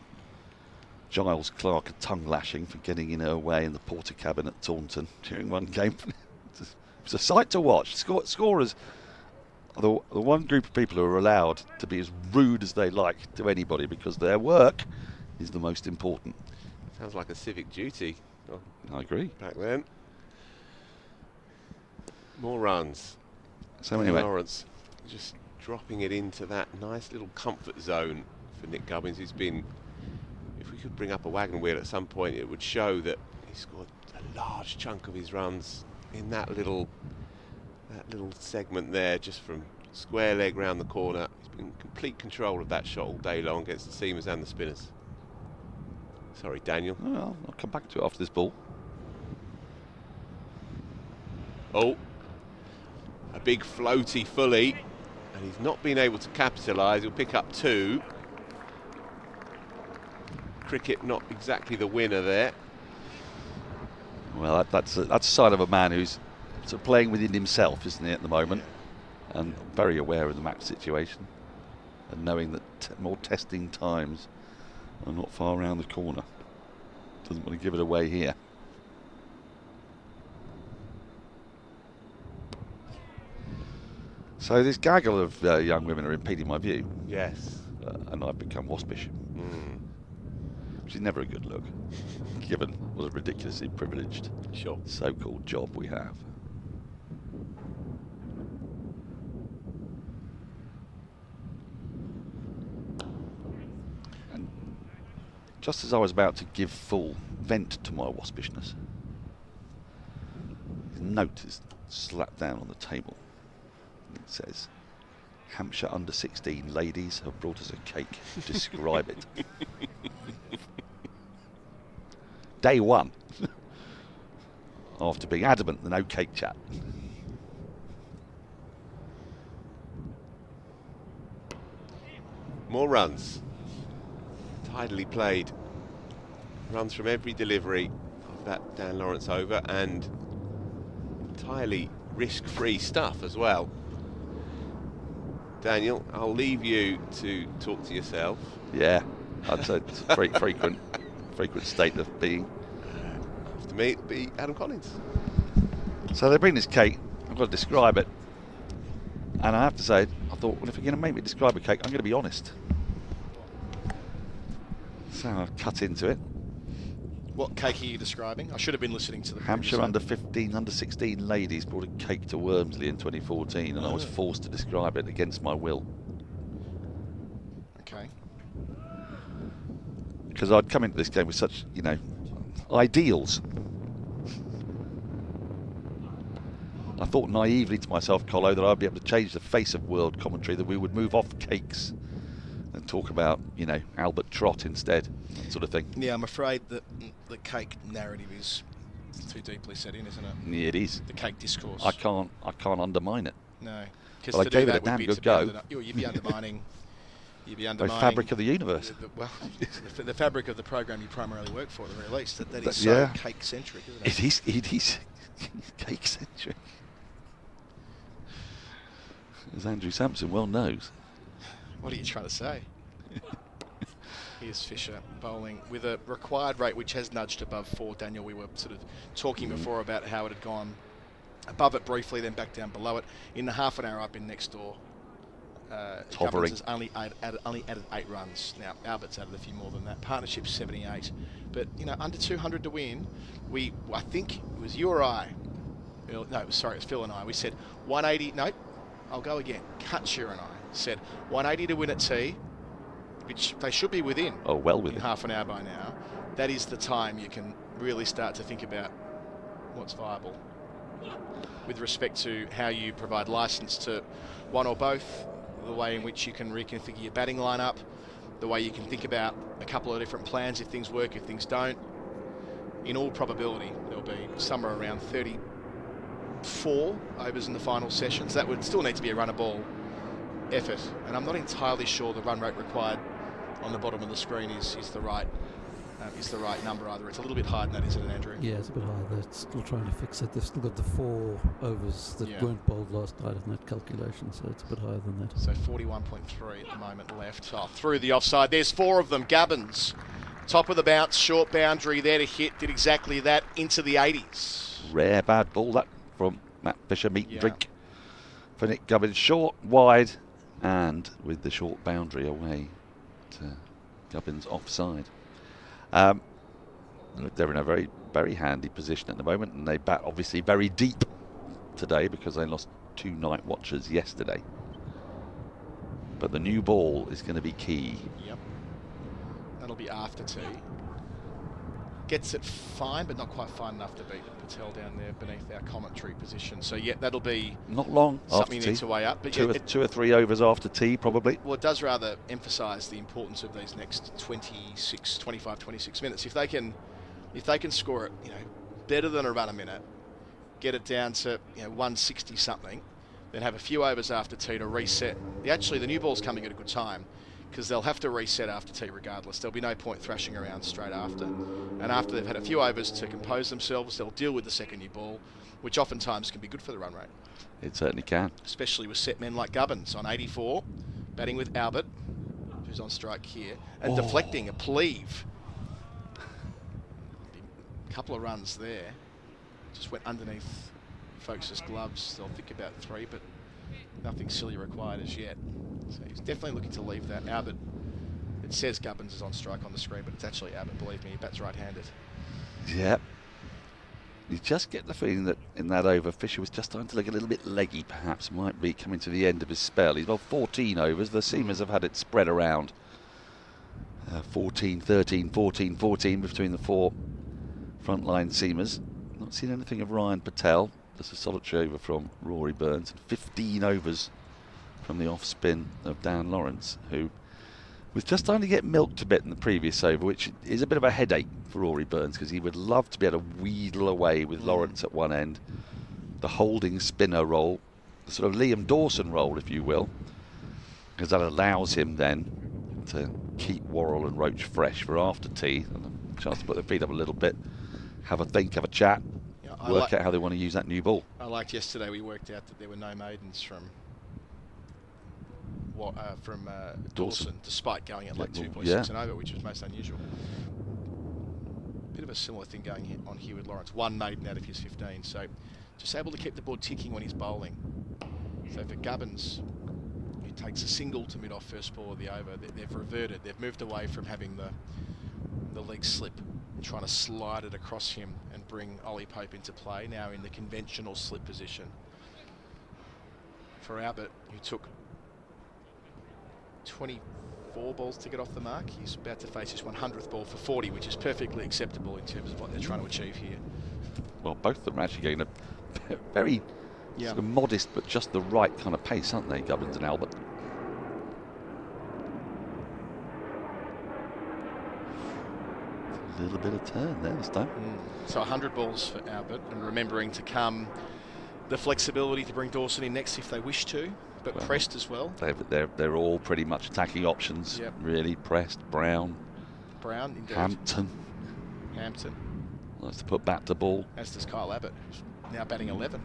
Giles Clark a tongue lashing for getting in her way in the porter cabin at Taunton during one game. It was a sight to watch. Scorers are the one group of people who are allowed to be as rude as they like to anybody, because their work is the most important. Sounds like a civic duty. I agree. Back then. More runs. So anyway, Lawrence just dropping it into that nice little comfort zone for Nick Gubbins, who's been, if we could bring up a wagon wheel at some point, it would show that he scored a large chunk of his runs in that little segment there, just from square leg round the corner. He's been in complete control of that shot all day long against the seamers and the spinners. Sorry, Daniel. Well, I'll come back to it after this ball. Oh, a big floaty fully, and he's not been able to capitalise. He'll pick up 2. Cricket not exactly the winner there. Well, that's a sign of a man who's sort of playing within himself, isn't he, at the moment, and very aware of the match situation, and knowing that more testing times are not far around the corner. Doesn't want to give it away here. So this gaggle of young women are impeding my view. Yes. And I've become waspish. Which is never a good look, given what a ridiculously privileged so-called job we have. And just as I was about to give full vent to my waspishness, the note is slapped down on the table. It says, "Hampshire under-16 ladies have brought us a cake. Describe it." Day one, after being adamant, the no cake chat. More runs. Tidily played. Runs from every delivery of that Dan Lawrence over, and entirely risk-free stuff as well. Daniel, I'll leave you to talk to yourself. Yeah, I'd say it's a frequent state of being. After me, it'll be Adam Collins. So they bring this cake. I've got to describe it. And I have to say, I thought, well, if you're going to make me describe a cake, I'm going to be honest. So I've cut into it. What cake are you describing? I should have been listening to the Hampshire under 15, under 16 ladies brought a cake to Wormsley in 2014, and I was forced to describe it against my will. Okay. Because I'd come into this game with such, ideals. I thought naively to myself, Colo, that I'd be able to change the face of world commentary, that we would move off cakes and talk about, Albert Trott instead, that sort of thing. Yeah, I'm afraid that the cake narrative is too deeply set in, isn't it? Yeah, it is. The cake discourse. I can't undermine it. No. But I gave it a damn good go. You'd be undermining. The fabric of the universe. The fabric of the program you primarily work for, at the very least. That is so cake-centric, isn't it? It is cake-centric. As Andrew Sampson well knows. What are you trying to say? Here's Fisher bowling with a required rate which has nudged above 4. Daniel, we were sort of talking before about how it had gone above it briefly, then back down below it. In the half an hour I've been next door. Gubbins has only added 8 runs. Now, Albert's added a few more than that. Partnership's 78. But, under 200 to win, I think it was you or I. No, it was Phil and I. We said 180. Nope, I'll go again. Katya and I said 180 to win at T, which they should be within. Oh, well within. In half an hour by now. That is the time you can really start to think about what's viable with respect to how you provide license to one or both, the way in which you can reconfigure your batting lineup, the way you can think about a couple of different plans if things work, if things don't. In all probability, there'll be somewhere around 34 overs in the final sessions. That would still need to be a runner ball effort, and I'm not entirely sure the run rate required on the bottom of the screen is the right number either. It's a little bit higher than that, isn't it, Andrew? Yeah, it's a bit higher. They're still trying to fix it. They've still got the 4 overs that weren't bowled last night in that calculation, so it's a bit higher than that. So 41.3 at the moment left. Oh, through the offside. There's 4 of them. Gubbins, top of the bounce, short boundary there to hit. Did exactly that into the 80s. Rare bad ball that from Matt Fisher. Meat and drink for Nick Gubbins. Short, wide, and with the short boundary away to Gubbins offside. They're in a very, very handy position at the moment, and they bat obviously very deep today because they lost 2 night watchers yesterday. But the new ball is going to be key. Yep. That'll be after tea. Gets it fine, but not quite fine enough to beat Patel down there beneath our commentary position. So yeah, that'll be not long something after you need to weigh up. But 2 or 3 overs after tea, probably. Well, it does rather emphasise the importance of these next 25, 26 minutes. If they can score it, better than a run a minute, get it down to 160 something, then have a few overs after tea to reset. Actually, the new ball's coming at a good time, because they'll have to reset after tea regardless. There'll be no point thrashing around straight after. And after they've had a few overs to compose themselves, they'll deal with the second new ball, which oftentimes can be good for the run rate. It certainly can. Especially with set men like Gubbins on 84, batting with Albert, who's on strike here, and deflecting a Pleave. A couple of runs there. Just went underneath folks' gloves. They'll think about 3, but nothing silly required as yet. So he's definitely looking to leave that. Albert, it says Gubbins is on strike on the screen, but it's actually Albert, believe me, he bats right-handed. Yep. You just get the feeling that in that over, Fisher was just starting to look a little bit leggy, perhaps. Might be coming to the end of his spell. He's bowled 14 overs. The seamers have had it spread around. 14, 13, 14, 14 between the 4 frontline seamers. Not seen anything of Ryan Patel. Just a solitary over from Rory Burns. And 15 overs from the off-spin of Dan Lawrence, who was just starting to get milked a bit in the previous over, which is a bit of a headache for Rory Burns, because he would love to be able to wheedle away with Lawrence at one end, the holding spinner role, the sort of Liam Dawson role, if you will, because that allows him then to keep Worrell and Roach fresh for after tea, and a chance to put their feet up a little bit, have a think, have a chat, work out how they want to use that new ball. I liked yesterday we worked out that there were no maidens from Dawson, despite going at like 2.6 and over, which was most unusual. Bit of a similar thing going on here with Lawrence. 1 maiden out of his 15, so just able to keep the board ticking when he's bowling. So for Gubbins, who takes a single to mid off first ball of the over, they've reverted. They've moved away from having the leg slip and trying to slide it across him and bring Ollie Pope into play, now in the conventional slip position. For Albert, who took 24 balls to get off the mark, he's about to face his 100th ball for 40, which is perfectly acceptable in terms of what they're trying to achieve here. Well, both of them are actually getting a very sort of modest but just the right kind of pace, aren't they, Gubbins and Albert? A little bit of turn there this time. So 100 balls for Albert, and remembering to come the flexibility to bring Dawson in next if they wish to, but pressed as well. They're all pretty much attacking options, really. Pressed, Brown, indeed. Hampton. Nice to put bat to ball. As does Kyle Abbott, now batting 11.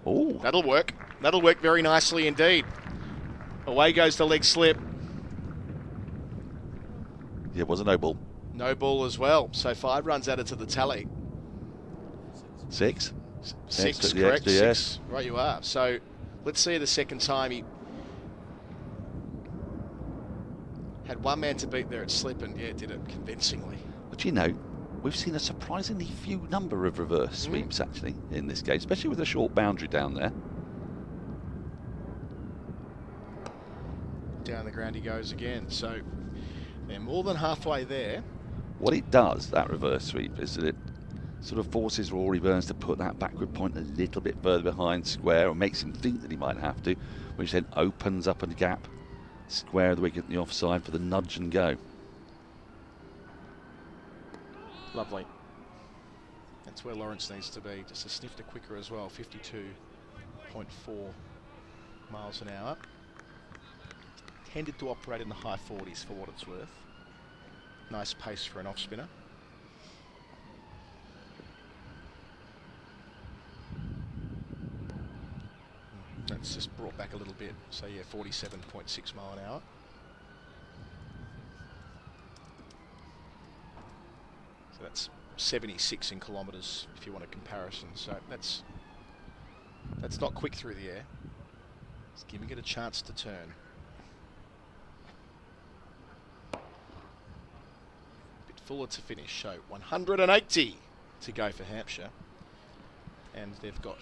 Oh, that'll work. That'll work very nicely indeed. Away goes the leg slip. Yeah, it was a no ball. No ball as well. So 5 runs added to the tally. 6. 6, correct. 6. Right, you are. So let's see the second time he had one man to beat there at slip, and did it convincingly. But you know, we've seen a surprisingly few number of reverse sweeps actually in this game, especially with a short boundary down there. Down the ground he goes again. So they're more than halfway there. What it does, that reverse sweep, is that it sort of forces Rory Burns to put that backward point a little bit further behind square, or makes him think that he might have to, which then opens up a gap square of the wicket in the offside for the nudge and go. Lovely. That's where Lawrence needs to be, just a snifter quicker as well, 52.4 miles an hour. Tended to operate in the high 40s for what it's worth. Nice pace for an off spinner. That's just brought back a little bit. So yeah, 47.6 mile an hour. So that's 76 in kilometres if you want a comparison. So that's not quick through the air. It's giving it a chance to turn. Bit fuller to finish. So 180 to go for Hampshire. And they've got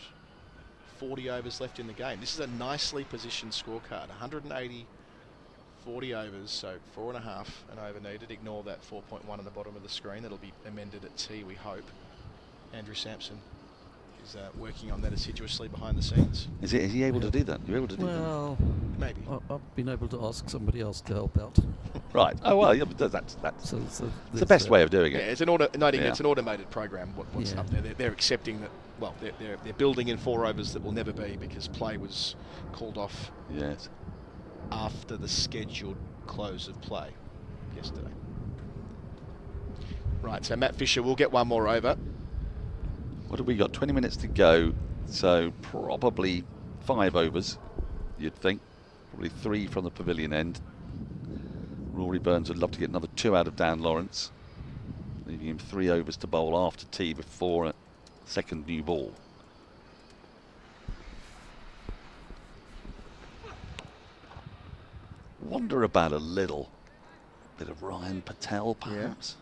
40 overs left in the game. This is a nicely positioned scorecard. 180, 40 overs, so 4.5 an over needed. Ignore that 4.1 on the bottom of the screen. That'll be amended at tea, we hope. Andrew Sampson is working on that assiduously behind the scenes. Is he able to do that? You're able to do that? Well, maybe. I've been able to ask somebody else to help out. Right. Oh well, yeah, but that's the best way of doing it. Yeah, it's an it's an automated program. What's up there? They're accepting that. Well, they're building in 4 overs that will never be, because play was called off. Yes. After the scheduled close of play yesterday. Right. So Matt Fisher will get one more over. What have we got? 20 minutes to go. So probably 5 overs, you'd think. Probably 3 from the pavilion end. Rory Burns would love to get another 2 out of Dan Lawrence, leaving him 3 overs to bowl after tea before a second new ball. Wonder about a little bit of Ryan Patel, perhaps.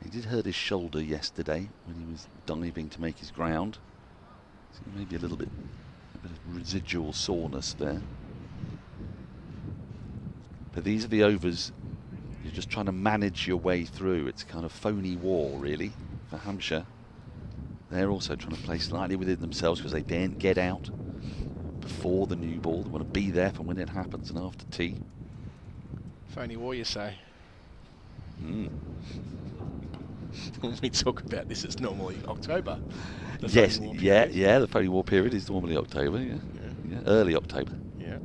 He did hurt his shoulder yesterday when he was diving to make his ground. So maybe a bit of residual soreness there. But these are the overs you're just trying to manage your way through. It's kind of phony war, really, for Hampshire. They're also trying to play slightly within themselves because they daren't get out before the new ball. They want to be there for when it happens and after tea. Phony war, you say? When we talk about this, it's normally October. Yes, the phony war period is normally October, early October. Yeah.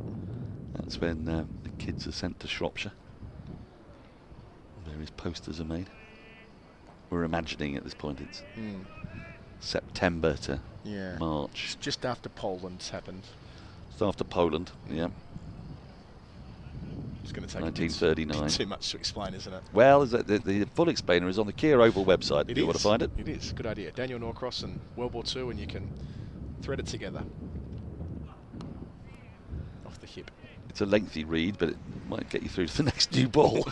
That's when the kids are sent to Shropshire. Various posters are made. We're imagining at this point it's September to March. It's just after Poland's happened. Just after Poland, yeah. It's going to take 1939. too much to explain, isn't it? Well, the full explainer is on the Kia Oval website if you want to find it. It is. Good idea. Daniel Norcross and World War II, and you can thread it together. Off the hip. It's a lengthy read, but it might get you through to the next new ball.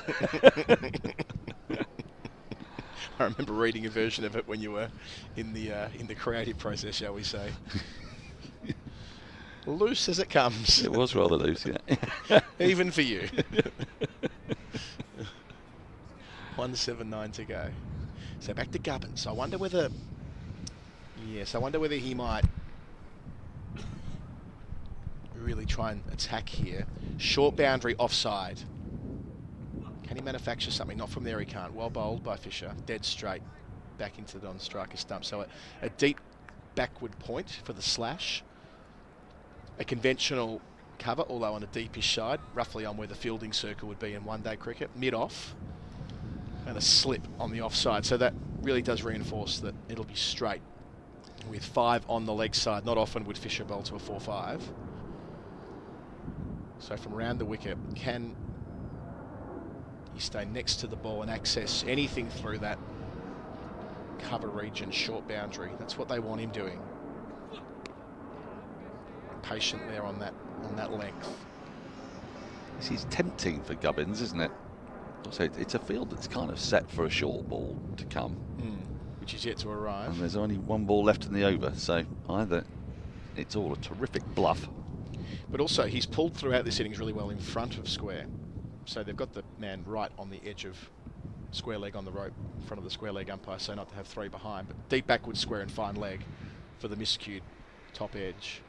I remember reading a version of it when you were in the creative process, shall we say. Loose as it comes. It was rather loose, yeah. Even for you. 1:79 to go. So back to Gubbins. I wonder whether he might really try and attack here. Short boundary offside. Can he manufacture something? Not from there, he can't. Well bowled by Fisher. Dead straight back into the non-striker stump. So a deep backward point for the slash. A conventional cover, although on a deepish side, roughly on where the fielding circle would be in one-day cricket. Mid-off. And a slip on the offside. So that really does reinforce that it'll be straight with 5 on the leg side. Not often would Fisher bowl to a 4-5. So from round the wicket, can he stay next to the ball and access anything through that cover region, short boundary? That's what they want him doing. Patient there on that length. This is tempting for Gubbins, isn't it? So it's a field that's kind of set for a short ball to come. Which is yet to arrive. And there's only one ball left in the over, so either it's all a terrific bluff. But also he's pulled throughout this innings really well in front of square. So they've got the man right on the edge of square leg on the rope in front of the square leg umpire, so not to have 3 behind, but deep backward square and fine leg for the miscued top edge.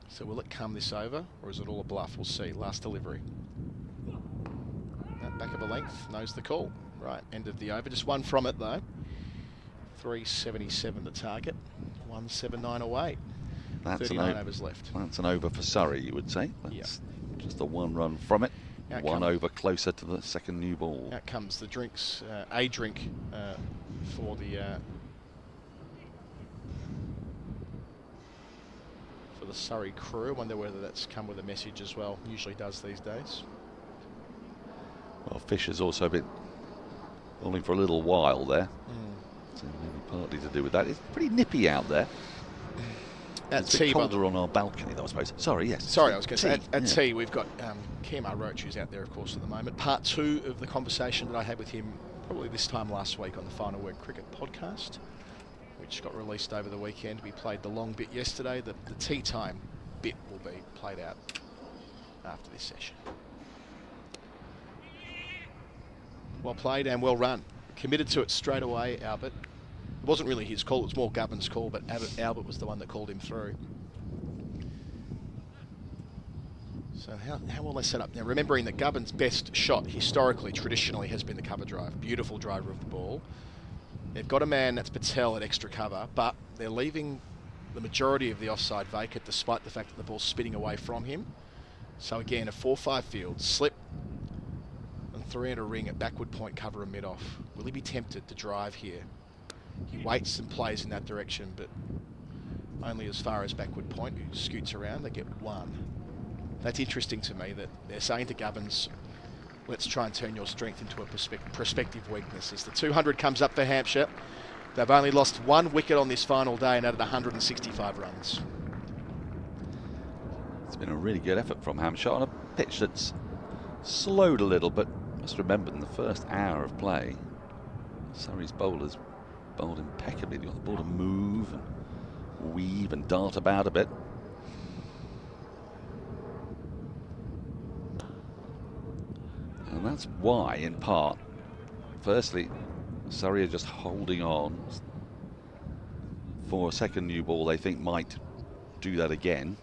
So will it come this over, or is it all a bluff? We'll see. Last delivery. That back of a length knows the call. Right, end of the over. Just one from it though. 377 the target. 179 away. That's 39 overs left. That's an over for Surrey, you would say. That's just a 1 run from it. One over closer to the second new ball. Out comes the drinks. A drink for the Surrey crew. I wonder whether that's come with a message as well. Usually does these days. Well, Fisher's also been bowling for a little while there. So maybe partly to do with that. It's pretty nippy out there. It's a bit colder on our balcony, though, I suppose. Sorry, yes. Sorry, I was going to say, at tea, we've got Kemar Roach, who's out there, of course, at the moment. Part 2 of the conversation that I had with him probably this time last week on the Final Word Cricket Podcast, which got released over the weekend. We played the long bit yesterday. The tea time bit will be played out after this session. Well played and well run. Committed to it straight away, Albert. It wasn't really his call, it was more Gubbins' call, but Albert was the one that called him through. So how will they set up? Now, remembering that Gubbins' best shot historically, traditionally, has been the cover drive. Beautiful driver of the ball. They've got a man, that's Patel, at extra cover, but they're leaving the majority of the offside vacant despite the fact that the ball's spinning away from him. So again, a 4-5 field, slip, and 3 and a ring at backward point, cover and mid-off. Will he be tempted to drive here? He waits and plays in that direction, but only as far as backward point. He scoots around, they get 1. That's interesting to me that they're saying to Gubbins, let's try and turn your strength into a prospective weakness. As the 200 comes up for Hampshire, they've only lost 1 wicket on this final day and added 165 runs. It's been a really good effort from Hampshire on a pitch that's slowed a little, but just remember in the first hour of play, Surrey's bowlers bowled impeccably. They got the ball to move and weave and dart about a bit. And that's why, in part, firstly, Surrey are just holding on for a second new ball they think might do that again.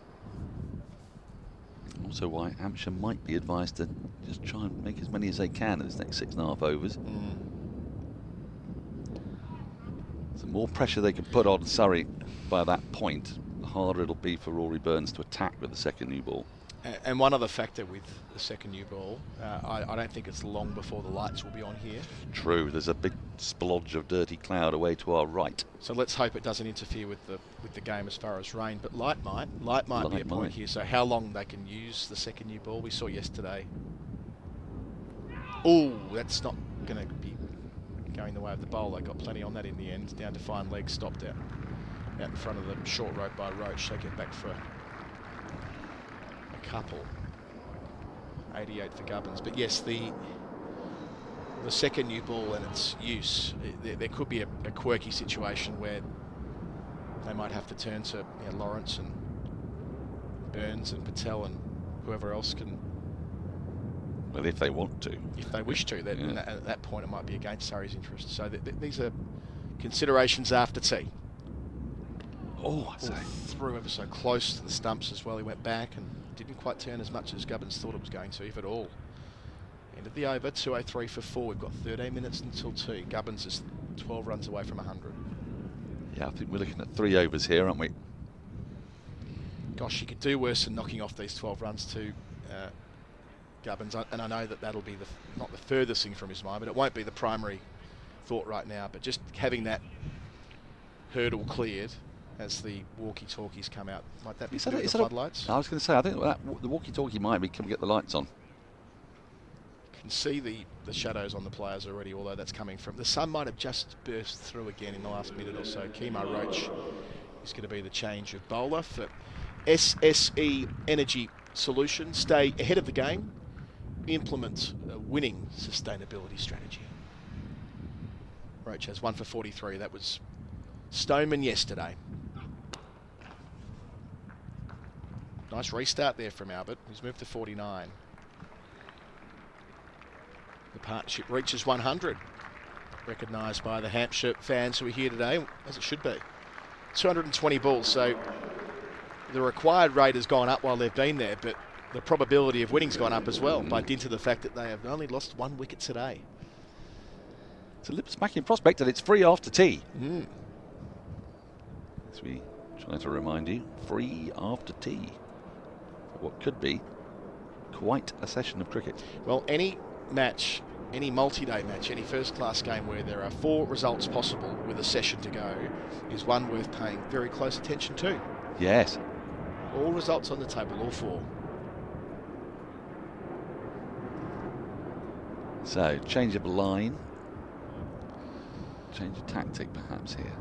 Also why Hampshire might be advised to just try and make as many as they can in this next 6.5 overs. The more pressure they can put on Surrey by that point, the harder it'll be for Rory Burns to attack with the second new ball. And one other factor with the second new ball, I don't think it's long before the lights will be on here. True, there's a big splodge of dirty cloud away to our right. So let's hope it doesn't interfere with the game as far as rain, but light might be a point here. So how long they can use the second new ball, we saw yesterday. Oh, that's not going to be going the way of the bowl. They got plenty on that in the end, down to fine legs, stopped out in front of the short rope by Roach. They get back for a couple. 88 for Gubbins. But yes, the second new ball and its use, there could be a quirky situation where they might have to turn to Lawrence and Burns and Patel and whoever else can. Well, if they want to. If they wish to. At that point, it might be against Surrey's interest. So these are considerations after tea. Oh, I say. Threw ever so close to the stumps as well. He went back and didn't quite turn as much as Gubbins thought it was going to, if at all. End of the over, 203 for 4. We've got 13 minutes until 2. Gubbins is 12 runs away from 100. Yeah, I think we're looking at 3 overs here, aren't we? Gosh, you could do worse than knocking off these 12 runs to Gubbins. And I know that that'll be not the furthest thing from his mind, but it won't be the primary thought right now. But just having that hurdle cleared as the walkie-talkies come out. Might that be the floodlights? I was going to say, I think the walkie-talkie might be come get the lights on. You can see the shadows on the players already, although that's coming from... The sun might have just burst through again in the last minute or so. Kemar Roach is going to be the change of bowler for SSE Energy Solutions. Stay ahead of the game. Implement a winning sustainability strategy. Roach has 1 for 43. That was Stoneman yesterday. Nice restart there from Albert, who's moved to 49. The partnership reaches 100. Recognised by the Hampshire fans who are here today, as it should be. 220 balls, so the required rate has gone up while they've been there, but the probability of winning's gone up as well, by dint of the fact that they have only lost 1 wicket today. It's a lip-smacking prospect, and it's free after tea. As we try to remind you, free after tea. What could be quite a session of cricket. Well, any match, any multi-day match, any first-class game where there are 4 results possible with a session to go is one worth paying very close attention to. Yes. All results on the table, all 4. So, change of line. Change of tactic perhaps here.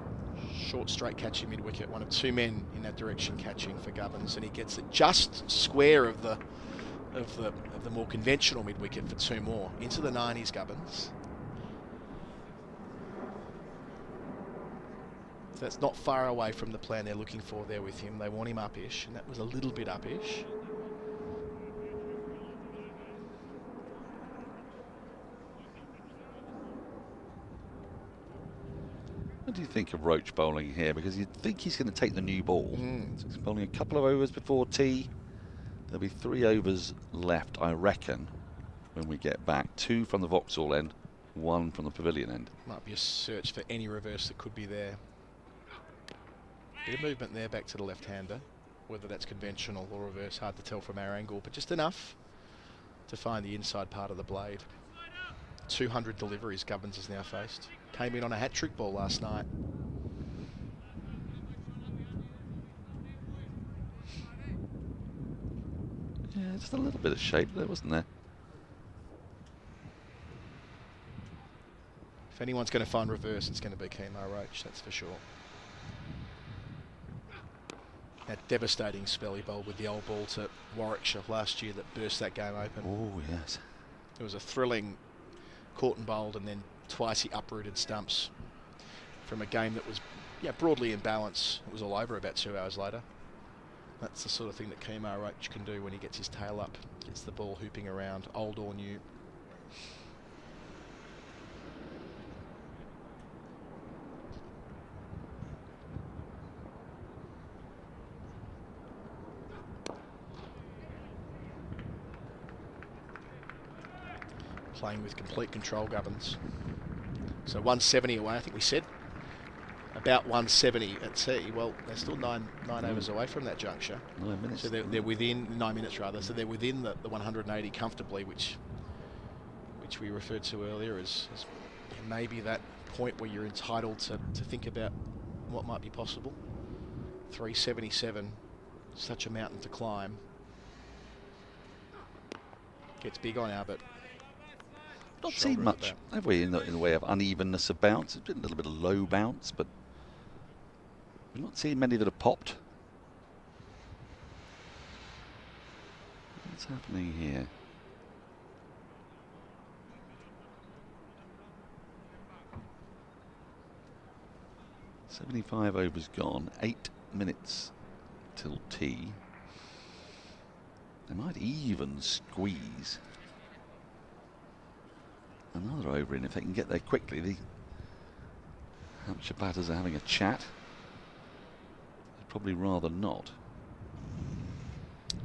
Short straight catching mid-wicket, one of 2 men in that direction catching for Gubbins, and he gets it just square of the more conventional mid-wicket for 2 more. Into the 90s, Gubbins. So that's not far away from the plan they're looking for there with him. They want him up-ish, and that was a little bit up-ish. What do you think of Roach bowling here? Because you'd think he's going to take the new ball. So he's bowling a couple of overs before tea. There'll be 3 overs left, I reckon, when we get back. 2 from the Vauxhall end, 1 from the Pavilion end. Might be a search for any reverse that could be there. Bit of movement there back to the left-hander. Whether that's conventional or reverse, hard to tell from our angle, but just enough to find the inside part of the blade. 200 deliveries Gubbins has now faced. Came in on a hat-trick ball last night. Yeah, just a little bit of shape there, wasn't there? If anyone's going to find reverse, it's going to be Kemar Roach, that's for sure. That devastating spell he bowled with the old ball to Warwickshire last year that burst that game open. Oh, yes. It was a thrilling caught and bowled, and then twice he uprooted stumps from a game that was broadly in balance. It was all over about 2 hours later. That's the sort of thing that Kemar Roach can do when he gets his tail up, gets the ball hooping around, old or new. Playing with complete control, Gubbins. So 170 away, I think we said. A about 170 at tea. Well, they're still nine overs away from that juncture. 9 minutes. So they're within 9 minutes rather. So they're within the 180 comfortably, which we referred to earlier as maybe that point where you're entitled to think about what might be possible. 377, such a mountain to climb. Gets big on Albert. Not seen much, have we, in the way of unevenness of bounce? It's been a little bit of low bounce, but we've not seen many that have popped. What's happening here? .75 overs gone, 8 minutes till tea. They might even squeeze another over in if they can get there quickly. The Hampshire batters are having a chat. They'd probably rather not.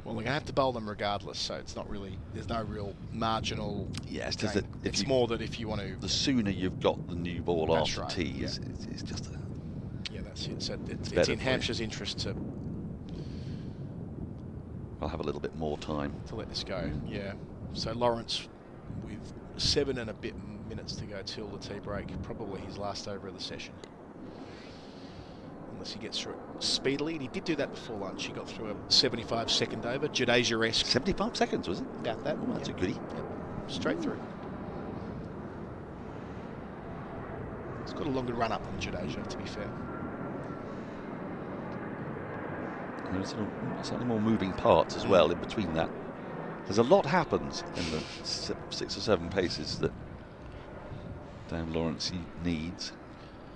Well, they're going to have to bowl them regardless, so it's not really, there's no real marginal. Yes, gain. It's more that if you want to. The sooner you've got the new ball after right, tea, it's just a. Yeah, that's it. So it's in Hampshire's interest to. I'll have a little bit more time to let this go. Yeah. So Lawrence with 7 and a bit minutes to go till the tea break, probably his last over of the session. Unless he gets through it speedily, and he did do that before lunch. He got through a 75-second over, Jadeja-esque. 75 seconds, was it? About that. Oh, that's a goodie. Yep. Straight through. It's got a longer run up than Jadeja, to be fair. There's slightly more moving parts as well in between that. There's a lot happens in the 6 or 7 paces that Dan Lawrence needs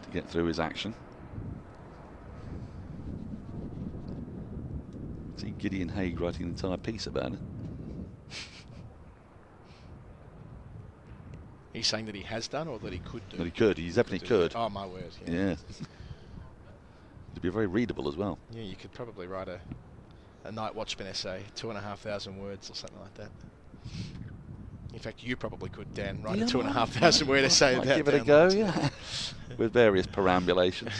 to get through his action. See Gideon Haigh writing an entire piece about it. He's saying that he has done or that he could do? That he could, he definitely could. Oh, my word. Yeah. It'd be very readable as well. Yeah, you could probably write a Night Watchman essay, 2,500 words or something like that. In fact, you probably could, Dan, write a 2,500 word essay about give it a go, yeah. With various perambulations.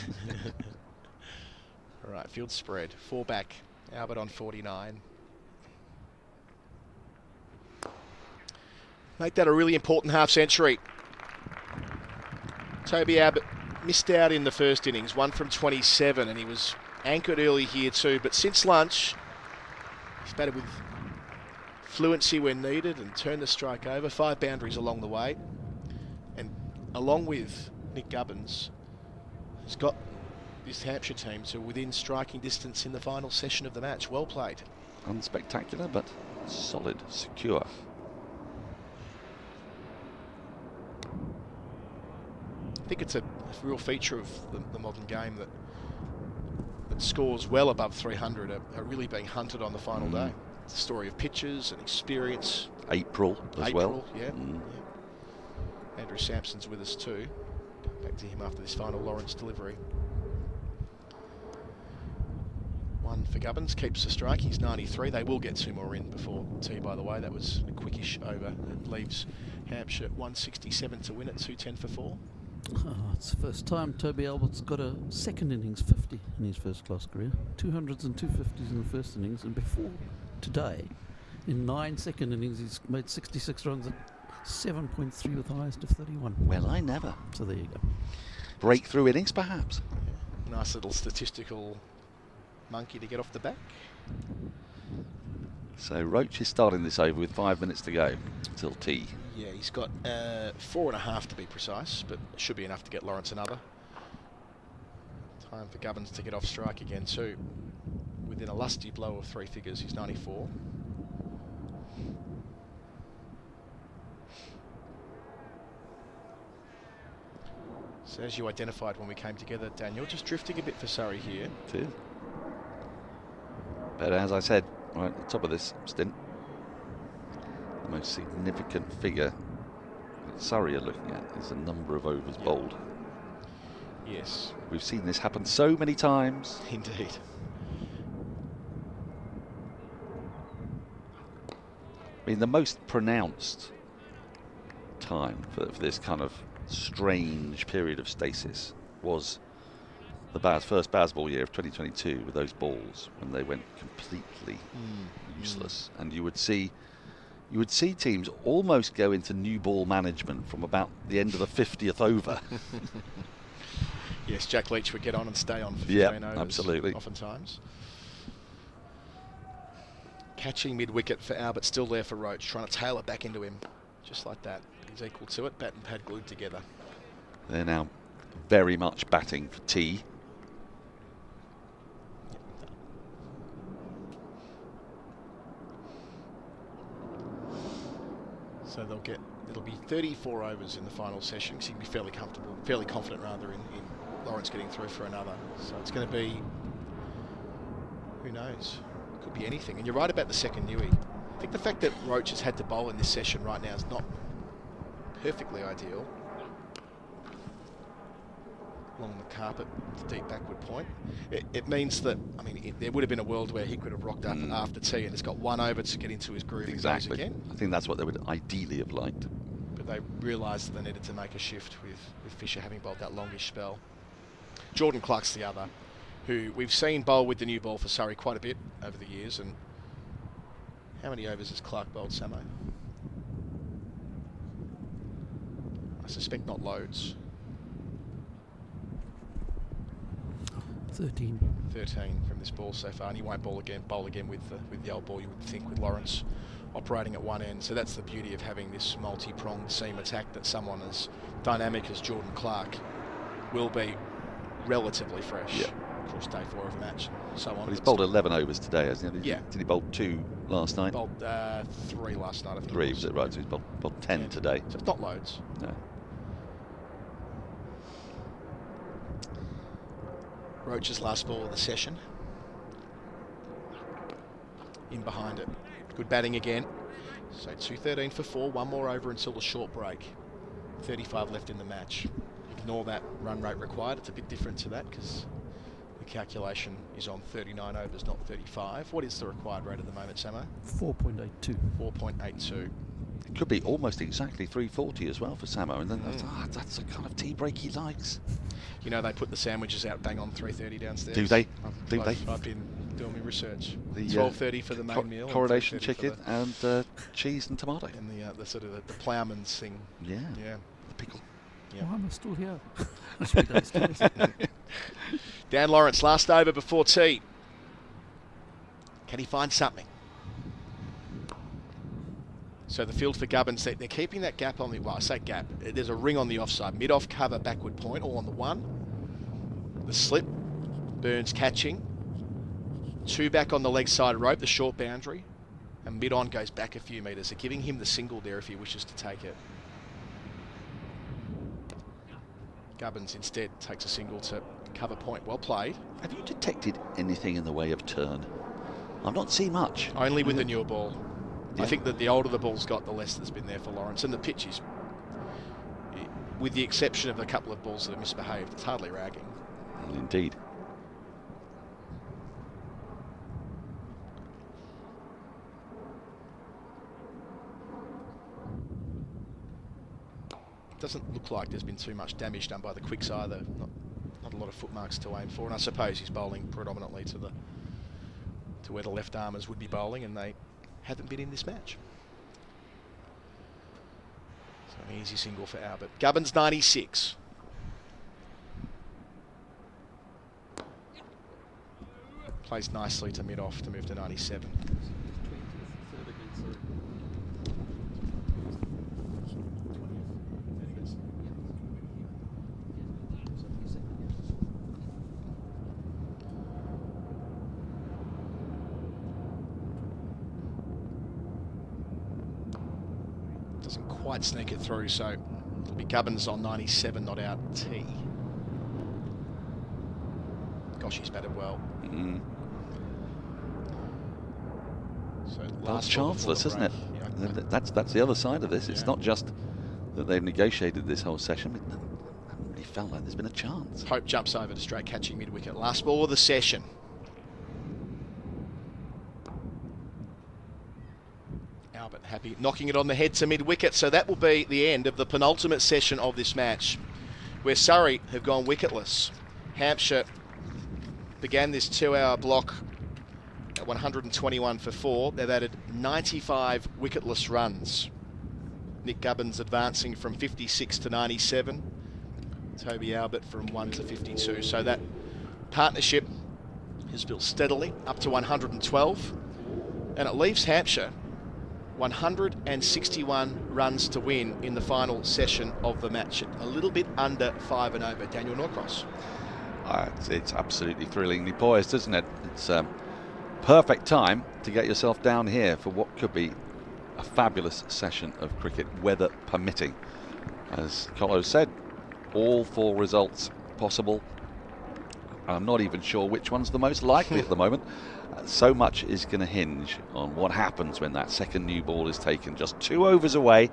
All right, field spread. 4 back, Albert on 49. Make that a really important half century. Toby Abbott missed out in the first innings, 1 from 27, and he was anchored early here too. But since lunch, he's batted with fluency when needed and turned the strike over. 5 boundaries along the way. And along with Nick Gubbins, has got this Hampshire team to within striking distance in the final session of the match. Well played. Unspectacular, but solid, secure. I think it's a real feature of the modern game that scores well above 300 are really being hunted on the final day. It's a story of pitches and experience. April as well. Yeah. Andrew Sampson's with us too. Back to him after this final Lawrence delivery. 1 for Gubbins, keeps the strike. He's 93. They will get 2 more in before tea, by the way. That was a quickish over. It leaves Hampshire at 167 to win at 210 for 4. Oh, it's the first time Toby Albert's got a second innings 50 in his first class career. 200s and 250s in the first innings, and before today, in 9 second innings, he's made 66 runs at 7.3 with the highest of 31. Well, I never. So there you go. Breakthrough innings, perhaps. Yeah. Nice little statistical monkey to get off the back. So Roach is starting this over with 5 minutes to go till tea. Yeah, he's got 4.5 to be precise, but it should be enough to get Lawrence another. Time for Gubbins to get off strike again too. Within a lusty blow of 3 figures, he's 94. So as you identified when we came together, Daniel, just drifting a bit for Surrey here. It is. But as I said, right at the top of this stint, the most significant figure that Surrey are looking at is the number of overs bowled. Yes. We've seen this happen so many times. Indeed. I mean, the most pronounced time for this kind of strange period of stasis was the first Bazball year of 2022 with those balls when they went completely useless, and you would see teams almost go into new ball management from about the end of the 50th over. Yes, Jack Leach would get on and stay on for 15 overs. Absolutely. Oftentimes. Catching mid-wicket for Albert, still there for Roach, trying to tail it back into him. Just like that. He's equal to it, bat and pad glued together. They're now very much batting for tea. So it'll be 34 overs in the final session, because you can be fairly confident rather in Lawrence getting through for another. So it's going to be, who knows, could be anything. And you're right about the second Newey. I think the fact that Roach has had to bowl in this session right now is not perfectly ideal. Along the carpet, deep backward point. It means that, I mean, there would have been a world where he could have rocked up after tea and has got 1 over to get into his groove Exactly. and goes again. I think that's what they would ideally have liked. But they realised that they needed to make a shift with Fisher having bowled that longish spell. Jordan Clark's the other, who we've seen bowl with the new ball for Surrey quite a bit over the years. And how many overs has Clark bowled, Samo? I suspect not loads. 13 from this ball so far, and he won't bowl again with the old ball, you would think, with Lawrence operating at one end. So that's the beauty of having this multi-pronged seam attack, that someone as dynamic as Jordan Clark will be relatively fresh. Of course, day 4 of a match and so on. But he's bowled 11 overs today, hasn't he? Yeah. Did he bowl 2 last night? Bowled 3 last night, I think. 3, was it? Right, so he's bowled 10 today. So it's not loads. No. Roach's last ball of the session. In behind it. Good batting again. So 213 for 4, 1 more over until the short break. 35 left in the match. Ignore that run rate required. It's a bit different to that because the calculation is on 39 overs, not 35. What is the required rate at the moment, Samo? 4.82. 4.82. It could be almost exactly 340 as well for Samo, and then that's the kind of tea break he likes. You know, they put the sandwiches out bang on 3:30 downstairs. Do they? I've been doing my research. The 12:30 for the main meal. Coronation chicken and cheese and tomato. And the sort of the ploughman's thing. Yeah. Yeah. The pickle. Yeah. Why am I still here? Must be downstairs. Dan Lawrence, last over before tea. Can he find something? So the field for Gubbins, they're keeping that gap on the, well, I say gap, there's a ring on the offside, mid-off cover, backward point, all on the 1. The slip, Burns catching. 2 back on the leg side rope, the short boundary, and mid-on goes back a few metres. They're giving him the single there if he wishes to take it. Gubbins instead takes a single to cover point. Well played. Have you detected anything in the way of turn? I've not seen much. Only with the newer ball. Yeah. I think that the older the ball's got, the less there's been there for Lawrence. And the pitch is, with the exception of a couple of balls that have misbehaved, it's hardly ragging. Indeed. Doesn't look like there's been too much damage done by the quicks either. Not a lot of footmarks to aim for. And I suppose he's bowling predominantly to where the left armers would be bowling, and they haven't been in this match. So an easy single for Albert. Gubbins 96. Plays nicely to mid-off to move to 97. Quite sneak it through, so it'll be Gubbins on 97, not out T. Gosh, he's batted well. So That's chanceless, isn't it? Yeah, that's the other side of this. It's not just that they've negotiated this whole session. It hasn't really felt like there's been a chance. Pope jumps over to straight catching mid-wicket. Last ball of the session. Albert happy, knocking it on the head to mid-wicket. So that will be the end of the penultimate session of this match, where Surrey have gone wicketless. Hampshire began this 2-hour block at 121 for 4. They've added 95 wicketless runs. Nick Gubbins advancing from 56 to 97. Toby Albert from 1 to 52. So that partnership has built steadily up to 112. And it leaves Hampshire 161 runs to win in the final session of the match. A little bit under 5 and over. Daniel Norcross. It's absolutely thrillingly poised, isn't it? It's perfect time to get yourself down here for what could be a fabulous session of cricket, weather permitting. As Colo said, all 4 results possible. I'm not even sure which one's the most likely at the moment. So much is going to hinge on what happens when that second new ball is taken. Just 2 overs away.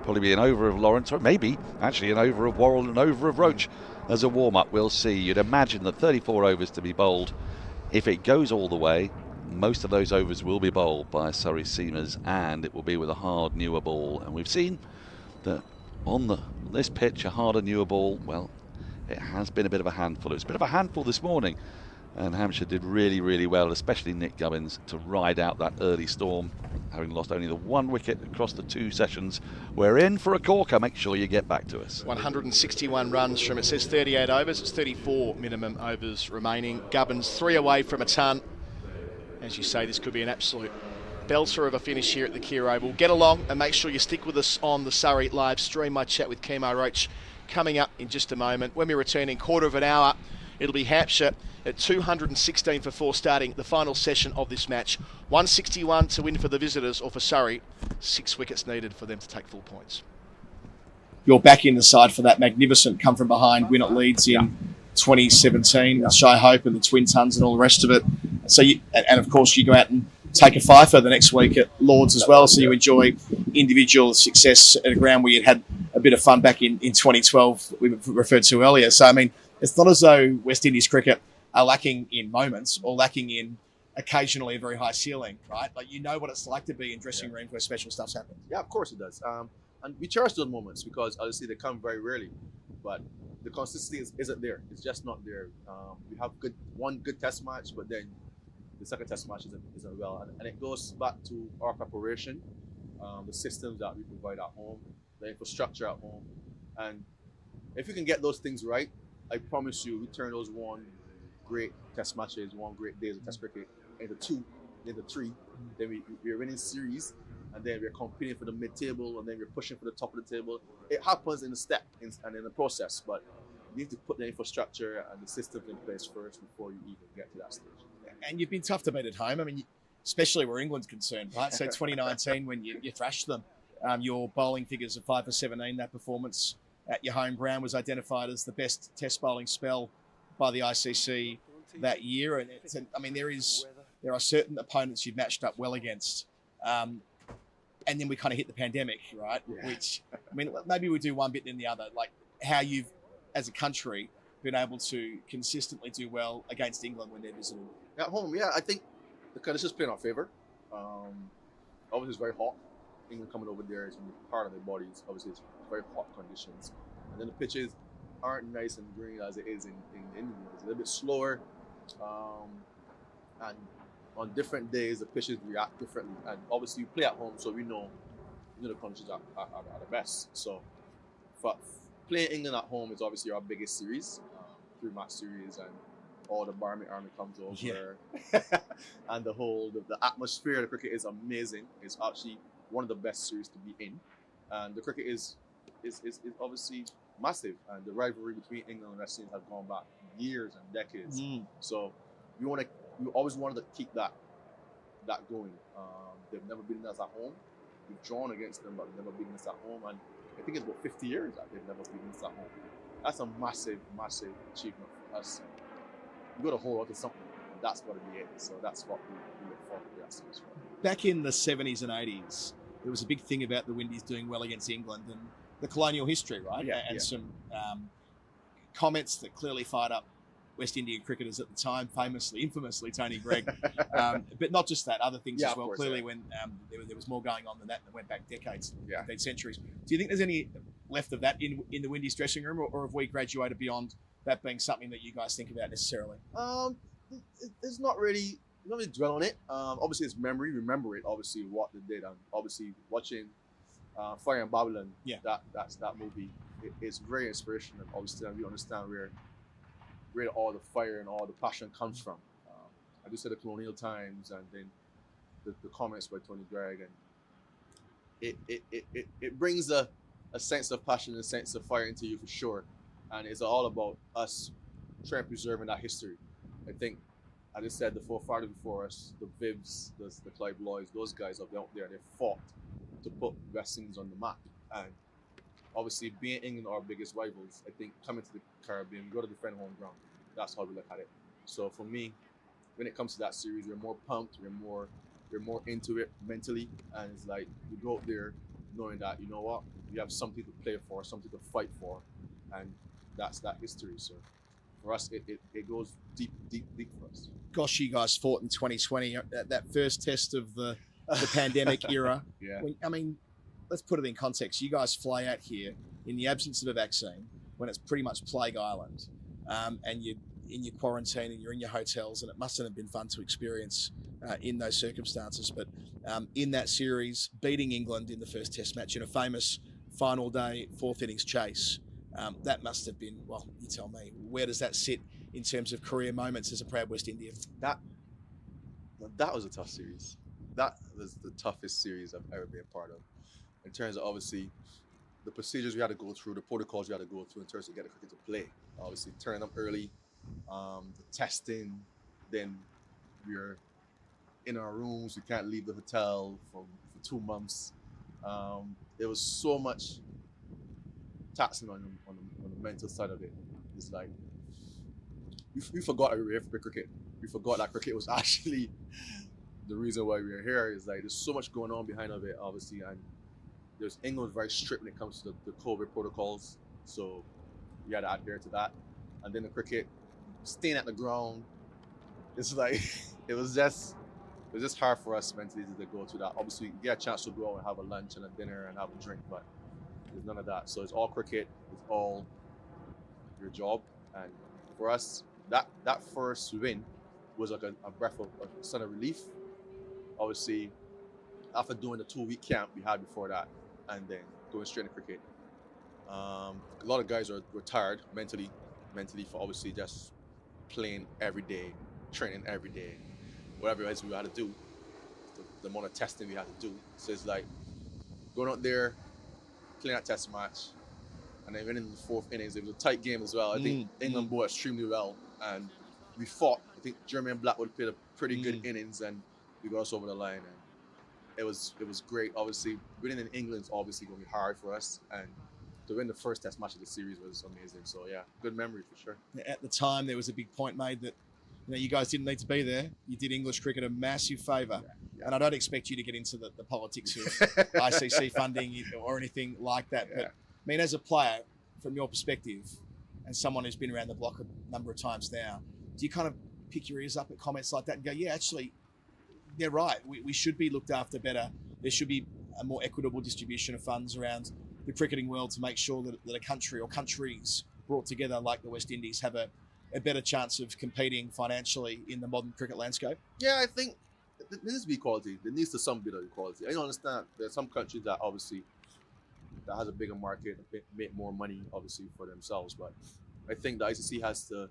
Probably be an over of Lawrence, or maybe actually an over of Worrell and an over of Roach as a warm-up. We'll see. You'd imagine that 34 overs to be bowled. If it goes all the way, most of those overs will be bowled by Surrey seamers, and it will be with a hard, newer ball. And we've seen that on this pitch, a harder, newer ball, well, it has been a bit of a handful. It was a bit of a handful this morning, and Hampshire did really, really well, especially Nick Gubbins, to ride out that early storm, having lost only the 1 wicket across the 2 sessions. We're in for a corker. Make sure you get back to us. 161 runs from, it says 38 overs. It's 34 minimum overs remaining. Gubbins 3 away from a ton. As you say, this could be an absolute belter of a finish here at the Kia Oval. Get along and make sure you stick with us on the Surrey live stream. My chat with Kemar Roach coming up in just a moment. When we return in quarter of an hour, it'll be Hampshire at 216 for 4 starting the final session of this match. 161 to win for the visitors, or for Surrey, 6 wickets needed for them to take full points. You're back in the side for that magnificent come from behind win at Leeds in 2017, Shy Hope and the Twin Tons and all the rest of it. So and of course you go out and take a fifer the next week at Lords as well, so you enjoy individual success at a ground where you had a bit of fun back in 2012 we referred to earlier. So I mean, it's not as though West Indies cricket are lacking in moments or lacking in occasionally a very high ceiling, right? Like, you know what it's like to be in dressing rooms where special stuff's happened. Yeah, of course it does. And we cherish those moments because obviously they come very rarely, but the consistency isn't there. It's just not there. We have one good test match, but then the second test match isn't well. And it goes back to our preparation, the systems that we provide at home, the infrastructure at home. And if you can get those things right, I promise you, we turn those 1 great test matches, 1 great days of test cricket into 2, into 3. Then we're winning series, and then we're competing for the mid-table, and then we're pushing for the top of the table. It happens in a step and in the process, but you need to put the infrastructure and the systems in place first before you even get to that stage. And you've been tough to beat at home. I mean, especially where England's concerned, right? So 2019, when you thrashed them, your bowling figures of 5 for 17, that performance at your home ground was identified as the best test bowling spell by the ICC that year. And there are certain opponents you've matched up well against. And then we kind of hit the pandemic, right? Yeah. Which, I mean, maybe we do one bit and the other, like how you've, as a country, been able to consistently do well against England when they're visiting. At home, yeah, I think the conditions play in our favour. Obviously, it's very hot. England coming over there is part of their bodies. Obviously, it's very hot conditions. And then the pitches aren't nice and green as it is in England. It's a little bit slower. And on different days, the pitches react differently. And obviously, we play at home, so we know the conditions are the best. So, for playing England at home is obviously our biggest series, 3-match series, and all the Barmy Army comes over. Yeah. And the atmosphere of the cricket is amazing. It's actually one of the best series to be in. And the cricket is obviously massive. And the rivalry between England and West Indies has gone back years and decades. So we always wanted to keep that going. They've never beaten us at home. We've drawn against them, but they've never beaten us at home. And I think it's about 50 years that they've never beaten us at home. That's a massive, massive achievement for us. We've got to hold on to something. That's got to be it. So that's what we look forward to that series for. Back in the 70s and 80s, there was a big thing about the Windies doing well against England and the colonial history, right? Yeah, and some comments that clearly fired up West Indian cricketers at the time, infamously Tony Gregg. But not just that, other things as well. Course, clearly, when there was more going on than that went back decades, centuries. Do you think there's any left of that in the Windies dressing room, or have we graduated beyond that being something that you guys think about necessarily? It's not really, you don't really dwell on it. Obviously, it's memory. Remember it. Obviously, what they did, and obviously watching Fire in Babylon. Yeah, that movie. It's very inspirational. Obviously, and we understand where all the fire and all the passion comes from. I just said the colonial times, and then the comments by Tony Gregg, and it brings a sense of passion and a sense of fire into you for sure. And it's all about us trying to preserve that history. I think, I just said, the forefathers before us, the Vibs, the Clive Lloyds, those guys up there, they fought to put West Indies on the map. And obviously, being England our biggest rivals, I think coming to the Caribbean, we got to defend home ground. That's how we look at it. So for me, when it comes to that series, we're more pumped, we're more into it mentally, and it's like we go out there knowing that, you know what, we have something to play for, something to fight for, and that's that history. So for us, it goes deep for us. Gosh, you guys fought in 2020, that first test of the pandemic era. Yeah. I mean, let's put it in context. You guys fly out here in the absence of a vaccine, when it's pretty much Plague Island, and you're in your quarantine and you're in your hotels, and it mustn't have been fun to experience in those circumstances. But in that series, beating England in the first test match in a famous final day, 4th innings chase, that must have been, well, you tell me, where does that sit in terms of career moments as a proud West Indian? That was a tough series. That was the toughest series I've ever been a part of. In terms of, obviously, the procedures we had to go through, the protocols we had to go through in terms of getting cricket to play. Obviously, turning up early, the testing, then we're in our rooms, we can't leave the hotel for 2 months. There was so much taxing on the mental side of it. It's like, we forgot that we were here for cricket. We forgot that cricket was actually the reason why we were here. Is like, there's so much going on behind of it, obviously, and England's very strict when it comes to the COVID protocols, so we had to adhere to that. And then the cricket, staying at the ground, it's like it was just hard for us mentally to go through that. Obviously, you get a chance to go out and have a lunch and a dinner and have a drink, but there's none of that. So it's all cricket, it's all your job. And for us, that first win was like a breath of a sigh of relief. Obviously, after doing the 2-week camp we had before that, and then going straight into cricket. A lot of guys were tired mentally for obviously just playing every day, training every day, whatever it is we had to do, the amount of testing we had to do. So it's like going out there, playing that test match, and then winning the 4th innings. It was a tight game as well. I think England bowled extremely well, and we fought. I think Jermaine Blackwood played a pretty good innings, and we got us over the line. And it was great. Obviously, winning in England is obviously going to be hard for us, and to win the first test match of the series was amazing. So yeah, good memory for sure. At the time, there was a big point made that, you know, you guys didn't need to be there. You did English cricket a massive favour. Yeah. And I don't expect you to get into the politics of ICC funding or anything like that. But I mean, as a player, from your perspective, and someone who's been around the block a number of times now, do you kind of pick your ears up at comments like that and go, yeah, actually, they're right. We should be looked after better. There should be a more equitable distribution of funds around the cricketing world to make sure that a country or countries brought together like the West Indies have a better chance of competing financially in the modern cricket landscape? Yeah, I think there needs to be equality. There needs to be some bit of equality. I understand there are some countries that obviously that has a bigger market, make more money obviously for themselves, but I think the ICC has to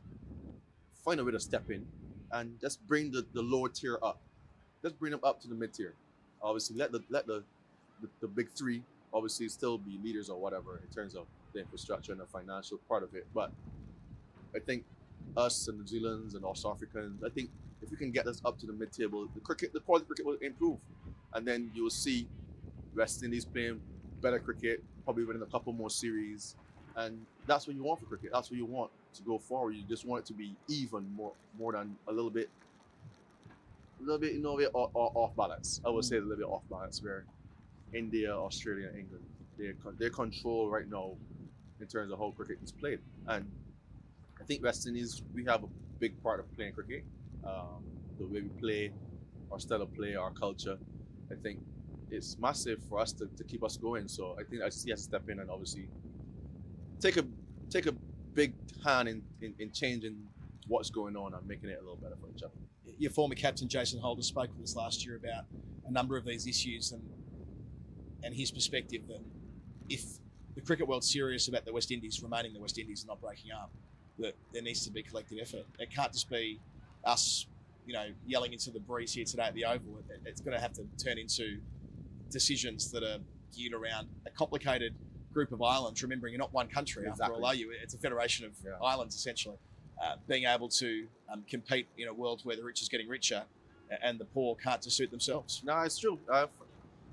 find a way to step in and just bring the lower tier up. Just bring them up to the mid tier. Obviously, let the big three obviously still be leaders or whatever in terms of the infrastructure and the financial part of it. But I think us and New Zealanders and South Africans, I think if we can get us up to the mid table, the quality of cricket will improve, and then you will see West Indies playing better cricket, probably winning a couple more series, and that's what you want for cricket. That's what you want to go forward. You just want it to be even more than a little bit, you know, off balance. I would say a little bit off balance, where India, Australia, and England, they control right now in terms of how cricket is played. And I think West Indies, we have a big part of playing cricket. The way we play, our style of play, our culture, I think it's massive for us to keep us going. So I think ICC has to step in and obviously take a big hand in changing what's going on and making it a little better for each other. Your former captain Jason Holder spoke with us last year about a number of these issues and his perspective that if the cricket world's serious about the West Indies remaining the West Indies and not breaking up, that there needs to be collective effort. It can't just be us, yelling into the breeze here today at the Oval. It's going to have to turn into decisions that are geared around a complicated group of islands. Remembering you're not one country after all, are you? It's a federation of islands essentially. Being able to compete in a world where the rich is getting richer and the poor can't just suit themselves. No, it's true.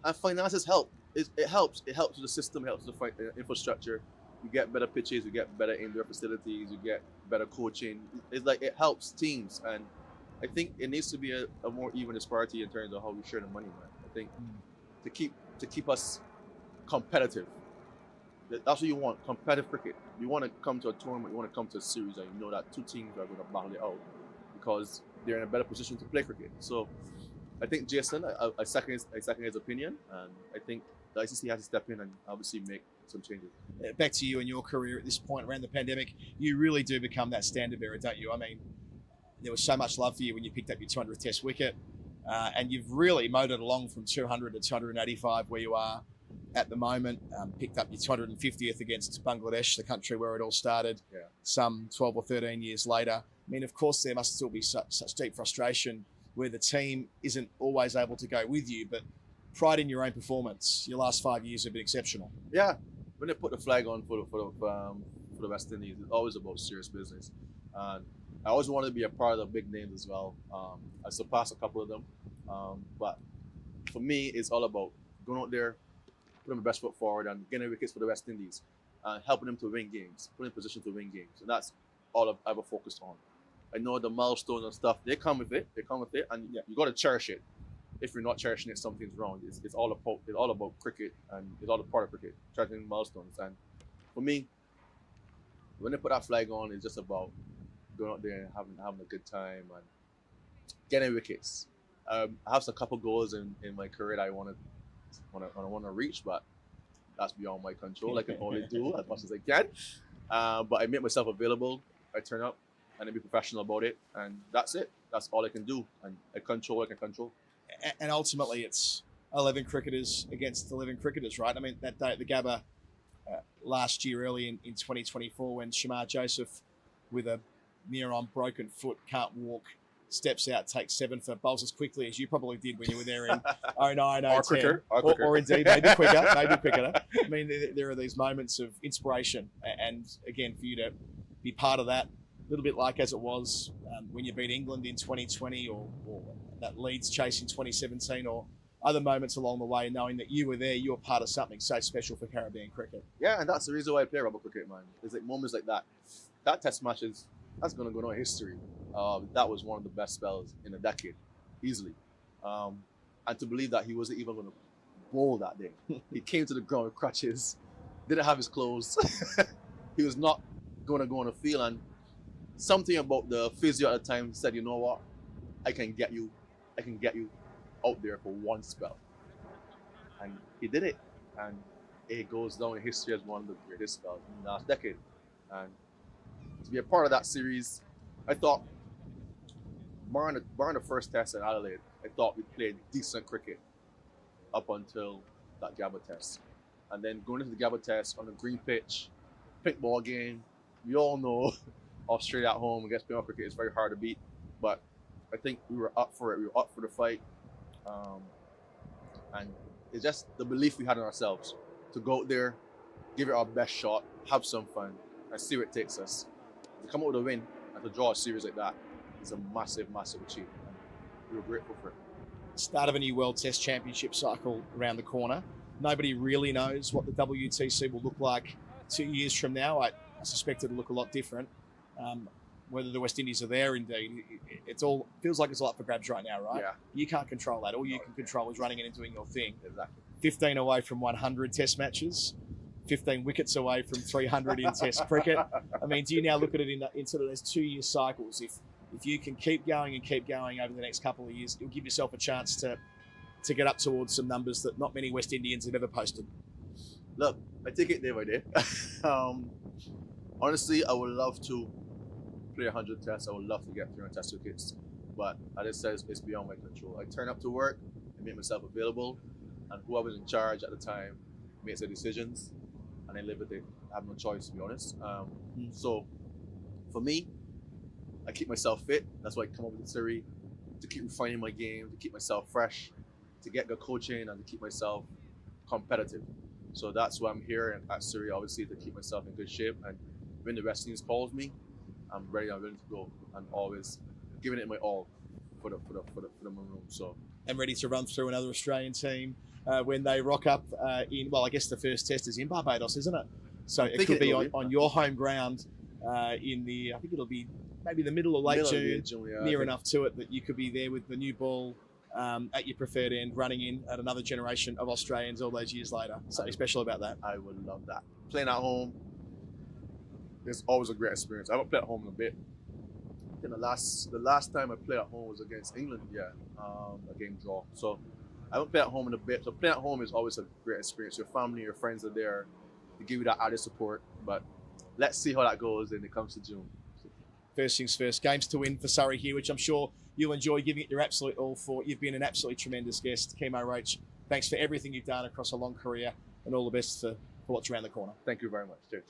And finances help. It helps. It helps with the system, it helps with the infrastructure. You get better pitches, you get better indoor facilities, you get better coaching. It's like it helps teams, and I think it needs to be a more even disparity in terms of how we share the money, man. I think to keep us competitive. That's what you want, competitive cricket. You want to come to a tournament, you want to come to a series, and you know that two teams are going to battle it out because they're in a better position to play cricket. So I think Jason, I second his opinion, and I think the ICC has to step in and obviously make some changes. Back to you and your career at this point around the pandemic, you really do become that standard bearer, don't you? I mean, there was so much love for you when you picked up your 200th Test wicket, and you've really mowed it along from 200 to 285 where you are at the moment. Picked up your 250th against Bangladesh, the country where it all started, some 12 or 13 years later. I mean, of course, there must still be such deep frustration where the team isn't always able to go with you, but pride in your own performance. Your last 5 years have been exceptional. Yeah, when they put the flag on for the West Indies, it's always about serious business. And I always wanted to be a part of the big names as well. I surpassed a couple of them, but for me, it's all about going out there, putting my best foot forward, and getting wickets for the West Indies, and helping them to win games, putting in position to win games. And that's all I've ever focused on. I know the milestones and stuff, they come with it, and you got to cherish it. If you're not cherishing it, something's wrong. It's all about cricket, and it's all a part of cricket, cherishing milestones. And for me, when they put that flag on, it's just about going out there and having a good time and getting wickets. I have a couple goals in my career that I want to reach, but that's beyond my control. I can only do as much as I can. But I make myself available. I turn up and I be professional about it, and that's it. That's all I can do, and I control what I can control. And ultimately, it's 11 cricketers against 11 cricketers, right? I mean, that day at the Gabba last year, early in 2024, when Kemar Joseph, with a near-on broken foot, can't walk, steps out, takes 7 for bowls as quickly as you probably did when you were there in 09, 010. Or indeed, maybe quicker. I mean, there are these moments of inspiration. And again, for you to be part of that, a little bit like as it was when you beat England in 2020 or that Leeds chase in 2017 or other moments along the way, knowing that you were there, you were part of something so special for Caribbean cricket. Yeah, and that's the reason why I play rubber cricket, man. There's like moments like that. That Test match that's going to go down in history. That was one of the best spells in a decade, easily. And to believe that he wasn't even going to bowl that day. He came to the ground with crutches, didn't have his clothes. He was not going to go on the field, and something about the physio at the time said, you know what, I can get you out there for one spell. And he did it. And it goes down in history as one of the greatest spells in the last decade. And to be a part of that series, I thought, barring the first Test in Adelaide, I thought we played decent cricket up until that Gabba Test. And then going into the Gabba Test on a green pitch, pink ball game, we all know Australia at home against Pima cricket is very hard to beat. But I think we were up for it. We were up for the fight. And it's just the belief we had in ourselves to go out there, give it our best shot, have some fun, and see where it takes us. To come out with a win and to draw a series like that is a massive, massive achievement. And we were grateful for it. Start of a new World Test Championship cycle around the corner. Nobody really knows what the WTC will look like 2 years from now. I suspect it'll look a lot different. Whether the West Indies are there, indeed, it's all feels like it's all up for grabs right now, right? Yeah. You can't control that. All you can control is running in and doing your thing. Exactly. 15 away from 100 Test matches, 15 wickets away from 300 in Test cricket. I mean, do you now look at it in sort of those 2 year cycles? If you can keep going over the next couple of years, you'll give yourself a chance to get up towards some numbers that not many West Indians have ever posted. Look, I take it day by day. Honestly, I would love to play 100 tests. I would love to get 300 test wickets, but as I said, it's beyond my control. I turn up to work and make myself available, and whoever's in charge at the time makes the decisions, and I live with it. I have no choice, to be honest. So for me, I keep myself fit. That's why I come up with the Surrey, to keep refining my game, to keep myself fresh, to get good coaching, and to keep myself competitive. So that's why I'm here at Surrey, obviously, to keep myself in good shape. And when the rest teams calls me, I'm ready. I'm ready to go, and always giving it my all for the Maroons. So and ready to run through another Australian team when they rock up in. Well, I guess the first test is in Barbados, isn't it? So it could be on your home ground in the. I think it'll be maybe the middle or late June, near enough to it that you could be there with the new ball at your preferred end, running in at another generation of Australians all those years later. Something special about that. I would love that. Playing at home, it's always a great experience. I haven't played at home in a bit. I think the last time I played at home was against England, a game draw. So I haven't played at home in a bit. So playing at home is always a great experience. Your family, your friends are there to give you that added support. But let's see how that goes when it comes to June. First things first, games to win for Surrey here, which I'm sure you'll enjoy giving it your absolute all for. You've been an absolutely tremendous guest, Kemar Roach. Thanks for everything you've done across a long career, and all the best for what's around the corner. Thank you very much. Cheers.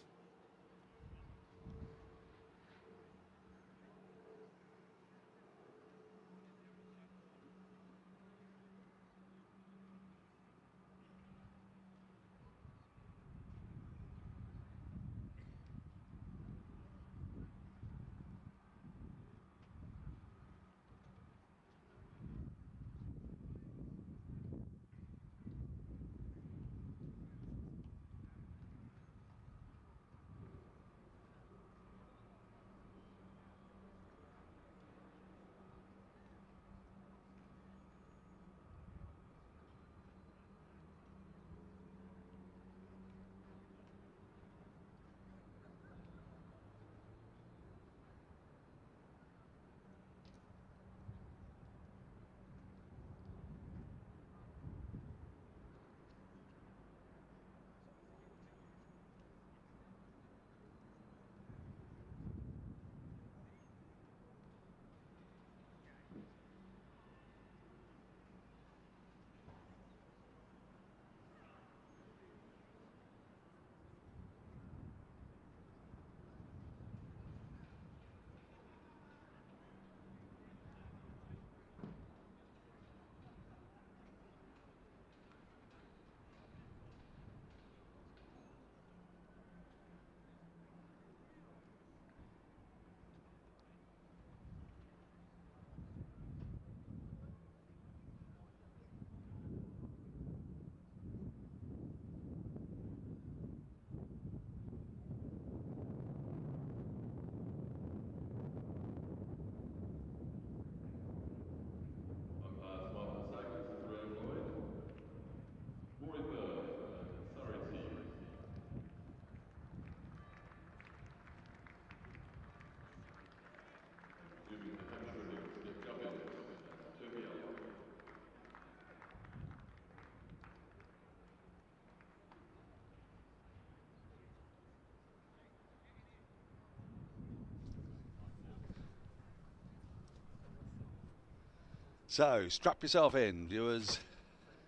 So, strap yourself in, viewers.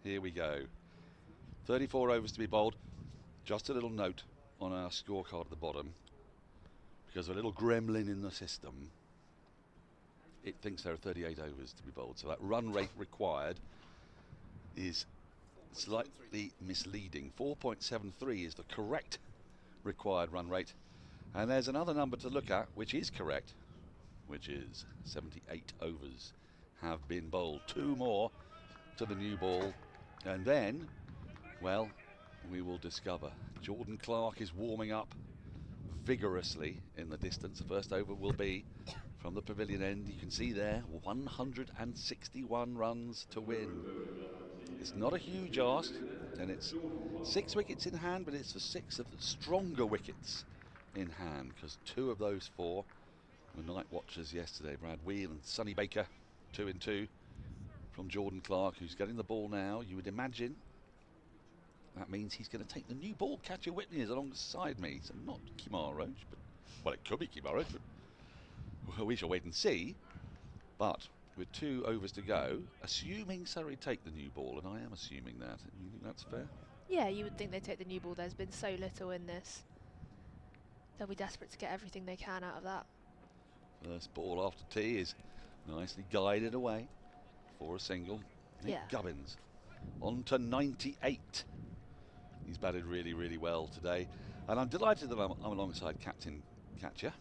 Here we go. 34 overs to be bowled. Just a little note on our scorecard at the bottom, because a little gremlin in the system, it thinks there are 38 overs to be bowled. So that run rate required is slightly misleading. 4.73 is the correct required run rate. And there's another number to look at, which is correct, which is 78 overs have been bowled. 2 more to the new ball, and then, well, we will discover. Jordan Clark is warming up vigorously in the distance. The first over will be from the pavilion end. You can see there 161 runs to win. It's not a huge ask, and it's 6 wickets in hand, but it's the 6 of the stronger wickets in hand, because 2 of those 4 were night watchers yesterday. Brad Wheel and Sonny Baker, 2 and 2 from Jordan Clark, who's getting the ball now. You would imagine that means he's going to take the new ball. Katya Witney is alongside me, so not Kemar Roach, but, well, it could be Kemar Roach, but Well, we shall wait and see. But with 2 overs to go, assuming Surrey take the new ball, and I am assuming that, you think that's fair? Yeah, you would think they'd take the new ball. There's been so little in this. They'll be desperate to get everything they can out of that. First ball after tee is nicely guided away for a single. Nick Gubbins on to 98. He's batted really, really well today. And I'm delighted that I'm alongside Captain Katya.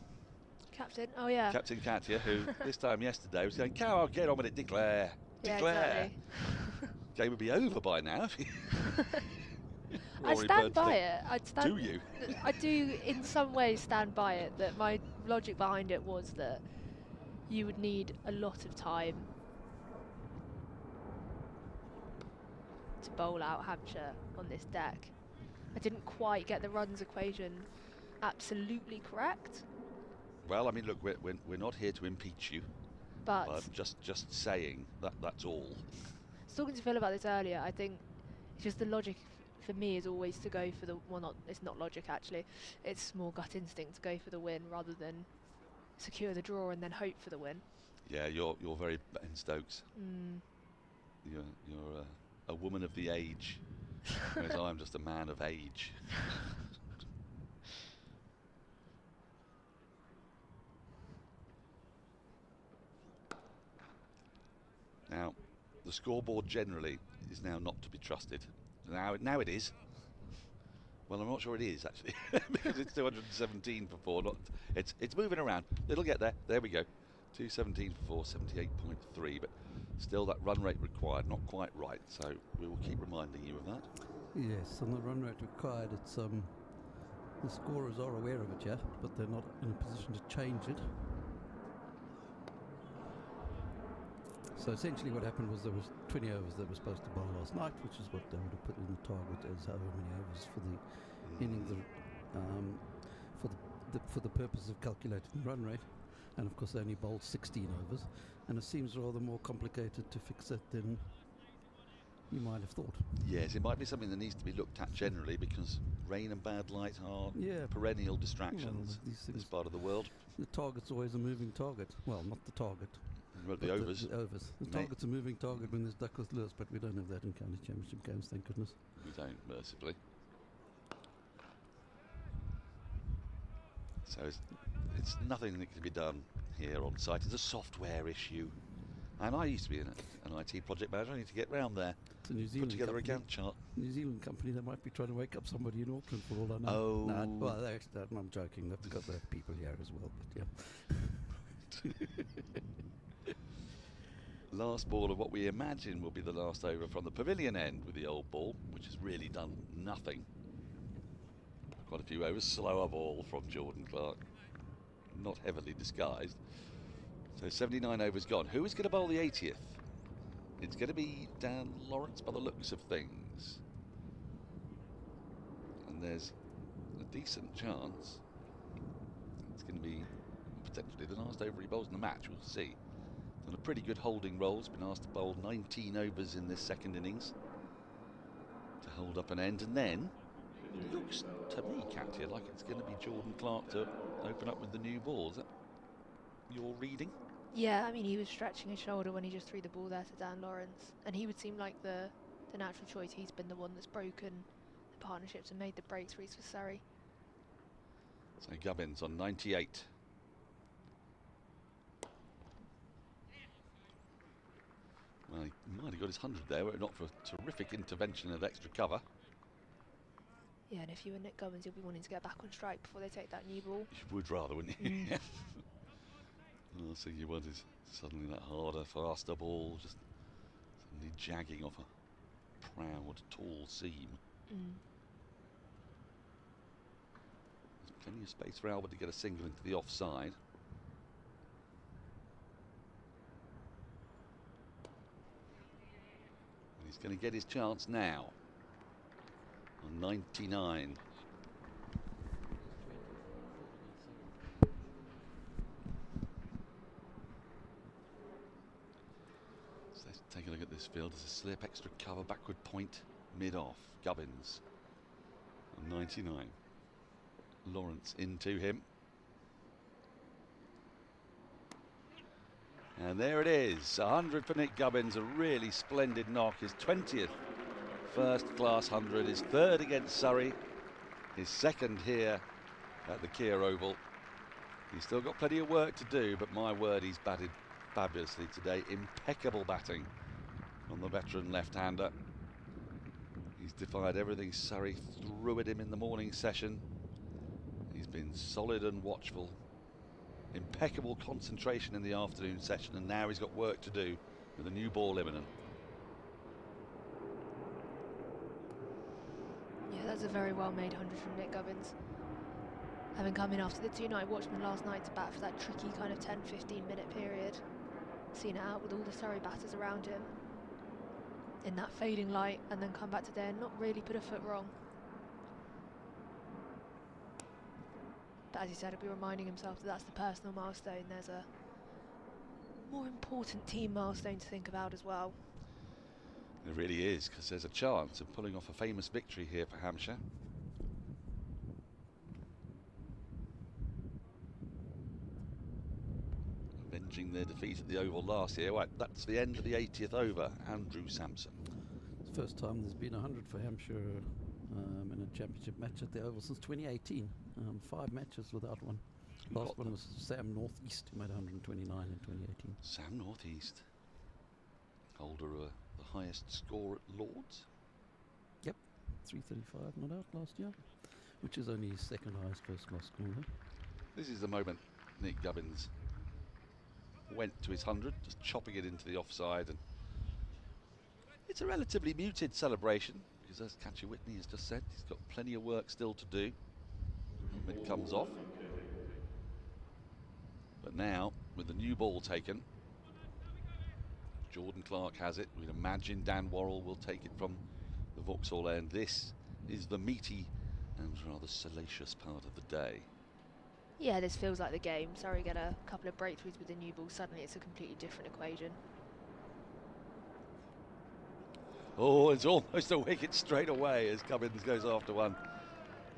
Captain, oh yeah. Captain Katya, who this time yesterday was going, "Come on, get on with it, declare. Yeah, Declare." exactly. Game would be over by now. I stand by it. Do you? I do in some ways stand by it, that my logic behind it was that you would need a lot of time to bowl out Hampshire on this deck. I didn't quite get the runs equation absolutely correct. Well, I mean, look, we're not here to impeach you, but just saying that's all. I was talking to Phil about this earlier. I think it's just the logic for me is always to go for the, it's not logic actually, it's more gut instinct to go for the win rather than secure the draw and then hope for the win. Yeah, you're very Ben Stokes. You're a woman of the age, whereas I'm just a man of age. Now, the scoreboard generally is now not to be trusted. Now it is. Well, I'm not sure it is actually, because it's 217 for 4. It's moving around. It'll get there. There we go. 217 for 4, 78.3, but still that run rate required, not quite right. So we will keep reminding you of that. Yes, on the run rate required, it's the scorers are aware of it, yeah, but they're not in a position to change it. So essentially what happened was there was 20 overs that were supposed to bowl last night, which is what they would have put in the target as however many overs for the innings for the purpose of calculating the run rate. And of course they only bowled 16 overs, and it seems rather more complicated to fix it than you might have thought. Yes, it might be something that needs to be looked at generally, because rain and bad light are perennial distractions in this part of the world. The target's always a moving target. Well, not the target. Well, the overs. The overs. The target's a moving target when there's duck with lures, but we don't have that in county championship games, thank goodness. We don't, mercifully. So it's nothing that can be done here on site. It's a software issue. And I used to be an IT project manager. I need to get round there. It's a New Zealand put together company, a Gantt chart. New Zealand company, they might be trying to wake up somebody in Auckland for all I know. Oh. No, well, actually, I'm joking. They've got their people here as well, but yeah. Last ball of what we imagine will be the last over from the pavilion end with the old ball, which has really done nothing. Quite a few overs. Slower ball from Jordan Clark. Not heavily disguised. So 79 overs gone. Who is going to bowl the 80th? It's going to be Dan Lawrence by the looks of things. And there's a decent chance it's going to be potentially the last over he bowls in the match. We'll see. Done a pretty good holding role. He's been asked to bowl 19 overs in this second innings to hold up an end. And then it looks to me, Katya, like it's going to be Jordan Clark to open up with the new ball. Is that your reading? Yeah, I mean, he was stretching his shoulder when he just threw the ball there to Dan Lawrence, and he would seem like the natural choice. He's been the one that's broken the partnerships and made the breakthroughs for Surrey. So Gubbins on 98. Well, he might have got his 100 there, were it not for a terrific intervention of extra cover. Yeah, and if you were Nick Gubbins, you'll be wanting to get back on strike before they take that new ball. You would rather, wouldn't you? The last thing you want is suddenly that harder, faster ball just suddenly jagging off a proud, tall seam. There's plenty of space for Albert to get a single into the offside. And he's going to get his chance now on 99. Let's take a look at this field. There's a slip, extra cover, backward point, mid-off. Gubbins on 99. Lawrence into him. And there it is, 100 for Nick Gubbins, a really splendid knock, his 20th first-class 100, his third against Surrey, his second here at the Kia Oval. He's still got plenty of work to do, but my word, he's batted fabulously today. Impeccable batting on the veteran left-hander. He's defied everything Surrey threw at him in the morning session. He's been solid and watchful. Impeccable concentration in the afternoon session, and now he's got work to do with a new ball imminent. Yeah, that's a very well made 100 from Nick Gubbins. Having come in after the 2-night watchman last night to bat for that tricky kind of 10-15 minute period, seen it out with all the Surrey batters around him in that fading light, and then come back today and not really put a foot wrong. But as he said, he'll be reminding himself that that's the personal milestone. There's a more important team milestone to think about as well. It really is, because there's a chance of pulling off a famous victory here for Hampshire. Avenging their defeat at the Oval last year. Right, that's the end of the 80th over. Andrew Sampson. It's the first time there's been 100 for Hampshire in a championship match at the Oval since 2018. 5 matches without one. Last one was Sam Northeast, who made 129 in 2018. Sam Northeast, holder of the highest score at Lords. Yep, 335 not out last year, which is only his second highest first-class score. This is the moment Nick Gubbins went to his 100, just chopping it into the offside, and it's a relatively muted celebration because, as Katya Witney has just said, he's got plenty of work still to do when it comes off. But now, with the new ball taken, Jordan Clark has it. We'd imagine Dan Worrell will take it from the Vauxhall end. This is the meaty and rather salacious part of the day. Yeah, this feels like the game. Surrey get a couple of breakthroughs with the new ball. Suddenly it's a completely different equation. Oh, it's almost a wicket straight away as Gubbins goes after one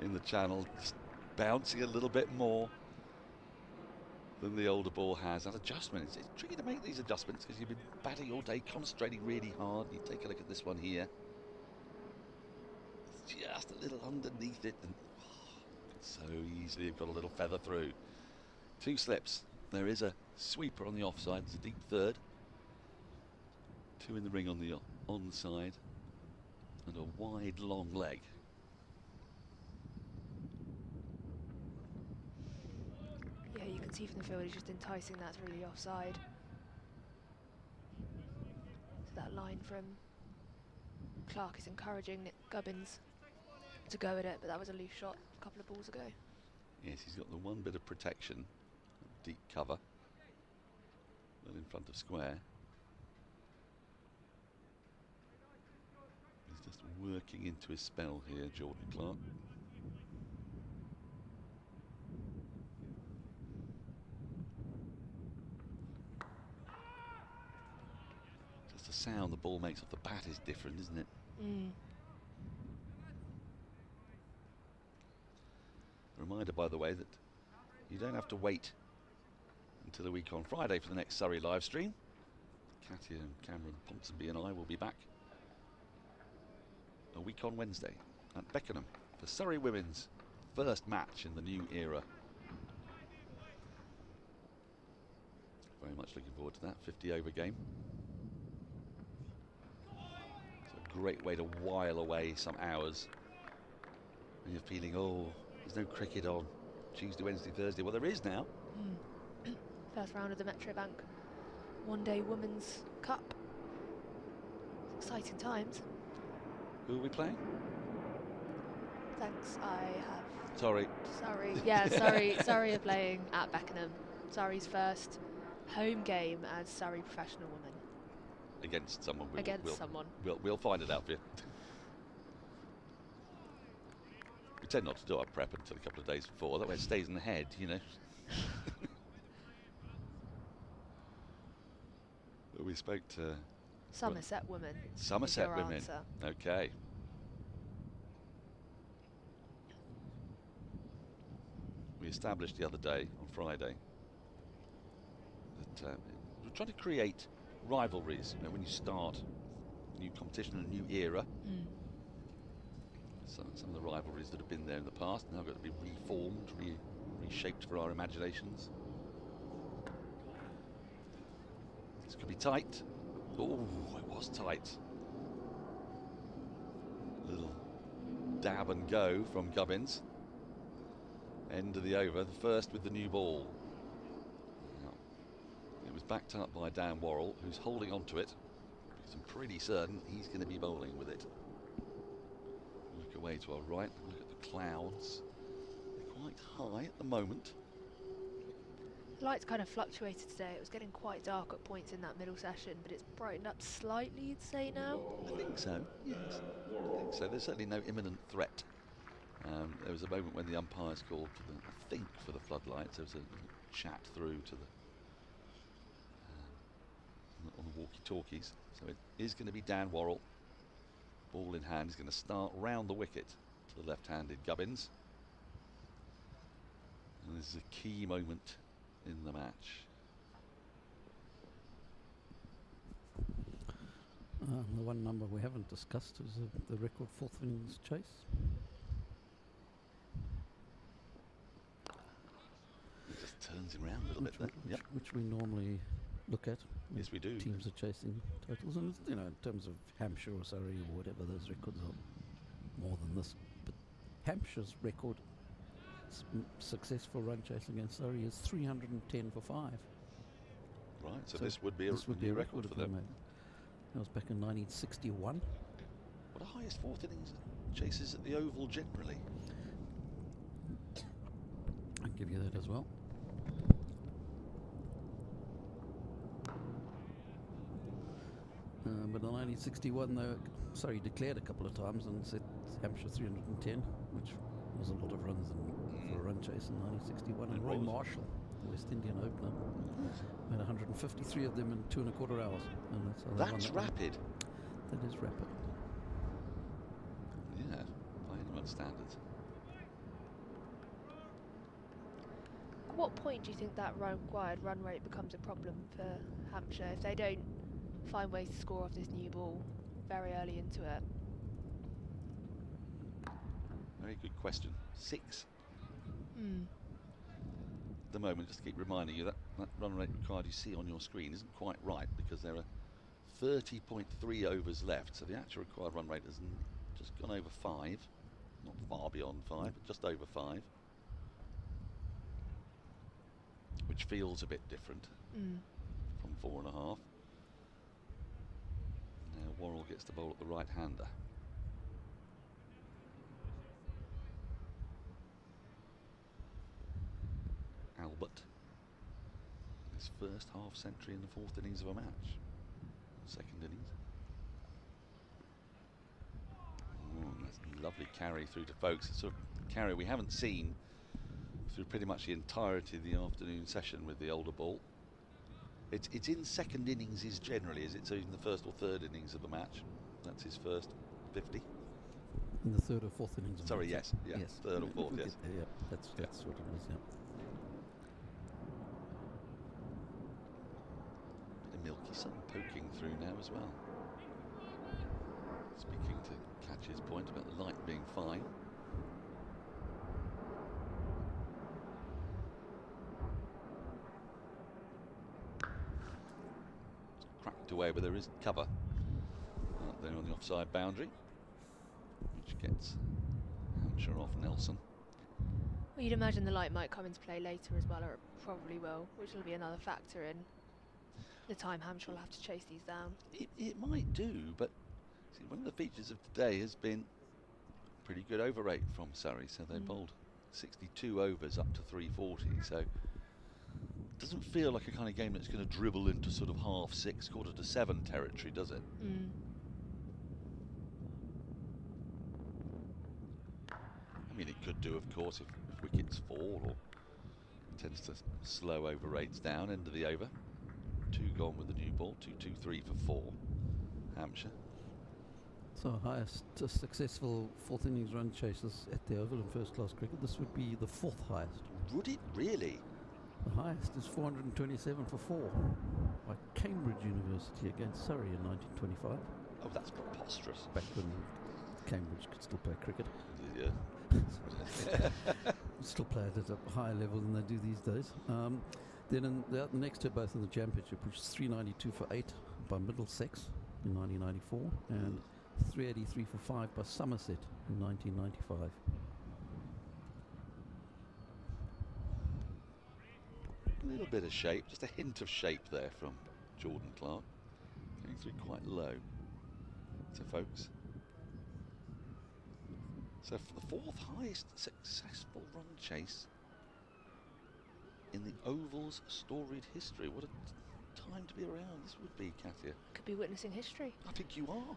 in the channel, just bouncing a little bit more than the older ball has. That adjustment, it's tricky to make these adjustments because you've been batting all day, concentrating really hard. You take a look at this one here. It's just a little underneath it, and so easily you've got a little feather through. 2 slips. There is a sweeper on the offside. It's a deep third. 2 in the ring on the onside, and a wide long leg. Yeah, you can see from the field he's just enticing that through the offside. So that line from Clark is encouraging Nick Gubbins to go at it, but that was a loose shot a couple of balls ago. Yes, he's got the one bit of protection, deep cover, well in front of square. He's just working into his spell here, Jordan Clark. Just the sound the ball makes off the bat is different, isn't it? Mm. Reminder, by the way, that you don't have to wait until a week on Friday for the next Surrey live stream. Katya and Cameron Ponsonby and I will be back a week on Wednesday at Beckenham for Surrey Women's first match in the new era. Very much looking forward to that 50 over game. It's a great way to while away some hours when you're feeling, oh, there's no cricket on Tuesday, Wednesday, Thursday. Well, there is now. First round of the Metrobank One-Day Women's Cup. It's exciting times. Who are we playing? Thanks, I have... Sorry. Yeah, Surrey are playing at Beckenham. Surrey's first home game as Surrey professional women. Against someone. Someone. We'll find it out for you. We tend not to do our prep until a couple of days before. That way it stays in the head, you know. We spoke to... Somerset women. Somerset women. Answer. Okay. We established the other day, on Friday, that it we're trying to create rivalries. You know, when you start a new competition, a new era. So some of the rivalries that have been there in the past now got to be reformed, reshaped for our imaginations. This could be tight. Oh, it was tight. Little dab and go from Gubbins. End of the over, the first with the new ball. Now, it was backed up by Dan Worrell, who's holding on to it, because I'm pretty certain he's going to be bowling with it. Look away to our right, look at the clouds. They're quite high at the moment. The lights kind of fluctuated today. It was getting quite dark at points in that middle session, but it's brightened up slightly, you'd say now? I think so, yes. I think so. There's certainly no imminent threat. There was a moment when the umpires called, I think, for the floodlights. There was a chat through to the on the walkie-talkies. So it is going to be Dan Worrell. Ball in hand. He's going to start round the wicket to the left-handed Gubbins. And this is a key moment in the match. The one number we haven't discussed is the record fourth innings chase. It just turns him around a little bit there. Yep. Which we normally look at. Yes, we do. Teams are chasing totals, and you know, in terms of Hampshire or Surrey or whatever, those records are more than this. But Hampshire's record, successful run chase against Surrey, is 310 for 5. Right, so this would be a record for them. That was back in 1961. What are highest fourth innings chases at the Oval generally? I'll give you that as well. But in 1961, they declared a couple of times and said Hampshire 310, which was a lot of runs for a run chase in 1961. And Roy Marshall, the West Indian opener, made 153 of them in 2.25 hours. And that's rapid. That is rapid. Yeah, by anyone's standards. At what point do you think that required run rate becomes a problem for Hampshire if they don't find ways to score off this new ball very early into it? Very good question. 6. Hmm. At the moment, just to keep reminding you that run rate required you see on your screen isn't quite right, because there are 30.3 overs left, so the actual required run rate has just gone over 5, not far beyond 5, but just over 5, which feels a bit different from 4.5. Now Worrell gets the bowl at the right-hander. Albert, his first half century in the fourth innings of a match. Second innings. Oh, that's a lovely carry through to folks. It's sort of carry we haven't seen through pretty much the entirety of the afternoon session with the older ball. It's in second innings generally, is it? So in the first or third innings of a match. That's his first 50. In the third or fourth innings. Sorry, yes. Third or fourth, yes. Yeah, that's what it is, yeah. Milky Sun poking through now as well. Speaking to Katya's point about the light being fine. Cracked away, but there is cover out there on the offside boundary, which gets Hampshire off Nelson. Well, you'd imagine the light might come into play later as well, or it probably will, which will be another factor in the time Hampshire will have to chase these down. It might do, but see, one of the features of today has been pretty good over rate from Surrey, so they bowled 62 overs up to 340, so it doesn't feel like a kind of game that's going to dribble into sort of 6:30, 6:45 territory, does it? I mean, it could do, of course, if wickets fall, or tends to slow over rates down. End of the over. 2 gone with the new ball. 2-2-3 for 4. Hampshire. So highest successful fourth innings run chases at the Oval in first class cricket. This would be the 4th highest. Would it really? The highest is 427 for 4 by Cambridge University against Surrey in 1925. Oh, that's preposterous. Back when Cambridge could still play cricket. Yeah. Still play it at a higher level than they do these days. Then the next two, both in the championship, which is 392 for 8 by Middlesex in 1994 and 383 for 5 by Somerset in 1995. A little bit of shape, just a hint of shape there from Jordan Clark. Going through quite low. So folks, so for the 4th highest successful run chase in the Oval's storied history. What a time to be around this would be, Katya. Could be witnessing history. I think you are.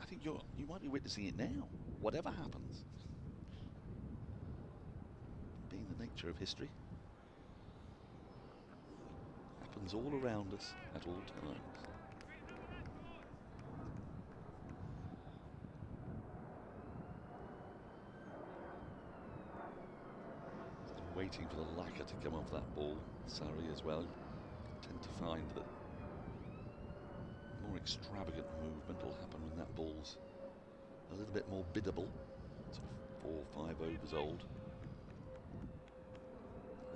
I think you might be witnessing it now, whatever happens. Being the nature of history, happens all around us at all times. Waiting for the lacquer to come off that ball. Surrey as well tend to find that more extravagant movement will happen when that ball's a little bit more biddable, sort of 4 or 5 overs old.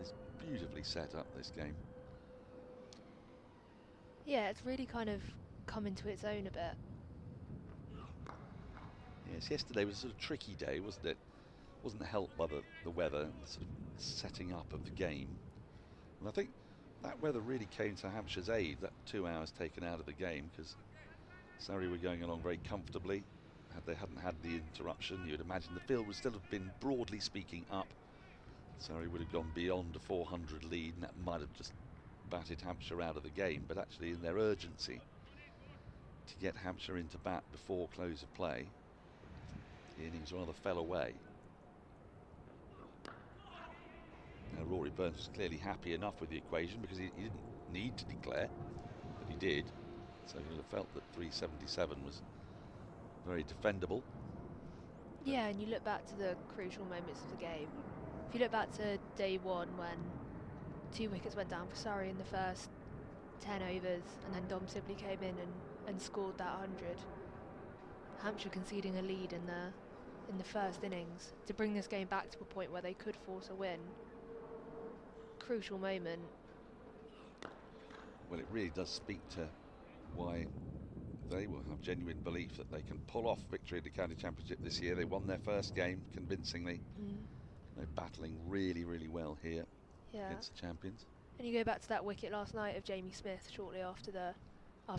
It's beautifully set up, this game. Yeah, it's really kind of come into its own a bit. Yes, yesterday was a sort of tricky day, wasn't it? Wasn't helped by the weather and the sort of setting up of the game. And I think that weather really came to Hampshire's aid, that 2 hours taken out of the game, because Surrey were going along very comfortably. Had they hadn't had the interruption, you'd imagine the field would still have been, broadly speaking, up. Surrey would have gone beyond a 400 lead, and that might have just batted Hampshire out of the game. But actually, in their urgency to get Hampshire into bat before close of play, the innings rather fell away. Now, Rory Burns was clearly happy enough with the equation because he didn't need to declare, but he did. So he felt that 377 was very defendable. Yeah, and you look back to the crucial moments of the game. If you look back to day 1 when 2 wickets went down for Surrey in the first 10 overs and then Dom Sibley came in and scored that 100. Hampshire conceding a lead in the first innings to bring this game back to a point where they could force a win. Crucial moment. Well, it really does speak to why they will have genuine belief that they can pull off victory in the county championship this year. They won their first game convincingly. They're battling really, really well here against the champions. And you go back to that wicket last night of Jamie Smith shortly after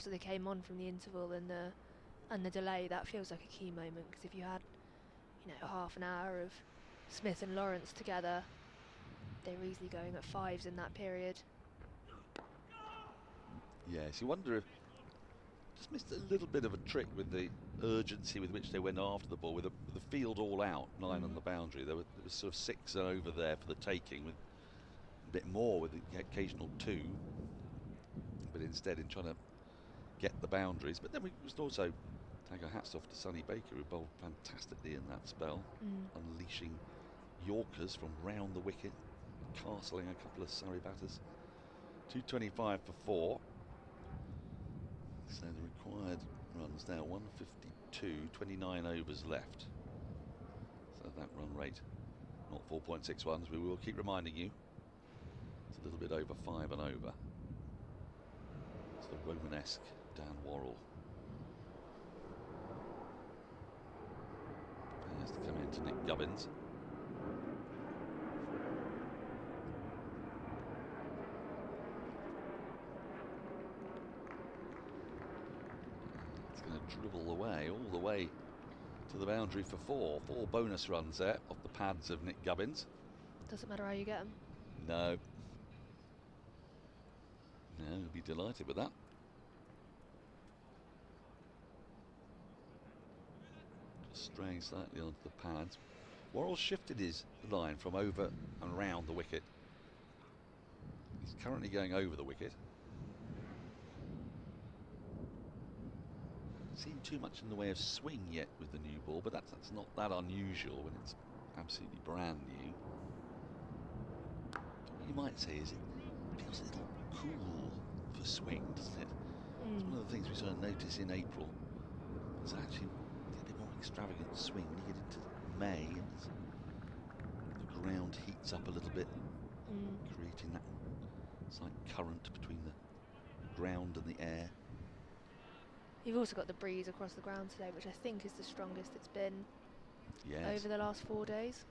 they came on from the interval and the delay. That feels like a key moment, because if you had, half an hour of Smith and Lawrence together, they were easily going at 5s in that period. Yes, you wonder if just missed a little bit of a trick with the urgency with which they went after the ball, with the field all out, 9 on the boundary. There was sort of 6 over there for the taking, with a bit more with the occasional 2, but instead in trying to get the boundaries. But then we must also take our hats off to Sonny Baker, who bowled fantastically in that spell, unleashing Yorkers from round the wicket, castling a couple of Surrey batters. 225 for 4. So the required runs now 152, 29 overs left. So that run rate, not 4.61s. We will keep reminding you, it's a little bit over 5 and over. It's the Romanesque Dan Worrell. Prepares to come into Nick Gubbins. Dribble away, all the way to the boundary for 4. 4 bonus runs there off the pads of Nick Gubbins. Doesn't matter how you get them. No, he'll be delighted with that. Just straying slightly onto the pads. Worrell shifted his line from over and round the wicket. He's currently going over the wicket. Seen too much in the way of swing yet with the new ball, but that's not that unusual when it's absolutely brand new. you might say is it feels a little cool for swing, doesn't it? It's one of the things we sort of notice in April. It's actually a bit more extravagant swing when you get into May and the ground heats up a little bit, creating that slight current between the ground and the air. You've also got the breeze across the ground today, which I think is the strongest it's been over the last 4 days.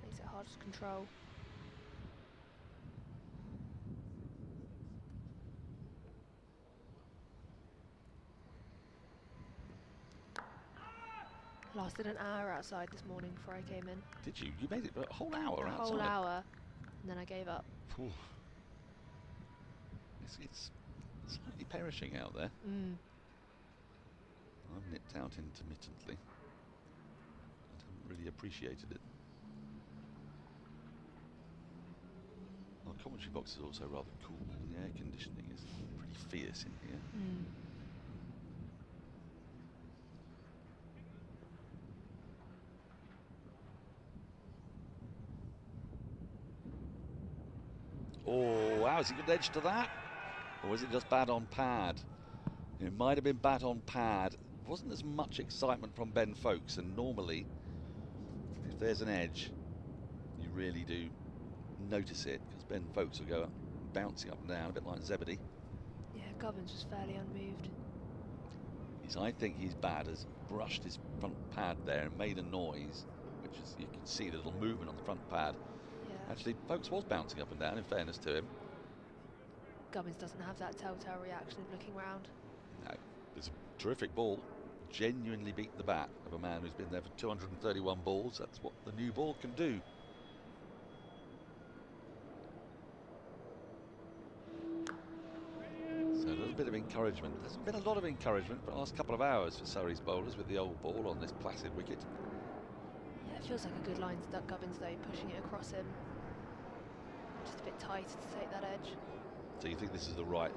Makes it hard to control. Lasted an hour outside this morning before I came in. Did you? You made it a whole hour outside? A whole hour, and then I gave up. Ooh. It's slightly perishing out there. I've nipped out intermittently. I haven't really appreciated it. Our commentary box is also rather cool. The air conditioning is pretty fierce in here. Oh, wow, has he got an edge to that? Or was it just bad on pad? It might have been bad on pad. Wasn't as much excitement from Ben Folkes, and normally, if there's an edge, you really do notice it, because Ben Folkes will go bouncing up and down, a bit like Zebedee. Yeah, Gubbins was fairly unmoved. I think he's bad, has brushed his front pad there and made a noise, which is, you can see the little movement on the front pad. Actually, Folkes was bouncing up and down, in fairness to him. Gubbins doesn't have that telltale reaction of looking round. No, it's a terrific ball. Genuinely beat the bat of a man who's been there for 231 balls. That's what the new ball can do. So a little bit of encouragement. There's been a lot of encouragement for the last couple of hours for Surrey's bowlers with the old ball on this placid wicket. Yeah, it feels like a good line to duck Gubbins though, pushing it across him. Just a bit tight to take that edge. So you think this is the right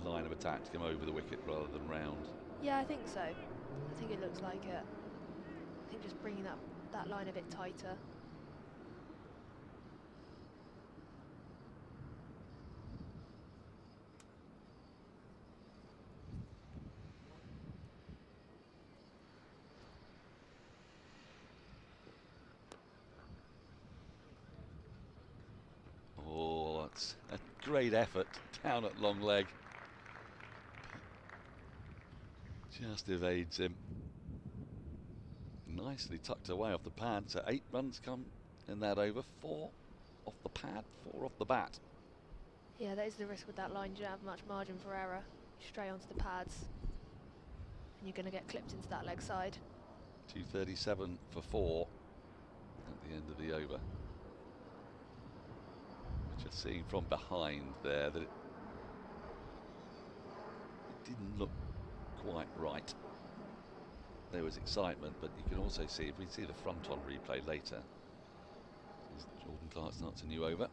line of attack to come over the wicket rather than round? Yeah, I think so. I think it looks like it. I think just bringing that line a bit tighter. Oh, that's a great effort down at long leg. Just evades him. Nicely tucked away off the pad. So 8 runs come in that over. 4 off the pad, 4 off the bat. Yeah, that is the risk with that line. You don't have much margin for error. Straight onto the pads. And you're going to get clipped into that leg side. 237 for 4 at the end of the over. Just seeing from behind there that it didn't look quite right. There was excitement, but you can also see, if we see the front on replay later, as Jordan Clark starts a new over,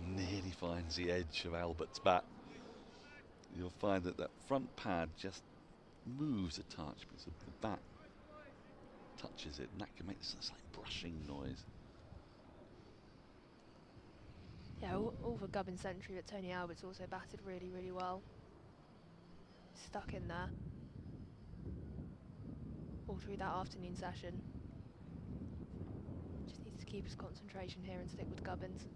nearly finds the edge of Albert's bat. You'll find that that front pad just moves a touch because the bat touches it, and that can make a slight brushing noise. Yeah, all for Gubbins' century, but Tony Albert's also batted really, really well. Stuck in there all through that afternoon session. Just needs to keep his concentration here and stick with Gubbins.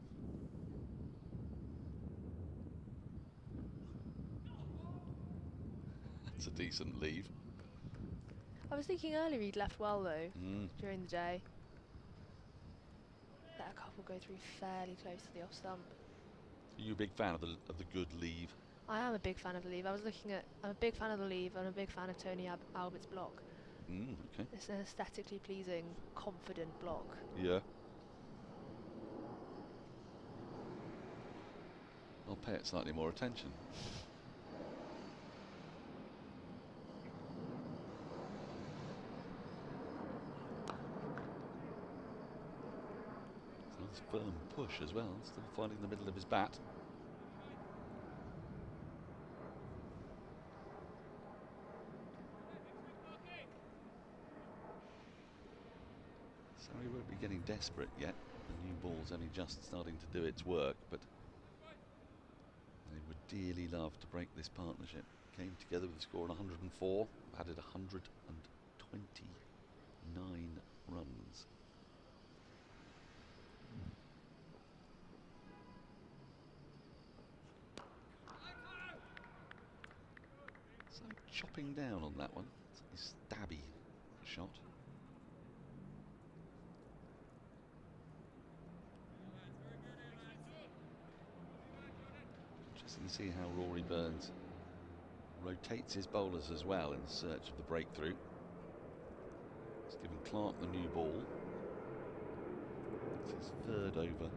That's a decent leave. I was thinking earlier he'd left well though, during the day. Let a couple go through fairly close to the off stump. Are you a big fan of the good leave? I am a big fan of the leave. I'm a big fan of the leave. I'm a big fan of Tony Albert's block. Okay. It's an aesthetically pleasing, confident block. Yeah. I'll pay it slightly more attention. Nice firm push as well, still finding the middle of his bat. Surrey won't be getting desperate yet. The new ball's only just starting to do its work, but they would dearly love to break this partnership. Came together with a score of 104, added 129 runs. So chopping down on that one. It's a stabby shot. Interesting to see how Rory Burns rotates his bowlers as well in search of the breakthrough. He's given Clark the new ball. It's his third over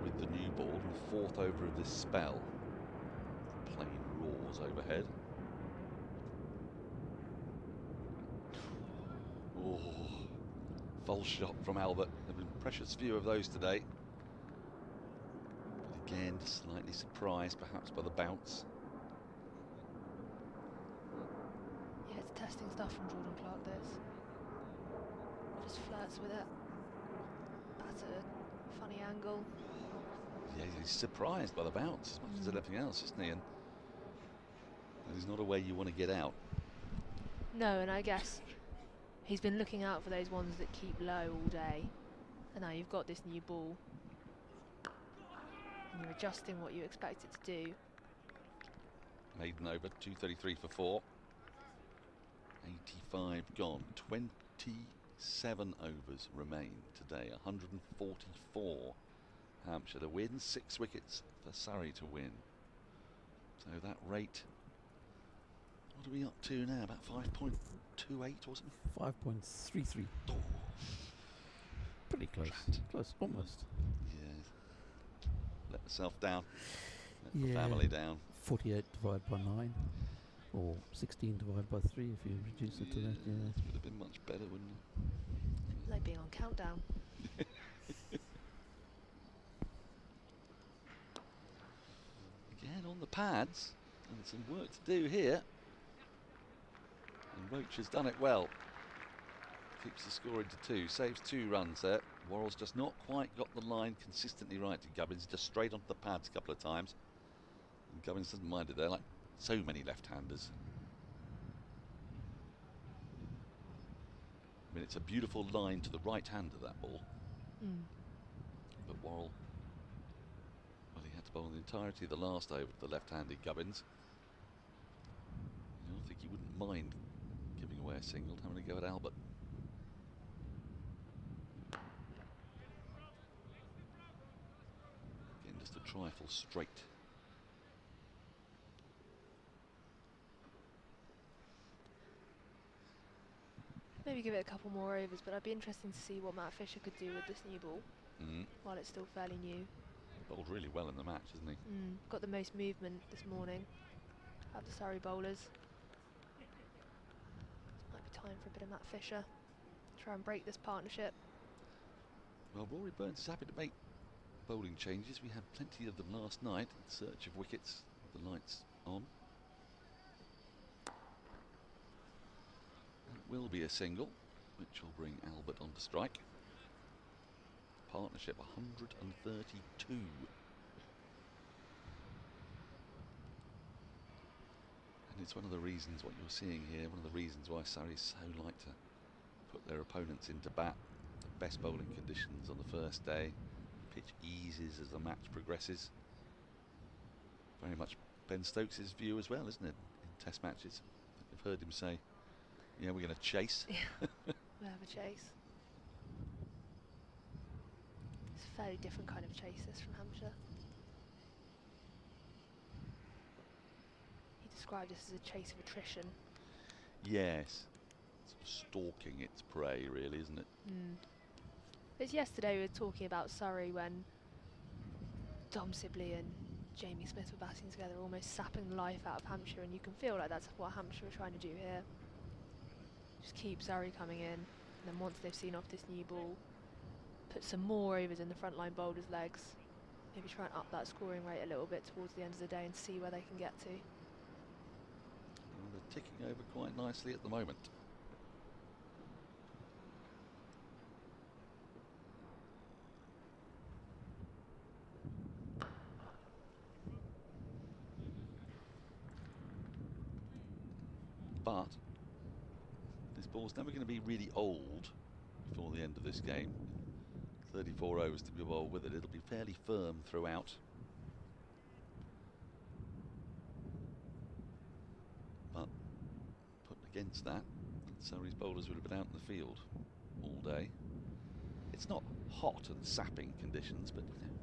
with the new ball and the fourth over of this spell. The plane roars overhead. Oh, false shot from Albert. There have been precious few of those today. But again, slightly surprised perhaps by the bounce. Yeah, it's testing stuff from Jordan Clark, this. Just flirts with it. That's a funny angle. Yeah, he's surprised by the bounce as much as anything else, isn't he? And he's not a way you want to get out. No, and I guess he's been looking out for those ones that keep low all day. And now you've got this new ball. And you're adjusting what you expect it to do. Maiden over, 233 for 4. 85 gone. 27 overs remain today. 144 Hampshire to win. 6 wickets for Surrey to win. So that rate, what are we up to now? About 5.28 or something? 5.33. Oh. Pretty close. Close, almost. Yeah. Let myself down. Let the Yeah. family down. 48 divided by 9. Or 16 divided by 3 if you reduce it to that. Yeah. It would have been much better, wouldn't it? Like being on countdown. Again on the pads, and some work to do here. And Roach has done it well. Keeps the score into 2, saves 2 runs there. Worrell's just not quite got the line consistently right to Gubbins, just straight onto the pads a couple of times. And Gubbins doesn't mind it there, like so many left-handers. I mean, it's a beautiful line to the right-hander, that ball. But Worrell, well, he had to bowl the entirety of the last over to the left-handed Gubbins. I don't think he wouldn't mind giving away a single, having a go at Albert. Again, just a trifle straight. Maybe give it a couple more overs, but I'd be interested to see what Matt Fisher could do with this new ball while it's still fairly new. Bowled really well in the match, hasn't he? Got the most movement this morning out of the Surrey bowlers. Might be time for a bit of Matt Fisher. Try and break this partnership. Well, Rory Burns is happy to make bowling changes. We had plenty of them last night in search of wickets with the lights on. That will be a single, which will bring Albert on to strike. Partnership 132. And it's one of the reasons what you're seeing here, one of the reasons why Surrey so like to put their opponents into bat. The best bowling conditions on the first day. Pitch eases as the match progresses. Very much Ben Stokes' view as well, isn't it? In test matches. I've heard him say, yeah, we're going to chase. Yeah, we'll have a chase. It's a fairly different kind of chase, this, from Hampshire. He described this as a chase of attrition. Yes. Sort of stalking its prey, really, isn't it? It's yesterday we were talking about Surrey when Dom Sibley and Jamie Smith were batting together, almost sapping the life out of Hampshire, and you can feel like that's what Hampshire are trying to do here. Just keep Surrey coming in, and then once they've seen off this new ball, put some more overs in the frontline bowlers' legs. Maybe try and up that scoring rate a little bit towards the end of the day and see where they can get to. Well, they're ticking over quite nicely at the moment. but this ball's never going to be really old before the end of this game. 34 overs to be bowled with it. It'll be fairly firm throughout. But put against that, Surrey's bowlers would have been out in the field all day. It's not hot and sapping conditions, but you know,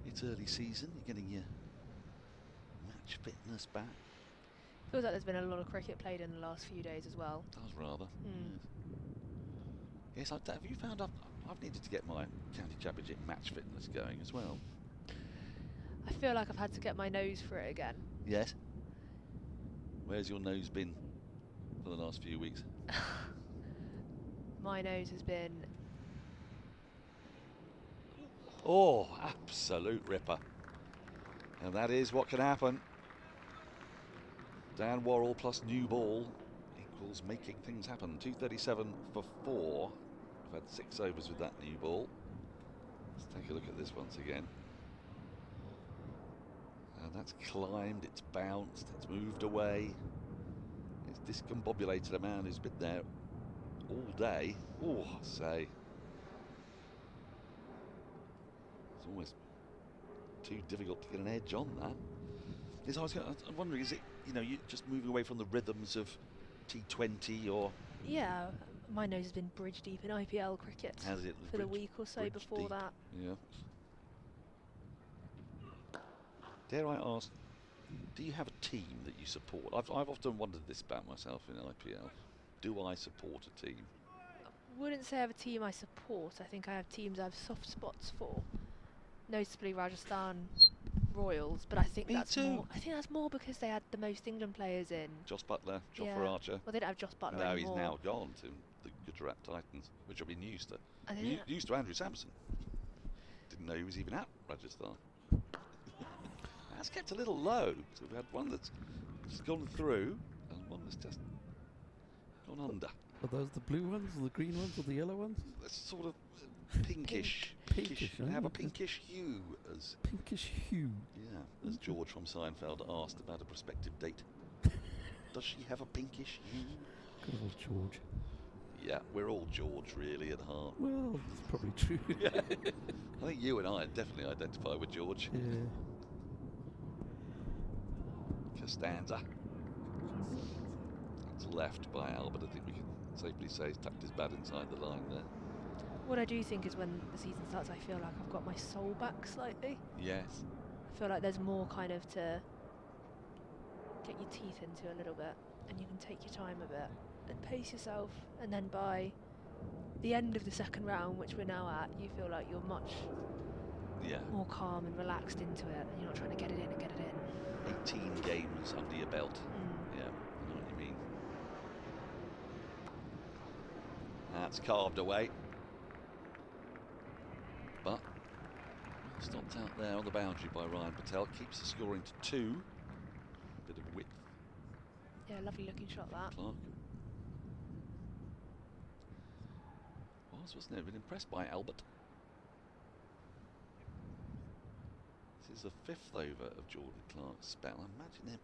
it's early season. You're getting your match fitness back. Feels like there's been a lot of cricket played in the last few days as well. Does rather. Mm. Yes, have you found I've needed to get my county championship match fitness going as well. I feel like I've had to get my nose for it again. Yes. Where's your nose been for the last few weeks? My nose has been... Oh, absolute ripper. And that is what can happen. Dan Worrell plus new ball equals making things happen. 237 for 4. We've had 6 overs with that new ball. Let's take a look at this once again. And that's climbed, it's bounced, it's moved away. It's discombobulated a man who's been there all day. Oh, I say. It's almost too difficult to get an edge on that. I'm wondering, is it, you know, you just moving away from the rhythms of T20 or... Yeah, my nose has been bridge deep in IPL cricket for the week or so before deep. that. Yeah. Dare I ask, do you have a team that you support? I've often wondered this about myself in IPL. Do I support a team? I wouldn't say I have a team I support. I think I have teams I have soft spots for. Notably Rajasthan Royals, but I think that's more because they had the most England players in. Joss Buttler, Jofra Archer. Well, they don't have Joss Buttler no, anymore. He's now gone to the Gujarat Titans, which I've been used to. Used to Andrew Sampson. Didn't know he was even at Rajasthan. That's kept a little low. So we've had one that's just gone through and one that's just gone under. Are those the blue ones, or the green ones, or the yellow ones? That's sort of pinkish. Pinkish. They have a pinkish hue, as pinkish hue. Yeah, as George from Seinfeld asked about a prospective date. Does she have a pinkish hue? Good old George. Yeah, we're all George really at heart. Well, that's probably true. Yeah. I think you and I definitely identify with George. Yeah. Costanza. It's left by Albert. I think we can safely say he's tucked his bat inside the line there. What I do think is when the season starts, I feel like I've got my soul back slightly. Yes. I feel like there's more kind of to get your teeth into a little bit, and you can take your time a bit and pace yourself, and then by the end of the second round, which we're now at, you feel like you're much more calm and relaxed into it, and you're not trying to get it in and get it in. 18 games under your belt. Yeah, I know what you mean. That's carved away. But stopped out there on the boundary by Ryan Patel. Keeps the scoring to 2. Bit of width. Yeah, lovely looking shot that. Clark. Wasn't it? Been impressed by Albert. This is the 5th over of Jordan Clark's spell. I imagine there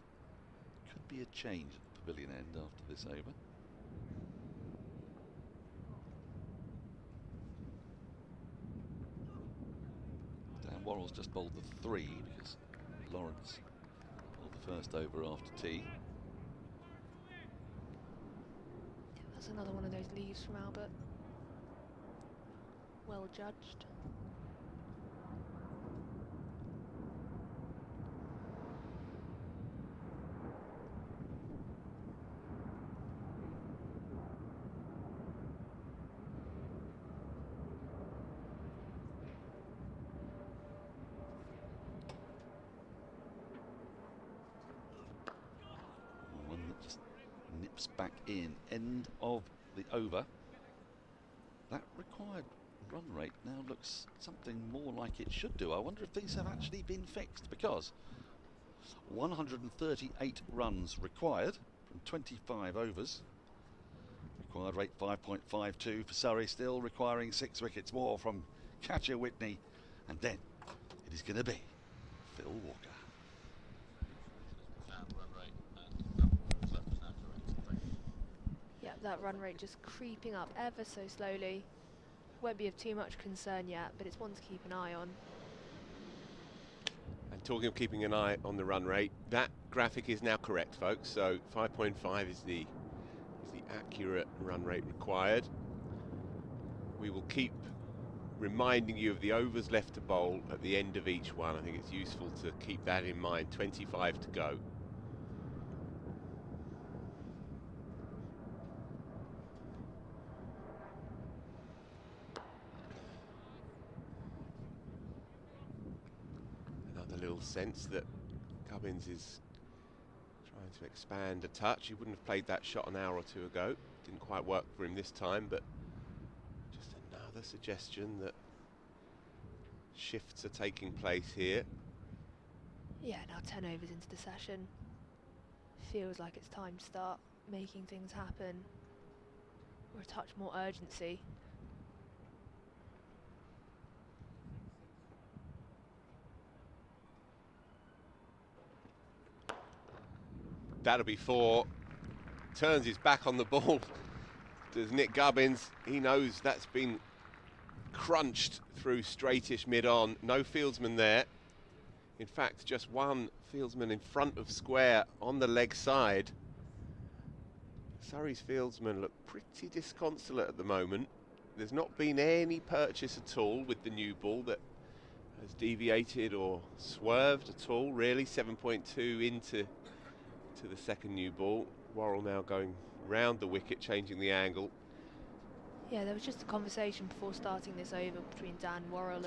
could be a change at the pavilion end after this over. Dan Worrell's just bowled the 3 because Lawrence bowled the first over after tea. Yeah, that's another one of those leaves from Albert. Well judged. One that just nips back in. End of the over. That required run rate now looks something more like it should do. I wonder if these have actually been fixed, because 138 runs required from 25 overs. Required rate 5.52 for Surrey, still requiring 6 wickets more from Katya Witney, and then it is going to be Phil Walker. that run rate just creeping up ever so slowly. Won't be of too much concern yet, but it's one to keep an eye on. And talking of keeping an eye on the run rate, that graphic is now correct, folks. So 5.5 is the accurate run rate required. We will keep reminding you of the overs left to bowl at the end of each one. I think it's useful to keep that in mind. 25 to go. Another little sense that Gubbins is trying to expand a touch. He wouldn't have played that shot an hour or two ago. Didn't quite work for him this time, but just another suggestion that shifts are taking place here. Yeah, now 10 overs into the session. Feels like it's time to start making things happen. Or a touch more urgency. That'll be 4. Turns his back on the ball. Does Nick Gubbins. He knows that's been crunched through straightish mid-on. No fieldsman there. In fact, just one fieldsman in front of square on the leg side. Surrey's fieldsmen look pretty disconsolate at the moment. There's not been any purchase at all with the new ball that has deviated or swerved at all, really. 7.2 into the second new ball. Worrell now going round the wicket, changing the angle. Yeah, there was just a conversation before starting this over between Dan Worrell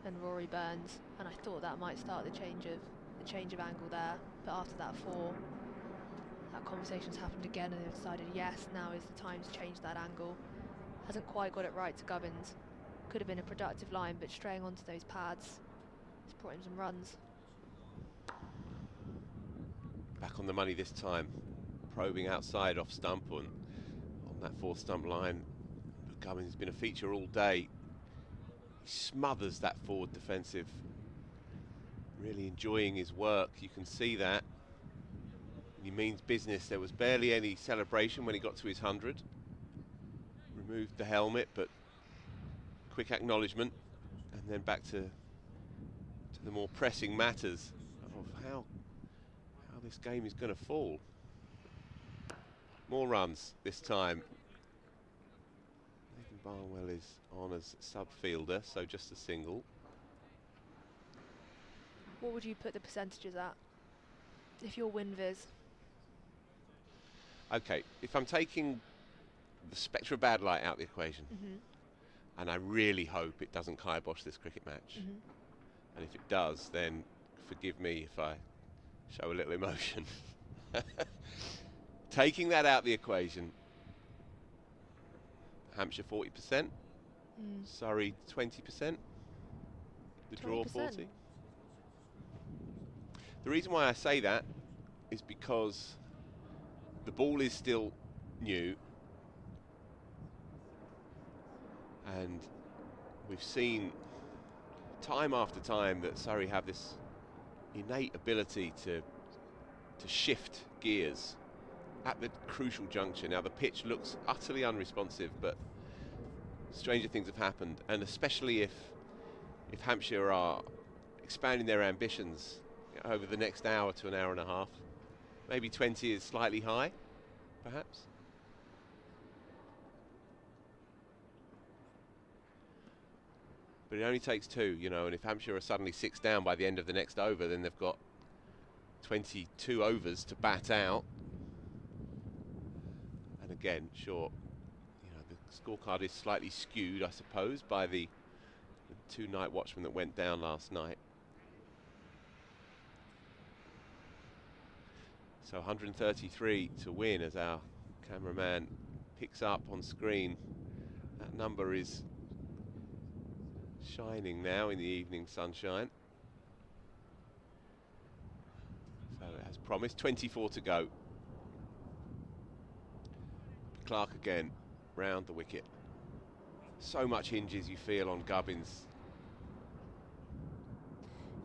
and Rory Burns, and I thought that might start the change of angle there. But after that 4, that conversation's happened again, and they've decided yes, now is the time to change that angle. Hasn't quite got it right to Gubbins. Could have been a productive line, but straying onto those pads has brought him some runs. Back on the money this time, probing outside off stump on that 4th stump line. But Gubbins has been a feature all day. He smothers that forward defensive, really enjoying his work. You can see that. He means business. There was barely any celebration when he got to his 100. Removed the helmet, but quick acknowledgement, and then back to the more pressing matters of how this game is going to fall. More runs this time. Nathan Barnwell is on as sub-fielder, so just a single. What would you put the percentages at if you're Winviz? Okay, if I'm taking the spectre of bad light out of the equation, and I really hope it doesn't kibosh this cricket match, and if it does, then forgive me if I show a little emotion. Taking that out of the equation, Hampshire 40%, Surrey 20%, the draw 40%. The reason why I say that is because the ball is still new, and we've seen time after time that Surrey have this innate ability to shift gears at the crucial juncture. Now the pitch looks utterly unresponsive, but stranger things have happened, and especially if Hampshire are expanding their ambitions over the next hour to an hour and a half. Maybe 20 is slightly high, perhaps. But it only takes 2, you know, and if Hampshire are suddenly 6 down by the end of the next over, then they've got 22 overs to bat out. And again, sure, you know, the scorecard is slightly skewed, I suppose, by the 2 night watchmen that went down last night. So 133 to win, as our cameraman picks up on screen. That number is shining now in the evening sunshine. So it has promised. 24 to go. Clark again, round the wicket. So much hinges, you feel, on Gubbins.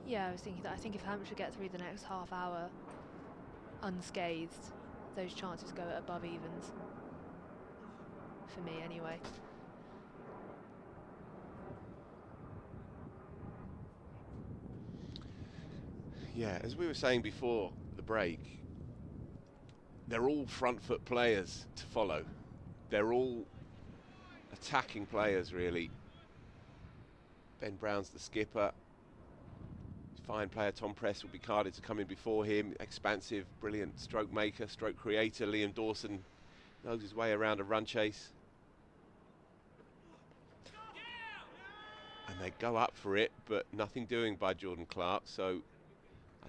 Yeah, I was thinking that. I think if Hampshire get through the next half hour unscathed, those chances go at above evens. for me anyway. Yeah, as we were saying before the break, they're all front foot players to follow. They're all attacking players, really. Ben Brown's the skipper. Fine player Tom Press will be carded to come in before him. Expansive, brilliant stroke maker, stroke creator Liam Dawson knows his way around a run chase. And they go up for it, but nothing doing by Jordan Clark. So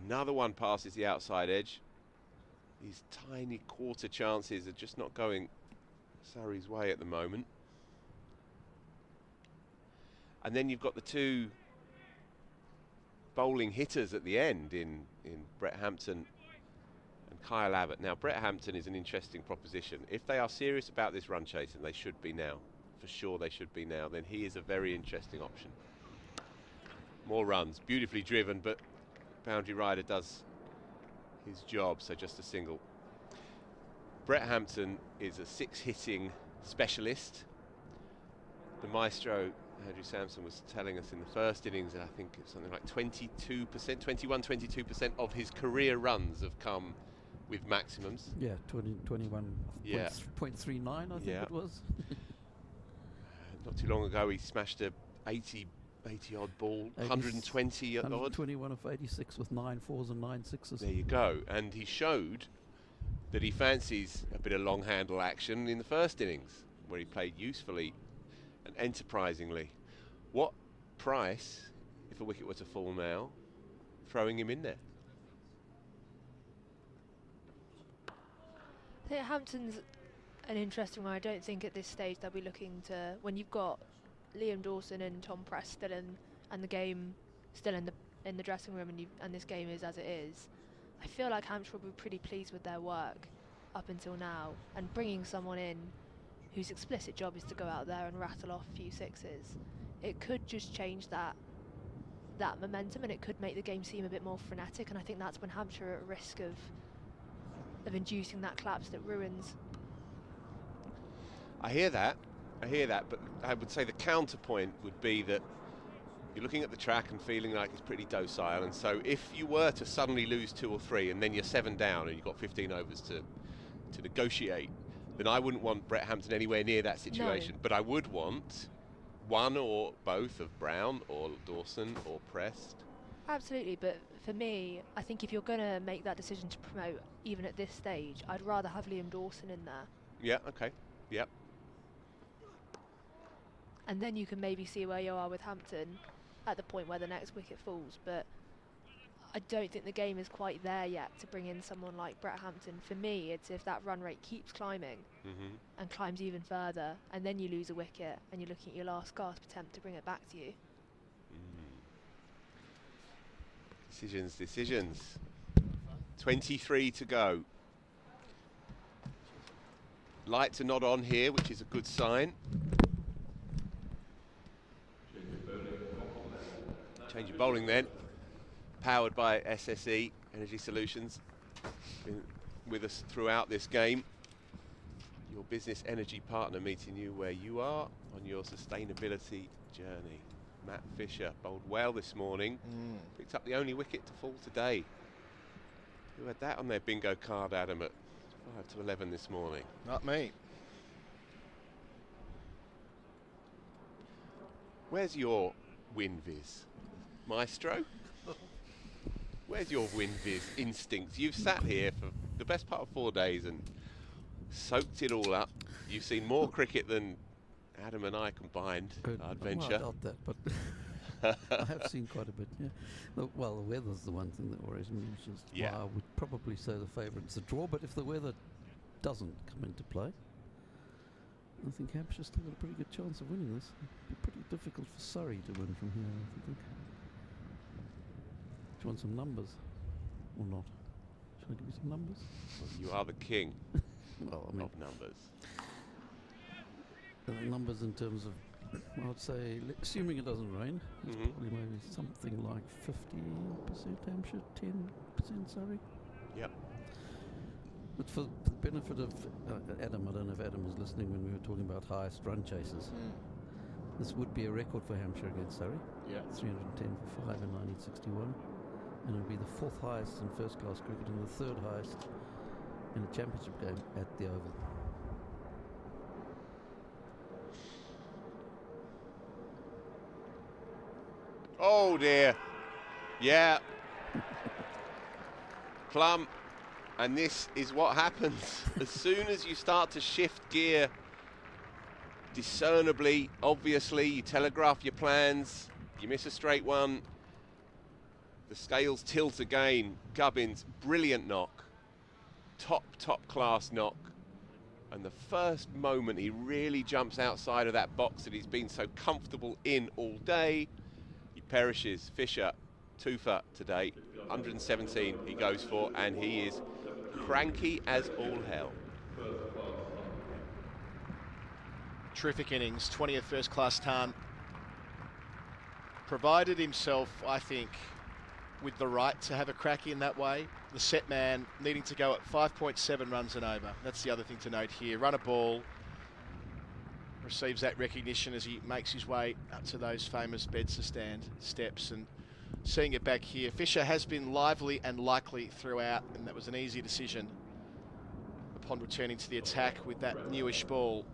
another one passes the outside edge. These tiny quarter chances are just not going Surrey's way at the moment. And then you've got the two bowling hitters at the end in Brett Hampton and Kyle Abbott. Now, Brett Hampton is an interesting proposition. If they are serious about this run chase, and they should be now, for sure they should be now, then he is a very interesting option. More runs, beautifully driven, but Boundary Rider does his job, so just a single. Brett Hampton is a 6-hitting specialist. The maestro Andrew Sampson was telling us in the first innings, I think it's something like 22% of his career runs have come with maximums. Yeah, 21.39, Yeah. I think it was. Not too long ago, he smashed a 80 odd ball, 120 odd. 121 of 86 with 9 4s and 9 6s. There you go. And he showed that he fancies a bit of long handle action in the first innings, where he played usefully and enterprisingly. What price, if a wicket were to fall now, throwing him in there? I think Hampton's an interesting one. I don't think at this stage they'll be looking to, when you've got Liam Dawson and Tom Press still in, and the game still in the dressing room, and this game is as it is. I feel like Hampshire will be pretty pleased with their work up until now, and bringing someone in whose explicit job is to go out there and rattle off a few sixes. It could just change that momentum, and it could make the game seem a bit more frenetic, and I think that's when Hampshire are at risk of inducing that collapse that ruins. I hear that, but I would say the counterpoint would be that you're looking at the track and feeling like it's pretty docile, and so if you were to suddenly lose 2 or 3 and then you're 7 down and you've got 15 overs to negotiate, then I wouldn't want Brett Hampton anywhere near that situation. No. But I would want one or both of Brown or Dawson or Prest. Absolutely, but for me, I think if you're going to make that decision to promote, even at this stage, I'd rather have Liam Dawson in there. Yeah, okay, yep. And then you can maybe see where you are with Hampton at the point where the next wicket falls, but I don't think the game is quite there yet to bring in someone like Brett Hampton. For me, it's if that run rate keeps climbing and climbs even further, and then you lose a wicket and you're looking at your last gasp attempt to bring it back to you. Decisions. 23 to go. Lights are not on here, which is a good sign. Change of bowling then. Powered by SSE Energy Solutions. Been with us throughout this game. Your business energy partner, meeting you where you are on your sustainability journey. Matt Fisher bowled well this morning. Picked up the only wicket to fall today. Who had that on their bingo card, Adam, at 5 to 11 this morning? Not me. Where's your win-viz, Maestro? Where's your win-viz instincts? You've sat here for the best part of 4 days and soaked it all up. You've seen more cricket than Adam and I combined, our adventure. Well, I doubt that, but I have seen quite a bit, yeah. Well, the weather's the one thing that worries me, which is why I would probably say the favourite's a draw, but if the weather doesn't come into play, I think Hampshire's still got a pretty good chance of winning this. It'd be pretty difficult for Surrey to win from here, I think. Do you want some numbers or not? Should I give you some numbers? Well, you are the king well, I mean, of numbers. Numbers in terms of, I would say, assuming it doesn't rain, it's probably maybe something like 50% Hampshire, 10% Surrey. Yep. But for the benefit of Adam, I don't know if Adam was listening when we were talking about highest run chases. This would be a record for Hampshire against Surrey. Yeah. 310 for 5 in 1961. And it would be the 4th highest in first class cricket and the 3rd highest in a championship game at the Oval. Oh dear. Yeah. Plum. And this is what happens. As soon as you start to shift gear discernibly, obviously, you telegraph your plans, you miss a straight one, the scales tilt again. Gubbins, brilliant knock. Top class knock. And the first moment he really jumps outside of that box that he's been so comfortable in all day, he perishes. Fisher, 2 for today, 117 he goes for, and he is cranky as all hell. Terrific innings, 20th first class ton. Provided himself, I think, with the right to have a crack in that way. The set man needing to go at 5.7 runs and over. That's the other thing to note here. Run a ball, receives that recognition as he makes his way up to those famous beds to stand steps, and seeing it back here. Fisher has been lively and likely throughout, and that was an easy decision upon returning to the attack with that newish ball.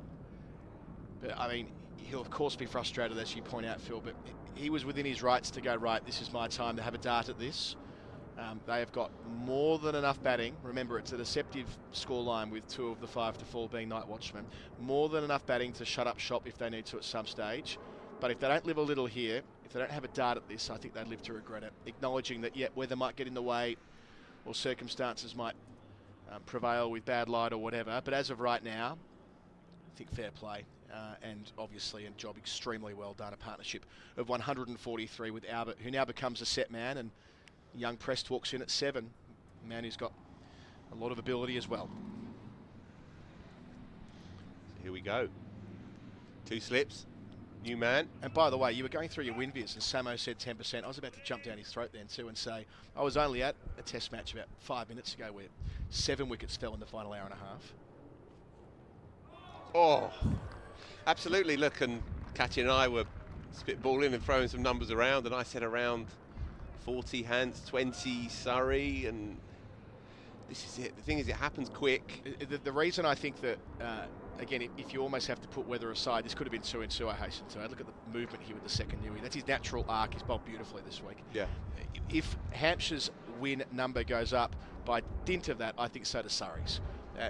But I mean, he'll of course be frustrated, as you point out, Phil, but he was within his rights to go, right, this is my time to have a dart at this. They have got more than enough batting. Remember, it's a deceptive scoreline with 2 of the 5 to fall being night watchmen. More than enough batting to shut up shop if they need to at some stage. But if they don't live a little here, if they don't have a dart at this, I think they'd live to regret it. Acknowledging that, yeah, weather might get in the way or circumstances might prevail with bad light or whatever. But as of right now, I think fair play. And obviously a job extremely well done, a partnership of 143 with Albert, who now becomes a set man, and young Prest walks in at 7, a man who's got a lot of ability as well. So here we go. 2 slips, new man. And by the way, you were going through your win viz and Samo said 10%. I was about to jump down his throat then too and say, I was only at a test match about 5 minutes ago where 7 wickets fell in the final hour and a half. Oh, absolutely. Look, and Katya and I were spitballing and throwing some numbers around, and I said around 40 hands, 20 Surrey, and this is it. The thing is, it happens quick. The reason I think that, again, if you almost have to put weather aside, this could have been 2 and 2, I hasten to add. Look at the movement here with the second newie. That's his natural arc. He's bowled beautifully this week. Yeah. If Hampshire's win number goes up by dint of that, I think so does Surrey's.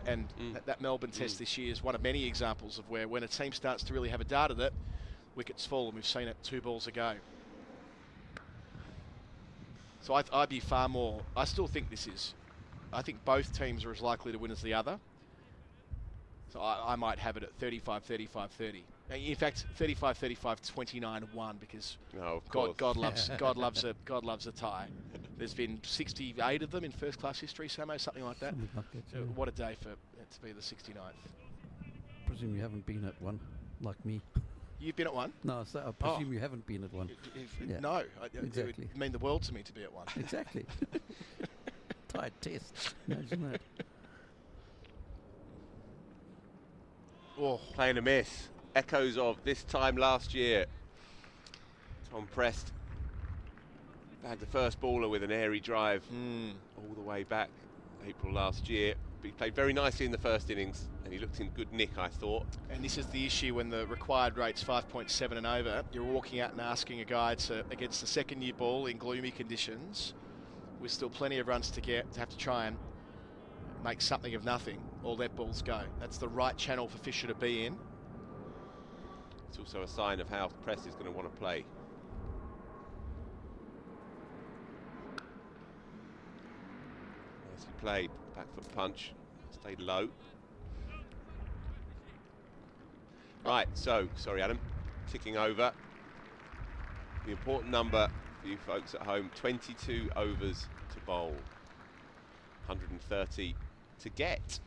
And that Melbourne test this year is one of many examples of where when a team starts to really have a dart at it, wickets fall, and we've seen it 2 balls ago. So I'd be far more, I still think I think both teams are as likely to win as the other. So I might have it at 35-35-30. In fact, 35-35, 29-1, because God loves a tie. There's been 68 of them in first class history, Samo, something like that. What a day for it to be the 69th. Presume you haven't been at one, like me. You've been at one? No, so I presume you haven't been at one. Yeah. No, exactly. It would mean the world to me to be at one. Exactly. Tight test. Imagine that. Oh, playing a miss. Echoes of this time last year. Tom Prest bagged the first baller with an airy drive all the way back April last year. But he played very nicely in the first innings, and he looked in good nick, I thought. And this is the issue when the required rate's 5.7 and over. You're walking out and asking a guy against the second year ball in gloomy conditions, with still plenty of runs to get, to have to try and make something of nothing, or let balls go. That's the right channel for Fisher to be in. It's also a sign of how Prest is going to want to play. Nicely played, back foot punch, stayed low. Right, so, sorry Adam, ticking over. The important number for you folks at home, 22 overs to bowl, 130 to get.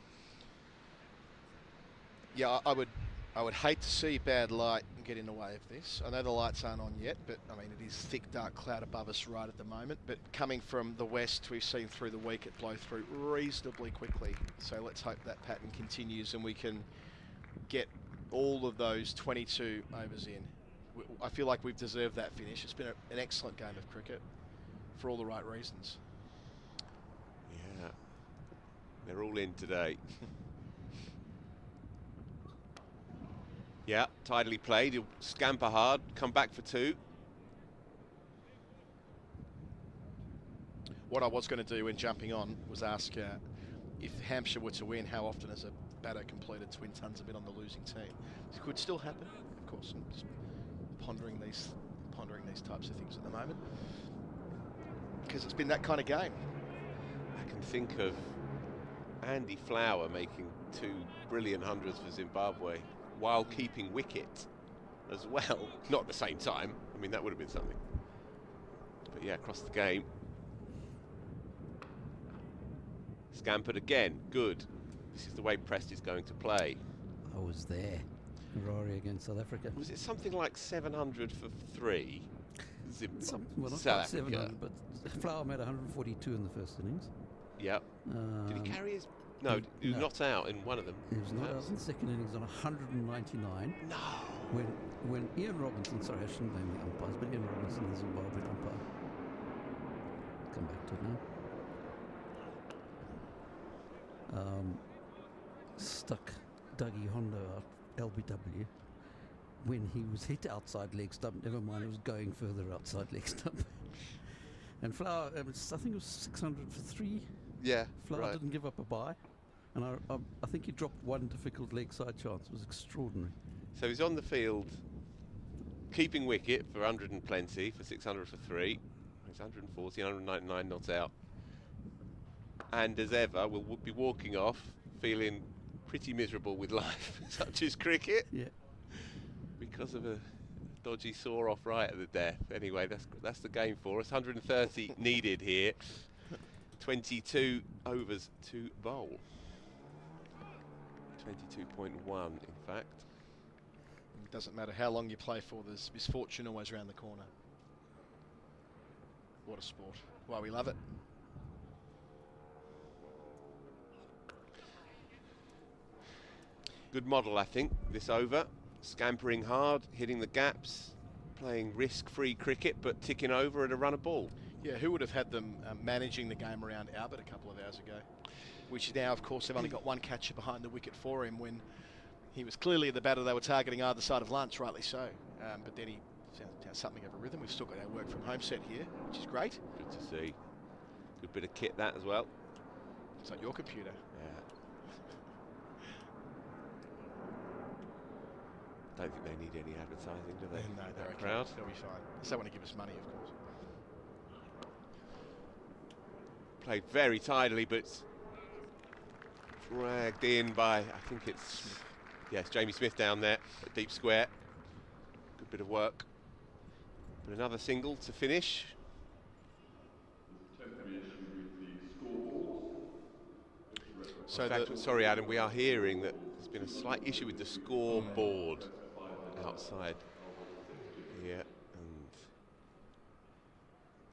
Yeah, I would hate to see bad light get in the way of this. I know the lights aren't on yet, but I mean, it is thick, dark cloud above us right at the moment. But coming from the west, we've seen through the week it blow through reasonably quickly. So let's hope that pattern continues and we can get all of those 22 overs in. I feel like we've deserved that finish. It's been an excellent game of cricket for all the right reasons. Yeah, they're all in today. Yeah, tidily played. He'll scamper hard, come back for 2. What I was going to do when jumping on was ask if Hampshire were to win, how often has a batter completed twin tons of it on the losing team? It could still happen, of course. I'm just pondering these types of things at the moment because it's been that kind of game. I can think of Andy Flower making 2 brilliant hundreds for Zimbabwe while keeping wicket as well. Not at the same time. I mean, that would have been something. But yeah, across the game. Scampered again. Good. This is the way Prest is going to play. I was there. Rory against South Africa. Was it something like 700 for 3? Well, not South quite Africa. 700, but Flower made 142 in the first innings. Yep. Did he carry his... No, he was not out in one of them. He was not out in the second innings on 199. No. When Ian Robinson, sorry, I shouldn't blame the umpires, but Ian Robinson, the Zimbabwe umpire. Come back to it now. Stuck Dougie Hondo out, LBW, when he was hit outside leg stump. Never mind, it was going further outside leg stump. And Flower, I think it was 600 for 3. Yeah, Flower didn't give up a bye, and I think he dropped one difficult leg side chance. It was extraordinary. So he's on the field, keeping wicket for 100 and plenty for 600 for 3. He's 140, 199 not out. And as ever, we'll be walking off feeling pretty miserable with life, such as cricket. Yeah. Because of a dodgy saw off right at the death. Anyway, that's the game for us. 130 needed here. 22 overs to bowl. 22.1 in fact. It doesn't matter how long you play for, there's misfortune always around the corner. What a sport. Why we love it. Good model, I think, this over. Scampering hard, hitting the gaps, playing risk-free cricket, but ticking over at a run of ball. Yeah, who would have had them managing the game around Albert a couple of hours ago? Which now, of course, they've only got one catcher behind the wicket for him when he was clearly the batter they were targeting either side of lunch, rightly so. But then he found something of a rhythm. We've still got our work from home set here, which is great. Good to see. Good bit of kit that as well. It's like your computer. Yeah. Don't think they need any advertising, do they? No, they're okay. Crowd. They'll be fine. They want to give us money, of course. Played very tidily, but dragged in by, I think it's Jamie Smith down there at deep square. Good bit of work. But another single to finish. So in fact, sorry, Adam, we are hearing that there's been a slight issue with the scoreboard outside here, and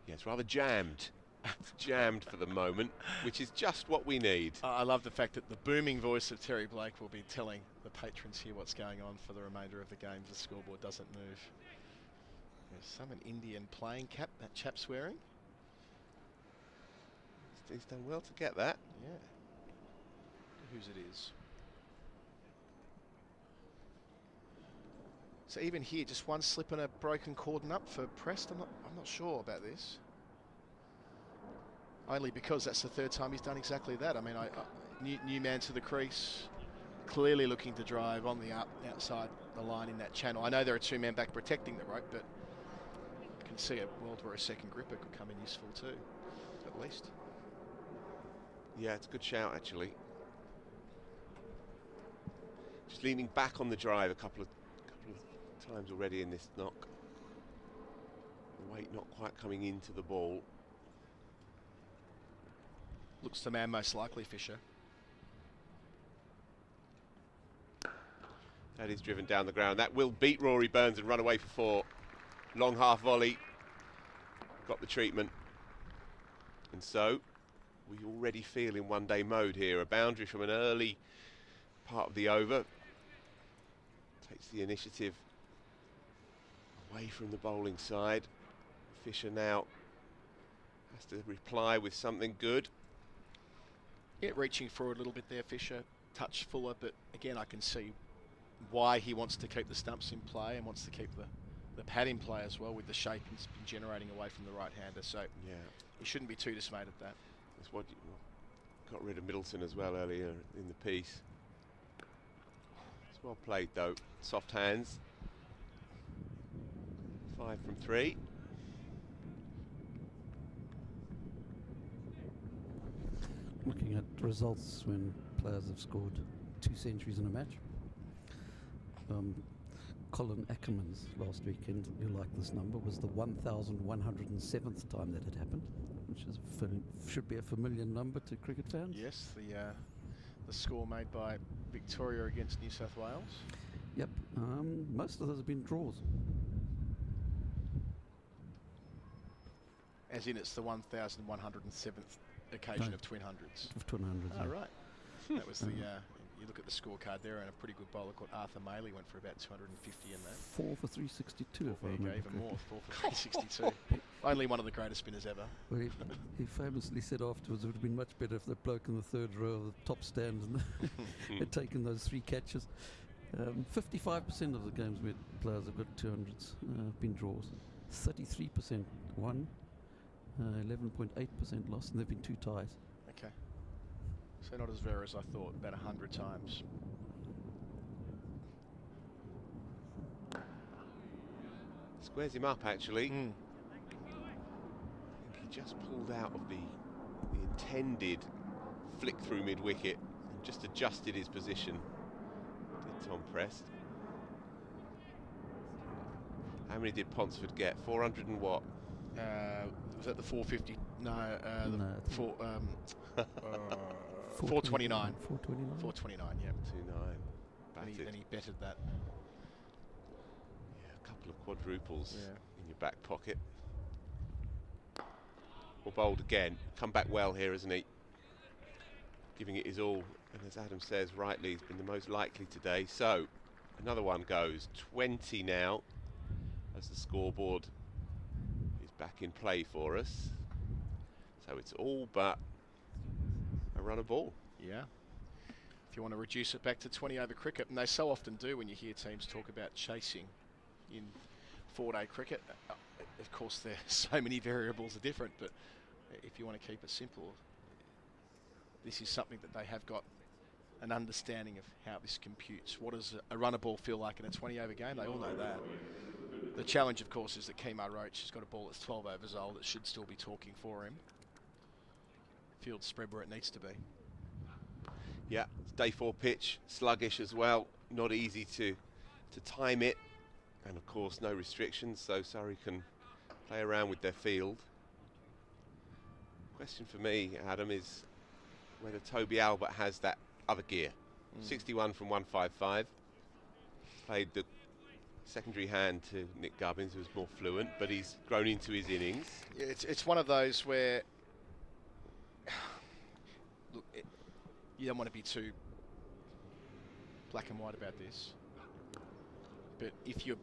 yeah, it's rather jammed. It's jammed for the moment, which is just what we need. I love the fact that the booming voice of Terry Blake will be telling the patrons here what's going on for the remainder of the game. The scoreboard doesn't move. There's some Indian playing cap, that chap swearing. He's done well to get that. Yeah. Whose it is. So even here, just one slip and a broken cordon up for Prest. I'm not sure about this. Only because that's the third time he's done exactly that. I mean, new man to the crease, clearly looking to drive on the outside the line in that channel. I know there are 2 men back protecting the rope, but I can see a world where a second gripper could come in useful too, at least. Yeah, it's a good shout actually. Just leaning back on the drive a couple of times already in this knock. The weight not quite coming into the ball. Looks the man most likely, Fisher. That is driven down the ground. That will beat Rory Burns and run away for 4. Long half volley. Got the treatment. And so, we already feel in one-day mode here. A boundary from an early part of the over. Takes the initiative away from the bowling side. Fisher now has to reply with something good. Yeah, reaching forward a little bit there, Fisher. Touch fuller, but again, I can see why he wants to keep the stumps in play and wants to keep the pad in play as well, with the shape he's been generating away from the right-hander. So yeah, he shouldn't be too dismayed at that. That's what got rid of Middleton as well earlier in the piece. It's well played though. Soft hands. 5 from 3. Looking at results when players have scored 2 centuries in a match. Colin Ackerman's last weekend, you like this number, was the 1,107th time that had happened, which is should be a familiar number to cricket fans. Yes, the score made by Victoria against New South Wales. Yep, most of those have been draws. As in, it's the 1,107th occasion of twin hundreds. Of twin hundreds. Oh, right. That was the. You look at the scorecard there, and a pretty good bowler called Arthur Maley went for about 250 in that. 4 for 362, if I remember. Even more, 4 for 362. Only one of the greatest spinners ever. Well, he famously said afterwards it would have been much better if the bloke in the third row of the top stand had taken those 3 catches. 55% of the games where players have got 200s have been draws. 33% won, 11.8% lost, and there have been 2 ties. Okay. So not as rare as I thought, about 100 times. Squares him up actually. I think he just pulled out of the intended flick through mid-wicket and just adjusted his position. Did Tom Prest. How many did Ponsford get? 400 and what? Was that the 450? No, No, 429. 429. 429, yeah. 2-9. And he betted that. Yeah, a couple of quadruples Yeah. in your back pocket. Well bowled again. Come back well here, isn't he? Giving it his all. And as Adam says rightly, he's been the most likely today. So, another one goes. 20 now, as the scoreboard is back in play for us. So it's all but a run of ball. Yeah. If you want to reduce it back to 20 over cricket, and they so often do when you hear teams talk about chasing in 4-day cricket. Of course, there so many variables are different, but if you want to keep it simple, this is something that they have got an understanding of how this computes. What does a runner ball feel like in a 20 over game? They all know that. The challenge, of course, is that Kemar Roach has got a ball that's 12 overs old that should still be talking for him. Field spread where it needs to be. Yeah, it's day 4 pitch, sluggish as well, not easy to time it, and of course no restrictions, so Surrey can play around with their field. Question for me, Adam, is whether Toby Albert has that other gear. 61 from 155, played the secondary hand to Nick Gubbins, who was more fluent, but he's grown into his innings. Yeah, it's one of those where, look, you don't want to be too black and white about this, but if you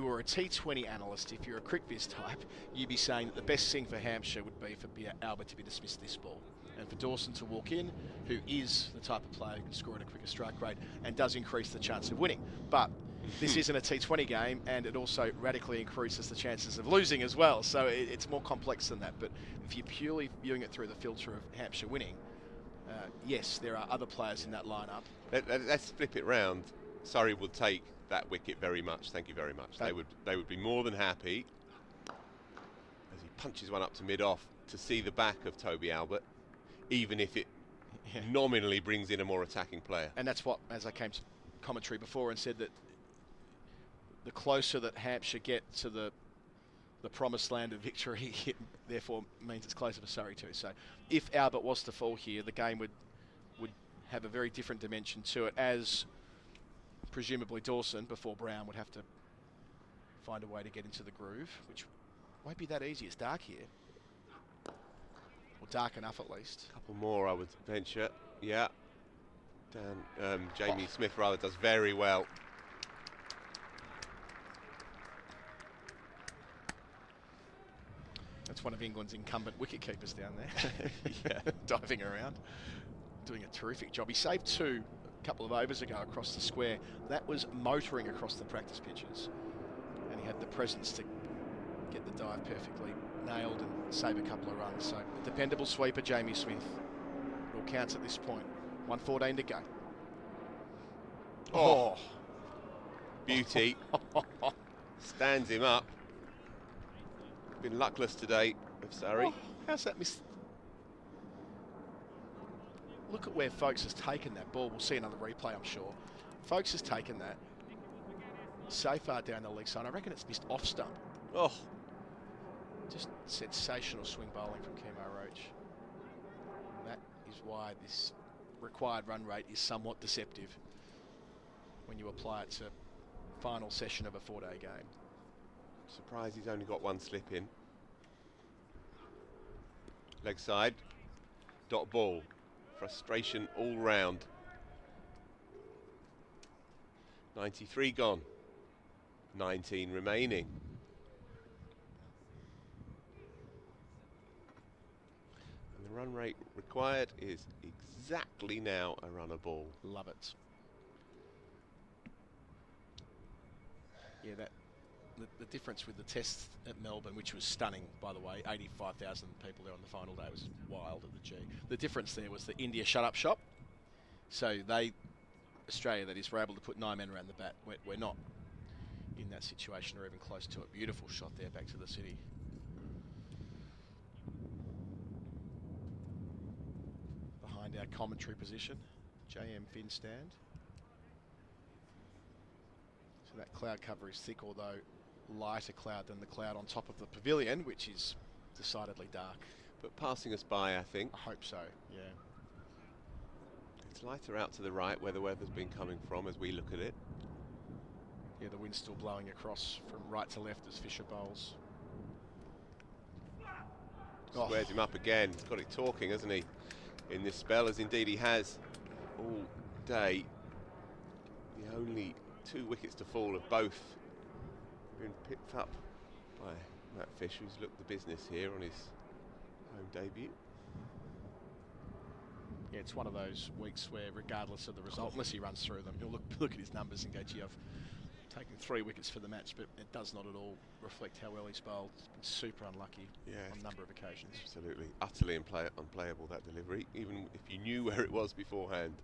were a T20 analyst, if you're a CricViz type, you'd be saying that the best thing for Hampshire would be for Albert to be dismissed this ball, and for Dawson to walk in, who is the type of player who can score at a quicker strike rate and does increase the chance of winning. But this isn't a T20 game, and it also radically increases the chances of losing as well. So it's more complex than that. But if you're purely viewing it through the filter of Hampshire winning, yes, there are other players in that lineup. Let's flip it round. Surrey would take that wicket very much. Thank you very much. They would be more than happy, as he punches one up to mid-off, to see the back of Toby Albert, even if it nominally brings in a more attacking player. And that's what, as I came to commentary before and said, that the closer that Hampshire get to the promised land of victory, it therefore means it's closer for Surrey too. So if Albert was to fall here, the game would have a very different dimension to it, as presumably Dawson before Brown would have to find a way to get into the groove, which won't be that easy. It's dark here. Or dark enough at least. Couple more, I would venture. Yeah. Jamie Smith rather does very well. That's one of England's incumbent wicket keepers down there. Yeah, diving around, doing a terrific job. He saved two a couple of overs ago across the square. That was motoring across the practice pitches, and he had the presence to get the dive perfectly nailed and save a couple of runs. So a dependable sweeper, Jamie Smith. It all counts at this point. 1:14 to go. Oh, beauty. Stands him up. Been luckless today of Surrey. Oh, how's that miss? Look at where Folks has taken that ball. We'll see another replay, I'm sure. Folks has taken that so far down the leg side. I reckon it's missed off stump. Oh, just sensational swing bowling from Kemar Roach. And that is why this required run rate is somewhat deceptive when you apply it to final session of a 4-day game. Surprised he's only got one slip in. Leg side, dot ball. Frustration all round. 93 gone. 19 remaining. And the run rate required is exactly now a run a ball. Love it. Yeah, the difference with the test at Melbourne, which was stunning, by the way, 85,000 people there on the final day, was wild at the G. The difference there was the India shut-up shop. So Australia, that is, were able to put 9 men around the bat. We're not in that situation or even close to it. Beautiful shot there back to the city. Behind our commentary position, JM Fin stand. So that cloud cover is thick, although lighter cloud than the cloud on top of the pavilion, which is decidedly dark. But passing us by, I think. I hope so, yeah. It's lighter out to the right where the weather's been coming from as we look at it. Yeah, the wind's still blowing across from right to left as Fisher bowls. Squares him up again. He's got it talking, hasn't he, in this spell, as indeed he has all day. The only 2 wickets to fall have both been picked up by Matt Fisher, who's looked the business here on his home debut. Yeah, it's one of those weeks where, regardless of the result, unless he runs through them, he'll look at his numbers and go, gee, I've taken 3 wickets for the match, but it does not at all reflect how well he's bowled. He's been super unlucky on a number of occasions. Absolutely. Utterly unplayable, that delivery, even if you knew where it was beforehand.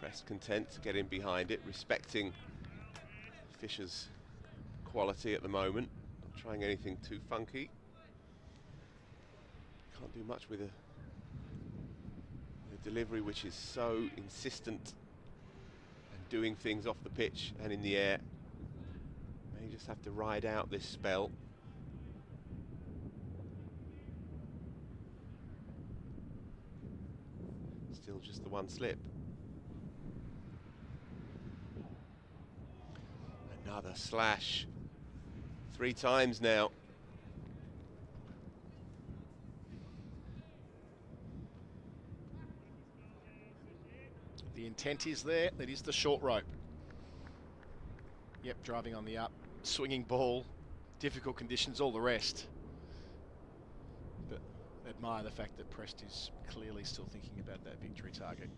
Press content to get in behind it, respecting Fisher's quality at the moment. Not trying anything too funky. Can't do much with a delivery which is so insistent and doing things off the pitch and in the air. May just have to ride out this spell. Still just the one slip. Another slash. 3 times now. The intent is there. That is the short rope. Yep, driving on the up. Swinging ball. Difficult conditions, all the rest. But admire the fact that Prest is clearly still thinking about that victory target.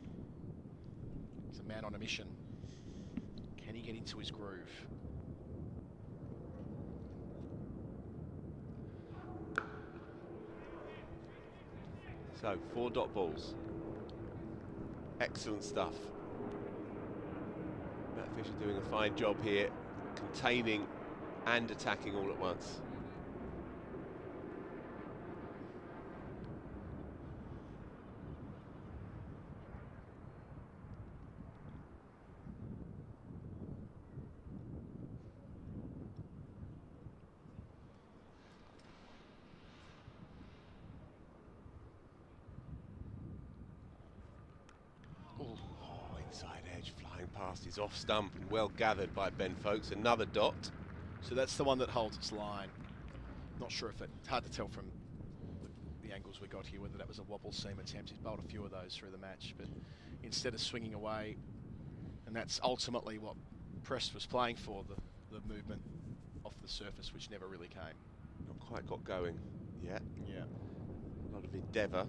He's a man on a mission. Can he get into his groove? So 4 dot balls. Excellent stuff. Matt Fisher doing a fine job here, containing and attacking all at once. past his off stump and well gathered by Ben Folkes. Another dot. So that's the one that holds its line. Not sure if it's hard to tell from the angles we got here whether that was a wobble seam attempt. He's bowled a few of those through the match, but instead of swinging away, and that's ultimately what Prest was playing for, the movement off the surface, which never really came. Not quite got going yet. Yeah. A lot of endeavour.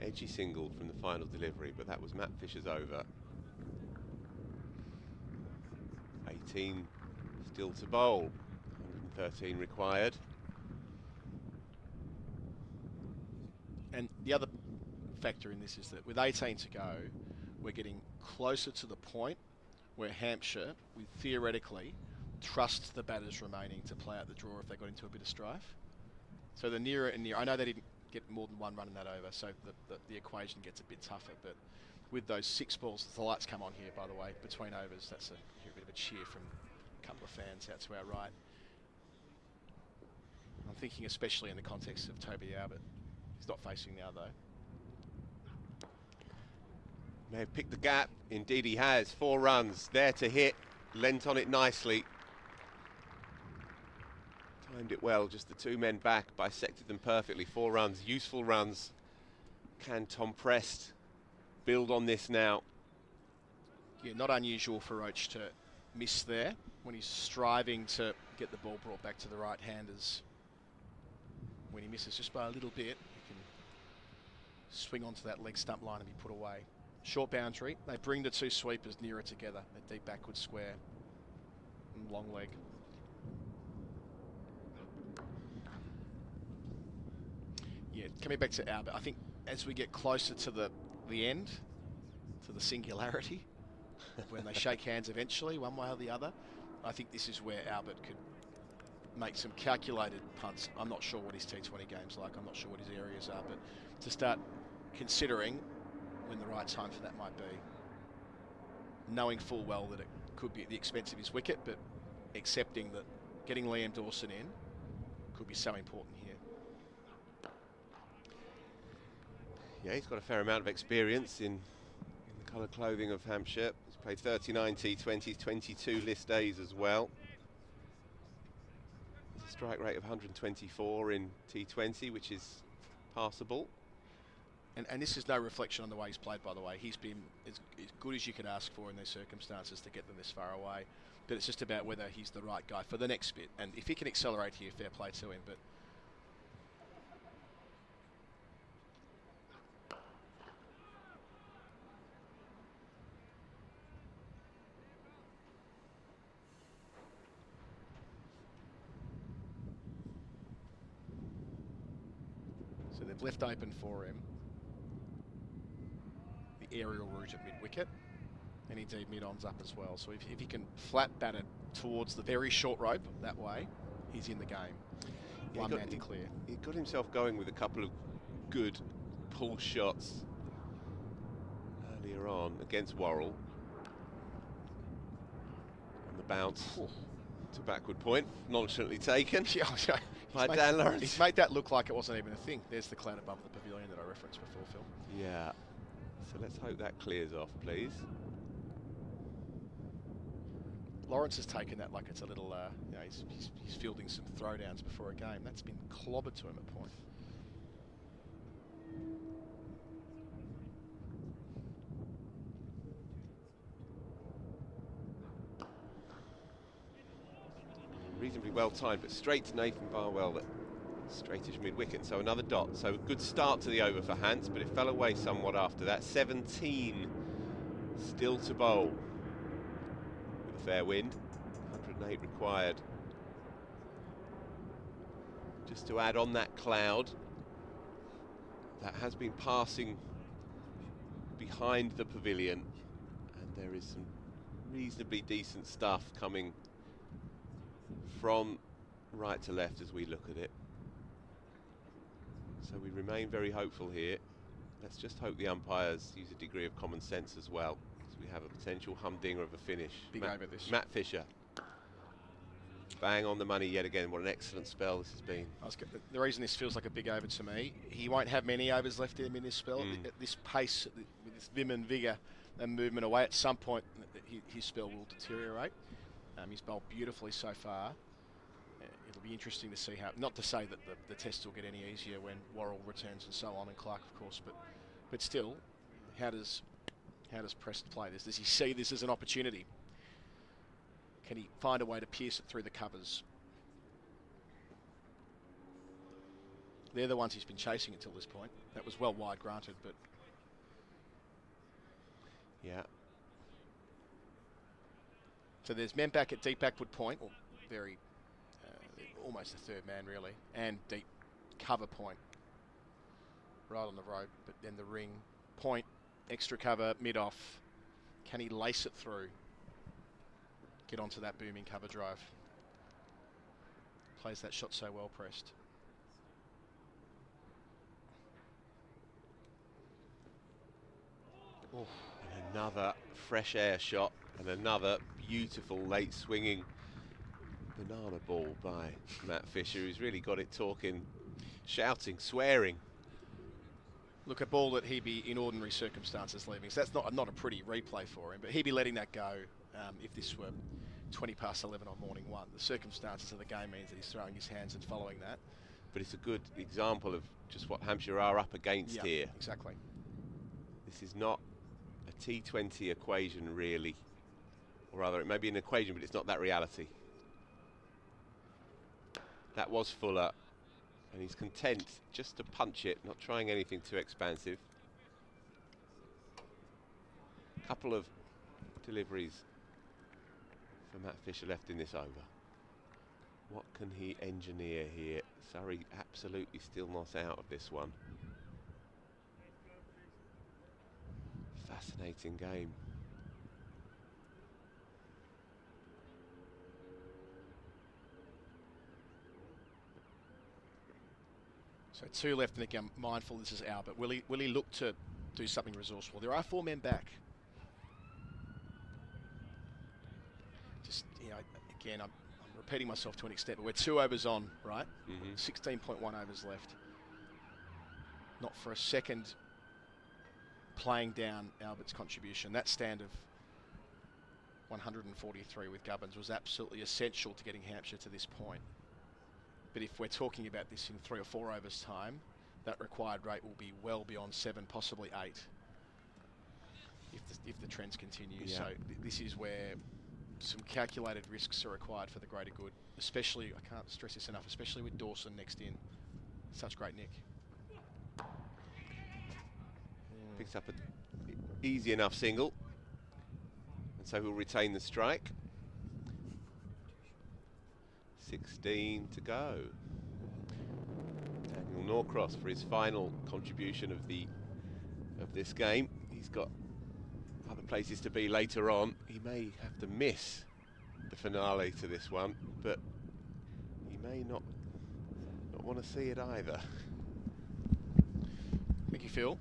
Edgy singled from the final delivery, but that was Matt Fisher's over. 18 still to bowl, 113 required. And the other factor in this is that with 18 to go, we're getting closer to the point where Hampshire would theoretically trust the batters remaining to play out the draw if they got into a bit of strife. So the nearer and nearer, I know they didn't get more than one run in that over, so the equation gets a bit tougher, but with those 6 balls, the lights come on here, by the way, between overs. That's a bit of a cheer from a couple of fans out to our right. I'm thinking especially in the context of Toby Albert. He's not facing now, though. May have picked the gap. Indeed he has. 4 runs there to hit. Lent on it nicely. Timed it well. Just the 2 men back. Bisected them perfectly. 4 runs. Useful runs. Can Tom Prest build on this now? Yeah, not unusual for Roach to miss there when he's striving to get the ball brought back to the right-handers. When he misses just by a little bit, he can swing onto that leg stump line and be put away. Short boundary. They bring the 2 sweepers nearer together. A deep backward square and long leg. Yeah, coming back to Albert, I think as we get closer to the end, to the singularity, when they shake hands eventually, one way or the other, I think this is where Albert could make some calculated punts. I'm not sure what his T20 game's like. I'm not sure what his areas are, but to start considering when the right time for that might be, knowing full well that it could be at the expense of his wicket, but accepting that getting Liam Dawson in could be so important here. Yeah, he's got a fair amount of experience in the colour clothing of Hampshire. He's played 39 T20s, 22 list days as well. There's a strike rate of 124 in T20, which is passable. And this is no reflection on the way he's played, by the way. He's been as good as you could ask for in these circumstances to get them this far away. But it's just about whether he's the right guy for the next bit. And if he can accelerate here, fair play to him. But so they've left open for him the aerial route at mid-wicket, and indeed mid-ons up as well. So if he can flat bat it towards the very short rope that way, he's in the game. Yeah, One man to clear. He got himself going with a couple of good pull shots earlier on against Worrell. On the bounce to backward point, nonchalantly taken by Dan Lawrence. He's made that look like it wasn't even a thing. There's the cloud above the pavilion that I referenced before, Phil. Yeah. So let's hope that clears off, please. Lawrence has taken that like it's a little, you know, he's fielding some throwdowns before a game. That's been clobbered to him at point. Reasonably well timed, but straight to Nathan Barwell at straightish mid-wicket. So another dot. So a good start to the over for Hans, but it fell away somewhat after that. 17 still to bowl with a fair wind. 108 required. Just to add on that cloud that has been passing behind the pavilion, and there is some reasonably decent stuff coming from right to left as we look at it. So we remain very hopeful here. Let's just hope the umpires use a degree of common sense as well, because we have a potential humdinger of a finish. Big over this. Matt Fisher. Bang on the money yet again. What an excellent spell this has been. The reason this feels like a big over to me, he won't have many overs left in him in this spell. At this pace, with this vim and vigour and movement away, at some point his spell will deteriorate. He's bowled beautifully so far. It'll be interesting to see how, not to say that the tests will get any easier when Worrell returns and so on, and Clark of course, but still, how does Prest play this? Does he see this as an opportunity? Can he find a way to pierce it through the covers? They're the ones he's been chasing until this point. That was well wide, granted, but... Yeah. So there's men back at deep backward point, or very, almost a third man really, and deep cover point. Right on the road, but then the ring, point, extra cover, mid-off. Can he lace it through? Get onto that booming cover drive. Plays that shot so well, Prest. Oh, and another fresh air shot and another beautiful late swinging banana ball by Matt Fisher, who's really got it talking, shouting, swearing. Look, a ball that he'd be in ordinary circumstances leaving. So that's not a pretty replay for him, but he'd be letting that go if this were 20 past 11 on morning one. The circumstances of the game means that he's throwing his hands and following that. But it's a good example of just what Hampshire are up against here. Exactly. This is not a T20 equation really, or rather it may be an equation, but it's not that reality. That was Fuller, and he's content just to punch it, not trying anything too expansive. Couple of deliveries for Matt Fisher left in this over. What can he engineer here? Surrey absolutely still not out of this one. Fascinating game. So 2 left, and again, mindful this is Albert. Will he look to do something resourceful? There are 4 men back. Just, again, I'm repeating myself to an extent, but we're 2 overs on, right? 16.1 overs left. Not for a second playing down Albert's contribution. That stand of 143 with Gubbins was absolutely essential to getting Hampshire to this point. But if we're talking about this in 3 or 4 overs time, that required rate will be well beyond 7, possibly 8, if the trends continue. Yeah. So this is where some calculated risks are required for the greater good, especially, I can't stress this enough, especially with Dawson next in. Such great nick. Picks up an easy enough single, and so he'll retain the strike. 16 to go. Daniel Norcross for his final contribution of this game. He's got other places to be later on. He may have to miss the finale to this one, but he may not want to see it either. Thank you, Phil.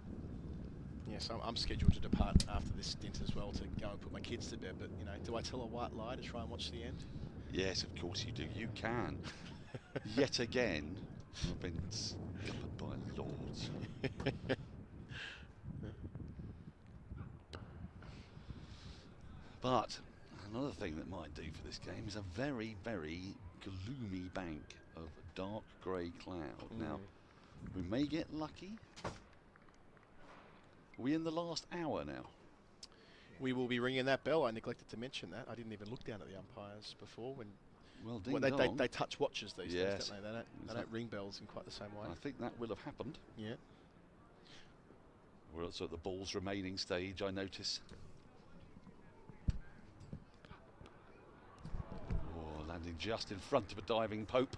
Yes, I'm scheduled to depart after this stint as well to go and put my kids to bed, but do I tell a white lie to try and watch the end? Yes, of course you do. You can. Yet again, I've been scuppered by lords. But another thing that might do for this game is a very, very gloomy bank of dark grey cloud. Now, we may get lucky. Are we in the last hour now? We will be ringing that bell. I neglected to mention that. I didn't even look down at the umpires before. They touch watches these days, don't they? They don't ring bells in quite the same way. I think that will have happened. Yeah. We're also at the ball's remaining stage, I notice. Oh, landing just in front of a diving Pope.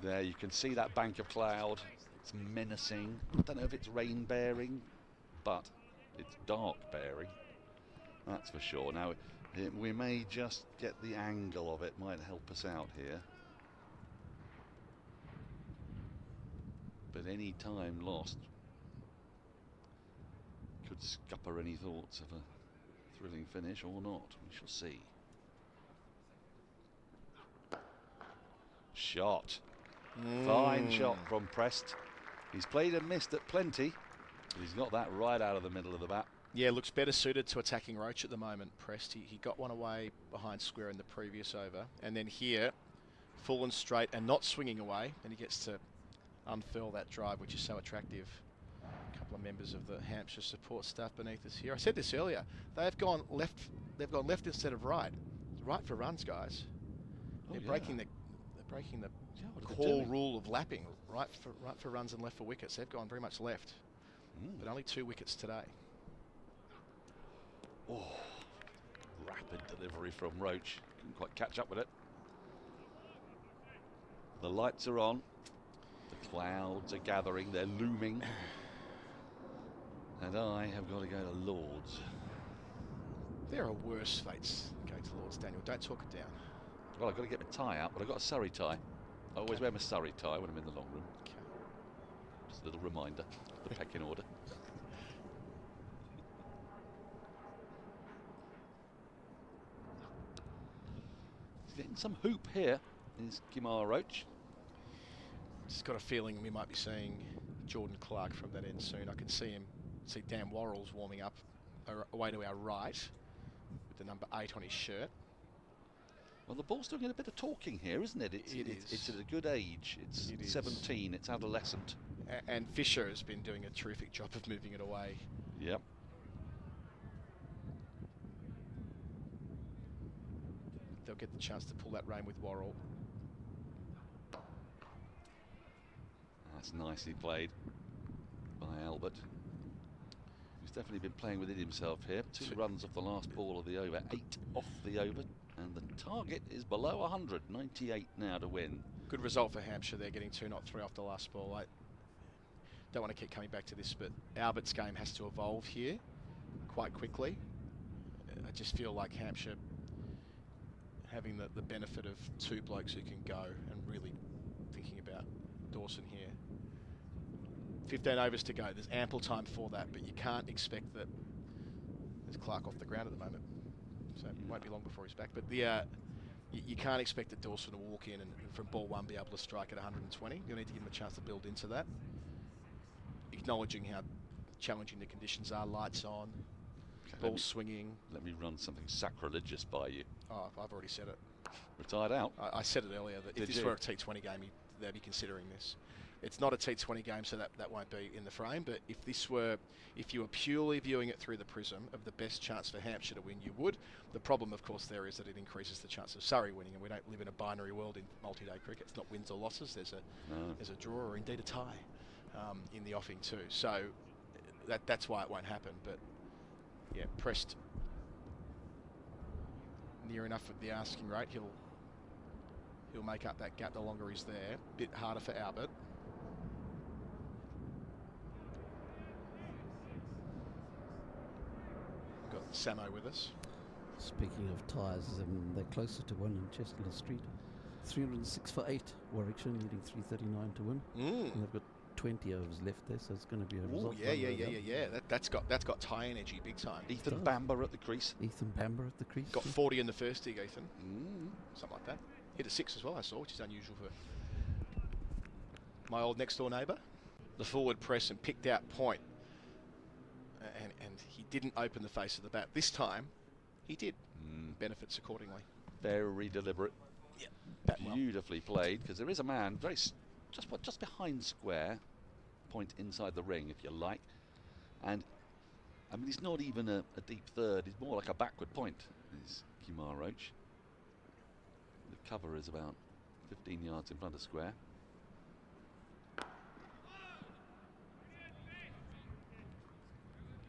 There you can see that bank of cloud. It's menacing. I don't know if it's rain bearing, but it's dark bearing, that's for sure. Now, we may just get the angle of it, might help us out here. But any time lost could could scupper any thoughts of a thrilling finish or not. We shall see. Shot. Fine shot from Prest. He's played and missed at plenty, but he's got that right out of the middle of the bat. Yeah, looks better suited to attacking Roach at the moment, Prest. He got one away behind square in the previous over. And then here, full and straight and not swinging away. And he gets to unfurl that drive, which is so attractive. A couple of members of the Hampshire support staff beneath us here. I said this earlier. They've gone left instead of right. Right for runs, guys. They're breaking the core rule of lapping. Right for runs and left for wickets. They've gone very much left. But only 2 wickets today. Oh, rapid delivery from Roach. Couldn't quite catch up with it. The lights are on. The clouds are gathering. They're looming. And I have got to go to Lord's. There are worse fates going to Lord's, Daniel. Don't talk it down. Well, I've got to get my tie out, but I've got a Surrey tie. I always wear my Surrey tie when I'm in the long room. Okay. Just a little reminder of the pecking order. Getting some hoop here is Kemar Roach. Just got a feeling we might be seeing Jordan Clark from that end soon. I can see Dan Worrell's warming up away to our right with the number 8 on his shirt. Well, the ball's doing a bit of talking here, isn't it? It's at a good age. It's 17, it's adolescent. And Fisher has been doing a terrific job of moving it away. Yep. They'll get the chance to pull that rein with Worrell. That's nicely played by Albert. He's definitely been playing within himself here. 2 runs off the last ball of the over, 8 off the over, and the target is below 100, 98 now to win. Good result for Hampshire. They're getting 2, not 3 off the last ball. I don't want to keep coming back to this, but Albert's game has to evolve here quite quickly. I just feel like Hampshire having the benefit of 2 blokes who can go, and really thinking about Dawson here. 15 overs to go. There's ample time for that, but you can't expect that. There's Clark off the ground at the moment, so it won't be long before he's back. But you can't expect that Dawson will walk in and from ball 1 be able to strike at 120. You'll need to give him a chance to build into that. Acknowledging how challenging the conditions are, lights on, ball swinging. Let me run something sacrilegious by you. Oh, I've already said it. Retired out. I said it earlier that if this were a T20 game, they'd be considering this. It's not a T20 game, so that won't be in the frame. But if you were purely viewing it through the prism of the best chance for Hampshire to win, you would. The problem, of course, there is that it increases the chance of Surrey winning, and we don't live in a binary world in multi-day cricket. It's not wins or losses. There's a draw or indeed a tie in the offing too. So that's why it won't happen. But yeah, Prest near enough at the asking rate. He'll make up that gap the longer he's there. Bit harder for Albert. We've got Samo with us. Speaking of ties, they're closer to 1 in Chestnut Street. 306 for 8. Warwickshire needing 339 to win. And they've got 20 overs left there, so it's going to be a result. Yeah. That's got tie energy big time. Ethan Bamber at the crease. Ethan Bamber at the crease. Got 40 in the first dig, Ethan. Something like that. Hit a 6 as well, I saw, which is unusual for my old next door neighbour. The forward press and picked out point. And he didn't open the face of the bat. This time, he did. Benefits accordingly. Very deliberate. Yeah. Beautifully played, because there is a man just behind square, point inside the ring, if you like. And I mean, he's not even a deep third. He's more like a backward point. Is Kemar Roach. The cover is about 15 yards in front of square.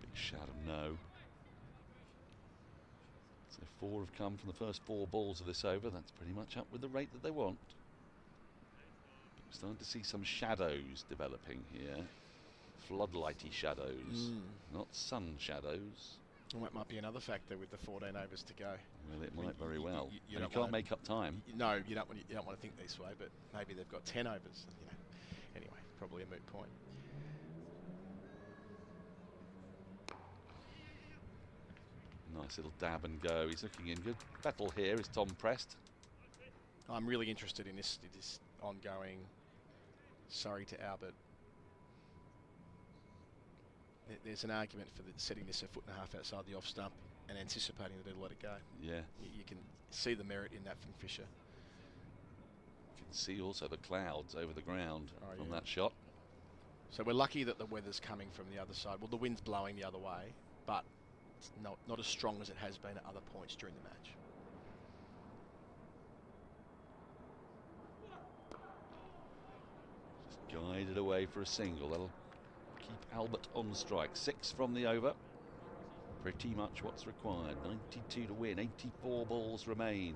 Big shout of no. So 4 have come from the first 4 balls of this over. That's pretty much up with the rate that they want. But we're starting to see some shadows developing here. Floodlighty shadows, not sun shadows. Well, that might be another factor with the 14 overs to go. Well, it might very well. You can't make up time. No, you don't want to think this way, but maybe they've got 10 overs. Anyway, probably a moot point. Nice little dab and go. He's looking in good. Battle here is Tom Prest. I'm really interested in this ongoing Surrey to Albert. There's an argument for setting this a foot and a half outside the off stump and anticipating that he'll let it go. Yeah. You can see the merit in that from Fisher. You can see also the clouds over the ground from that shot. So we're lucky that the weather's coming from the other side. Well, the wind's blowing the other way, but it's not as strong as it has been at other points during the match. Just guided away for a single. That'll keep Albert on strike. 6 from the over. Pretty much what's required. 92 to win. 84 balls remain.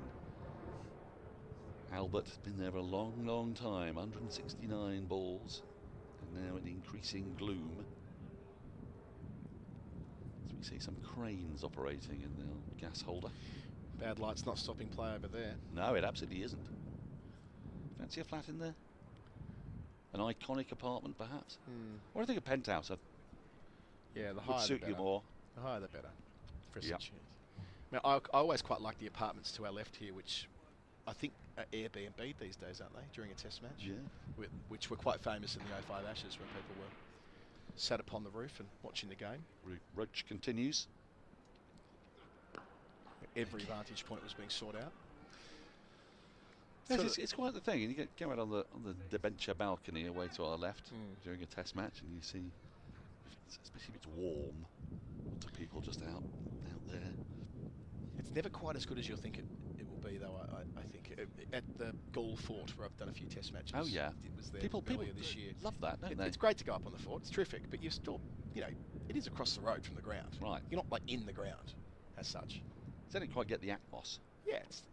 Albert's been there for a long, long time. 169 balls. And now in increasing gloom. As we see some cranes operating in the gas holder. Bad light's not stopping play over there. No, it absolutely isn't. Fancy a flat in there? An iconic apartment, perhaps? What do you think of penthouse? Yeah, the would higher suit the you better. more. The higher the better. For a Yep. situation. Now, I always quite like the apartments to our left here, which I think are Airbnb these days, aren't they? During a test match. Yeah. Which were quite famous in the 05 Ashes when people were sat upon the roof and watching the game. Roach continues. Every vantage point was being sought out. Yes, it's quite the thing. And you go out on the debenture balcony away to our left during a test match, and you see, especially if it's warm, lots of people just out there. It's never quite as good as you'll think it will be, though. I think at the Gaul Fort, where I've done a few test matches. Oh yeah, it was there people earlier this year. Love that, don't they? It's great to go up on the fort. It's terrific, but you're still, it is across the road from the ground. Right. You're not like in the ground, as such. They didn't quite get the atmos. Yeah, it's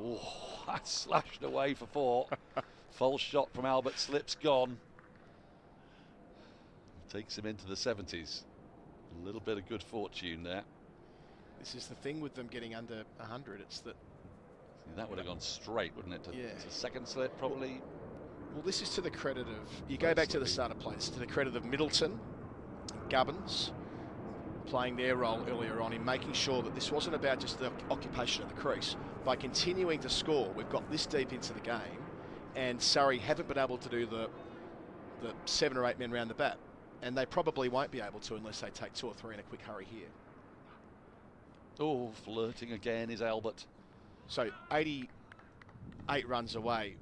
Oh, that's slashed away for 4. False shot from Albert, slips gone. Takes him into the 70s. A little bit of good fortune there. This is the thing with them getting under 100. It's that that would have gone straight, wouldn't it? To second slip, probably. Well, this is to the credit of, you go back to the start of play, this is to the credit of Middleton, Gubbins, playing their role earlier on in making sure that this wasn't about just the occupation of the crease. By continuing to score, we've got this deep into the game, and Surrey haven't been able to do the 7 or 8 men round the bat, and they probably won't be able to unless they take 2 or 3 in a quick hurry here. Oh, flirting again is Albert. So 88 runs away.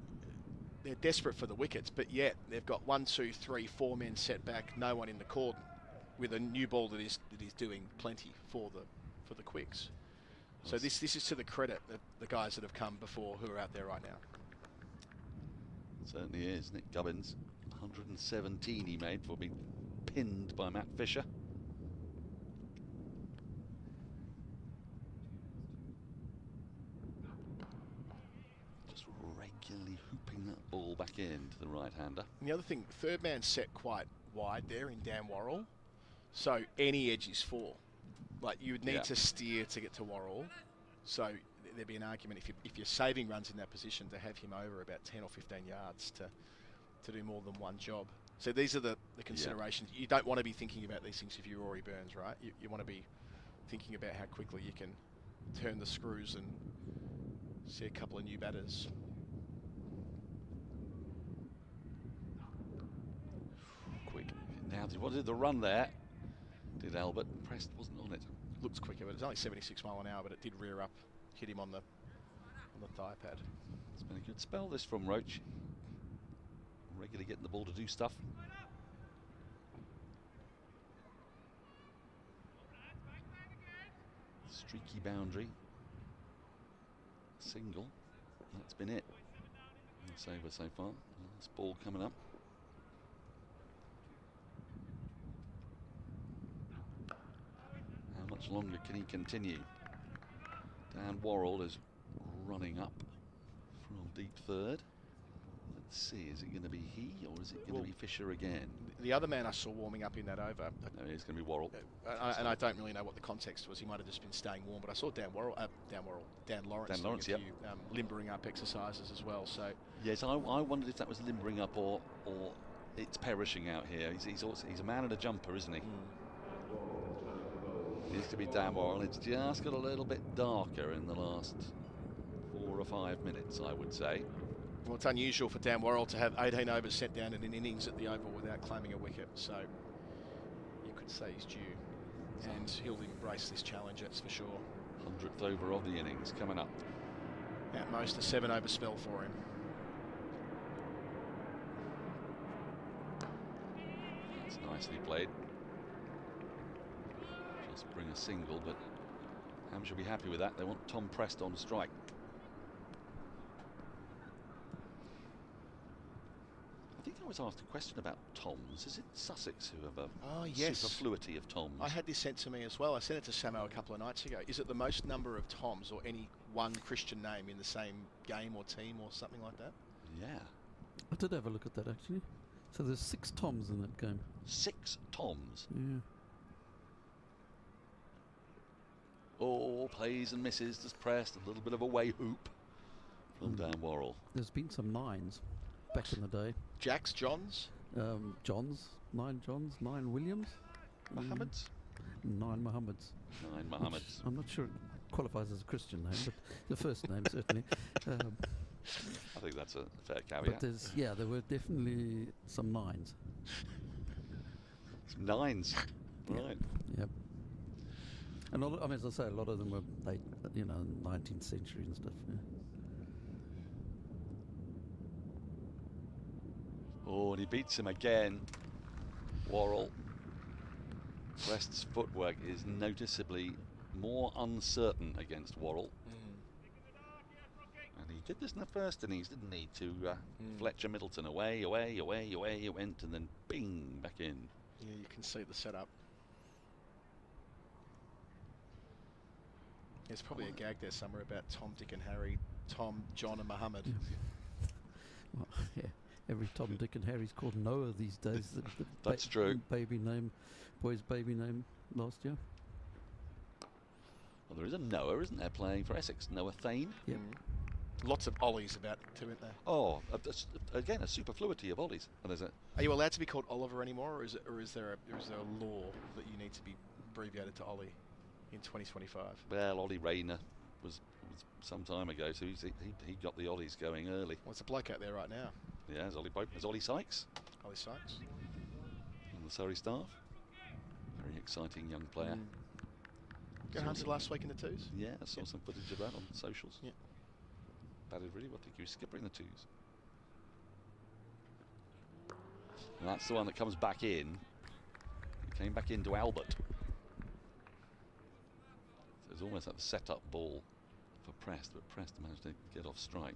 They're desperate for the wickets, but yet they've got 1, 2, 3, 4 men set back, no one in the cordon, with a new ball that is doing plenty for the quicks. So this is to the credit of the guys that have come before who are out there right now. Certainly is. Nick Gubbins, 117 he made before being pinned by Matt Fisher. Just regularly hooping that ball back into the right-hander. And the other thing, third man set quite wide there in Dan Worrell, so any edge is 4. Like you would need to steer to get to Worrell, so there'd be an argument if you're saving runs in that position to have him over about 10 or 15 yards to do more than one job. So these are the considerations. You don't want to be thinking about these things if you're Rory Burns, right? You want to be thinking about how quickly you can turn the screws and see a couple of new batters. Quick. Now, what did the run there? Did Albert. Prest wasn't on it. Looks quicker, but it's only 76 mile an hour, but it did rear up, hit him on the thigh pad. It's been a good spell this from Roach. Regularly getting the ball to do stuff. Streaky boundary. Single. That's been it. That's over so far. Last ball coming up. How much longer can he continue? Dan Worrell is running up from deep third. Let's see, is it going to be he or is it going to be Fisher again? The other man I saw warming up in that over. No, it's going to be Worrell. And I don't really know what the context was. He might have just been staying warm, but I saw Dan Lawrence doing a few limbering up exercises as well. So yes, I wondered if that was limbering up or it's perishing out here. He's a man and a jumper, isn't he? Used to be Dan Worrell. It's just got a little bit darker in the last 4 or 5 minutes, I would say. Well, it's unusual for Dan Worrell to have 18 overs sent down in an innings at the Oval without claiming a wicket, so you could say he's due. And he'll embrace this challenge, that's for sure. 100th over of the innings coming up. At most a 7-over spell for him. It's nicely played. Just bring a single, but Hampshire will be happy with that. They want Tom Prest on strike. I think I was asked a question about Toms. Is it Sussex who have a superfluity of Toms? I had this sent to me as well. I sent it to Samo a couple of nights ago. Is it the most number of Toms or any one Christian name in the same game or team or something like that? Yeah. I did have a look at that actually. So there's 6 Toms in that game. 6 Toms? Yeah. Oh, plays and misses, just Prest. A little bit of a way hoop from Dan Worrell. There's been some 9s back in the day. Jacks, Johns? Johns, 9 Johns, 9 Williams. Mohammeds? 9 Mohammeds. 9 Mohammeds. I'm not sure it qualifies as a Christian name, but the first name certainly. I think that's a fair caveat. But there were definitely some 9s. Some 9s, right. Yep. And as I say, a lot of them were late, 19th century and stuff. Yeah. Oh, and he beats him again. Worrell. Prest's footwork is noticeably more uncertain against Worrell. And he did this in the first innings, didn't he? To Fletcha Middleton. Away he went, and then bing, back in. Yeah, you can see the setup. There's probably a gag there somewhere about Tom, Dick and Harry, Tom, John and Mohammed. Well, yeah. Every Tom, Dick and Harry's called Noah these days. That's true. Boy's baby name last year. Well, there is a Noah, isn't there, playing for Essex? Noah Thane. Yep. Lots of Ollies about too, isn't there? Oh, again, a superfluity of Ollies. And there's Are you allowed to be called Oliver anymore, or is there a law that you need to be abbreviated to Ollie in 2025? Well, Ollie Rayner was some time ago, so he got the Ollies going early. Well, it's a bloke out there right now. Yeah, there's Ollie Pope. There's Ollie Sykes. Ollie Sykes. On the Surrey staff. Very exciting young player. Got hunted last week in the 2s? Yeah, I saw some footage of that on socials. Yeah. Batted really well. I think he was skippering the 2s. And that's the one that comes back in. He came back into Albert. So it's almost like the set-up ball for Prest, but Prest managed to get off strike.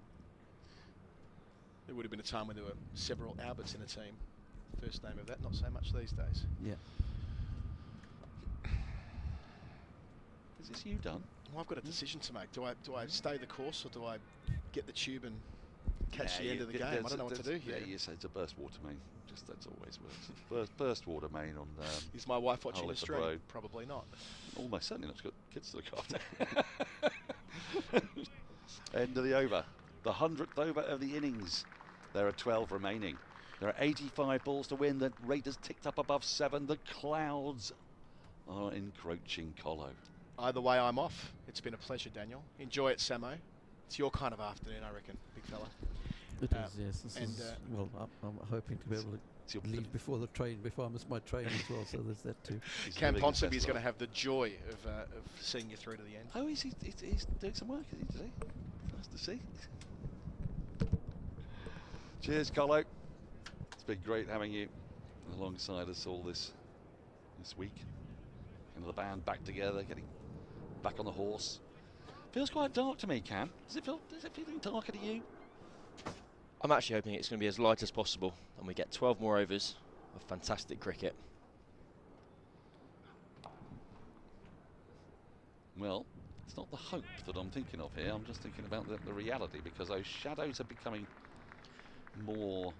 There would have been a time when there were several Alberts in a team. First name of that, not so much these days. Yeah. Is this you done? Well, I've got a decision to make. Do I stay the course, or do I get the tube and catch the end of the game? I don't know what to do here. Yeah, yes, it's a burst water main. That's always works. Burst water main on. Is my wife watching the stream? Road. Probably not. Almost certainly not. She's got kids to look after. End of the over. The 100th over of the innings. There are 12 remaining. There are 85 balls to win. The rate has ticked up above 7. The clouds are encroaching, Colo. Either way, I'm off. It's been a pleasure, Daniel. Enjoy it, Samo. It's your kind of afternoon, I reckon, big fella. It is, yes. I'm hoping to be able to leave before I miss my train as well, so there's that too. Cam Ponsonby is going to have the joy of seeing you through to the end. Oh, he's doing some work, is he, today? Nice to see. Cheers, Colo. It's been great having you alongside us all this week. And the band back together, getting back on the horse. Feels quite dark to me, Cam. Does it feeling darker to you? I'm actually hoping it's going to be as light as possible and we get 12 more overs of fantastic cricket. Well, it's not the hope that I'm thinking of here. I'm just thinking about the reality, because those shadows are becoming more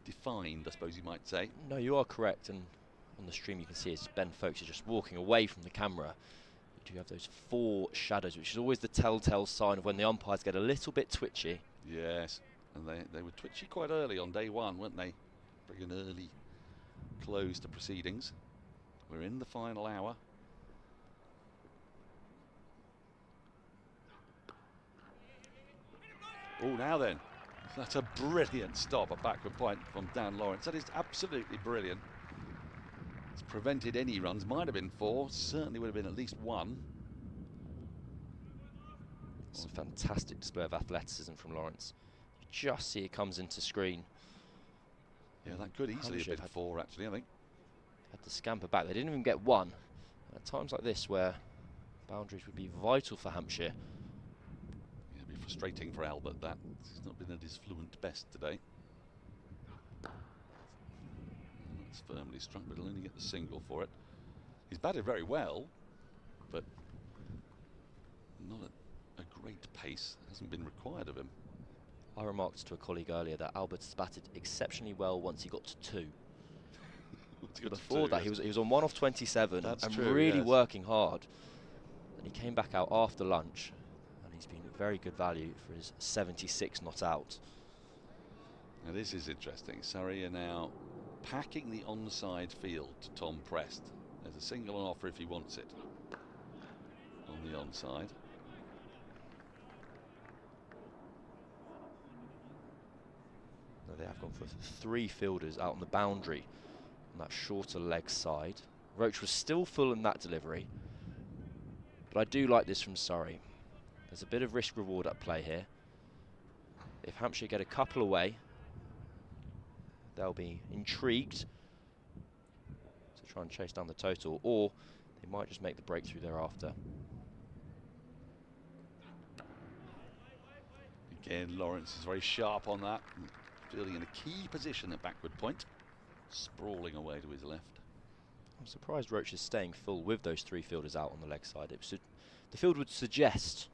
defined, I suppose you might say. No, you are correct, and on the stream you can see as Ben Folkes is just walking away from the camera. You do have those 4 shadows, which is always the telltale sign of when the umpires get a little bit twitchy. Yes, and they were twitchy quite early on day 1, weren't they? Bring an early close to proceedings. We're in the final hour. Oh, now then. That's a brilliant stop, a backward point from Dan Lawrence. That is absolutely brilliant. It's prevented any runs. Might have been 4. Certainly would have been at least 1. It's a fantastic display of athleticism from Lawrence. You just see it comes into screen. Yeah, that could easily have been 4, actually, I think. Had to scamper back. They didn't even get 1. At times like this, where boundaries would be vital for Hampshire. Yeah, it'd be frustrating for Albert, that. He's not been at his fluent best today. It's firmly struck, but he'll only get the single for it. He's batted very well, but not at a great pace. It hasn't been required of him. I remarked to a colleague earlier that Albert's batted exceptionally well once he got to 2. Before that, he was on 1 off 27 and really working hard. And he came back out after lunch, and he's been very good value for his 76 not out. Now this is interesting. Surrey are now packing the onside field to Tom Prest. There's a single on offer if he wants it on the onside. No, they have gone for 3 fielders out on the boundary on that shorter leg side. Roach was still full in that delivery, but I do like this from Surrey. There's a bit of risk reward at play here. If Hampshire get a couple away, they'll be intrigued to try and chase down the total, or they might just make the breakthrough thereafter. Again, Lawrence is very sharp on that, fielding in a key position at backward point, sprawling away to his left. I'm surprised Roach is staying full with those 3 fielders out on the leg side. The field would suggest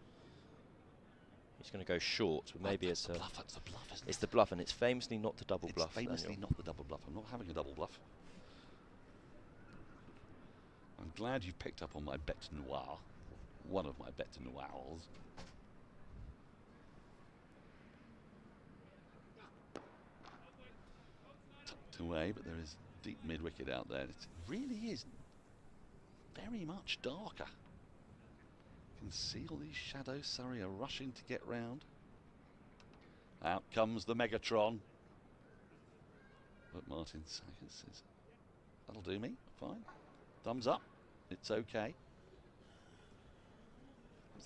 he's going to go short, but maybe it's a bluff. That's the bluff, isn't it? It's the bluff, and it's famously not the double bluff. Famously Daniel. not the double bluff. I'm not having a double bluff. I'm glad you picked up on my bête noire, one of my bête noires. Tucked away, but there is deep mid-wicket out there. It really is very much darker. You can see all these shadows. Surrey are rushing to get round. Out comes the Megatron. But Martin Sackett says, that'll do me, fine. Thumbs up, it's okay.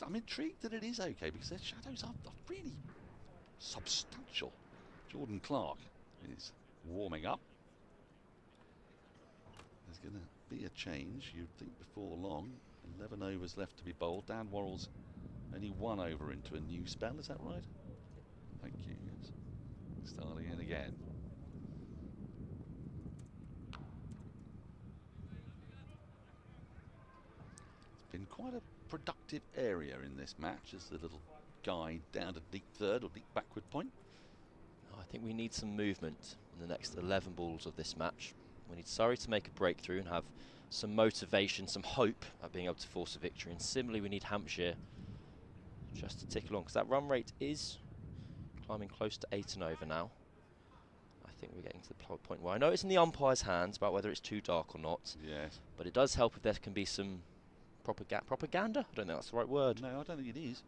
I'm intrigued that it is okay because their shadows are really substantial. Jordan Clark is warming up. There's going to be a change, you'd think, before long. 11 overs left to be bowled. Dan Worrell's only 1 over into a new spell, is that right? Thank you. Yes. Starting in again. It's been quite a productive area in this match as the little guide down to deep third or deep backward point. I think we need some movement in the next 11 balls of this match. We need Surrey to make a breakthrough and have some motivation, some hope at being able to force a victory. And similarly, we need Hampshire just to tick along, because that run rate is climbing close to 8 and over now. I think we're getting to the point where I know it's in the umpire's hands about whether it's too dark or not. Yes. But it does help if there can be some propaganda? I don't think that's the right word. No, I don't think it is.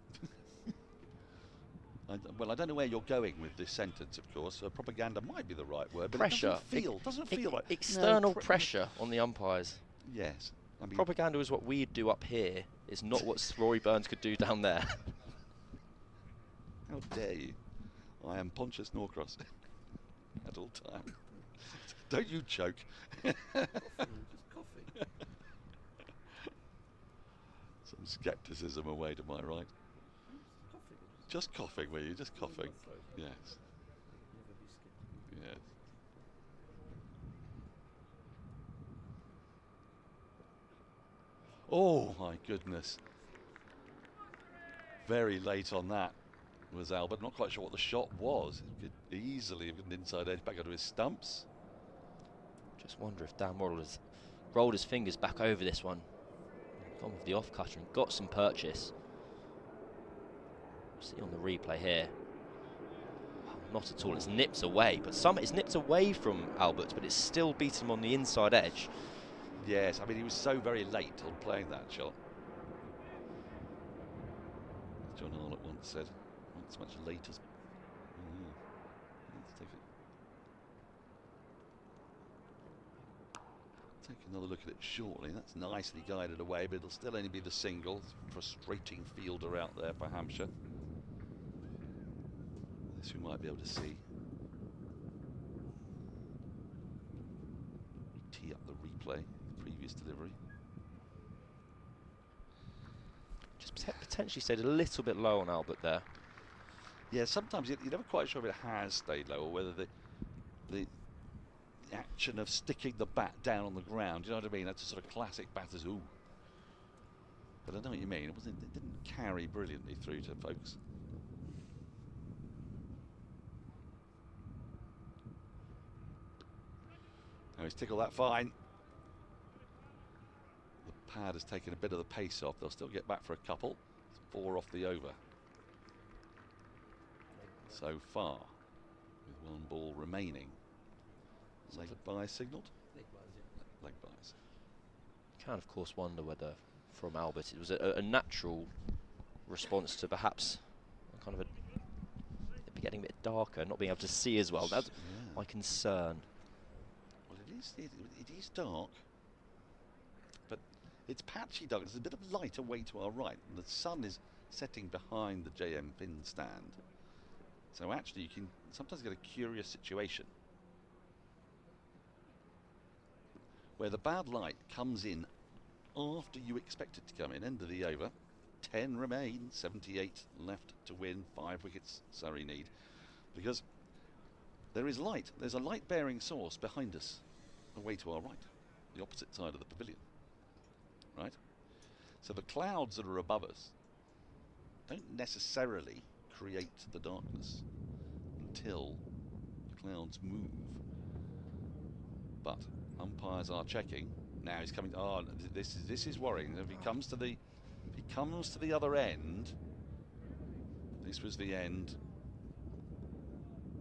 Well, I don't know where you're going with this sentence, of course. Propaganda might be the right word, but pressure. It doesn't feel like external pressure on the umpires. Yes. I mean, propaganda is what we do up here. It's not what Rory Burns could do down there. How dare you? I am Pontius Norcross at all time. Don't you choke. Just coughing. Some scepticism away to my right. Just coughing, were you? Just coughing. Yes. Yes. Oh my goodness. Very late on that was Albert. Not quite sure what the shot was. It could easily have gotten inside edge back onto his stumps. Just wonder if Dan Worrell has rolled his fingers back over this one. Gone with the off cutter and got some purchase. See on the replay here. Oh, not at all. It's nipped away, but it's nipped away from Albert, but it's still beaten him on the inside edge. Yes, I mean, he was so very late on playing that shot. John Arlott once said, not as much late as... Let's take another look at it shortly. That's nicely guided away, but it'll still only be the single. Frustrating fielder out there for Hampshire. This we might be able to see. Tee up the replay, previous delivery. Just potentially stayed a little bit low on Albert there. Yeah, sometimes you're never quite sure if it has stayed low or whether the action of sticking the bat down on the ground, you know what I mean? That's a sort of classic batter's ooh. But I know what you mean. It didn't carry brilliantly through to folks. Now he's tickled that fine. The pad has taken a bit of the pace off. They'll still get back for a couple. It's 4 off the over so far, with 1 ball remaining. Leg bye signalled? Leg byes. Can of course wonder whether from Albert it was a natural response to perhaps kind of it getting a bit darker, not being able to see as well. That's my concern. Well, it is dark, but it's patchy dark. There's a bit of light away to our right, and the sun is setting behind the JM pin stand. So actually you can sometimes get a curious situation where the bad light comes in after you expect it to come in. End of the over. 10 remain, 78 left to win, 5 wickets Surrey need. Because there is light. There's a light-bearing source behind us, away to our right, the opposite side of the pavilion. Right? So the clouds that are above us don't necessarily create the darkness until the clouds move. But umpires are checking. Now he's coming. Oh, this is worrying. If he comes to the other end, this was the end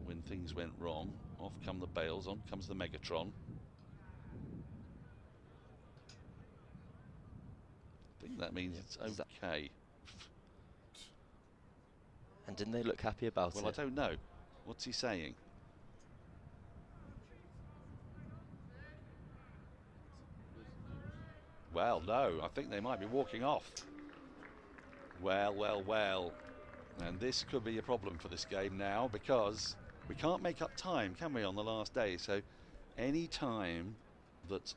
when things went wrong. Off come the bails. On comes the Megatron. I think that means it's okay. And didn't they look happy about it? Well, I don't know. What's he saying? Well, no, I think they might be walking off. Well. And this could be a problem for this game now, because we can't make up time, can we, on the last day? So any time that's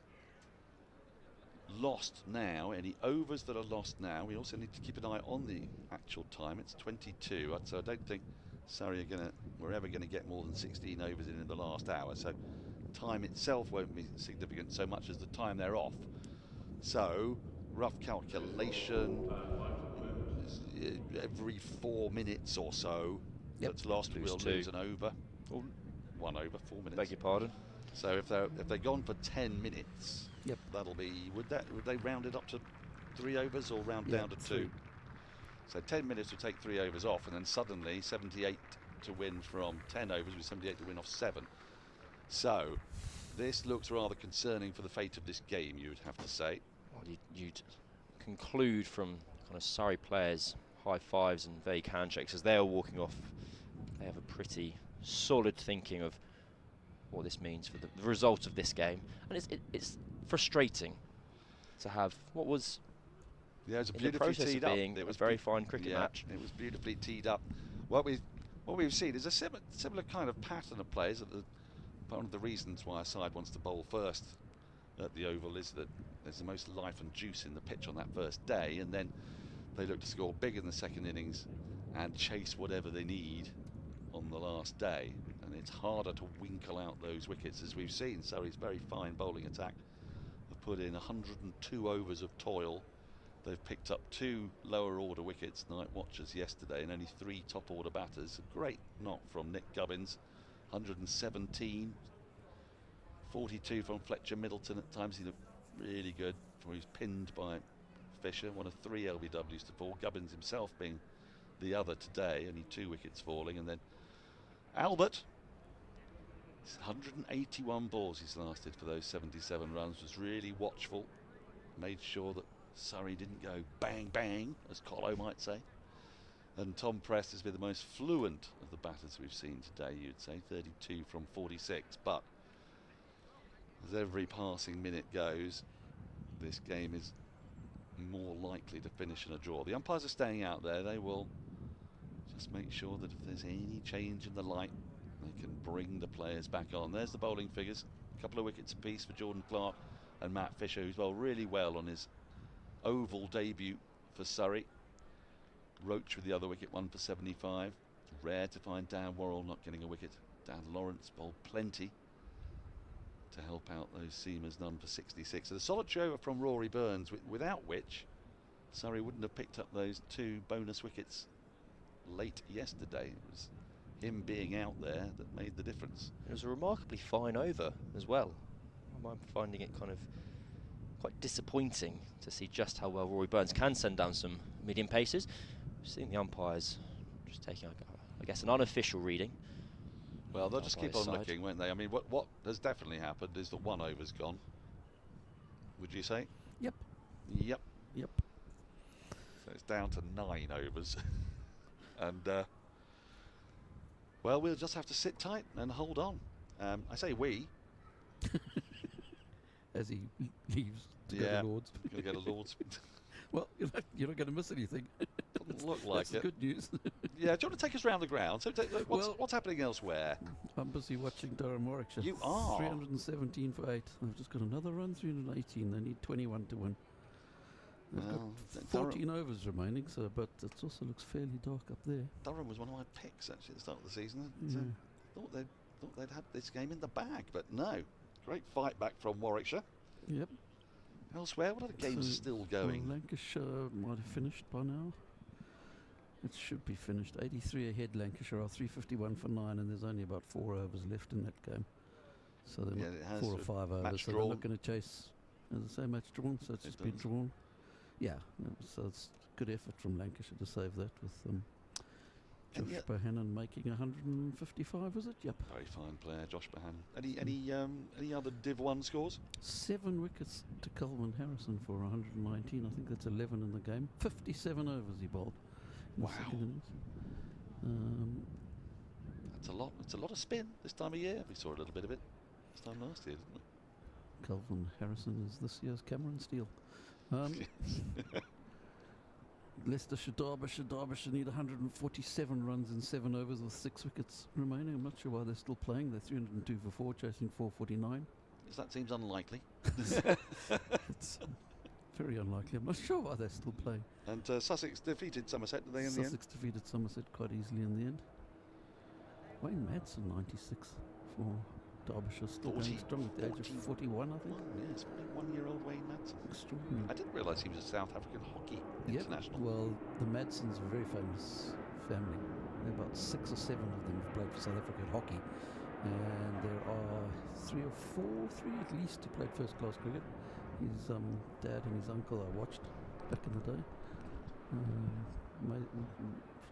lost now, any overs that are lost now, we also need to keep an eye on the actual time. It's 22, so I don't think Surrey we're ever going to get more than 16 overs in the last hour. So time itself won't be significant so much as the time they're off. So, rough calculation, every 4 minutes or so that's lost, we'll lose an over. Or 1 over, 4 minutes. Beg your pardon. So if they're gone for 10 minutes, that'll be, would they round it up to 3 overs or round down to 2? So 10 minutes would take 3 overs off, and then suddenly 78 to win from 10 overs with 78 to win off 7. So this looks rather concerning for the fate of this game, you would have to say. Well, you'd conclude from kind of Surrey players' high fives and vague handshakes as they are walking off. They have a pretty solid thinking of what this means for the result of this game, and it's frustrating to have what was it was in the process of being a very fine cricket match. It was beautifully teed up. What we've seen is a similar kind of pattern of plays. One of the reasons why a side wants to bowl first at the Oval is that there's the most life and juice in the pitch on that first day, and then they look to score big in the second innings and chase whatever they need on the last day. And it's harder to winkle out those wickets, as we've seen. Surrey's very fine bowling attack have put in 102 overs of toil. They've picked up 2 lower order wickets, night watchers yesterday, and only 3 top order batters. A great knock from Nick Gubbins, 117, 42 from Fletcha Middleton. At times he looked really good. He was pinned by Fisher, one of 3 LBWs to fall. Gubbins himself being the other today, only 2 wickets falling. And then Albert It's 181 balls he's lasted for those 77 runs. Was really watchful. Made sure that Surrey didn't go bang bang, as Colo might say. And Tom Prest has been the most fluent of the batters we've seen today, you'd say, 32 from 46. But as every passing minute goes, this game is more likely to finish in a draw. The umpires are staying out there. They will just make sure that if there's any change in the light, they can bring the players back on. There's the bowling figures. A couple of wickets apiece for Jordan Clark and Matt Fisher, who's bowled really well on his oval debut for Surrey. Roach with the other wicket, 1 for 75. Rare to find Dan Worrell not getting a wicket. Dan Lawrence bowled plenty to help out those seamers, none for 66. So the solitary over from Rory Burns, without which Surrey wouldn't have picked up those 2 bonus wickets late yesterday. It was him being out there that made the difference. It was a remarkably fine over as well. I'm finding it kind of quite disappointing to see just how well Rory Burns can send down some medium paces. We've seen the umpires just taking, I guess, an unofficial reading. Well, they'll just keep on looking, won't they? I mean, what has definitely happened is that 1 over's gone. Would you say? Yep. Yep. Yep. So it's down to 9 overs. And, well, we'll just have to sit tight and hold on. I say we. As he leaves to yeah, go to Lord's. Going to go to Lord's. Well, you're not going to miss anything. Doesn't look like That's it. Good news. Yeah, do you want to take us round the ground? So, what's happening elsewhere? I'm busy watching Durham Warwickshire. You are? 317 for 8. They've just got another run, 318. They need 21 to win. They've got 14 overs remaining, but it also looks fairly dark up there. Durham was one of my picks, actually, at the start of the season. Yeah. Thought they'd had this game in the bag, but no. Great fight back from Warwickshire. Yep. Elsewhere, what other games are still going? Well, Lancashire might have finished by now. It should be finished. 83 ahead, Lancashire are 351 for 9, and there's only about 4 overs left in that game. So they're not 4 or 5 overs, so they're not going to chase. As I say, match drawn, so it's just been drawn. Yeah, so it's a good effort from Lancashire to save that with Josh Bohannon making 155, is it? Yep. Very fine player, Josh Bohannon. Any other Div 1 scores? 7 wickets to Colvin Harrison for 119. I think that's 11 in the game. 57 overs he bowled. Wow. That's a lot. It's a lot of spin this time of year. We saw a little bit of it this time last year, didn't we? Colvin Harrison is this year's Cameron Steele. Leicestershire, Derbyshire need 147 runs in 7 overs with 6 wickets remaining. I'm not sure why they're still playing. They're 302 for 4, chasing 449. That seems unlikely. It's very unlikely. I'm not sure why they're still playing. And Sussex defeated Somerset, did they, in the end? Sussex defeated Somerset quite easily in the end. Wayne Madsen, 96 for Derbyshire, still going strong at the age of 41, I think. Oh, yes, 41-year-old Wayne Madsen. Extraordinary. I didn't realise he was a South African hockey international. Well, the Madsens are a very famous family. There are about 6 or 7 of them have played for South African hockey. And there are 3 at least, who played first-class cricket. His dad and his uncle I watched back in the day.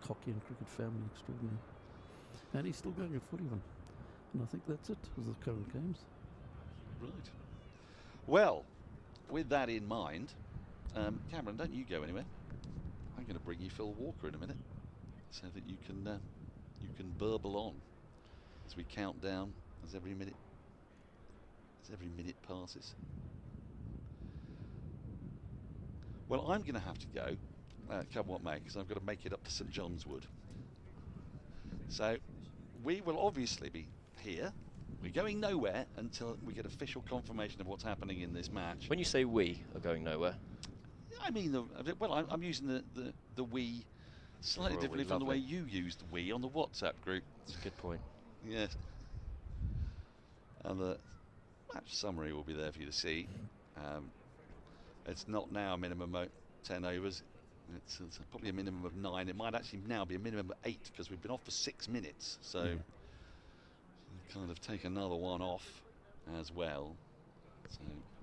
Hockey and cricket family, extraordinary. And he's still going at 41. And I think that's it, as the current games. Right. Well, with that in mind, Cameron, don't you go anywhere. I'm going to bring you Phil Walker in a minute, so that you can burble on as we count down as every minute passes. Well, I'm going to have to go, come what may, because I've got to make it up to St John's Wood. So we will obviously be here. We're going nowhere until we get official confirmation of what's happening in this match. When you say we are going nowhere, I mean, I'm using the we slightly differently from the way you used we on the WhatsApp group. That's a good point. Yes. And the match summary will be there for you to see. It's not now a minimum of 10 overs. It's probably a minimum of 9. It might actually now be a minimum of 8 because we've been off for 6 minutes. So kind of take another one off as well. So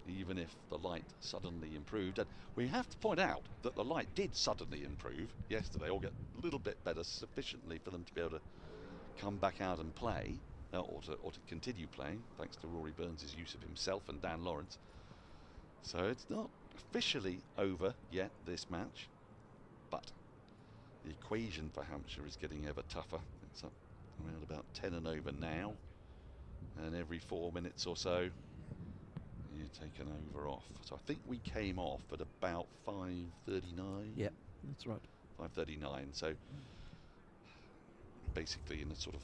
even if the light suddenly improved, and we have to point out that the light did suddenly improve yesterday, or get a little bit better sufficiently for them to be able to come back out and play. or to continue playing, thanks to Rory Burns' use of himself and Dan Lawrence. So it's not officially over yet, this match, but the equation for Hampshire is getting ever tougher. It's up around about 10 and over now, and every 4 minutes or so you take an over off. So I think we came off at about 5:39. Yeah, that's right. 5:39. So basically in a sort of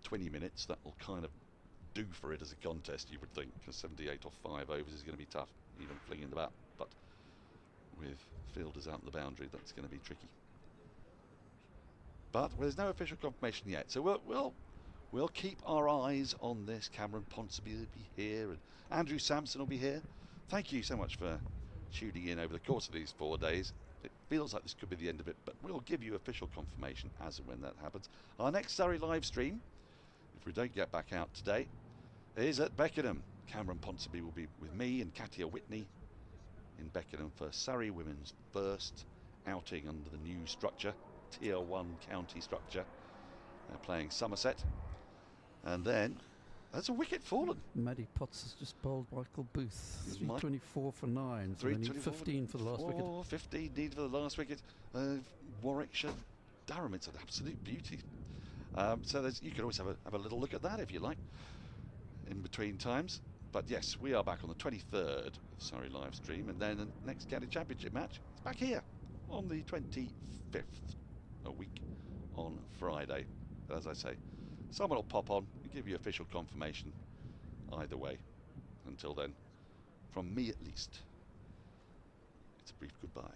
20 minutes, that will kind of do for it as a contest, you would think, because 78 off 5 overs is going to be tough, even flinging the bat. But with fielders out the boundary, that's going to be tricky. But there's no official confirmation yet, so we'll keep our eyes on this. Cameron Ponsonby will be here, and Andrew Sampson will be here. Thank you so much for tuning in over the course of these 4 days. It feels like this could be the end of it, but we'll give you official confirmation as and when that happens. Our next Surrey live stream, if we don't get back out today, is at Beckenham. Cameron Ponsonby will be with me and Katya Witney in Beckenham for Surrey Women's first outing under the new structure, Tier 1 county structure. They're playing Somerset. And then, there's a wicket fallen. Maddie Potts has just bowled Michael Booth. 324 for 9. So they need 15 for the last wicket. 15 need for the last wicket. Warwickshire, Durham, it's an absolute beauty. So you can always have a little look at that if you like, in between times. But yes, we are back on the 23rd of Surrey live stream, and then the next county championship match is back here on the 25th, a week on Friday. As I say, someone will pop on and give you official confirmation either way. Until then, from me at least, it's a brief goodbye.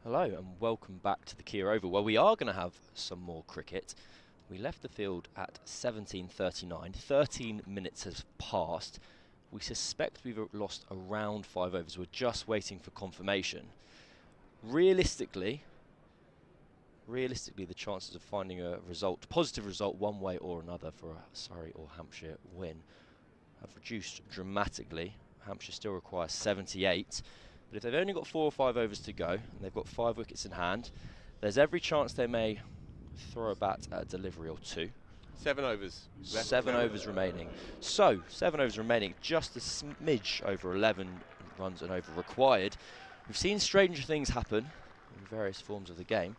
Hello and welcome back to the Kia Oval, where we are going to have some more cricket. We left the field at 17:39. 13 minutes has passed. We suspect we've lost around 5 overs. We're just waiting for confirmation. Realistically, the chances of finding a positive result one way or another for a Surrey or Hampshire win have reduced dramatically. Hampshire still requires 78. But if they've only got 4 or 5 overs to go, and they've got 5 wickets in hand, there's every chance they may throw a bat at a delivery or 2. 7 overs. 7 overs remaining. So, 7 overs remaining, just a smidge over 11 runs and over required. We've seen stranger things happen in various forms of the game.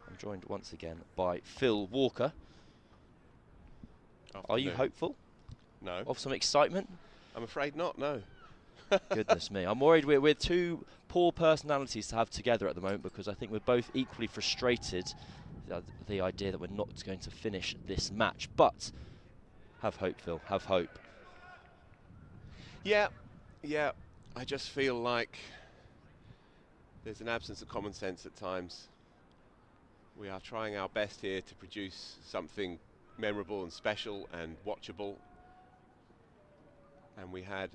I'm joined once again by Phil Walker. Are you hopeful? No. Of some excitement? I'm afraid not, no. Goodness me. I'm worried we're 2 poor personalities to have together at the moment, because I think we're both equally frustrated the idea that we're not going to finish this match. But have hope, Phil. Have hope. Yeah. I just feel like there's an absence of common sense at times. We are trying our best here to produce something memorable and special and watchable. And we had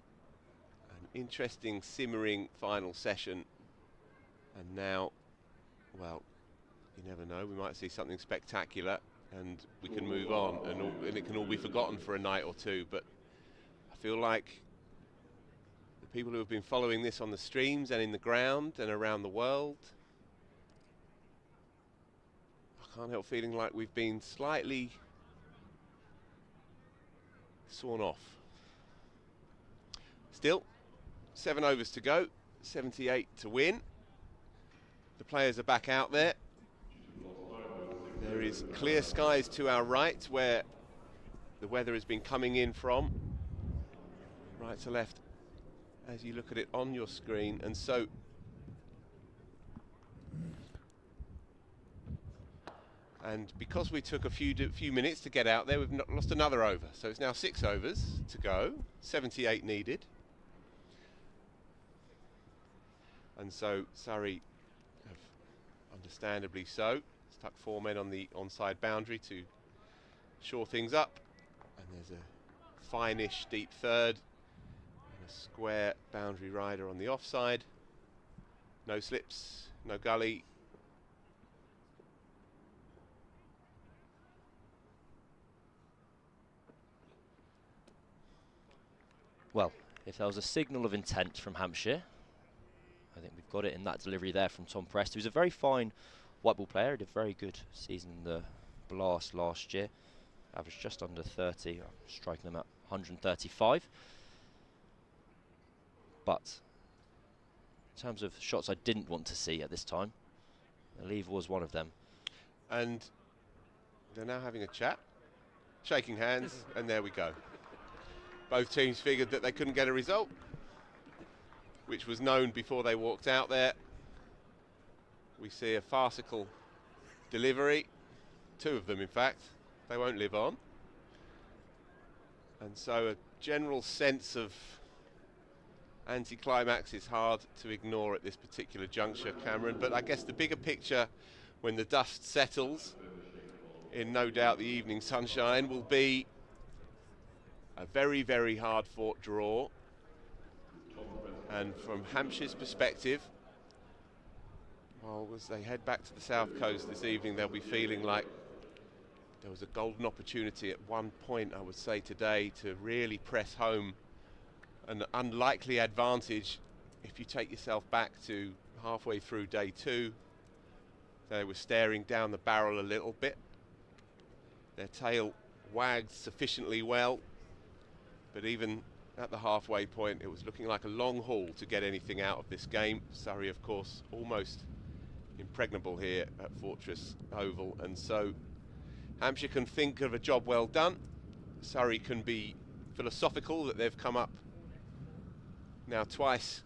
interesting simmering final session, and now, well, you never know, we might see something spectacular and we can move on, and it can all be forgotten for a night or two. But I feel like the people who have been following this on the streams and in the ground and around the world, I can't help feeling like we've been slightly sawn off. Still, 7 overs to go, 78 to win. The players are back out there. There is clear skies to our right, where the weather has been coming in from. Right to left, as you look at it on your screen. And so, and because we took a few minutes to get out there, we've lost another over. So it's now 6 overs to go, 78 needed. And so Surrey have, understandably so, stuck 4 men on the onside boundary to shore things up. And there's a fine-ish deep third and a square boundary rider on the offside. No slips, no gully. Well, if there was a signal of intent from Hampshire, I think we've got it in that delivery there from Tom Prest, who's a very fine white ball player. He did a very good season in the Blast last year. Averaged just under 30, striking them at 135. But in terms of shots I didn't want to see at this time, the leave was one of them. And they're now having a chat, shaking hands, and there we go. Both teams figured that they couldn't get a result, which was known before they walked out there. We see a farcical delivery, 2 of them in fact. They won't live on. And so a general sense of anticlimax is hard to ignore at this particular juncture, Cameron. But I guess the bigger picture, when the dust settles, in no doubt the evening sunshine, will be a very, very hard-fought draw. And from Hampshire's perspective, well, as they head back to the south coast this evening, they'll be feeling like there was a golden opportunity at one point, I would say today, to really press home an unlikely advantage. If you take yourself back to halfway through day 2, they were staring down the barrel a little bit. Their tail wagged sufficiently well, but even at the halfway point, it was looking like a long haul to get anything out of this game. Surrey, of course, almost impregnable here at Fortress Oval, and so Hampshire can think of a job well done. Surrey can be philosophical that they've come up now twice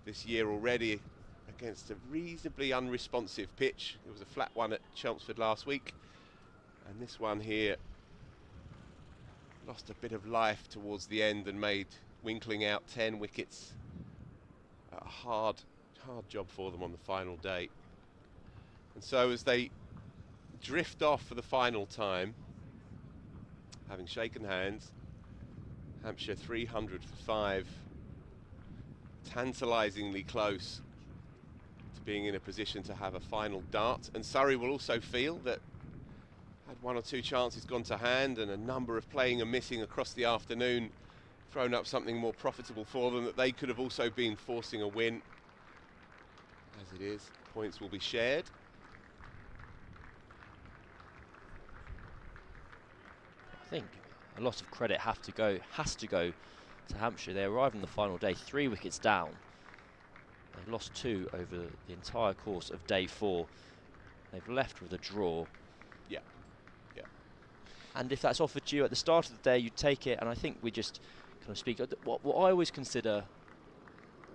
this year already against a reasonably unresponsive pitch. It was a flat one at Chelmsford last week, and this one here lost a bit of life towards the end and made Winkling out 10 wickets at a hard hard job for them on the final day. And so as they drift off for the final time, having shaken hands, Hampshire 300 for 5, tantalisingly close to being in a position to have a final dart. And Surrey will also feel that had one or two chances gone to hand and a number of playing and missing across the afternoon thrown up something more profitable for them, that they could have also been forcing a win. As it is, points will be shared. I think a lot of credit has to go to Hampshire. They arrived on the final day 3 wickets down. They've lost 2 over the entire course of day 4. They've left with a draw. Yeah. And if that's offered to you at the start of the day, you take it. And I think we just kind of speak. What I always consider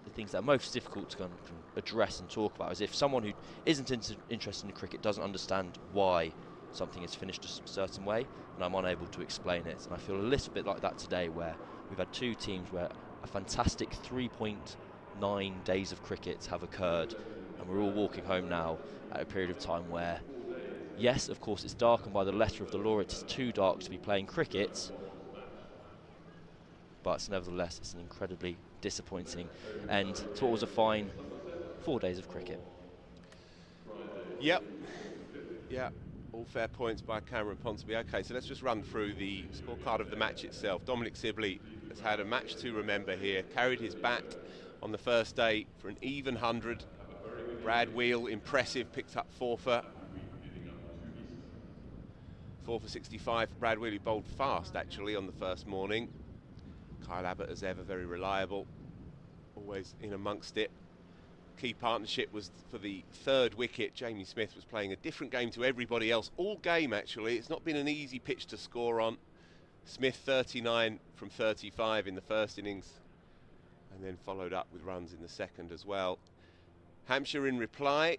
the things that are most difficult to kind of address and talk about is if someone who isn't interested in cricket doesn't understand why something is finished a certain way, and I'm unable to explain it. And I feel a little bit like that today, where we've had 2 teams where a fantastic 3.9 days of cricket have occurred, and we're all walking home now at a period of time where, yes, of course, it's dark, and by the letter of the law, it's too dark to be playing cricket, but nevertheless, it's an incredibly disappointing end to what was a fine 4 days of cricket. Yep. All fair points by Cameron Ponsonby. Okay, so let's just run through the scorecard of the match itself. Dominic Sibley has had a match to remember here. Carried his bat on the first day for an even 100. Brad Wheel, impressive, picked up 4 for 65 for Brad Wheel, who bowled fast actually on the first morning. Kyle Abbott, as ever, very reliable, always in amongst it. Key partnership was for the 3rd wicket. Jamie Smith was playing a different game to everybody else all game actually. It's not been an easy pitch to score on. Smith 39 from 35 in the first innings, and then followed up with runs in the second as well. Hampshire in reply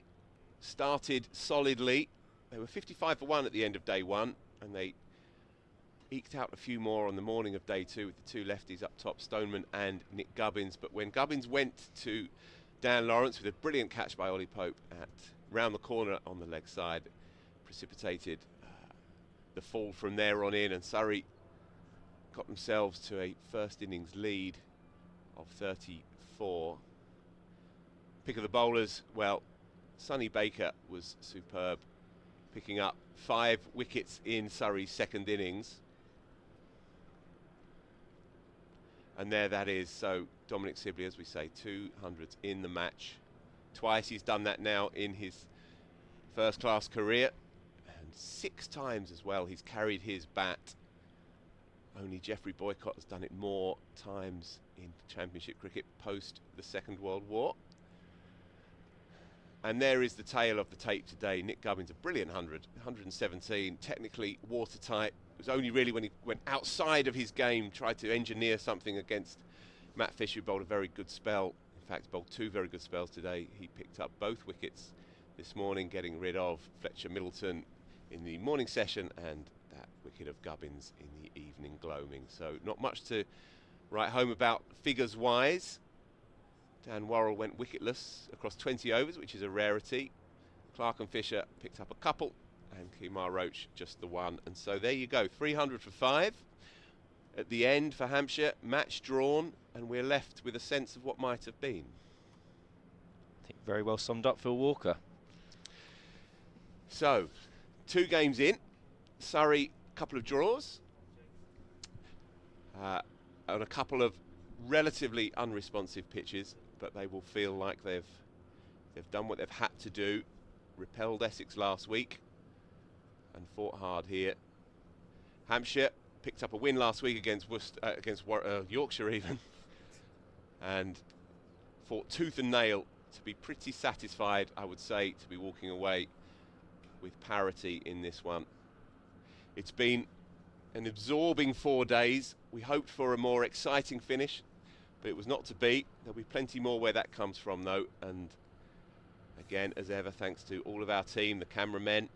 started solidly. They were 55 for 1 at the end of day 1, and they eked out a few more on the morning of day 2 with the 2 lefties up top, Stoneman and Nick Gubbins. But when Gubbins went to Dan Lawrence with a brilliant catch by Ollie Pope at round the corner on the leg side, precipitated the fall from there on in, and Surrey got themselves to a first innings lead of 34. Pick of the bowlers, well, Sonny Baker was superb, picking up 5 wickets in Surrey's second innings. And there that is. So Dominic Sibley, as we say, 200s in the match. Twice he's done that now in his first-class career, and 6 times as well he's carried his bat. Only Geoffrey Boycott has done it more times in Championship cricket post the Second World War. And there is the tale of the tape today. Nick Gubbins, a brilliant 100, 117, technically watertight. It was only really when he went outside of his game, tried to engineer something against Matt Fisher, who bowled a very good spell. In fact, bowled 2 very good spells today. He picked up both wickets this morning, getting rid of Fletcha Middleton in the morning session and that wicket of Gubbins in the evening gloaming. So not much to write home about figures-wise. Dan Worrell went wicketless across 20 overs, which is a rarity. Clark and Fisher picked up a couple, and Kemar Roach just the 1. And so there you go, 300 for 5 at the end for Hampshire. Match drawn, and we're left with a sense of what might have been. I think very well summed up, Phil Walker. So 2 games in, Surrey, a couple of draws, on a couple of relatively unresponsive pitches, but they will feel like they've done what they've had to do. Repelled Essex last week and fought hard here. Hampshire picked up a win last week against Yorkshire even, and fought tooth and nail to be pretty satisfied, I would say, to be walking away with parity in this one. It's been an absorbing 4 days. We hoped for a more exciting finish, but it was not to be. There'll be plenty more where that comes from though, and again, as ever, thanks to all of our team, the cameramen,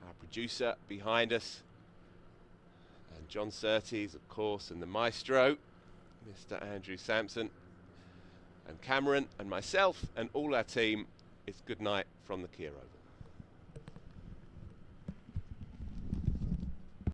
our producer behind us, and John Surtees, of course, and the maestro, Mr. Andrew Sampson. And Cameron and myself and all our team, it's good night from the Kia Oval.